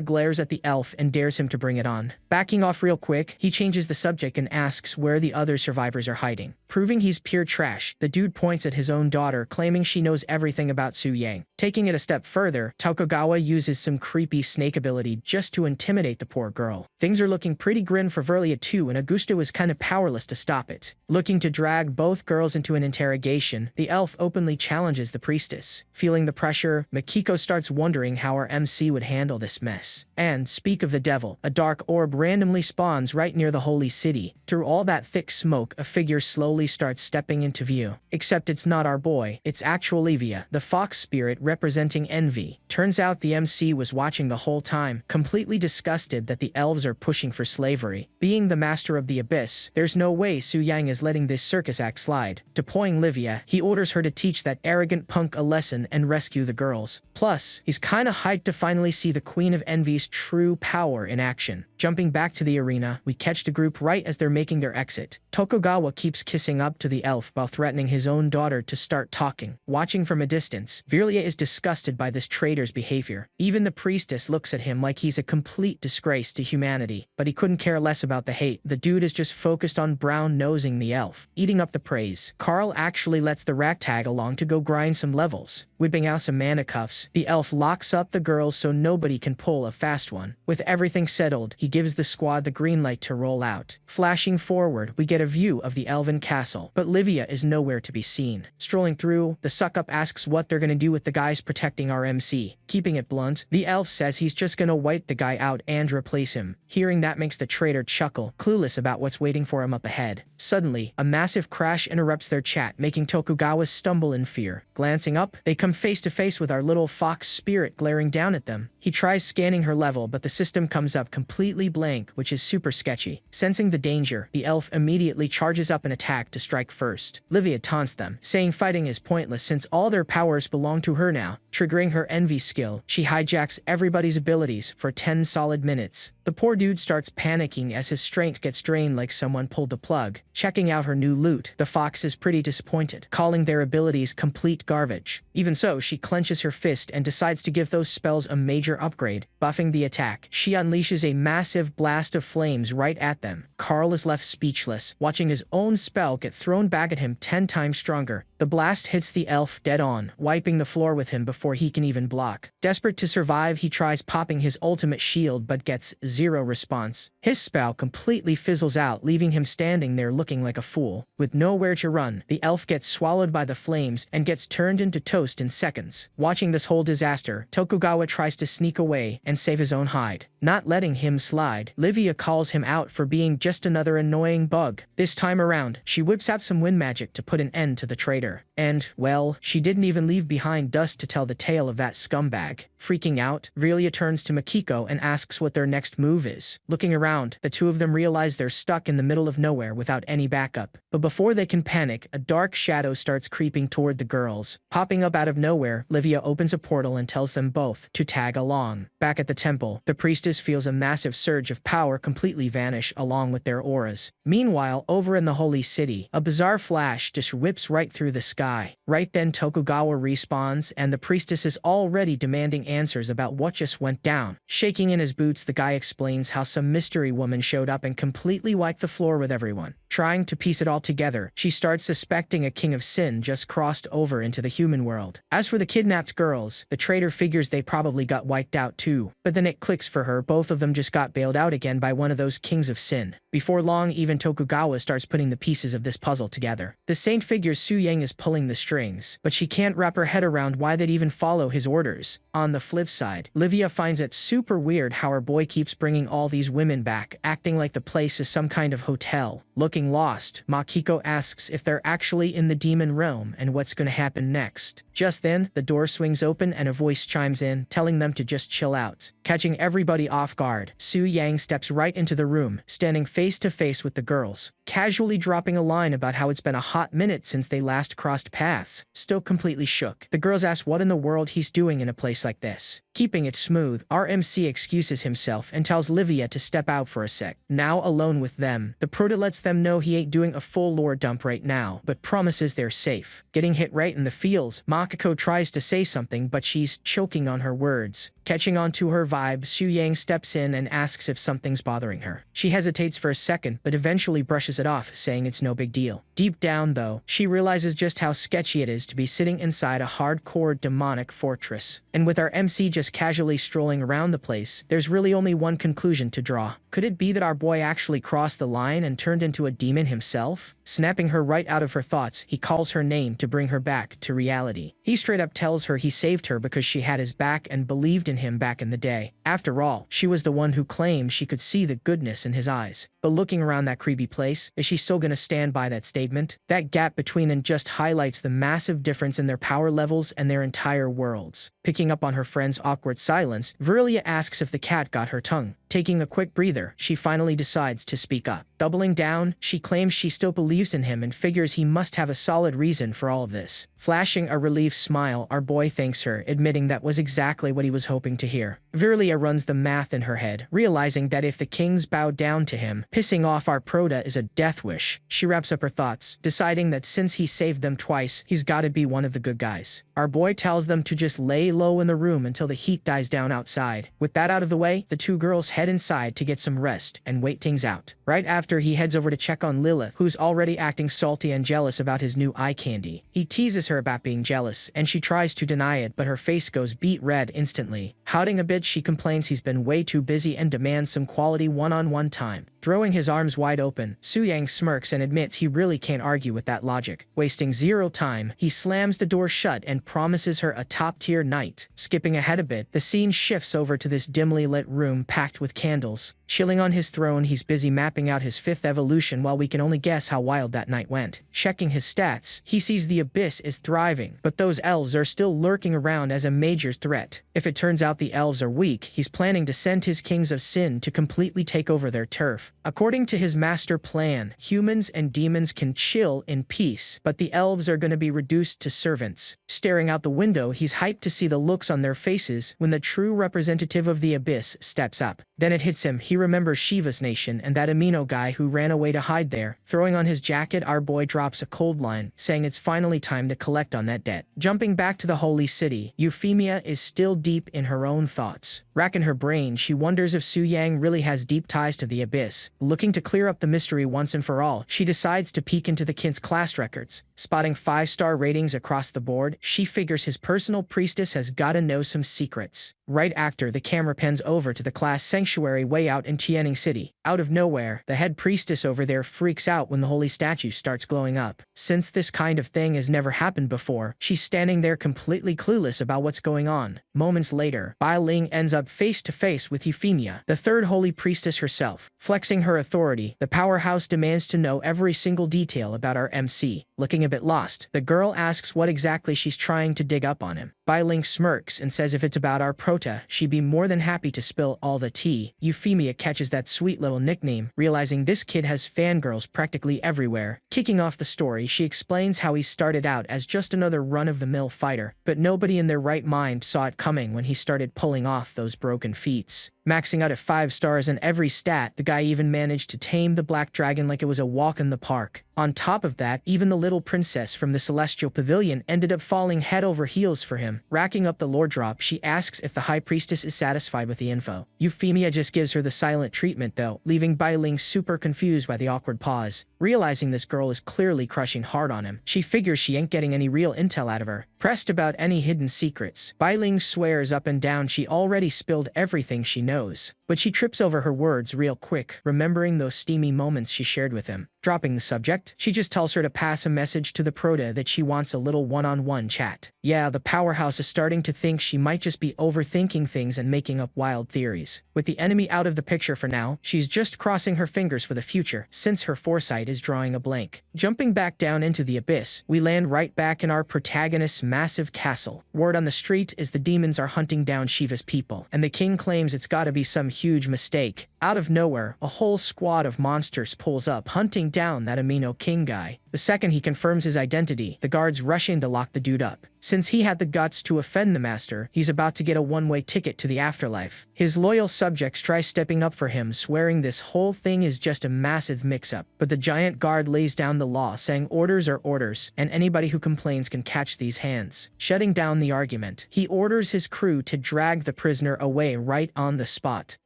glares at the elf and dares him to bring it on. Backing off real quick, he changes the subject and asks where the other survivors are hiding. Proving he's pure trash, the dude points at his own daughter, claiming she knows everything about Su Yang. Taking it a step further, Tokugawa uses some creepy snake ability just to intimidate the poor girl. Things are looking pretty grim for Verlia too, and Augusto is kinda powerless to stop it. Looking to drag both girls spirals into an interrogation, the elf openly challenges the priestess. Feeling the pressure, Makiko starts wondering how our MC would handle this mess. And, speak of the devil, a dark orb randomly spawns right near the holy city. Through all that thick smoke, a figure slowly starts stepping into view. Except it's not our boy, it's actual Livia, the fox spirit representing envy. Turns out the MC was watching the whole time, completely disgusted that the elves are pushing for slavery. Being the master of the abyss, there's no way Su Yang is letting this circus act slide. Deploying Livia, he orders her to teach that arrogant punk a lesson and rescue the girls. Plus, he's kinda hyped to finally see the Queen of Envy's true power in action. Jumping back to the arena, we catch the group right as they're making their exit. Tokugawa keeps kissing up to the elf while threatening his own daughter to start talking. Watching from a distance, Virlia is disgusted by this traitor's behavior. Even the priestess looks at him like he's a complete disgrace to humanity, but he couldn't care less about the hate. The dude is just focused on brown-nosing the elf, eating up the praise. Carl actually lets the rat tag along to go grind some levels. Whipping out some mana cuffs, the elf locks up the girls so nobody can pull a fast one. With everything settled, he gives the squad the green light to roll out. Flashing forward, we get a view of the elven castle, but Livia is nowhere to be seen. Strolling through, the suck-up asks what they're gonna do with the guys protecting our MC. Keeping it blunt, the elf says he's just gonna wipe the guy out and replace him. Hearing that makes the traitor chuckle, clueless about what's waiting for him up ahead. Suddenly, a massive crash interrupts their chat, making Tokugawa stumble in fear. Glancing up, they come face to face with our little fox spirit glaring down at them. He tries scanning her level, but the system comes up completely blank, which is super sketchy. Sensing the danger, the elf immediately charges up an attack to strike first. Livia taunts them, saying fighting is pointless since all their powers belong to her now. Triggering her envy skill, she hijacks everybody's abilities for 10 solid minutes. The poor dude starts panicking as his strength gets drained like someone pulled the plug. Checking out her new loot, the fox is pretty disappointed, calling their abilities complete garbage. Even so, she clenches her fist and decides to give those spells a major upgrade. Buffing the attack, she unleashes a massive blast of flames right at them. Carl is left speechless, watching his own spell get thrown back at him 10 times stronger. The blast hits the elf dead on, wiping the floor with him before he can even block. Desperate to survive, he tries popping his ultimate shield but gets zero response. His spell completely fizzles out, leaving him standing there looking like a fool. With nowhere to run, the elf gets swallowed by the flames and gets turned into toast in seconds. Watching this whole disaster, Tokugawa tries to sneak away and save his own hide. Not letting him slide, Livia calls him out for being just another annoying bug. This time around, she whips out some wind magic to put an end to the traitor. And, well, she didn't even leave behind dust to tell the tale of that scumbag. Freaking out, Virlia turns to Makiko and asks what their next move is. Looking around, the two of them realize they're stuck in the middle of nowhere without any backup. But before they can panic, a dark shadow starts creeping toward the girls. Popping up out of nowhere, Livia opens a portal and tells them both to tag along. Back at the temple, the priestess feels a massive surge of power completely vanish along with their auras. Meanwhile, over in the holy city, a bizarre flash just whips right through the sky. Right then, Tokugawa respawns, and the priestess is already demanding answers about what just went down. Shaking in his boots, the guy explains how some mystery woman showed up and completely wiped the floor with everyone. Trying to piece it all together, she starts suspecting a king of sin just crossed over into the human world. As for the kidnapped girls, the traitor figures they probably got wiped out too. But then it clicks for her, both of them just got bailed out again by one of those kings of sin. Before long, even Tokugawa starts putting the pieces of this puzzle together. The saint figures Su Yang is pulling the strings, but she can't wrap her head around why they'd even follow his orders. On the flip side, Livia finds it super weird how her boy keeps bringing all these women back, acting like the place is some kind of hotel. Looking lost, Makiko asks if they're actually in the demon realm and what's gonna happen next. Just then, the door swings open and a voice chimes in, telling them to just chill out. Catching everybody off guard, Su Yang steps right into the room, standing face to face with the girls, casually dropping a line about how it's been a hot minute since they last crossed paths. Still completely shook, the girls ask what in the world he's doing in a place like this. Keeping it smooth, our MC excuses himself and tells Livia to step out for a sec. Now alone with them, the prota lets them know he ain't doing a full lore dump right now, but promises they're safe. Getting hit right in the feels, Makiko tries to say something but she's choking on her words. Catching on to her vibe, Su Yang steps in and asks if something's bothering her. She hesitates for a second but eventually brushes it off, saying it's no big deal. Deep down, though, she realizes just how sketchy it is to be sitting inside a hardcore demonic fortress. And with our MC just casually strolling around the place, there's really only one conclusion to draw. Could it be that our boy actually crossed the line and turned into a demon himself? Snapping her right out of her thoughts, he calls her name to bring her back to reality. He straight up tells her he saved her because she had his back and believed in him back in the day. After all, she was the one who claimed she could see the goodness in his eyes. But looking around that creepy place, is she still gonna stand by that statement? That gap between them just highlights the massive difference in their power levels and their entire worlds. Picking up on her friend's awkward silence, Verulia asks if the cat got her tongue. Taking a quick breather, she finally decides to speak up. Doubling down, she claims she still believes in him and figures he must have a solid reason for all of this. Flashing a relieved smile, our boy thanks her, admitting that was exactly what he was hoping to hear. Verulia runs the math in her head, realizing that if the kings bow down to him, pissing off our prota is a death wish. She wraps up her thoughts, deciding that since he saved them twice, he's gotta be one of the good guys. Our boy tells them to just lay low in the room until the heat dies down outside. With that out of the way, the two girls head inside to get some rest and wait things out. Right after, he heads over to check on Lilith, who's already acting salty and jealous about his new eye candy. He teases her about being jealous, and she tries to deny it, but her face goes beet red instantly. Pouting a bit, she complains he's been way too busy and demands some quality one-on-one time. Throwing his arms wide open, Suyang smirks and admits he really can't argue with that logic. Wasting zero time, he slams the door shut and promises her a top-tier night. Skipping ahead a bit, the scene shifts over to this dimly lit room packed with candles. Chilling on his throne, he's busy mapping out his 5th evolution while we can only guess how wild that night went. Checking his stats, he sees the Abyss is thriving, but those elves are still lurking around as a major threat. If it turns out the elves are weak, he's planning to send his Kings of Sin to completely take over their turf. According to his master plan, humans and demons can chill in peace, but the elves are going to be reduced to servants. Staring out the window, he's hyped to see the looks on their faces when the true representative of the Abyss steps up. Then it hits him, he remembers Shiva's nation and that amino guy who ran away to hide there. Throwing on his jacket, our boy drops a cold line, saying it's finally time to collect on that debt. Jumping back to the holy city, Euphemia is still deep in her own thoughts. Racking her brain, she wonders if Suyang really has deep ties to the Abyss. Looking to clear up the mystery once and for all, she decides to peek into the kid's class records. Spotting 5-star ratings across the board, she figures his personal priestess has gotta know some secrets. Right after, the camera pans over to the class sanctuary way out in Tianning City. Out of nowhere, the head priestess over there freaks out when the holy statue starts glowing up. Since this kind of thing has never happened before, she's standing there completely clueless about what's going on. Moments later, Bai Ling ends up face to face with Euphemia, the 3rd holy priestess herself. Flexing her authority, the powerhouse demands to know every single detail about our MC. Looking a bit lost, the girl asks what exactly she's trying to dig up on him. Bai Ling smirks and says if it's about our prota, she'd be more than happy to spill all the tea. Euphemia catches that sweet little nickname, realizing this kid has fangirls practically everywhere. Kicking off the story, she explains how he started out as just another run-of-the-mill fighter, but nobody in their right mind saw it coming when he started pulling off those broken feats. Maxing out at 5 stars in every stat, the guy even managed to tame the black dragon like it was a walk in the park. On top of that, even the little princess from the Celestial Pavilion ended up falling head over heels for him. Racking up the lore drop, she asks if the High Priestess is satisfied with the info. Euphemia just gives her the silent treatment though, leaving Bai Ling super confused by the awkward pause. Realizing this girl is clearly crushing hard on him, she figures she ain't getting any real intel out of her. Pressed about any hidden secrets, Bai Ling swears up and down she already spilled everything she knows. But she trips over her words real quick, remembering those steamy moments she shared with him. Dropping the subject, she just tells her to pass a message to the prota that she wants a little one-on-one chat. Yeah, the powerhouse is starting to think she might just be overthinking things and making up wild theories. With the enemy out of the picture for now, she's just crossing her fingers for the future, since her foresight is drawing a blank. Jumping back down into the Abyss, we land right back in our protagonist's massive castle. Word on the street is the demons are hunting down Shiva's people, and the king claims it's gotta be some huge mistake. Out of nowhere, a whole squad of monsters pulls up, hunting down that amino king guy. The second he confirms his identity, the guards rush in to lock the dude up. Since he had the guts to offend the master, he's about to get a one-way ticket to the afterlife. His loyal subjects try stepping up for him, swearing this whole thing is just a massive mix-up. But the giant guard lays down the law, saying orders are orders, and anybody who complains can catch these hands. Shutting down the argument, he orders his crew to drag the prisoner away right on the spot.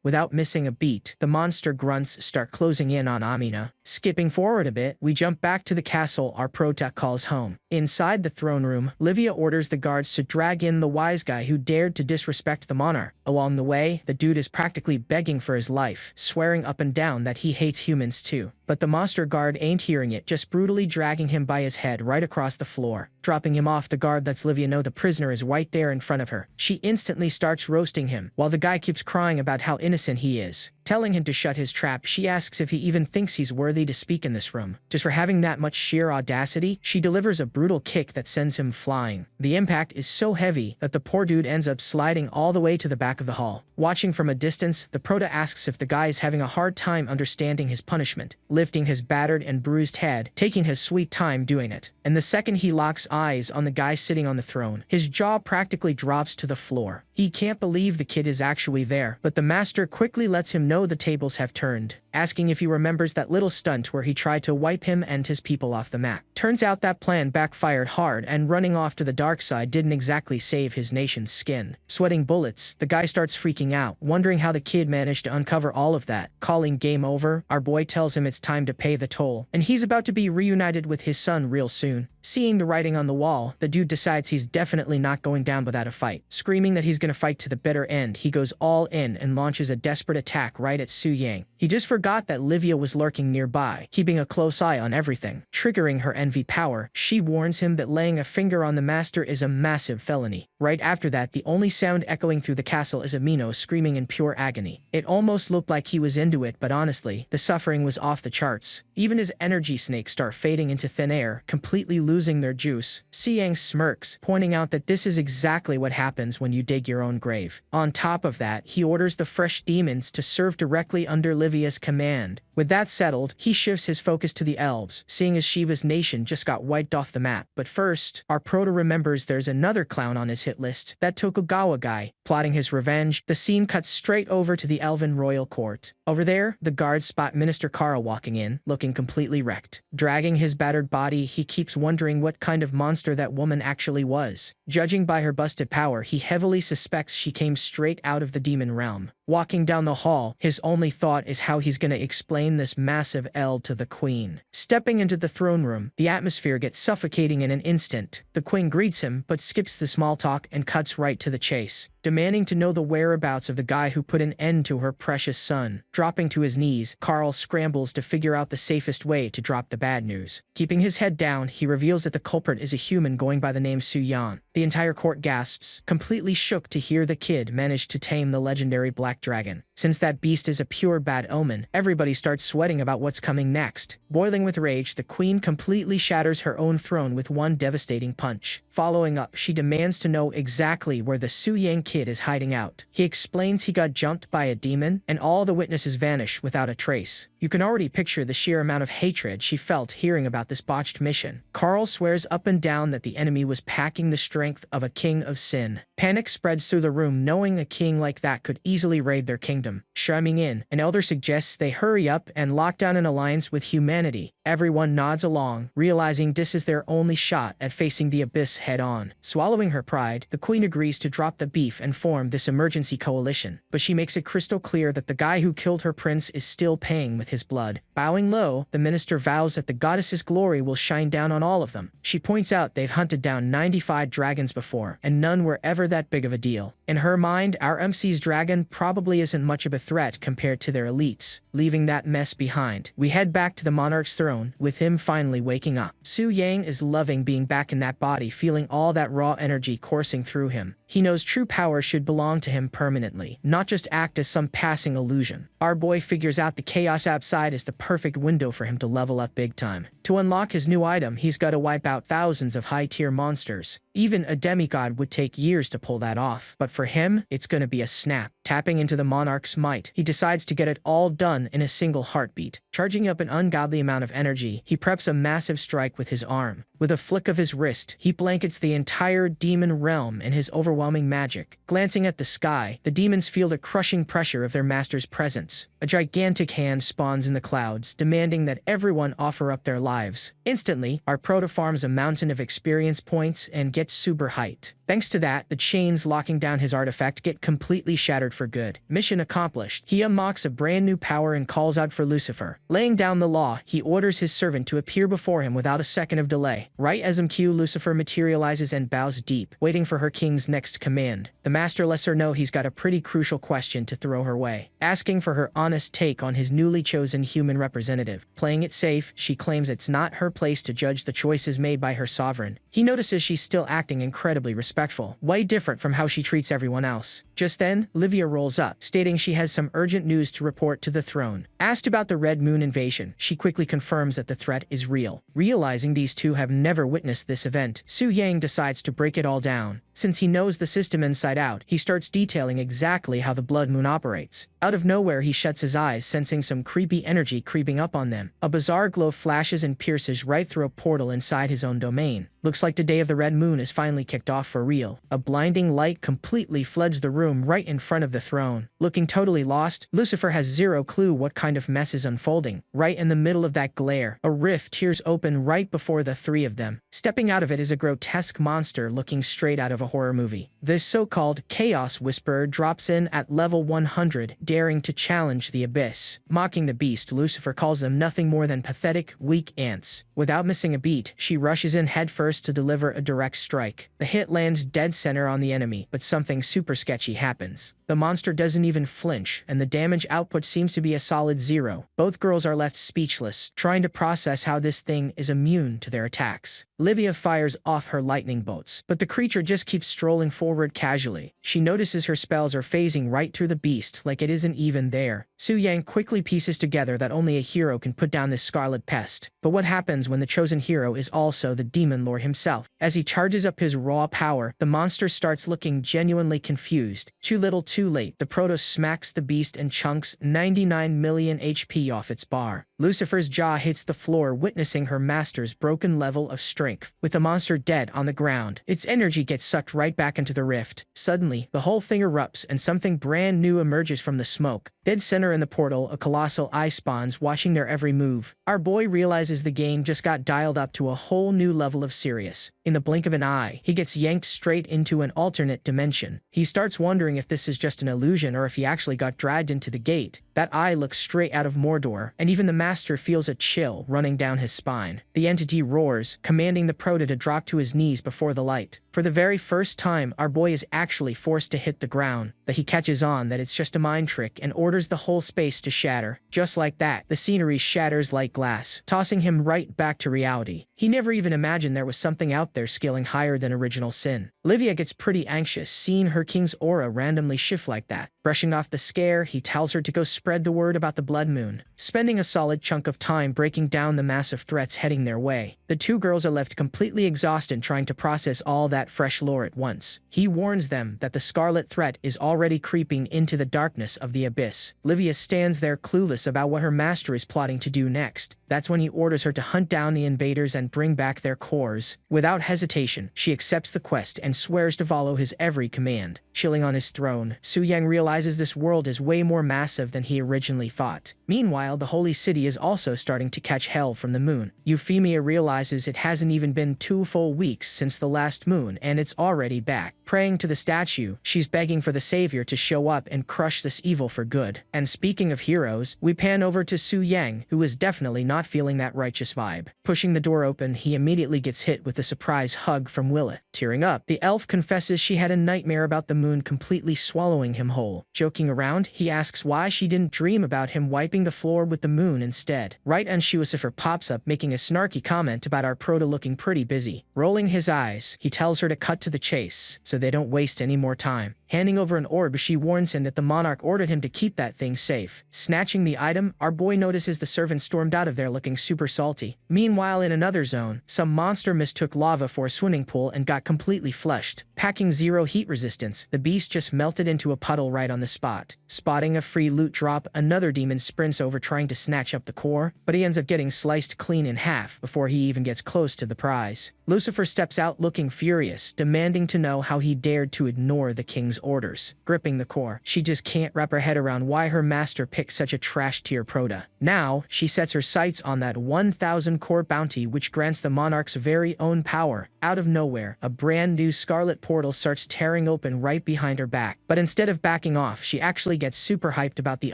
Without missing a beat, the monster grunts start closing in on Amina. Skipping forward a bit, we jump back to the castle our prota calls home. Inside the throne room, Livia orders the guards to drag in the wise guy who dared to disrespect the monarch. Along the way, the dude is practically begging for his life, swearing up and down that he hates humans too. But the monster guard ain't hearing it, just brutally dragging him by his head right across the floor. Dropping him off, the guard lets Livia know the prisoner is right there in front of her. She instantly starts roasting him, while the guy keeps crying about how innocent he is. Telling him to shut his trap, she asks if he even thinks he's worthy to speak in this room. Just for having that much sheer audacity, she delivers a brutal kick that sends him flying. The impact is so heavy that the poor dude ends up sliding all the way to the back of the hall. Watching from a distance, the prota asks if the guy is having a hard time understanding his punishment, lifting his battered and bruised head, taking his sweet time doing it. And the second he locks eyes on the guy sitting on the throne, his jaw practically drops to the floor. He can't believe the kid is actually there, but the master quickly lets him know the tables have turned, asking if he remembers that little stunt where he tried to wipe him and his people off the map. Turns out that plan backfired hard, and running off to the dark side didn't exactly save his nation's skin. Sweating bullets, the guy starts freaking out, wondering how the kid managed to uncover all of that. Calling game over, our boy tells him it's time to pay the toll, and he's about to be reunited with his son real soon. Seeing the writing on the wall, the dude decides he's definitely not going down without a fight. Screaming that he's gonna fight to the bitter end, he goes all in and launches a desperate attack right at Su Yang. He just forgot that Livia was lurking nearby, keeping a close eye on everything. Triggering her envy power, she warns him that laying a finger on the master is a massive felony. Right after that, the only sound echoing through the castle is Amino screaming in pure agony. It almost looked like he was into it, but honestly, the suffering was off the charts. Even his energy snakes start fading into thin air, completely losing their juice. Siang smirks, pointing out that this is exactly what happens when you dig your own grave. On top of that, he orders the fresh demons to serve directly under Livia's command. With that settled, he shifts his focus to the elves, seeing as Shiva's nation just got wiped off the map. But first, our prota remembers there's another clown on his hit list, that Tokugawa guy. Plotting his revenge, the scene cuts straight over to the elven royal court. Over there, the guards spot Minister Karl walking in, looking completely wrecked. Dragging his battered body, he keeps wondering what kind of monster that woman actually was. Judging by her busted power, he heavily suspects she came straight out of the demon realm. Walking down the hall, his only thought is how he's gonna explain this massive L to the queen. Stepping into the throne room, the atmosphere gets suffocating in an instant. The queen greets him, but skips the small talk and cuts right to the chase, demanding to know the whereabouts of the guy who put an end to her precious son. Dropping to his knees, Karl scrambles to figure out the safest way to drop the bad news. Keeping his head down, he reveals that the culprit is a human going by the name Su Yan. The entire court gasps, completely shook to hear the kid managed to tame the legendary black dragon. Since that beast is a pure bad omen, everybody starts sweating about what's coming next. Boiling with rage, the queen completely shatters her own throne with one devastating punch. Following up, she demands to know exactly where the Su Yang kid is hiding out. He explains he got jumped by a demon, and all the witnesses vanish without a trace. You can already picture the sheer amount of hatred she felt hearing about this botched mission. Karl swears up and down that the enemy was packing the strength of a king of sin. Panic spreads through the room, knowing a king like that could easily raid their kingdom. Chiming in, an elder suggests they hurry up and lock down an alliance with humanity. Everyone nods along, realizing this is their only shot at facing the abyss head-on. Swallowing her pride, the queen agrees to drop the beef and form this emergency coalition, but she makes it crystal clear that the guy who killed her prince is still paying with his blood. Bowing low, the minister vows that the goddess's glory will shine down on all of them. She points out they've hunted down 95 dragons before, and none were ever that big of a deal. In her mind, our MC's dragon probably isn't much of a threat compared to their elites. Leaving that mess behind, we head back to the monarch's throne, with him finally waking up. Su Yang is loving being back in that body, feeling all that raw energy coursing through him. He knows true power should belong to him permanently, not just act as some passing illusion. Our boy figures out the chaos outside is the perfect window for him to level up big time. To unlock his new item, he's got to wipe out thousands of high-tier monsters. Even a demigod would take years to pull that off, but for him, it's gonna be a snap. Tapping into the monarch's might, he decides to get it all done in a single heartbeat. Charging up an ungodly amount of energy, he preps a massive strike with his arm. With a flick of his wrist, he blankets the entire demon realm in his overwhelming magic. Glancing at the sky, the demons feel the crushing pressure of their master's presence. A gigantic hand spawns in the clouds, demanding that everyone offer up their lives. Instantly, our proto farms a mountain of experience points and gets super hyped. Thanks to that, the chains locking down his artifact get completely shattered for good. Mission accomplished. He unlocks a brand new power and calls out for Lucifer. Laying down the law, he orders his servant to appear before him without a second of delay. Right as Lucifer materializes and bows deep, waiting for her king's next command. The master lets her know he's got a pretty crucial question to throw her way, asking for her honest take on his newly chosen human representative. Playing it safe, she claims it's not her place to judge the choices made by her sovereign. He notices she's still acting incredibly respectful, way different from how she treats everyone else. Just then, Livia rolls up, stating she has some urgent news to report to the throne. Asked about the Red Moon invasion, she quickly confirms that the threat is real. Realizing these two have never witnessed this event, Su Yang decides to break it all down. Since he knows the system inside out, he starts detailing exactly how the Blood Moon operates. Out of nowhere, he shuts his eyes, sensing some creepy energy creeping up on them. A bizarre glow flashes and pierces right through a portal inside his own domain. Looks like the day of the Red Moon is finally kicked off for real. A blinding light completely floods the room right in front of the throne. Looking totally lost, Lucifer has zero clue what kind of mess is unfolding. Right in the middle of that glare, a rift tears open right before the three of them. Stepping out of it is a grotesque monster looking straight out of a horror movie. This so-called Chaos Whisperer drops in at level 100, daring to challenge the abyss. Mocking the beast, Lucifer calls them nothing more than pathetic, weak ants. Without missing a beat, she rushes in headfirst to deliver a direct strike. The hit lands dead center on the enemy, but something super sketchy happens. The monster doesn't even flinch, and the damage output seems to be a solid 0. Both girls are left speechless, trying to process how this thing is immune to their attacks. Livia fires off her lightning bolts, but the creature just keeps strolling forward casually. She notices her spells are phasing right through the beast like it isn't even there. Su Yang quickly pieces together that only a hero can put down this scarlet pest. But what happens when the chosen hero is also the demon lord himself? As he charges up his raw power, the monster starts looking genuinely confused. Too little too late, the Proto smacks the beast and chunks 99 million HP off its bar. Lucifer's jaw hits the floor, witnessing her master's broken level of strength. With the monster dead on the ground, its energy gets sucked right back into the rift. Suddenly, the whole thing erupts and something brand new emerges from the smoke. Dead center in the portal, a colossal eye spawns, watching their every move. Our boy realizes the game just got dialed up to a whole new level of serious. In the blink of an eye, he gets yanked straight into an alternate dimension. He starts wondering if this is just an illusion or if he actually got dragged into the gate. That eye looks straight out of Mordor, and even the master feels a chill running down his spine. The entity roars, commanding the Proto to drop to his knees before the light. For the very first time, our boy is actually forced to hit the ground, but he catches on that it's just a mind trick and orders the whole space to shatter. Just like that, the scenery shatters like glass, tossing him right back to reality. He never even imagined there was something out there scaling higher than original sin. Livia gets pretty anxious, seeing her king's aura randomly shift like that. Brushing off the scare, he tells her to go spread the word about the Blood Moon, spending a solid chunk of time breaking down the massive threats heading their way. The two girls are left completely exhausted trying to process all that fresh lore at once. He warns them that the scarlet threat is already creeping into the darkness of the abyss. Livia stands there clueless about what her master is plotting to do next. That's when he orders her to hunt down the invaders and bring back their cores. Without hesitation, she accepts the quest and swears to follow his every command. Chilling on his throne, Su Yang realizes this world is way more massive than he originally thought. Meanwhile, the holy city is also starting to catch hell from the moon. Euphemia realizes it hasn't even been 2 full weeks since the last moon, and it's already back. Praying to the statue, she's begging for the savior to show up and crush this evil for good. And speaking of heroes, we pan over to Su Yang, who is definitely not feeling that righteous vibe. Pushing the door open, he immediately gets hit with a surprise hug from Lilith. Tearing up, the elf confesses she had a nightmare about the moon completely swallowing him whole. Joking around, he asks why she didn't dream about him wiping the floor with the moon instead. Right as Lucifer pops up, making a snarky comment about our Proto looking pretty busy. Rolling his eyes, he tells her to cut to the chase, so they don't waste any more time. Handing over an orb, she warns him that the monarch ordered him to keep that thing safe. Snatching the item, our boy notices the servant stormed out of there looking super salty. Meanwhile, in another zone, some monster mistook lava for a swimming pool and got completely flushed. Packing zero heat resistance, the beast just melted into a puddle right on the spot. Spotting a free loot drop, another demon sprints over trying to snatch up the core, but he ends up getting sliced clean in half before he even gets close to the prize. Lucifer steps out looking furious, demanding to know how he dared to ignore the king's orders. Gripping the core, she just can't wrap her head around why her master picked such a trash-tier proto. Now, she sets her sights on that 1,000 core bounty which grants the monarch's very own power. Out of nowhere, a brand new scarlet portal starts tearing open right behind her back. But instead of backing off, she actually gets super hyped about the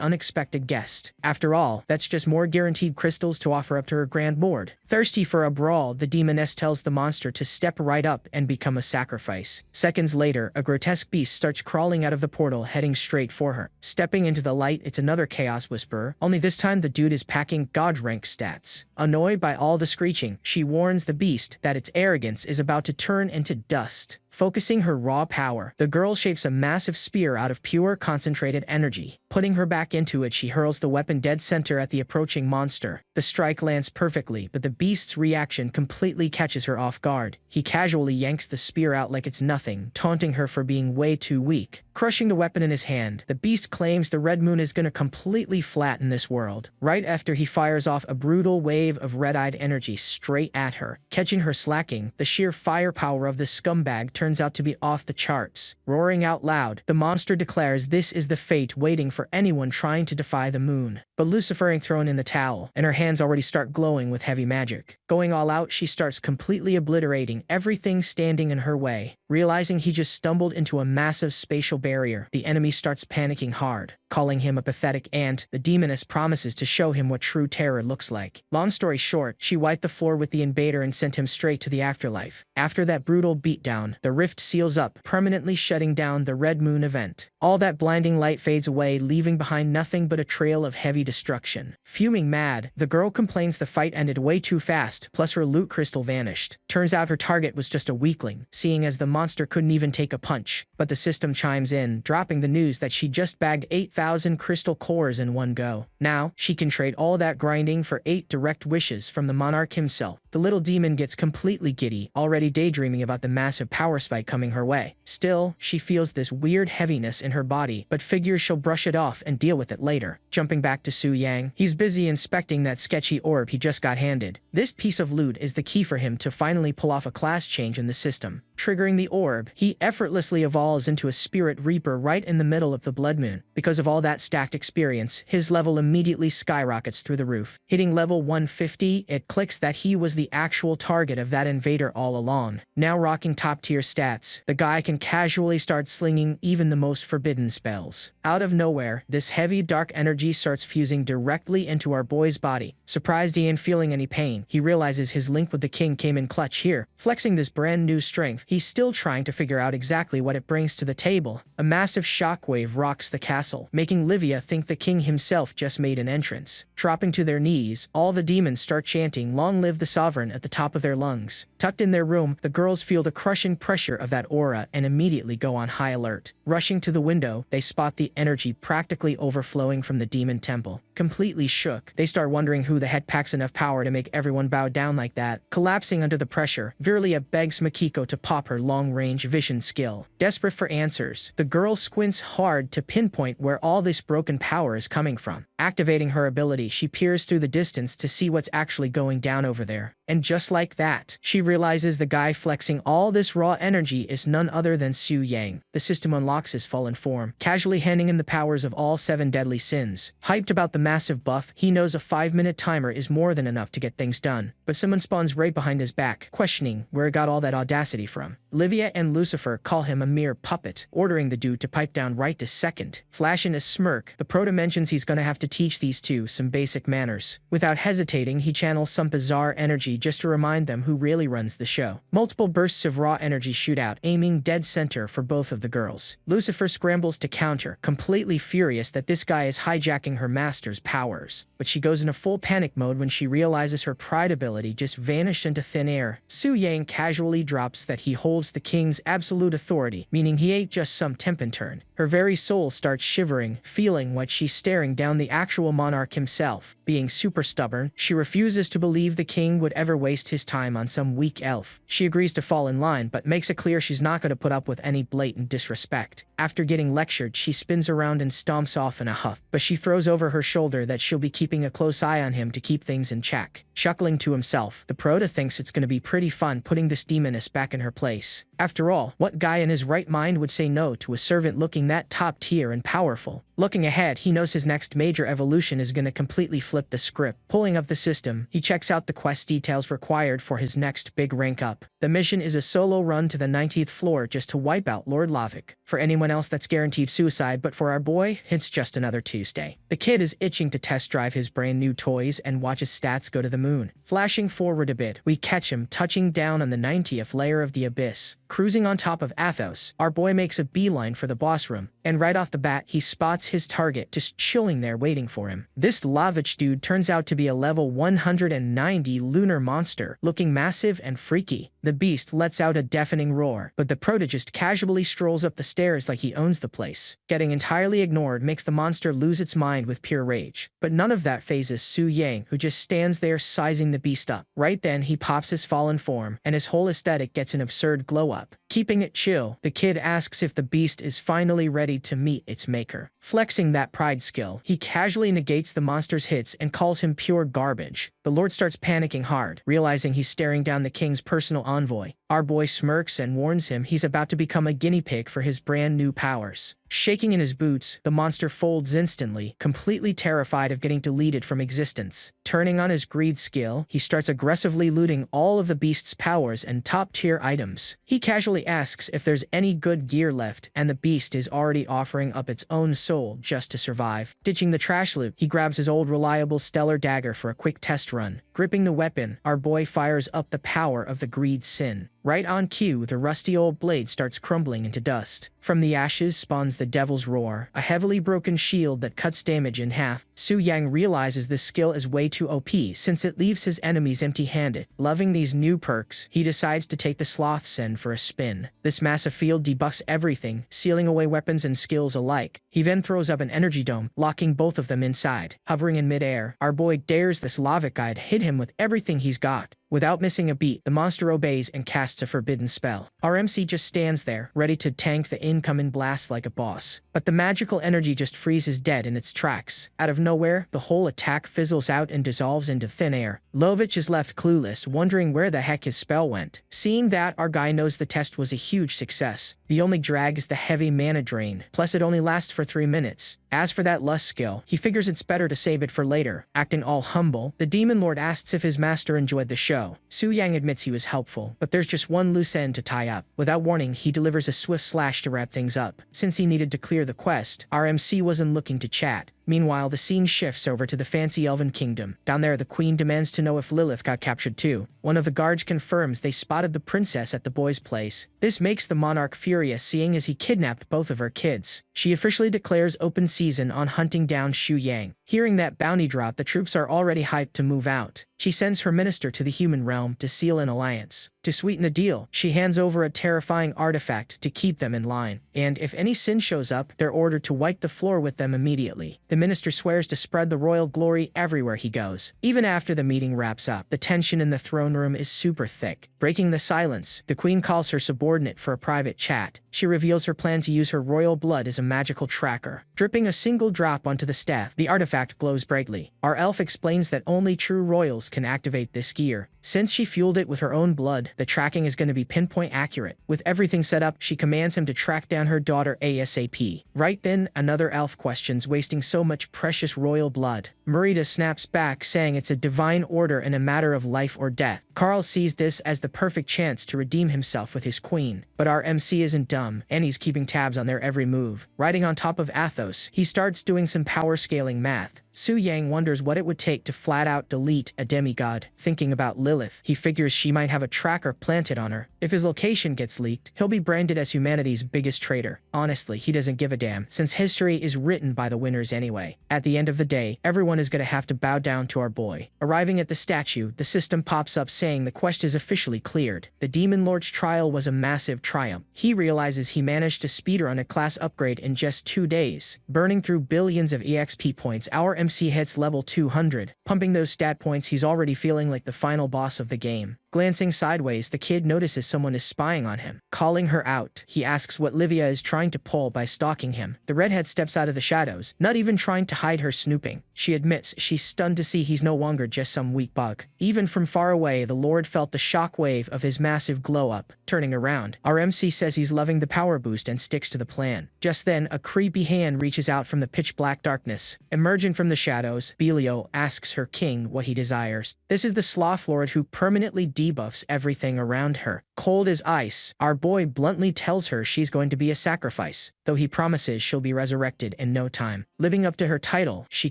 unexpected guest. After all, that's just more guaranteed crystals to offer up to her grand lord. Thirsty for a brawl, the demoness tells the monster to step right up and become a sacrifice. Seconds later, a grotesque beast starts crawling out of the portal, heading straight for her. Stepping into the light, it's another Chaos Whisperer, only this time the dude is packing God rank stats. Annoyed by all the screeching, she warns the beast that its arrogance is about to turn into dust. Focusing her raw power, the girl shapes a massive spear out of pure concentrated energy. Putting her back into it, she hurls the weapon dead center at the approaching monster. The strike lands perfectly, but the beast's reaction completely catches her off guard. He casually yanks the spear out like it's nothing, taunting her for being way too weak. Crushing the weapon in his hand, the beast claims the red moon is gonna completely flatten this world. Right after he fires off a brutal wave of red-eyed energy straight at her. Catching her slacking, the sheer firepower of this scumbag turns out to be off the charts. Roaring out loud, the monster declares this is the fate waiting for anyone trying to defy the moon. But Lucifer ain't thrown in the towel, and her hands already start glowing with heavy magic. Going all out, she starts completely obliterating everything standing in her way. Realizing he just stumbled into a massive spatial barrier, the enemy starts panicking hard. Calling him a pathetic ant, the demoness promises to show him what true terror looks like. Long story short, she wiped the floor with the invader and sent him straight to the afterlife. After that brutal beatdown, the rift seals up, permanently shutting down the Red Moon event. All that blinding light fades away, leaving behind nothing but a trail of heavy destruction. Fuming mad, the girl complains the fight ended way too fast, plus her loot crystal vanished. Turns out her target was just a weakling, seeing as the monster couldn't even take a punch. But the system chimes in, dropping the news that she just bagged 8,000 crystal cores in one go. Now, she can trade all that grinding for 8 direct wishes from the monarch himself. The little demon gets completely giddy, already daydreaming about the massive power spike coming her way. Still, she feels this weird heaviness in her body, but figures she'll brush it off and deal with it later. Jumping back to Su Yang, he's busy inspecting that sketchy orb he just got handed. This piece of loot is the key for him to finally pull off a class change in the system. Triggering the orb, he effortlessly evolves into a spirit reaper right in the middle of the blood moon. Because of all that stacked experience, his level immediately skyrockets through the roof. Hitting level 150, it clicks that he was the actual target of that invader all along. Now rocking top-tier stats, the guy can casually start slinging even the most forbidden spells. Out of nowhere, this heavy dark energy starts fusing directly into our boy's body. Surprised he ain't feeling any pain, he realizes his link with the king came in clutch here. Flexing this brand new strength, he's still trying to figure out exactly what it brings to the table. A massive shockwave rocks the castle, making Livia think the king himself just made an entrance. Dropping to their knees, all the demons start chanting "Long live the sovereign" at the top of their lungs. Tucked in their room, the girls feel the crushing pressure of that aura and immediately go on high alert. Rushing to the window, they spot the energy practically overflowing from the demon temple. Completely shook, they start wondering who the heck packs enough power to make everyone bow down like that. Collapsing under the pressure, Virlia begs Makiko to pop her long-range vision skill. Desperate for answers, the girl squints hard to pinpoint where all this broken power is coming from. Activating her ability, she peers through the distance to see what's actually going down over there. And just like that, she realizes the guy flexing all this raw energy is none other than Su Yang. The system unlocks his fallen form, casually handing him the powers of all 7 deadly sins. Hyped about the massive buff, he knows a 5-minute timer is more than enough to get things done. But someone spawns right behind his back, questioning where he got all that audacity from. Livia and Lucifer call him a mere puppet, ordering the dude to pipe down right this second. Flashing a smirk, the proto mentions he's gonna have to teach these two some basic manners. Without hesitating, he channels some bizarre energy just to remind them who really runs the show. Multiple bursts of raw energy shoot out, aiming dead center for both of the girls. Lucifer scrambles to counter, completely furious that this guy is hijacking her master's powers. But she goes into full panic mode when she realizes her pride ability just vanished into thin air. Su Yang casually drops that he holds the king's absolute authority, meaning he ain't just some tempintern. Her very soul starts shivering, feeling what she's staring down the actual monarch himself. Being super stubborn, she refuses to believe the king would ever waste his time on some weak elf. She agrees to fall in line, but makes it clear she's not going to put up with any blatant disrespect. After getting lectured, she spins around and stomps off in a huff, but she throws over her shoulder that she'll be keeping a close eye on him to keep things in check. Chuckling to himself, the Prota thinks it's going to be pretty fun putting this demoness back in her place. After all, what guy in his right mind would say no to a servant looking that top tier and powerful? Looking ahead, he knows his next major evolution is going to completely flip the script. Pulling up the system, he checks out the quest details required for his next big rank up. The mission is a solo run to the 19th floor just to wipe out Lord Lavik. For anyone else that's guaranteed suicide, but for our boy, it's just another Tuesday. The kid is itching to test drive his brand new toys and watch his stats go to the moon. Flashing forward a bit, we catch him touching down on the 90th layer of the abyss. Cruising on top of Athos, our boy makes a beeline for the boss room, and right off the bat, he spots his target just chilling there waiting for him. This Lavich dude turns out to be a level 190 lunar monster, looking massive and freaky. The beast lets out a deafening roar, but the Prota just casually strolls up the stairs like he owns the place. Getting entirely ignored makes the monster lose its mind with pure rage. But none of that phases Su Yang, who just stands there sizing the beast up. Right then, he pops his fallen form, and his whole aesthetic gets an absurd glow-up. Keeping it chill, the kid asks if the beast is finally ready to meet its maker. Flexing that pride skill, he casually negates the monster's hits and calls him pure garbage. The Lord starts panicking hard, realizing he's staring down the king's personal envoy. Our boy smirks and warns him he's about to become a guinea pig for his brand new powers. Shaking in his boots, the monster folds instantly, completely terrified of getting deleted from existence. Turning on his greed skill, he starts aggressively looting all of the beast's powers and top-tier items. He casually asks if there's any good gear left, and the beast is already offering up its own soul just to survive. Ditching the trash loot, he grabs his old reliable stellar dagger for a quick test run. Gripping the weapon, our boy fires up the power of the greed sin. Right on cue, the rusty old blade starts crumbling into dust. From the ashes spawns the Devil's Roar, a heavily broken shield that cuts damage in half. Su Yang realizes this skill is way too OP since it leaves his enemies empty-handed. Loving these new perks, he decides to take the Sloth Sen for a spin. This massive field debuffs everything, sealing away weapons and skills alike. He then throws up an energy dome, locking both of them inside. Hovering in midair, our boy dares this Lavik guy to hit him with everything he's got. Without missing a beat, the monster obeys and casts a forbidden spell. Our MC just stands there, ready to tank the incoming blast like a boss. But the magical energy just freezes dead in its tracks. Out of nowhere, the whole attack fizzles out and dissolves into thin air. Lovich is left clueless, wondering where the heck his spell went. Seeing that, our guy knows the test was a huge success. The only drag is the heavy mana drain, plus it only lasts for 3 minutes. As for that lust skill, he figures it's better to save it for later. Acting all humble, the Demon Lord asks if his master enjoyed the show. Su Yang admits he was helpful, but there's just one loose end to tie up. Without warning, he delivers a swift slash to wrap things up. Since he needed to clear the quest, our MC wasn't looking to chat. Meanwhile, the scene shifts over to the fancy elven kingdom. Down there, the queen demands to know if Lilith got captured too. One of the guards confirms they spotted the princess at the boy's place. This makes the monarch furious, seeing as he kidnapped both of her kids. She officially declares open season on hunting down Su Yang. Hearing that bounty drop, the troops are already hyped to move out. She sends her minister to the human realm to seal an alliance. To sweeten the deal, she hands over a terrifying artifact to keep them in line. And if any sin shows up, they're ordered to wipe the floor with them immediately. The minister swears to spread the royal glory everywhere he goes. Even after the meeting wraps up, the tension in the throne room is super thick. Breaking the silence, the queen calls her subordinate for a private chat. She reveals her plan to use her royal blood as a magical tracker. Dripping a single drop onto the staff, the artifact glows brightly. Our elf explains that only true royals can activate this gear. Since she fueled it with her own blood, the tracking is going to be pinpoint accurate. With everything set up, she commands him to track down her daughter ASAP. Right then, another elf questions wasting so much precious royal blood. Merida snaps back, saying it's a divine order and a matter of life or death. Carl sees this as the perfect chance to redeem himself with his queen. But our MC isn't dumb, and he's keeping tabs on their every move. Riding on top of Athos, he starts doing some power scaling math. Su Yang wonders what it would take to flat out delete a demigod. Thinking about Lilith, he figures she might have a tracker planted on her. If his location gets leaked, he'll be branded as humanity's biggest traitor. Honestly, he doesn't give a damn, since history is written by the winners anyway. At the end of the day, everyone is gonna have to bow down to our boy. Arriving at the statue, the system pops up saying the quest is officially cleared. The Demon Lord's trial was a massive triumph. He realizes he managed to speedrun a class upgrade in just 2 days. Burning through billions of EXP points, our MC hits level 200. Pumping those stat points, he's already feeling like the final boss of the game. Glancing sideways, the kid notices someone is spying on him. Calling her out, he asks what Livia is trying to pull by stalking him. The redhead steps out of the shadows, not even trying to hide her snooping. She admits she's stunned to see he's no longer just some weak bug. Even from far away, the Lord felt the shockwave of his massive glow-up. Turning around, our MC says he's loving the power boost and sticks to the plan. Just then, a creepy hand reaches out from the pitch-black darkness. Emerging from the shadows, Belio asks her king what he desires. This is the Sloth Lord who permanently debuffs everything around her. Cold as ice, our boy bluntly tells her she's going to be a sacrifice, though he promises she'll be resurrected in no time. Living up to her title, she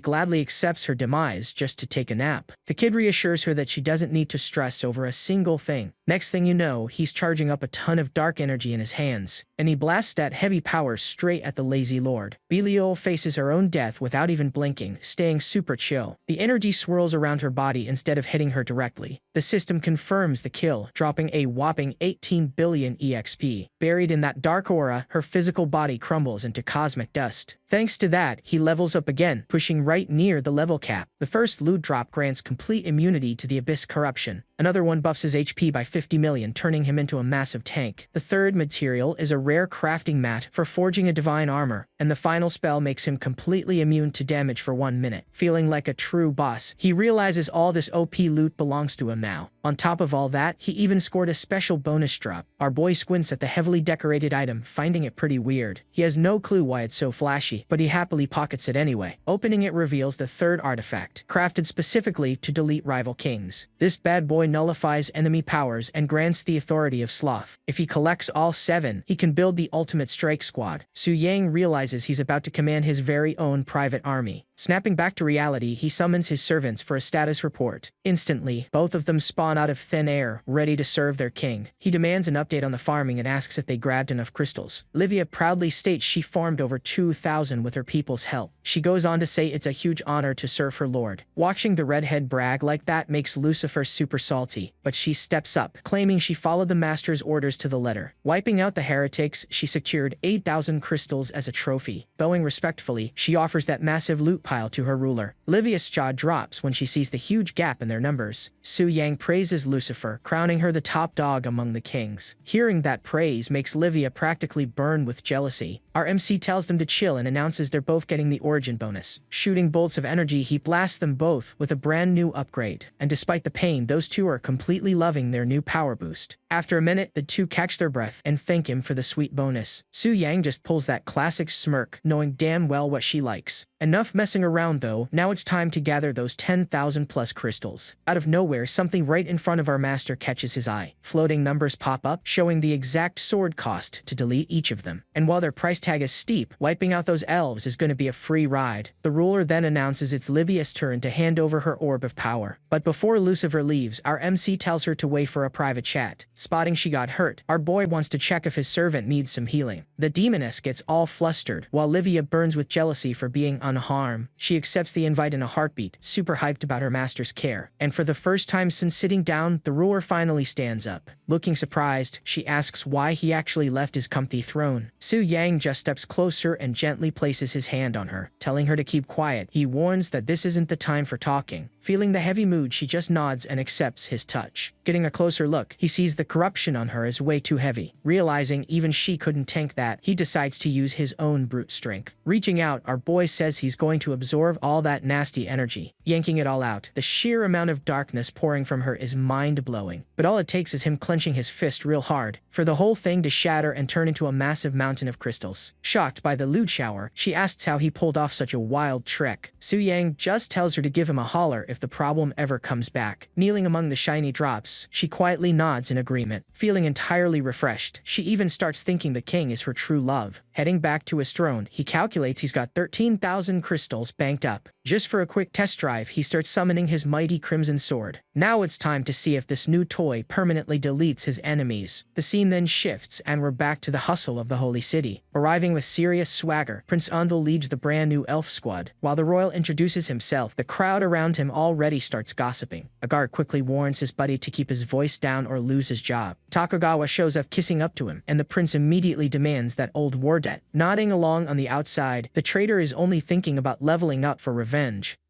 gladly accepts her demise just to take a nap. The kid reassures her that she doesn't need to stress over a single thing. Next thing you know, he's charging up a ton of dark energy in his hands, and he blasts that heavy power straight at the lazy lord. Belial faces her own death without even blinking, staying super chill. The energy swirls around her body instead of hitting her directly. The system confirms the kill, dropping a whopping 18 billion EXP. Buried in that dark aura, her physical body crumbles into cosmic dust. Thanks to that, he levels up again, pushing right near the level cap. The first loot drop grants complete immunity to the Abyss corruption. Another one buffs his HP by 50 million, turning him into a massive tank. The third material is a rare crafting mat for forging a divine armor, and the final spell makes him completely immune to damage for 1 minute. Feeling like a true boss, he realizes all this OP loot belongs to him now. On top of all that, he even scored a special bonus drop. Our boy squints at the heavily decorated item, finding it pretty weird. He has no clue why it's so flashy, but he happily pockets it anyway. Opening it reveals the third artifact, crafted specifically to delete rival kings. This bad boy nullifies enemy powers and grants the authority of Sloth. If he collects all 7, he can build the ultimate strike squad. Su Yang realizes he's about to command his very own private army. Snapping back to reality, he summons his servants for a status report. Instantly, both of them spawn out of thin air, ready to serve their king. He demands an update on the farming and asks if they grabbed enough crystals. Livia proudly states she farmed over 2,000 with her people's help. She goes on to say it's a huge honor to serve her lord. Watching the redhead brag like that makes Lucifer super salty, but she steps up, claiming she followed the master's orders to the letter. Wiping out the heretics, she secured 8,000 crystals as a trophy. Bowing respectfully, she offers that massive loot pile to her ruler. Livia's jaw drops when she sees the huge gap in their numbers. Su Yang praises Lucifer, crowning her the top dog among the kings. Hearing that praise makes Livia practically burn with jealousy. Our MC tells them to chill and announces they're both getting the origin bonus. Shooting bolts of energy, he blasts them both with a brand new upgrade. And despite the pain, those two are completely loving their new power boost. After a minute, the two catch their breath and thank him for the sweet bonus. Su Yang just pulls that classic smirk, knowing damn well what she likes. Enough messing around though, now it's time to gather those 10,000 plus crystals. Out of nowhere, something right in front of our master catches his eye. Floating numbers pop up, showing the exact sword cost to delete each of them. And while their price tag is steep, wiping out those elves is going to be a free ride. The ruler then announces it's Livia's turn to hand over her orb of power. But before Lucifer leaves, our MC tells her to wait for a private chat. Spotting she got hurt, our boy wants to check if his servant needs some healing. The demoness gets all flustered, while Livia burns with jealousy for being unharmed. She accepts the invite in a heartbeat, super hyped about her master's care. And for the first time since sitting down, the ruler finally stands up. Looking surprised, she asks why he actually left his comfy throne. Su Yang just steps closer and gently places his hand on her, telling her to keep quiet. He warns that this isn't the time for talking. Feeling the heavy mood, she just nods and accepts his touch. Getting a closer look, he sees the corruption on her is way too heavy. Realizing even she couldn't tank that, he decides to use his own brute strength. Reaching out, our boy says he's going to absorb all that nasty energy. Yanking it all out, the sheer amount of darkness pouring from her is mind-blowing. But all it takes is him clenching his fist real hard for the whole thing to shatter and turn into a massive mountain of crystals. Shocked by the loot shower, she asks how he pulled off such a wild trick. Su Yang just tells her to give him a holler if the problem ever comes back. Kneeling among the shiny drops, she quietly nods in agreement. Feeling entirely refreshed, she even starts thinking the king is her true love. Heading back to his throne, he calculates he's got 13,000 crystals banked up. Just for a quick test drive, he starts summoning his mighty Crimson Sword. Now it's time to see if this new toy permanently deletes his enemies. The scene then shifts, and we're back to the hustle of the Holy City. Arriving with serious swagger, Prince Undul leads the brand new elf squad. While the royal introduces himself, the crowd around him already starts gossiping. A guard quickly warns his buddy to keep his voice down or lose his job. Tokugawa shows up kissing up to him, and the prince immediately demands that old war debt. Nodding along on the outside, the traitor is only thinking about leveling up for revenge.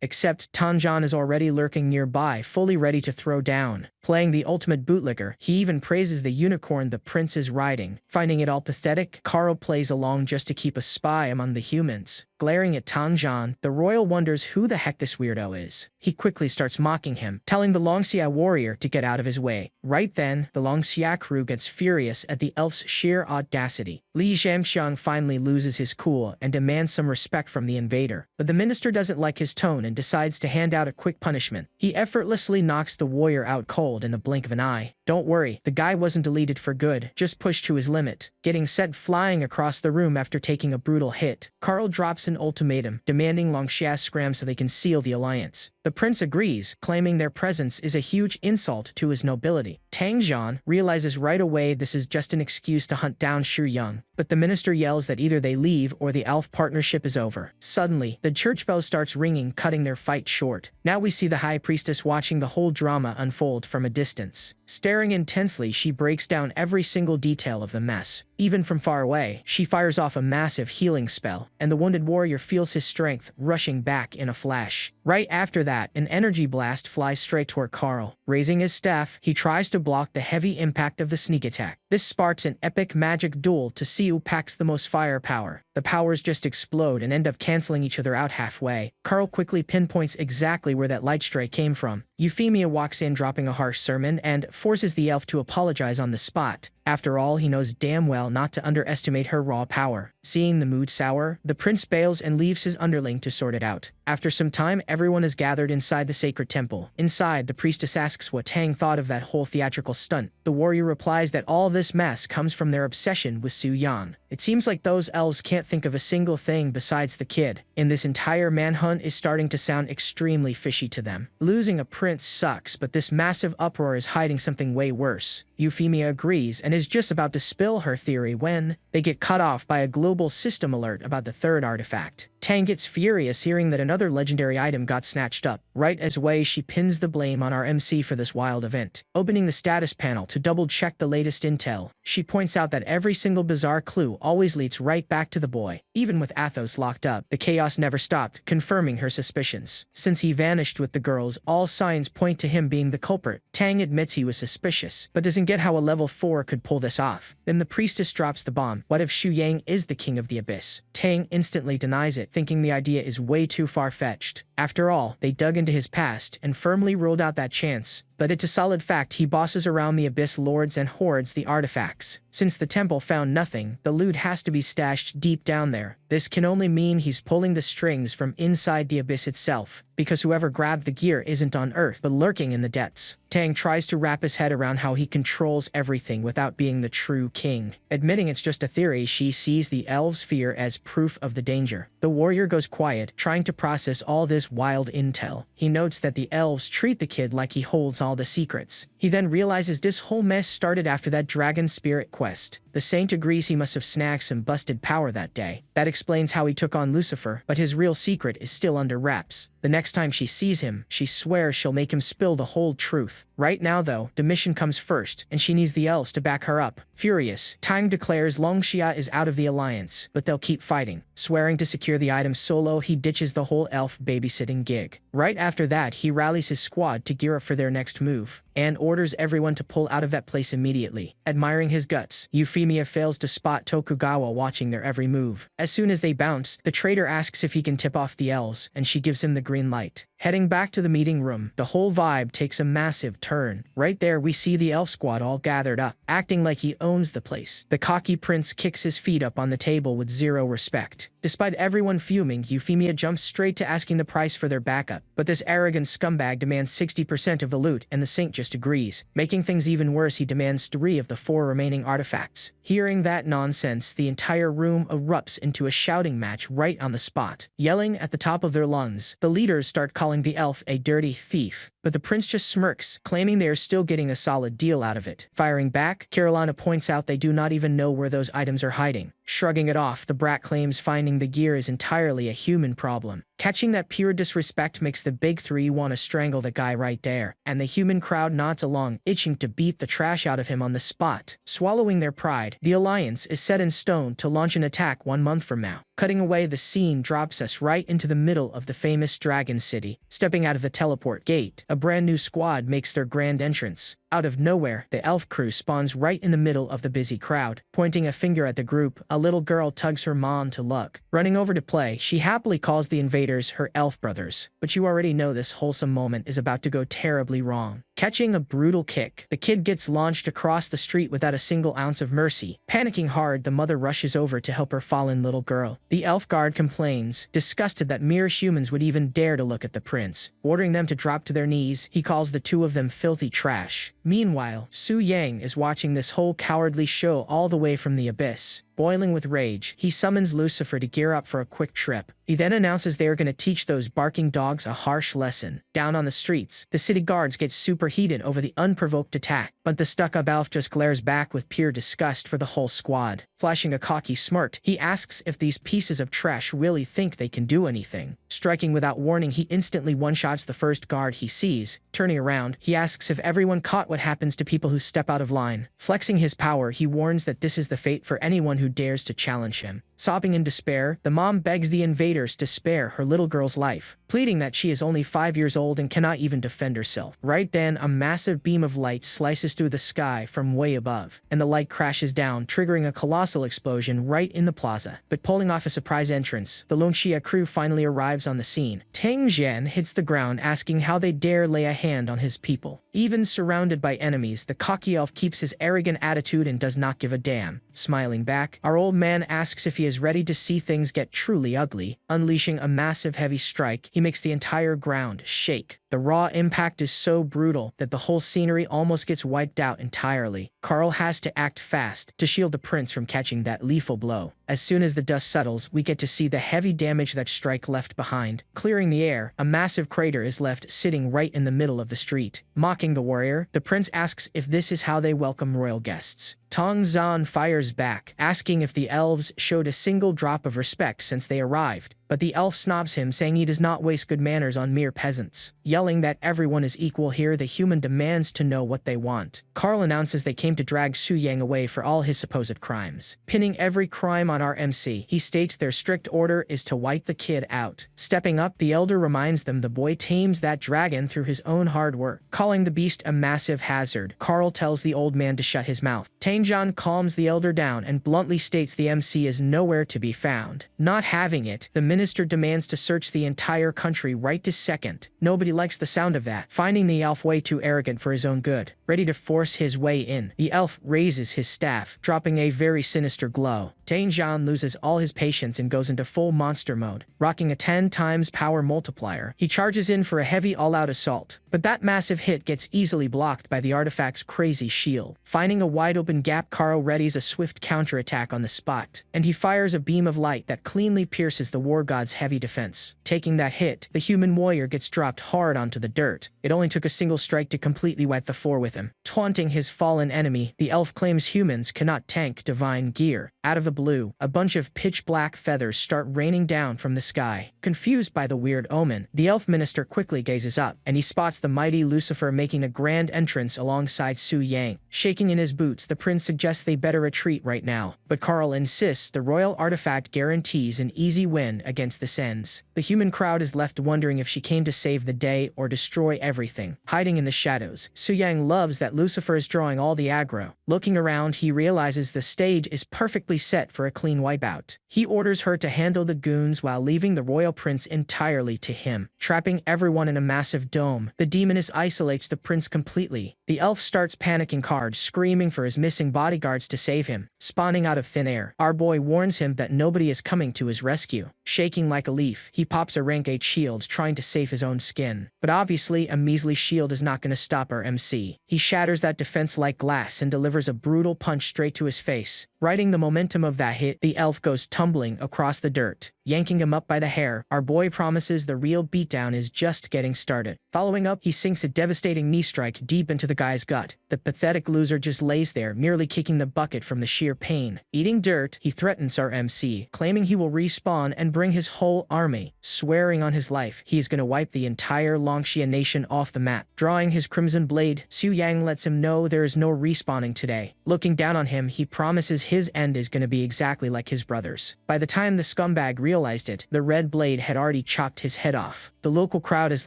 Except Tanjan is already lurking nearby, fully ready to throw down. Playing the ultimate bootlicker, he even praises the unicorn the prince is riding. Finding it all pathetic, Karl plays along just to keep a spy among the humans. Glaring at Tanjan, the royal wonders who the heck this weirdo is. He quickly starts mocking him, telling the Longxia warrior to get out of his way. Right then, the Longxia crew gets furious at the elf's sheer audacity. Li Zhangxiang finally loses his cool and demands some respect from the invader. But the minister doesn't like his tone and decides to hand out a quick punishment. He effortlessly knocks the warrior out cold in the blink of an eye. Don't worry, the guy wasn't deleted for good, just pushed to his limit, getting sent flying across the room after taking a brutal hit. Karl drops an ultimatum, demanding Longxia scram so they can seal the alliance. The prince agrees, claiming their presence is a huge insult to his nobility. Tang Zhan realizes right away this is just an excuse to hunt down Shu Yang, but the minister yells that either they leave or the elf partnership is over. Suddenly, the church bell starts ringing, cutting their fight short. Now we see the high priestess watching the whole drama unfold from a distance. Staring intensely, she breaks down every single detail of the mess. Even from far away, she fires off a massive healing spell, and the wounded warrior feels his strength rushing back in a flash. Right after that, an energy blast flies straight toward Karl. Raising his staff, he tries to block the heavy impact of the sneak attack. This sparks an epic magic duel to see who packs the most firepower. The powers just explode and end up canceling each other out halfway. Karl quickly pinpoints exactly where that light stray came from. Euphemia walks in dropping a harsh sermon and forces the elf to apologize on the spot. After all, he knows damn well not to underestimate her raw power. Seeing the mood sour, the prince bails and leaves his underling to sort it out. After some time, everyone is gathered inside the sacred temple. Inside, the priestess asks what Tang thought of that whole theatrical stunt. The warrior replies that all this mess comes from their obsession with Su Yan. It seems like those elves can't think of a single thing besides the kid, and this entire manhunt is starting to sound extremely fishy to them. Losing a prince sucks, but this massive uproar is hiding something way worse. Euphemia agrees and is just about to spill her theory when they get cut off by a global system alert about the third artifact. Tang gets furious hearing that another legendary item got snatched up. Right as way, she pins the blame on our MC for this wild event. Opening the status panel to double-check the latest intel, she points out that every single bizarre clue always leads right back to the boy. Even with Athos locked up, the chaos never stopped, confirming her suspicions. Since he vanished with the girls, all signs point to him being the culprit. Tang admits he was suspicious, but doesn't get how a level 4 could pull this off. Then the priestess drops the bomb. What if Shu Yang is the king of the abyss? Tang instantly denies it, thinking the idea is way too far-fetched. After all, they dug into his past and firmly ruled out that chance. But it's a solid fact he bosses around the Abyss Lords and hoards the artifacts. Since the temple found nothing, the loot has to be stashed deep down there. This can only mean he's pulling the strings from inside the Abyss itself, because whoever grabbed the gear isn't on Earth, but lurking in the depths. Tang tries to wrap his head around how he controls everything without being the true king. Admitting it's just a theory, she sees the elves' fear as proof of the danger. The warrior goes quiet, trying to process all this wild intel. He notes that the elves treat the kid like he holds all the secrets. He then realizes this whole mess started after that dragon spirit quest. The saint agrees he must have snagged some busted power that day. That explains how he took on Lucifer, but his real secret is still under wraps. The next time she sees him, she swears she'll make him spill the whole truth. Right now though, the mission comes first, and she needs the elves to back her up. Furious, Tang declares Longxia is out of the alliance, but they'll keep fighting. Swearing to secure the items solo, he ditches the whole elf babysitting gig. Right after that, he rallies his squad to gear up for their next move, and orders everyone to pull out of that place immediately. Admiring his guts, Euphemia fails to spot Tokugawa watching their every move. As soon as they bounce, the traitor asks if he can tip off the elves, and she gives him the green light. Heading back to the meeting room, the whole vibe takes a massive turn. Right there, we see the elf squad all gathered up, acting like he owns the place. The cocky prince kicks his feet up on the table with zero respect. Despite everyone fuming, Euphemia jumps straight to asking the price for their backup, but this arrogant scumbag demands 60% of the loot, and the saint just agrees. Making things even worse, he demands 3 of the 4 remaining artifacts. Hearing that nonsense, the entire room erupts into a shouting match right on the spot. Yelling at the top of their lungs, the leaders start calling the elf a dirty thief, but the prince just smirks, claiming they are still getting a solid deal out of it. Firing back, Carolina points out they do not even know where those items are hiding. Shrugging it off, the brat claims finding the gear is entirely a human problem. Catching that pure disrespect makes the big 3 want to strangle the guy right there, and the human crowd nods along, itching to beat the trash out of him on the spot. Swallowing their pride, the alliance is set in stone to launch an attack 1 month from now. Cutting away, the scene drops us right into the middle of the famous Dragon City. Stepping out of the teleport gate, a brand new squad makes their grand entrance. Out of nowhere, the elf crew spawns right in the middle of the busy crowd. Pointing a finger at the group, a little girl tugs her mom to look. Running over to play, she happily calls the invaders her elf brothers. But you already know this wholesome moment is about to go terribly wrong. Catching a brutal kick, the kid gets launched across the street without a single ounce of mercy. Panicking hard, the mother rushes over to help her fallen little girl. The elf guard complains, disgusted that mere humans would even dare to look at the prince. Ordering them to drop to their knees, he calls the 2 of them filthy trash. Meanwhile, Su Yang is watching this whole cowardly show all the way from the abyss. Boiling with rage, he summons Lucifer to gear up for a quick trip. He then announces they are going to teach those barking dogs a harsh lesson. Down on the streets, the city guards get superheated over the unprovoked attack, but the stuck-up elf just glares back with pure disgust for the whole squad. Flashing a cocky smirk, he asks if these pieces of trash really think they can do anything. Striking without warning, he instantly one-shots the first guard he sees. Turning around, he asks if everyone caught what happens to people who step out of line. Flexing his power, he warns that this is the fate for anyone who dares to challenge him. Sobbing in despair, the mom begs the invaders to spare her little girl's life, pleading that she is only 5 years old and cannot even defend herself. Right then, a massive beam of light slices through the sky from way above, and the light crashes down, triggering a colossal explosion right in the plaza. But pulling off a surprise entrance, the Lone Xia crew finally arrives on the scene. Tang Zhen hits the ground, asking how they dare lay a hand on his people. Even surrounded by enemies, the cocky elf keeps his arrogant attitude and does not give a damn. Smiling back, our old man asks if he is ready to see things get truly ugly. Unleashing a massive heavy strike, he makes the entire ground shake. The raw impact is so brutal that the whole scenery almost gets wiped out entirely. Carl has to act fast to shield the prince from catching that lethal blow. As soon as the dust settles, we get to see the heavy damage that strike left behind. Clearing the air, a massive crater is left sitting right in the middle of the street. Mocking the warrior, the prince asks if this is how they welcome royal guests. Tong Zhan fires back, asking if the elves showed a single drop of respect since they arrived. But the elf snobs him, saying he does not waste good manners on mere peasants. Yelling that everyone is equal here, the human demands to know what they want. Carl announces they came to drag Su Yang away for all his supposed crimes. Pinning every crime on our MC, he states their strict order is to wipe the kid out. Stepping up, the elder reminds them the boy tamed that dragon through his own hard work. Calling the beast a massive hazard, Carl tells the old man to shut his mouth. Tanjan calms the elder down and bluntly states the MC is nowhere to be found. Not having it, the minister demands to search the entire country right this second. Nobody likes the sound of that, finding the elf way too arrogant for his own good. Ready to force his way in, the elf raises his staff, dropping a very sinister glow. Tanjan loses all his patience and goes into full monster mode. Rocking a 10 times power multiplier, he charges in for a heavy all-out assault. But that massive hit gets easily blocked by the artifact's crazy shield. Finding a wide-open gap, Carl readies a swift counterattack on the spot, and he fires a beam of light that cleanly pierces the war god's heavy defense. Taking that hit, the human warrior gets dropped hard onto the dirt. It only took a single strike to completely wipe the floor with him. Taunting his fallen enemy, the elf claims humans cannot tank divine gear. Out of the blue, a bunch of pitch-black feathers start raining down from the sky. Confused by the weird omen, the elf minister quickly gazes up, and he spots the mighty Lucifer making a grand entrance alongside Su Yang. Shaking in his boots, the prince suggests they better retreat right now, but Carl insists the royal artifact guarantees an easy win against the Sens. The human crowd is left wondering if she came to save the day or destroy everything. Hiding in the shadows, Su Yang loves that Lucifer is drawing all the aggro. Looking around, he realizes the stage is perfectly perfectly set for a clean wipeout. He orders her to handle the goons while leaving the royal prince entirely to him. Trapping everyone in a massive dome, the demoness isolates the prince completely. The elf starts panicking hard, screaming for his missing bodyguards to save him. Spawning out of thin air, our boy warns him that nobody is coming to his rescue. Shaking like a leaf, he pops a rank 8 shield, trying to save his own skin. But obviously, a measly shield is not going to stop our MC. He shatters that defense like glass and delivers a brutal punch straight to his face. Riding the momentum of that hit, the elf goes tumbling across the dirt. Yanking him up by the hair, our boy promises the real beatdown is just getting started. Following up, he sinks a devastating knee strike deep into the guy's gut. The pathetic loser just lays there, merely kicking the bucket from the sheer pain. Eating dirt, he threatens our MC, claiming he will respawn and bring his whole army. Swearing on his life, he is going to wipe the entire Longxia nation off the map. Drawing his crimson blade, Xu Yang lets him know there is no respawning today. Looking down on him, he promises his end is going to be exactly like his brother's. By the time the scumbag realized it, the red blade had already chopped his head off. The local crowd is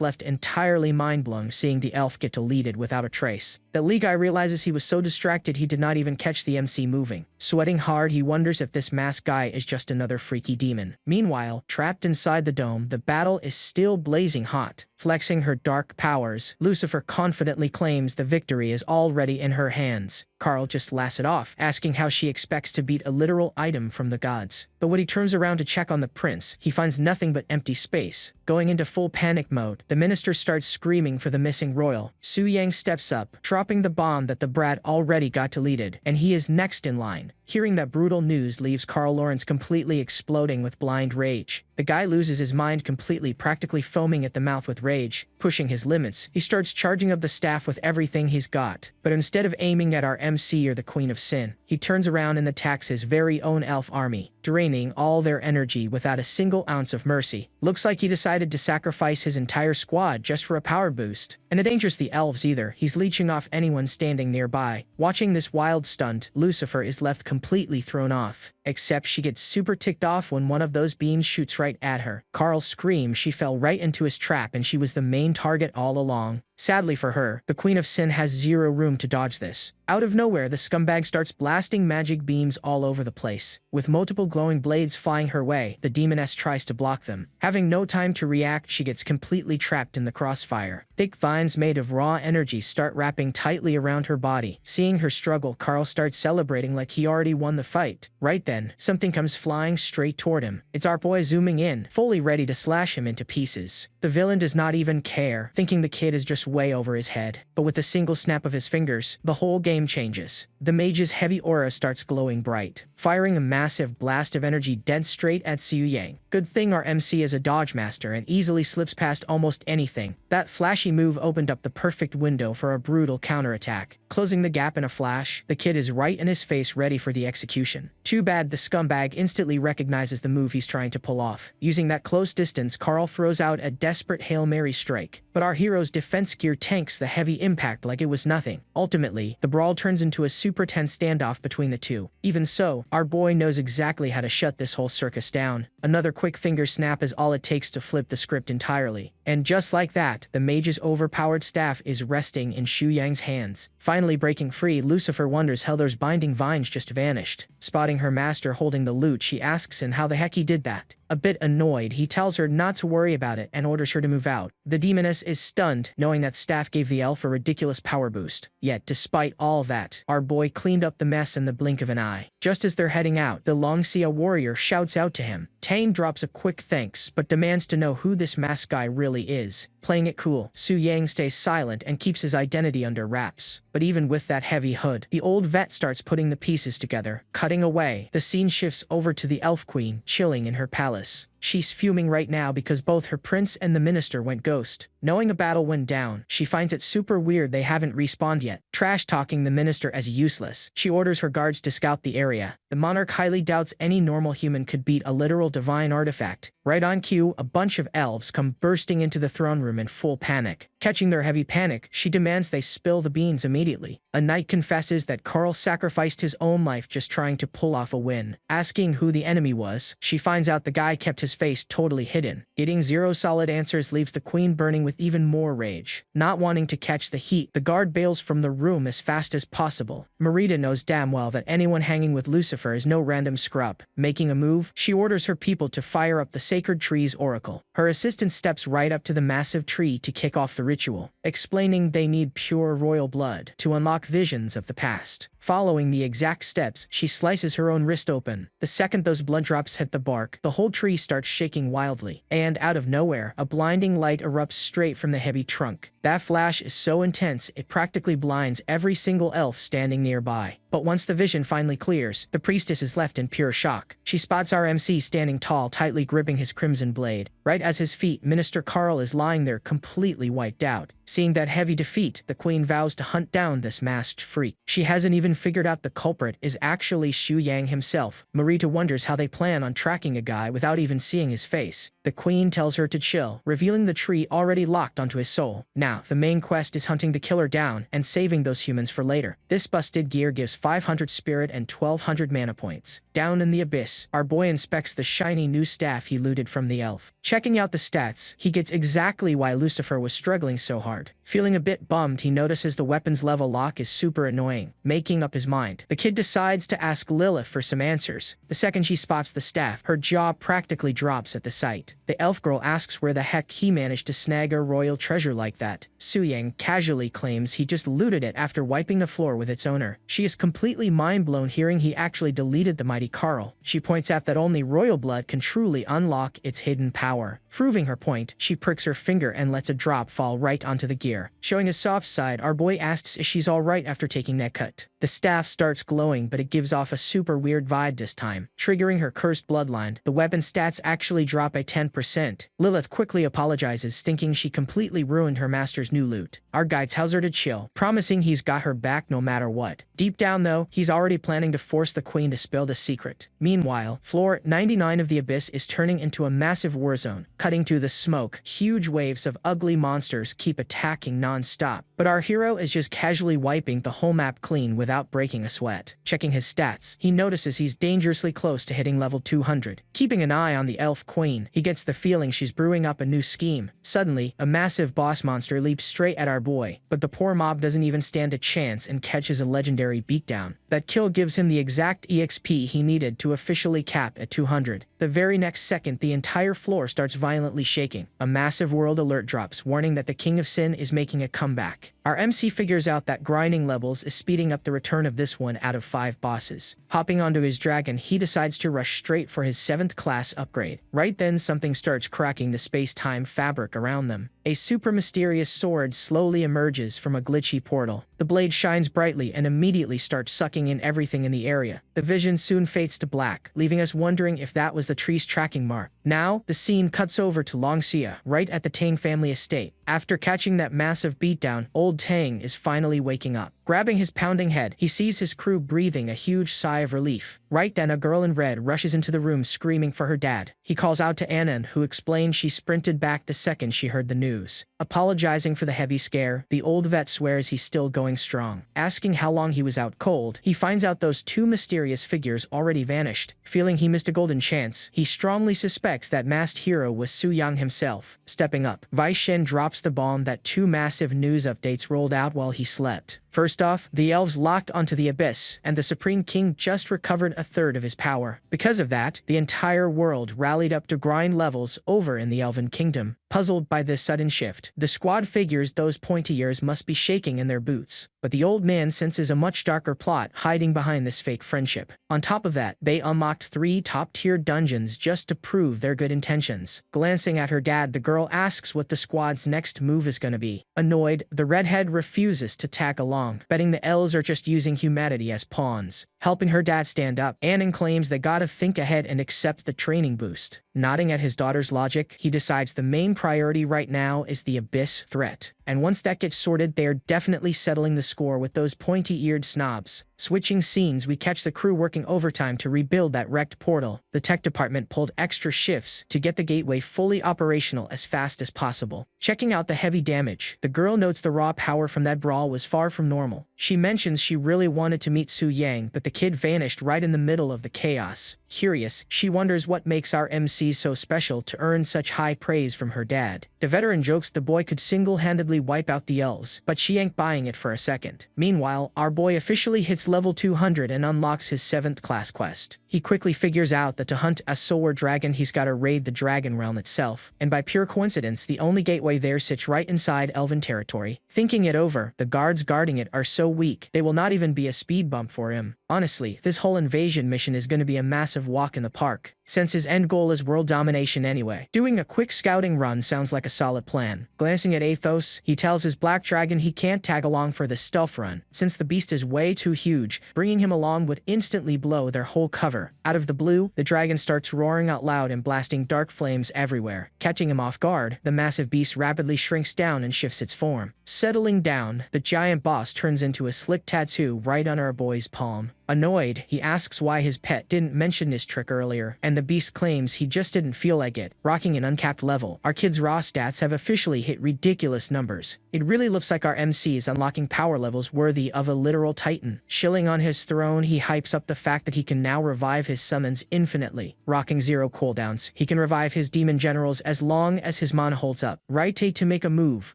left entirely mind-blown seeing the elf get deleted without a trace. The Lee guy realizes he was so distracted he did not even catch the MC moving. Sweating hard, he wonders if this masked guy is just another freaky demon. Meanwhile, trapped inside the dome, the battle is still blazing hot. Flexing her dark powers, Lucifer confidently claims the victory is already in her hands. Carl just laughs it off, asking how she expects to beat a literal item from the gods. But when he turns around to check on the prince, he finds nothing but empty space. Going into full panic mode, the minister starts screaming for the missing royal. Xu Yang steps up, dropping the bomb that the brat already got deleted, and he is next in line. Hearing that brutal news leaves Carl Lawrence completely exploding with blind rage. The guy loses his mind completely, practically foaming at the mouth with rage. Pushing his limits, he starts charging up the staff with everything he's got. But instead of aiming at our MC or the Queen of Sin, he turns around and attacks his very own elf army, draining all their energy without a single ounce of mercy. Looks like he decided to sacrifice his entire squad just for a power boost. And it ain't just the elves either, he's leeching off anyone standing nearby. Watching this wild stunt, Lucifer is left completely thrown off. Except she gets super ticked off when one of those beams shoots right at her. Carl screams she fell right into his trap and she was the main target all along. Sadly for her, the Queen of Sin has zero room to dodge this. Out of nowhere, the scumbag starts blasting magic beams all over the place. With multiple glowing blades flying her way, the demoness tries to block them. Having no time to react, she gets completely trapped in the crossfire. Thick vines made of raw energy start wrapping tightly around her body. Seeing her struggle, Carl starts celebrating like he already won the fight. Right then, something comes flying straight toward him. It's our boy zooming in, fully ready to slash him into pieces. The villain does not even care, thinking the kid is just way over his head. But with a single snap of his fingers, the whole game changes. The mage's heavy aura starts glowing bright, firing a massive blast of energy dead straight at Xu Yang. Good thing our MC is a dodge master and easily slips past almost anything. That flashy move opened up the perfect window for a brutal counterattack. Closing the gap in a flash, the kid is right in his face ready for the execution. Too bad the scumbag instantly recognizes the move he's trying to pull off. Using that close distance, Carl throws out a desperate Hail Mary strike. But our hero's defense gear tanks the heavy impact like it was nothing. Ultimately, the brawl turns into a super tense standoff between the two. Even so, our boy knows exactly how to shut this whole circus down. Another quick finger snap is all it takes to flip the script entirely. And just like that, the mage's overpowered staff is resting in Xu Yang's hands. Finally breaking free, Lucifer wonders how those binding vines just vanished. Spotting her master holding the loot, she asks him how the heck he did that. A bit annoyed, he tells her not to worry about it and orders her to move out. The demoness is stunned, knowing that staff gave the elf a ridiculous power boost. Yet, despite all that, our boy cleaned up the mess in the blink of an eye. Just as they're heading out, the Longxia warrior shouts out to him. Tane drops a quick thanks, but demands to know who this masked guy really is. Playing it cool, Xu Yang stays silent and keeps his identity under wraps. But even with that heavy hood, the old vet starts putting the pieces together. Cutting away, the scene shifts over to the elf queen, chilling in her palace. She's fuming right now because both her prince and the minister went ghost. Knowing a battle went down, she finds it super weird they haven't respawned yet. Trash-talking the minister as useless, she orders her guards to scout the area. The monarch highly doubts any normal human could beat a literal divine artifact. Right on cue, a bunch of elves come bursting into the throne room in full panic. Catching their heavy panic, she demands they spill the beans immediately. A knight confesses that Carl sacrificed his own life just trying to pull off a win. Asking who the enemy was, she finds out the guy kept his face totally hidden. Getting zero solid answers leaves the queen burning with even more rage. Not wanting to catch the heat, the guard bails from the room as fast as possible. Merida knows damn well that anyone hanging with Lucifer is no random scrub. Making a move, she orders her people to fire up the sacred tree's oracle. Her assistant steps right up to the massive tree to kick off the ritual, explaining they need pure royal blood to unlock visions of the past. Following the exact steps, she slices her own wrist open. The second those blood drops hit the bark, the whole tree starts shaking wildly. And out of nowhere, a blinding light erupts straight from the heavy trunk. That flash is so intense, it practically blinds every single elf standing nearby. But once the vision finally clears, the priestess is left in pure shock. She spots our MC standing tall, tightly gripping his crimson blade. Right at his feet, Minister Carl is lying there completely wiped out. Seeing that heavy defeat, the queen vows to hunt down this masked freak. She hasn't even figured out the culprit is actually Xu Yang himself. Marita wonders how they plan on tracking a guy without even seeing his face. The queen tells her to chill, revealing the tree already locked onto his soul. Now, the main quest is hunting the killer down and saving those humans for later. This busted gear gives 500 spirit and 1200 mana points. Down in the abyss, our boy inspects the shiny new staff he looted from the elf. Checking out the stats, he gets exactly why Lucifer was struggling so hard. Feeling a bit bummed, he notices the weapons level lock is super annoying. Making up his mind, the kid decides to ask Lilith for some answers. The second she spots the staff, her jaw practically drops at the sight. The elf girl asks where the heck he managed to snag a royal treasure like that. Xu Yang casually claims he just looted it after wiping the floor with its owner. She is completely mind-blown hearing he actually deleted the mighty Carl. She points out that only royal blood can truly unlock its hidden power. Proving her point, she pricks her finger and lets a drop fall right onto the gear. Showing his soft side, our boy asks if she's alright after taking that cut. The staff starts glowing, but it gives off a super weird vibe this time, triggering her cursed bloodline. The weapon stats actually drop by 10%. Lilith quickly apologizes, thinking she completely ruined her master's new loot. Our guide tells her to chill, promising he's got her back no matter what. Deep down though, he's already planning to force the queen to spill the secret. Meanwhile, floor 99 of the abyss is turning into a massive war zone. Cutting to the smoke, huge waves of ugly monsters keep attacking non-stop. But our hero is just casually wiping the whole map clean without breaking a sweat. Checking his stats, he notices he's dangerously close to hitting level 200. Keeping an eye on the elf queen, he gets the feeling she's brewing up a new scheme. Suddenly, a massive boss monster leaps straight at our boy, but the poor mob doesn't even stand a chance and catches a legendary beatdown. That kill gives him the exact EXP he needed to officially cap at 200. The very next second, the entire floor starts violently shaking. A massive world alert drops, warning that the King of Sin is making a comeback. Our MC figures out that grinding levels is speeding up the return of this one out of 5 bosses. Hopping onto his dragon, he decides to rush straight for his 7th class upgrade. Right then, something starts cracking the space-time fabric around them. A super mysterious sword slowly emerges from a glitchy portal. The blade shines brightly and immediately starts sucking in everything in the area. The vision soon fades to black, leaving us wondering if that was the tree's tracking mark. Now, the scene cuts over to Longxia, right at the Tang family estate. After catching that massive beatdown, old Tang is finally waking up. Grabbing his pounding head, he sees his crew breathing a huge sigh of relief. Right then, a girl in red rushes into the room screaming for her dad. He calls out to Annan, who explains she sprinted back the second she heard the news. Apologizing for the heavy scare, the old vet swears he's still going strong. Asking how long he was out cold, he finds out those 2 mysterious figures already vanished. Feeling he missed a golden chance, he strongly suspects that masked hero was Xu Yang himself. Stepping up, Wei Shen drops the bomb that 2 massive news updates rolled out while he slept. First off, the elves locked onto the abyss, and the Supreme King just recovered a third of his power. Because of that, the entire world rallied up to grind levels over in the Elven Kingdom. Puzzled by this sudden shift, the squad figures those pointy ears must be shaking in their boots. But the old man senses a much darker plot hiding behind this fake friendship. On top of that, they unlocked 3 top-tier dungeons just to prove their good intentions. Glancing at her dad, the girl asks what the squad's next move is gonna be. Annoyed, the redhead refuses to tag along, betting the elves are just using humanity as pawns. Helping her dad stand up, Annan claims they gotta think ahead and accept the training boost. Nodding at his daughter's logic, he decides the main priority right now is the abyss threat. and once that gets sorted, they are definitely settling the score with those pointy-eared snobs. Switching scenes, we catch the crew working overtime to rebuild that wrecked portal. The tech department pulled extra shifts to get the gateway fully operational as fast as possible. Checking out the heavy damage, the girl notes the raw power from that brawl was far from normal. She mentions she really wanted to meet Su Yang, but the kid vanished right in the middle of the chaos. Curious, she wonders what makes our MCs so special to earn such high praise from her dad. The veteran jokes the boy could single-handedly wipe out the elves, but she ain't buying it for a second. Meanwhile, our boy officially hits level 200 and unlocks his 7th class quest. He quickly figures out that to hunt Asura dragon, he's gotta raid the dragon realm itself, and by pure coincidence, the only gateway there sits right inside elven territory. Thinking it over, the guards guarding it are so weak, they will not even be a speed bump for him. Honestly, this whole invasion mission is gonna be a massive walk in the park, since his end goal is world domination anyway. Doing a quick scouting run sounds like a solid plan. Glancing at Athos, he tells his black dragon he can't tag along for the stealth run, since the beast is way too huge. Bringing him along would instantly blow their whole cover. Out of the blue, the dragon starts roaring out loud and blasting dark flames everywhere. Catching him off guard, the massive beast rapidly shrinks down and shifts its form. Settling down, the giant boss turns into a slick tattoo right on our boy's palm. Annoyed, he asks why his pet didn't mention this trick earlier, and the beast claims he just didn't feel like it. Rocking an uncapped level, our kid's raw stats have officially hit ridiculous numbers. It really looks like our MC is unlocking power levels worthy of a literal titan. Chilling on his throne, he hypes up the fact that he can now revive his summons infinitely. Rocking 0 cooldowns, he can revive his demon generals as long as his mana holds up. Right to make a move,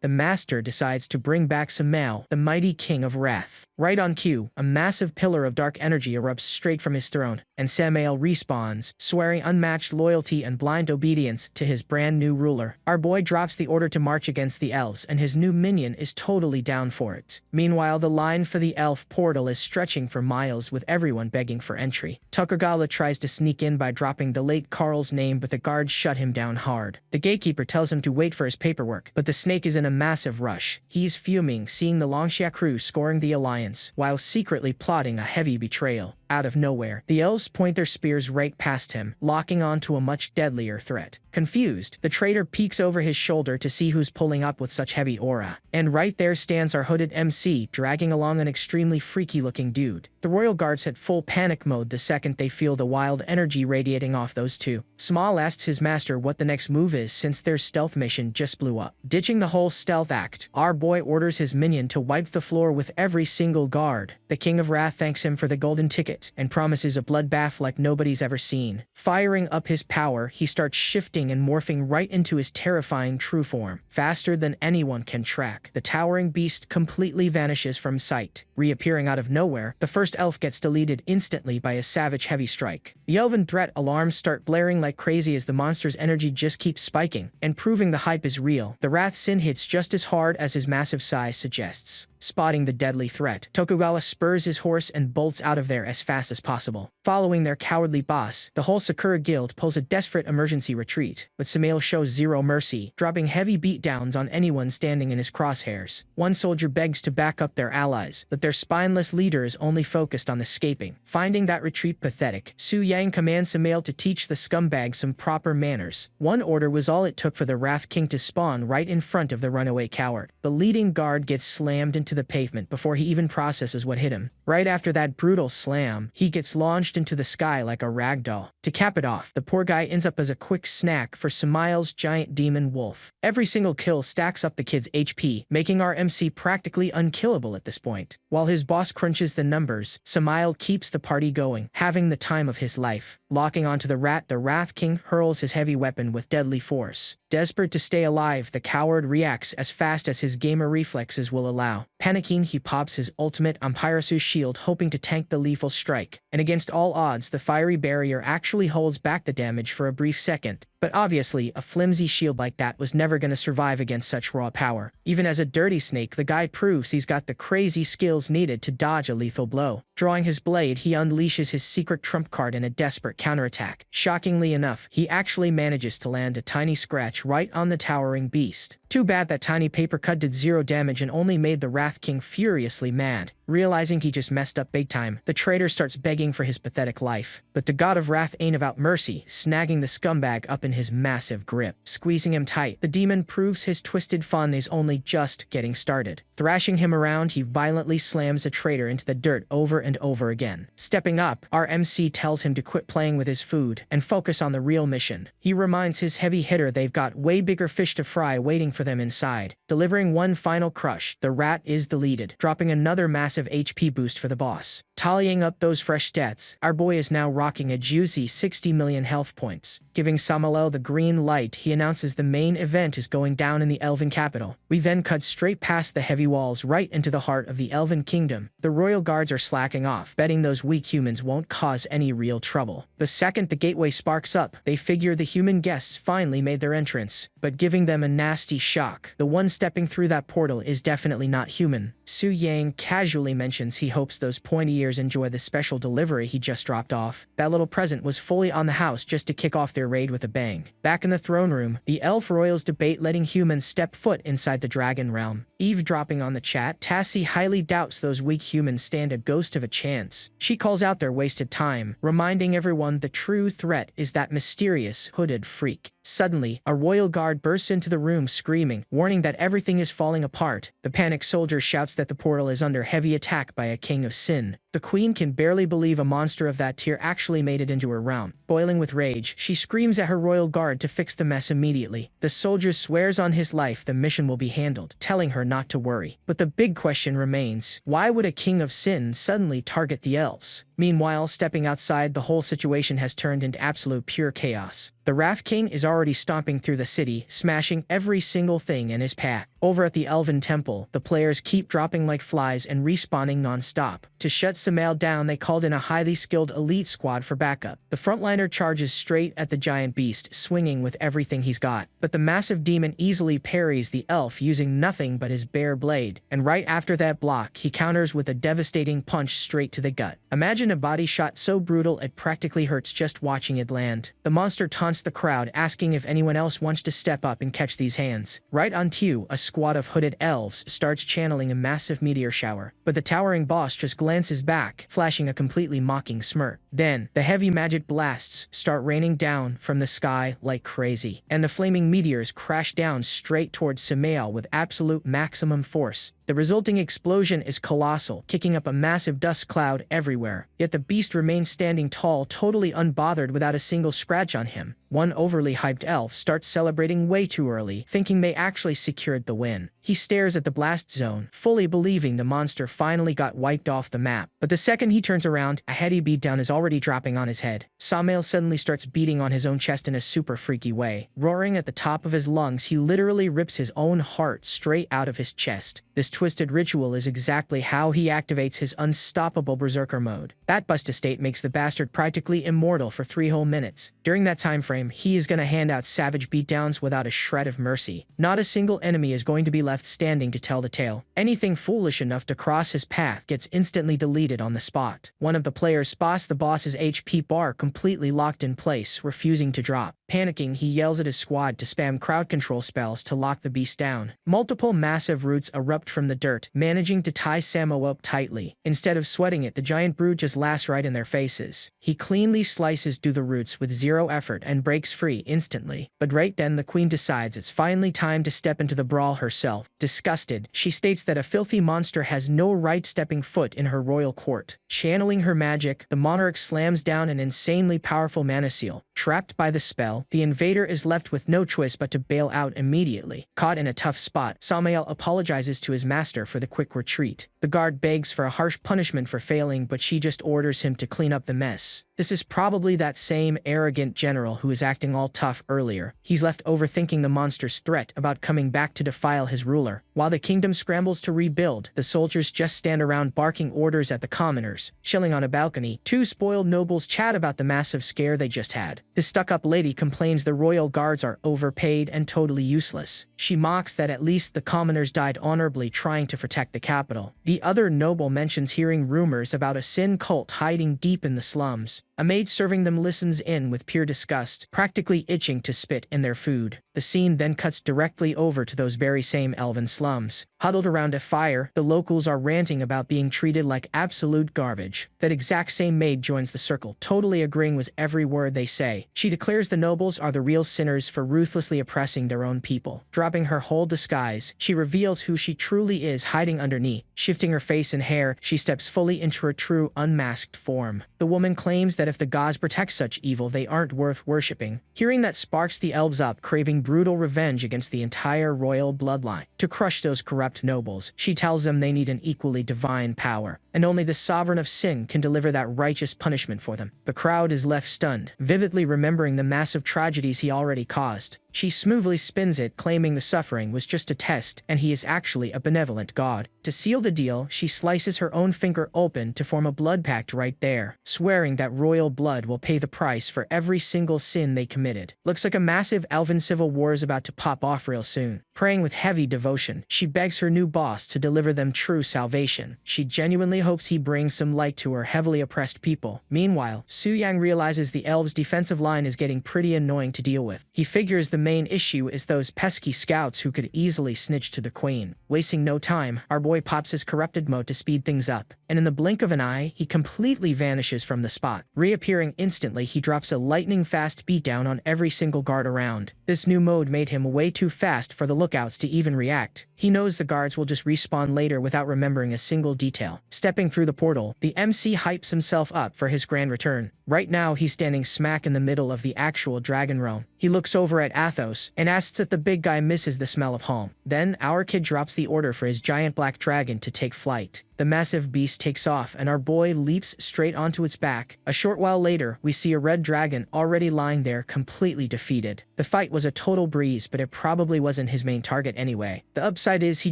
the master decides to bring back Samael, the mighty king of wrath. Right on cue, a massive pillar of dark energy erupts straight from his throne, and Samael respawns, swearing unmatched loyalty and blind obedience to his brand new ruler. Our boy drops the order to march against the elves, and his new minion is totally down for it. Meanwhile, the line for the elf portal is stretching for miles, with everyone begging for entry. Tokugawa tries to sneak in by dropping the late Carl's name, but the guards shut him down hard. The gatekeeper tells him to wait for his paperwork, but the snake is in a massive rush. He's fuming, seeing the Longxia crew scoring the alliance, while secretly plotting a heavy betrayal. Out of nowhere, the elves point their spears right past him, locking onto a much deadlier threat. Confused, the traitor peeks over his shoulder to see who's pulling up with such heavy aura. And right there stands our hooded MC, dragging along an extremely freaky-looking dude. The royal guards hit full panic mode the second they feel the wild energy radiating off those two. Small asks his master what the next move is, since their stealth mission just blew up. Ditching the whole stealth act, our boy orders his minion to wipe the floor with every single guard. The King of Wrath thanks him for the golden ticket and promises a bloodbath like nobody's ever seen. Firing up his power, he starts shifting and morphing right into his terrifying true form. Faster than anyone can track, the towering beast completely vanishes from sight. Reappearing out of nowhere, the first elf gets deleted instantly by a savage heavy strike. The elven threat alarms start blaring like crazy as the monster's energy just keeps spiking, and proving the hype is real. The Wrath Sin hits just as hard as his massive size suggests. Spotting the deadly threat, Tokugawa spurs his horse and bolts out of there as fast as possible. Following their cowardly boss, the whole Sakura guild pulls a desperate emergency retreat, but Samael shows zero mercy, dropping heavy beatdowns on anyone standing in his crosshairs. One soldier begs to back up their allies, but their spineless leader is only focused on escaping. Finding that retreat pathetic, Su Yang commands Samael to teach the scumbag some proper manners. One order was all it took for the Wrath King to spawn right in front of the runaway coward. The leading guard gets slammed into the pavement before he even processes what hit him. Right after that brutal slam, he gets launched into the sky like a ragdoll. To cap it off, the poor guy ends up as a quick snack for Samael's giant demon wolf. Every single kill stacks up the kid's HP, making our MC practically unkillable at this point. While his boss crunches the numbers, Samael keeps the party going, having the time of his life. Locking onto the Wrath King hurls his heavy weapon with deadly force. Desperate to stay alive, the coward reacts as fast as his gamer reflexes will allow. Panicking, he pops his ultimate Ampirasu shield, hoping to tank the lethal strike. And against all odds, the fiery barrier actually holds back the damage for a brief second. But obviously, a flimsy shield like that was never going to survive against such raw power. Even as a dirty snake, the guy proves he's got the crazy skills needed to dodge a lethal blow. Drawing his blade, he unleashes his secret trump card in a desperate counterattack. Shockingly enough, he actually manages to land a tiny scratch right on the towering beast. Too bad that tiny paper cut did zero damage and only made the Wrath King furiously mad. Realizing he just messed up big time, the traitor starts begging for his pathetic life. But the god of wrath ain't about mercy, snagging the scumbag up in his massive grip. Squeezing him tight, the demon proves his twisted fun is only just getting started. Thrashing him around, he violently slams the traitor into the dirt over and over again. Stepping up, our MC tells him to quit playing with his food and focus on the real mission. He reminds his heavy hitter they've got way bigger fish to fry waiting for them inside. Delivering one final crush, the rat is deleted, dropping another massive HP boost for the boss. Tallying up those fresh stats, our boy is now rocking a juicy 60 million health points. Giving Samuel the green light, he announces the main event is going down in the Elven capital. We then cut straight past the heavy walls right into the heart of the Elven kingdom. The royal guards are slacking off, betting those weak humans won't cause any real trouble. The second the gateway sparks up, they figure the human guests finally made their entrance, but giving them a nasty shock. The one stepping through that portal is definitely not human. Su Yang casually mentions he hopes those pointy ears enjoy the special delivery he just dropped off. That little present was fully on the house just to kick off their raid with a bang. Back in the throne room, the elf royals debate letting humans step foot inside the dragon realm. Eavesdropping on the chat, Tassie highly doubts those weak humans stand a ghost of a chance. She calls out their wasted time, reminding everyone the true threat is that mysterious, hooded freak. Suddenly, a royal guard bursts into the room screaming, warning that everything is falling apart. The panicked soldier shouts that the portal is under heavy attack by a king of sin. The queen can barely believe a monster of that tier actually made it into her realm. Boiling with rage, she screams at her royal guard to fix the mess immediately. The soldier swears on his life the mission will be handled, telling her not to worry. But the big question remains, why would a king of sin suddenly target the elves? Meanwhile, stepping outside, the whole situation has turned into absolute pure chaos. The Wrath King is already stomping through the city, smashing every single thing in his path. Over at the Elven Temple, the players keep dropping like flies and respawning non-stop. To shut Samael down, they called in a highly skilled elite squad for backup. The frontliner charges straight at the giant beast, swinging with everything he's got. But the massive demon easily parries the elf using nothing but his bare blade. And right after that block, he counters with a devastating punch straight to the gut. Imagine a body shot so brutal it practically hurts just watching it land. The monster taunts the crowd, asking if anyone else wants to step up and catch these hands. Right on cue, a squad of hooded elves starts channeling a massive meteor shower. But the towering boss just glances back, flashing a completely mocking smirk. Then, the heavy magic blasts start raining down from the sky like crazy, and the flaming meteors crash down straight towards Samael with absolute maximum force. The resulting explosion is colossal, kicking up a massive dust cloud everywhere. Yet the beast remains standing tall, totally unbothered without a single scratch on him. One overly hyped elf starts celebrating way too early, thinking they actually secured the win. He stares at the blast zone, fully believing the monster finally got wiped off the map. But the second he turns around, a heady beatdown is already dropping on his head. Samael suddenly starts beating on his own chest in a super freaky way. Roaring at the top of his lungs, he literally rips his own heart straight out of his chest. This twisted ritual is exactly how he activates his unstoppable berserker mode. That bust state makes the bastard practically immortal for 3 whole minutes. During that time frame, he is gonna hand out savage beatdowns without a shred of mercy. Not a single enemy is going to be left standing to tell the tale. Anything foolish enough to cross his path gets instantly deleted on the spot. One of the players spots the boss's HP bar completely locked in place, refusing to drop. Panicking, he yells at his squad to spam crowd control spells to lock the beast down. Multiple massive roots erupt from the dirt, managing to tie Samo up tightly. Instead of sweating it, the giant brood just laughs right in their faces. He cleanly slices through the roots with zero effort and breaks free instantly. But right then, the queen decides it's finally time to step into the brawl herself. Disgusted, she states that a filthy monster has no right stepping foot in her royal court. Channeling her magic, the monarch slams down an insanely powerful mana seal. Trapped by the spell, the invader is left with no choice but to bail out immediately. Caught in a tough spot, Samael apologizes to his master for the quick retreat. The guard begs for a harsh punishment for failing, but she just orders him to clean up the mess. This is probably that same arrogant general who was acting all tough earlier. He's left overthinking the monster's threat about coming back to defile his ruler. While the kingdom scrambles to rebuild, the soldiers just stand around barking orders at the commoners. Chilling on a balcony, 2 spoiled nobles chat about the massive scare they just had. The stuck-up lady complains the royal guards are overpaid and totally useless. She mocks that at least the commoners died honorably trying to protect the capital. The other noble mentions hearing rumors about a sin cult hiding deep in the slums. A maid serving them listens in with pure disgust, practically itching to spit in their food. The scene then cuts directly over to those very same elven slums. Huddled around a fire, the locals are ranting about being treated like absolute garbage. That exact same maid joins the circle, totally agreeing with every word they say. She declares the nobles are the real sinners for ruthlessly oppressing their own people. Dropping her whole disguise, she reveals who she truly is hiding underneath. Shifting her face and hair, she steps fully into her true unmasked form. The woman claims that if the gods protect such evil, they aren't worth worshipping. Hearing that sparks the elves up, craving brutal revenge against the entire royal bloodline. To crush those corrupt nobles, she tells them they need an equally divine power, and only the sovereign of sin can deliver that righteous punishment for them. The crowd is left stunned, vividly remembering the massive tragedies he already caused. She smoothly spins it, claiming the suffering was just a test and he is actually a benevolent god. To seal the deal, she slices her own finger open to form a blood pact right there, swearing that royal blood will pay the price for every single sin they committed. Looks like a massive elven civil war is about to pop off real soon. Praying with heavy devotion, she begs her new boss to deliver them true salvation. She genuinely hopes he brings some light to her heavily oppressed people. Meanwhile, Su Yang realizes the elves' defensive line is getting pretty annoying to deal with. He figures the main issue is those pesky scouts who could easily snitch to the queen. Wasting no time, our boy pops his corrupted mode to speed things up, and in the blink of an eye, he completely vanishes from the spot. Reappearing instantly, he drops a lightning-fast beatdown on every single guard around. This new mode made him way too fast for the lookouts to even react. He knows the guards will just respawn later without remembering a single detail. Stepping through the portal, the MC hypes himself up for his grand return. Right now, he's standing smack in the middle of the actual dragon realm. He looks over at Athos and asks if the big guy misses the smell of home. Then, our kid drops the order for his giant black dragon to take flight. The massive beast takes off and our boy leaps straight onto its back. A short while later, we see a red dragon already lying there completely defeated. The fight was a total breeze, but it probably wasn't his main target anyway. The upside is he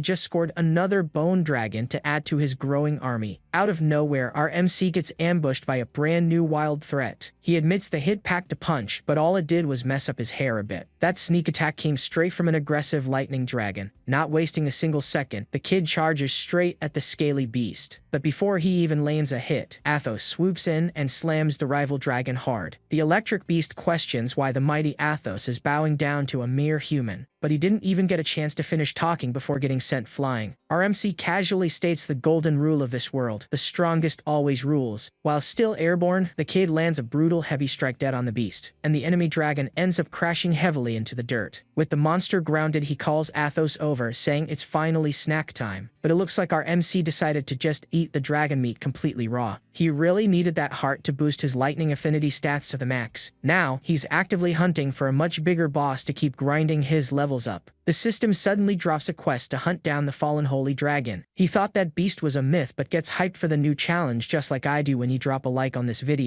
just scored another bone dragon to add to his growing army. Out of nowhere, our MC gets ambushed by a brand new wild threat. He admits the hit packed a punch, but all it did was mess up his hair a bit. That sneak attack came straight from an aggressive lightning dragon. Not wasting a single second, the kid charges straight at the scaly beast. But before he even lands a hit, Athos swoops in and slams the rival dragon hard. The electric beast questions why the mighty Athos is bowing down to a mere human, but he didn't even get a chance to finish talking before getting sent flying. Our MC casually states the golden rule of this world: the strongest always rules. While still airborne, the kid lands a brutal heavy strike dead on the beast, and the enemy dragon ends up crashing heavily into the dirt. With the monster grounded, he calls Athos over, saying it's finally snack time. But it looks like our MC decided to just eat the dragon meat completely raw. He really needed that heart to boost his lightning affinity stats to the max. Now, he's actively hunting for a much bigger boss to keep grinding his levels up. The system suddenly drops a quest to hunt down the fallen holy dragon. He thought that beast was a myth, but gets hyped for the new challenge just like I do when you drop a like on this video.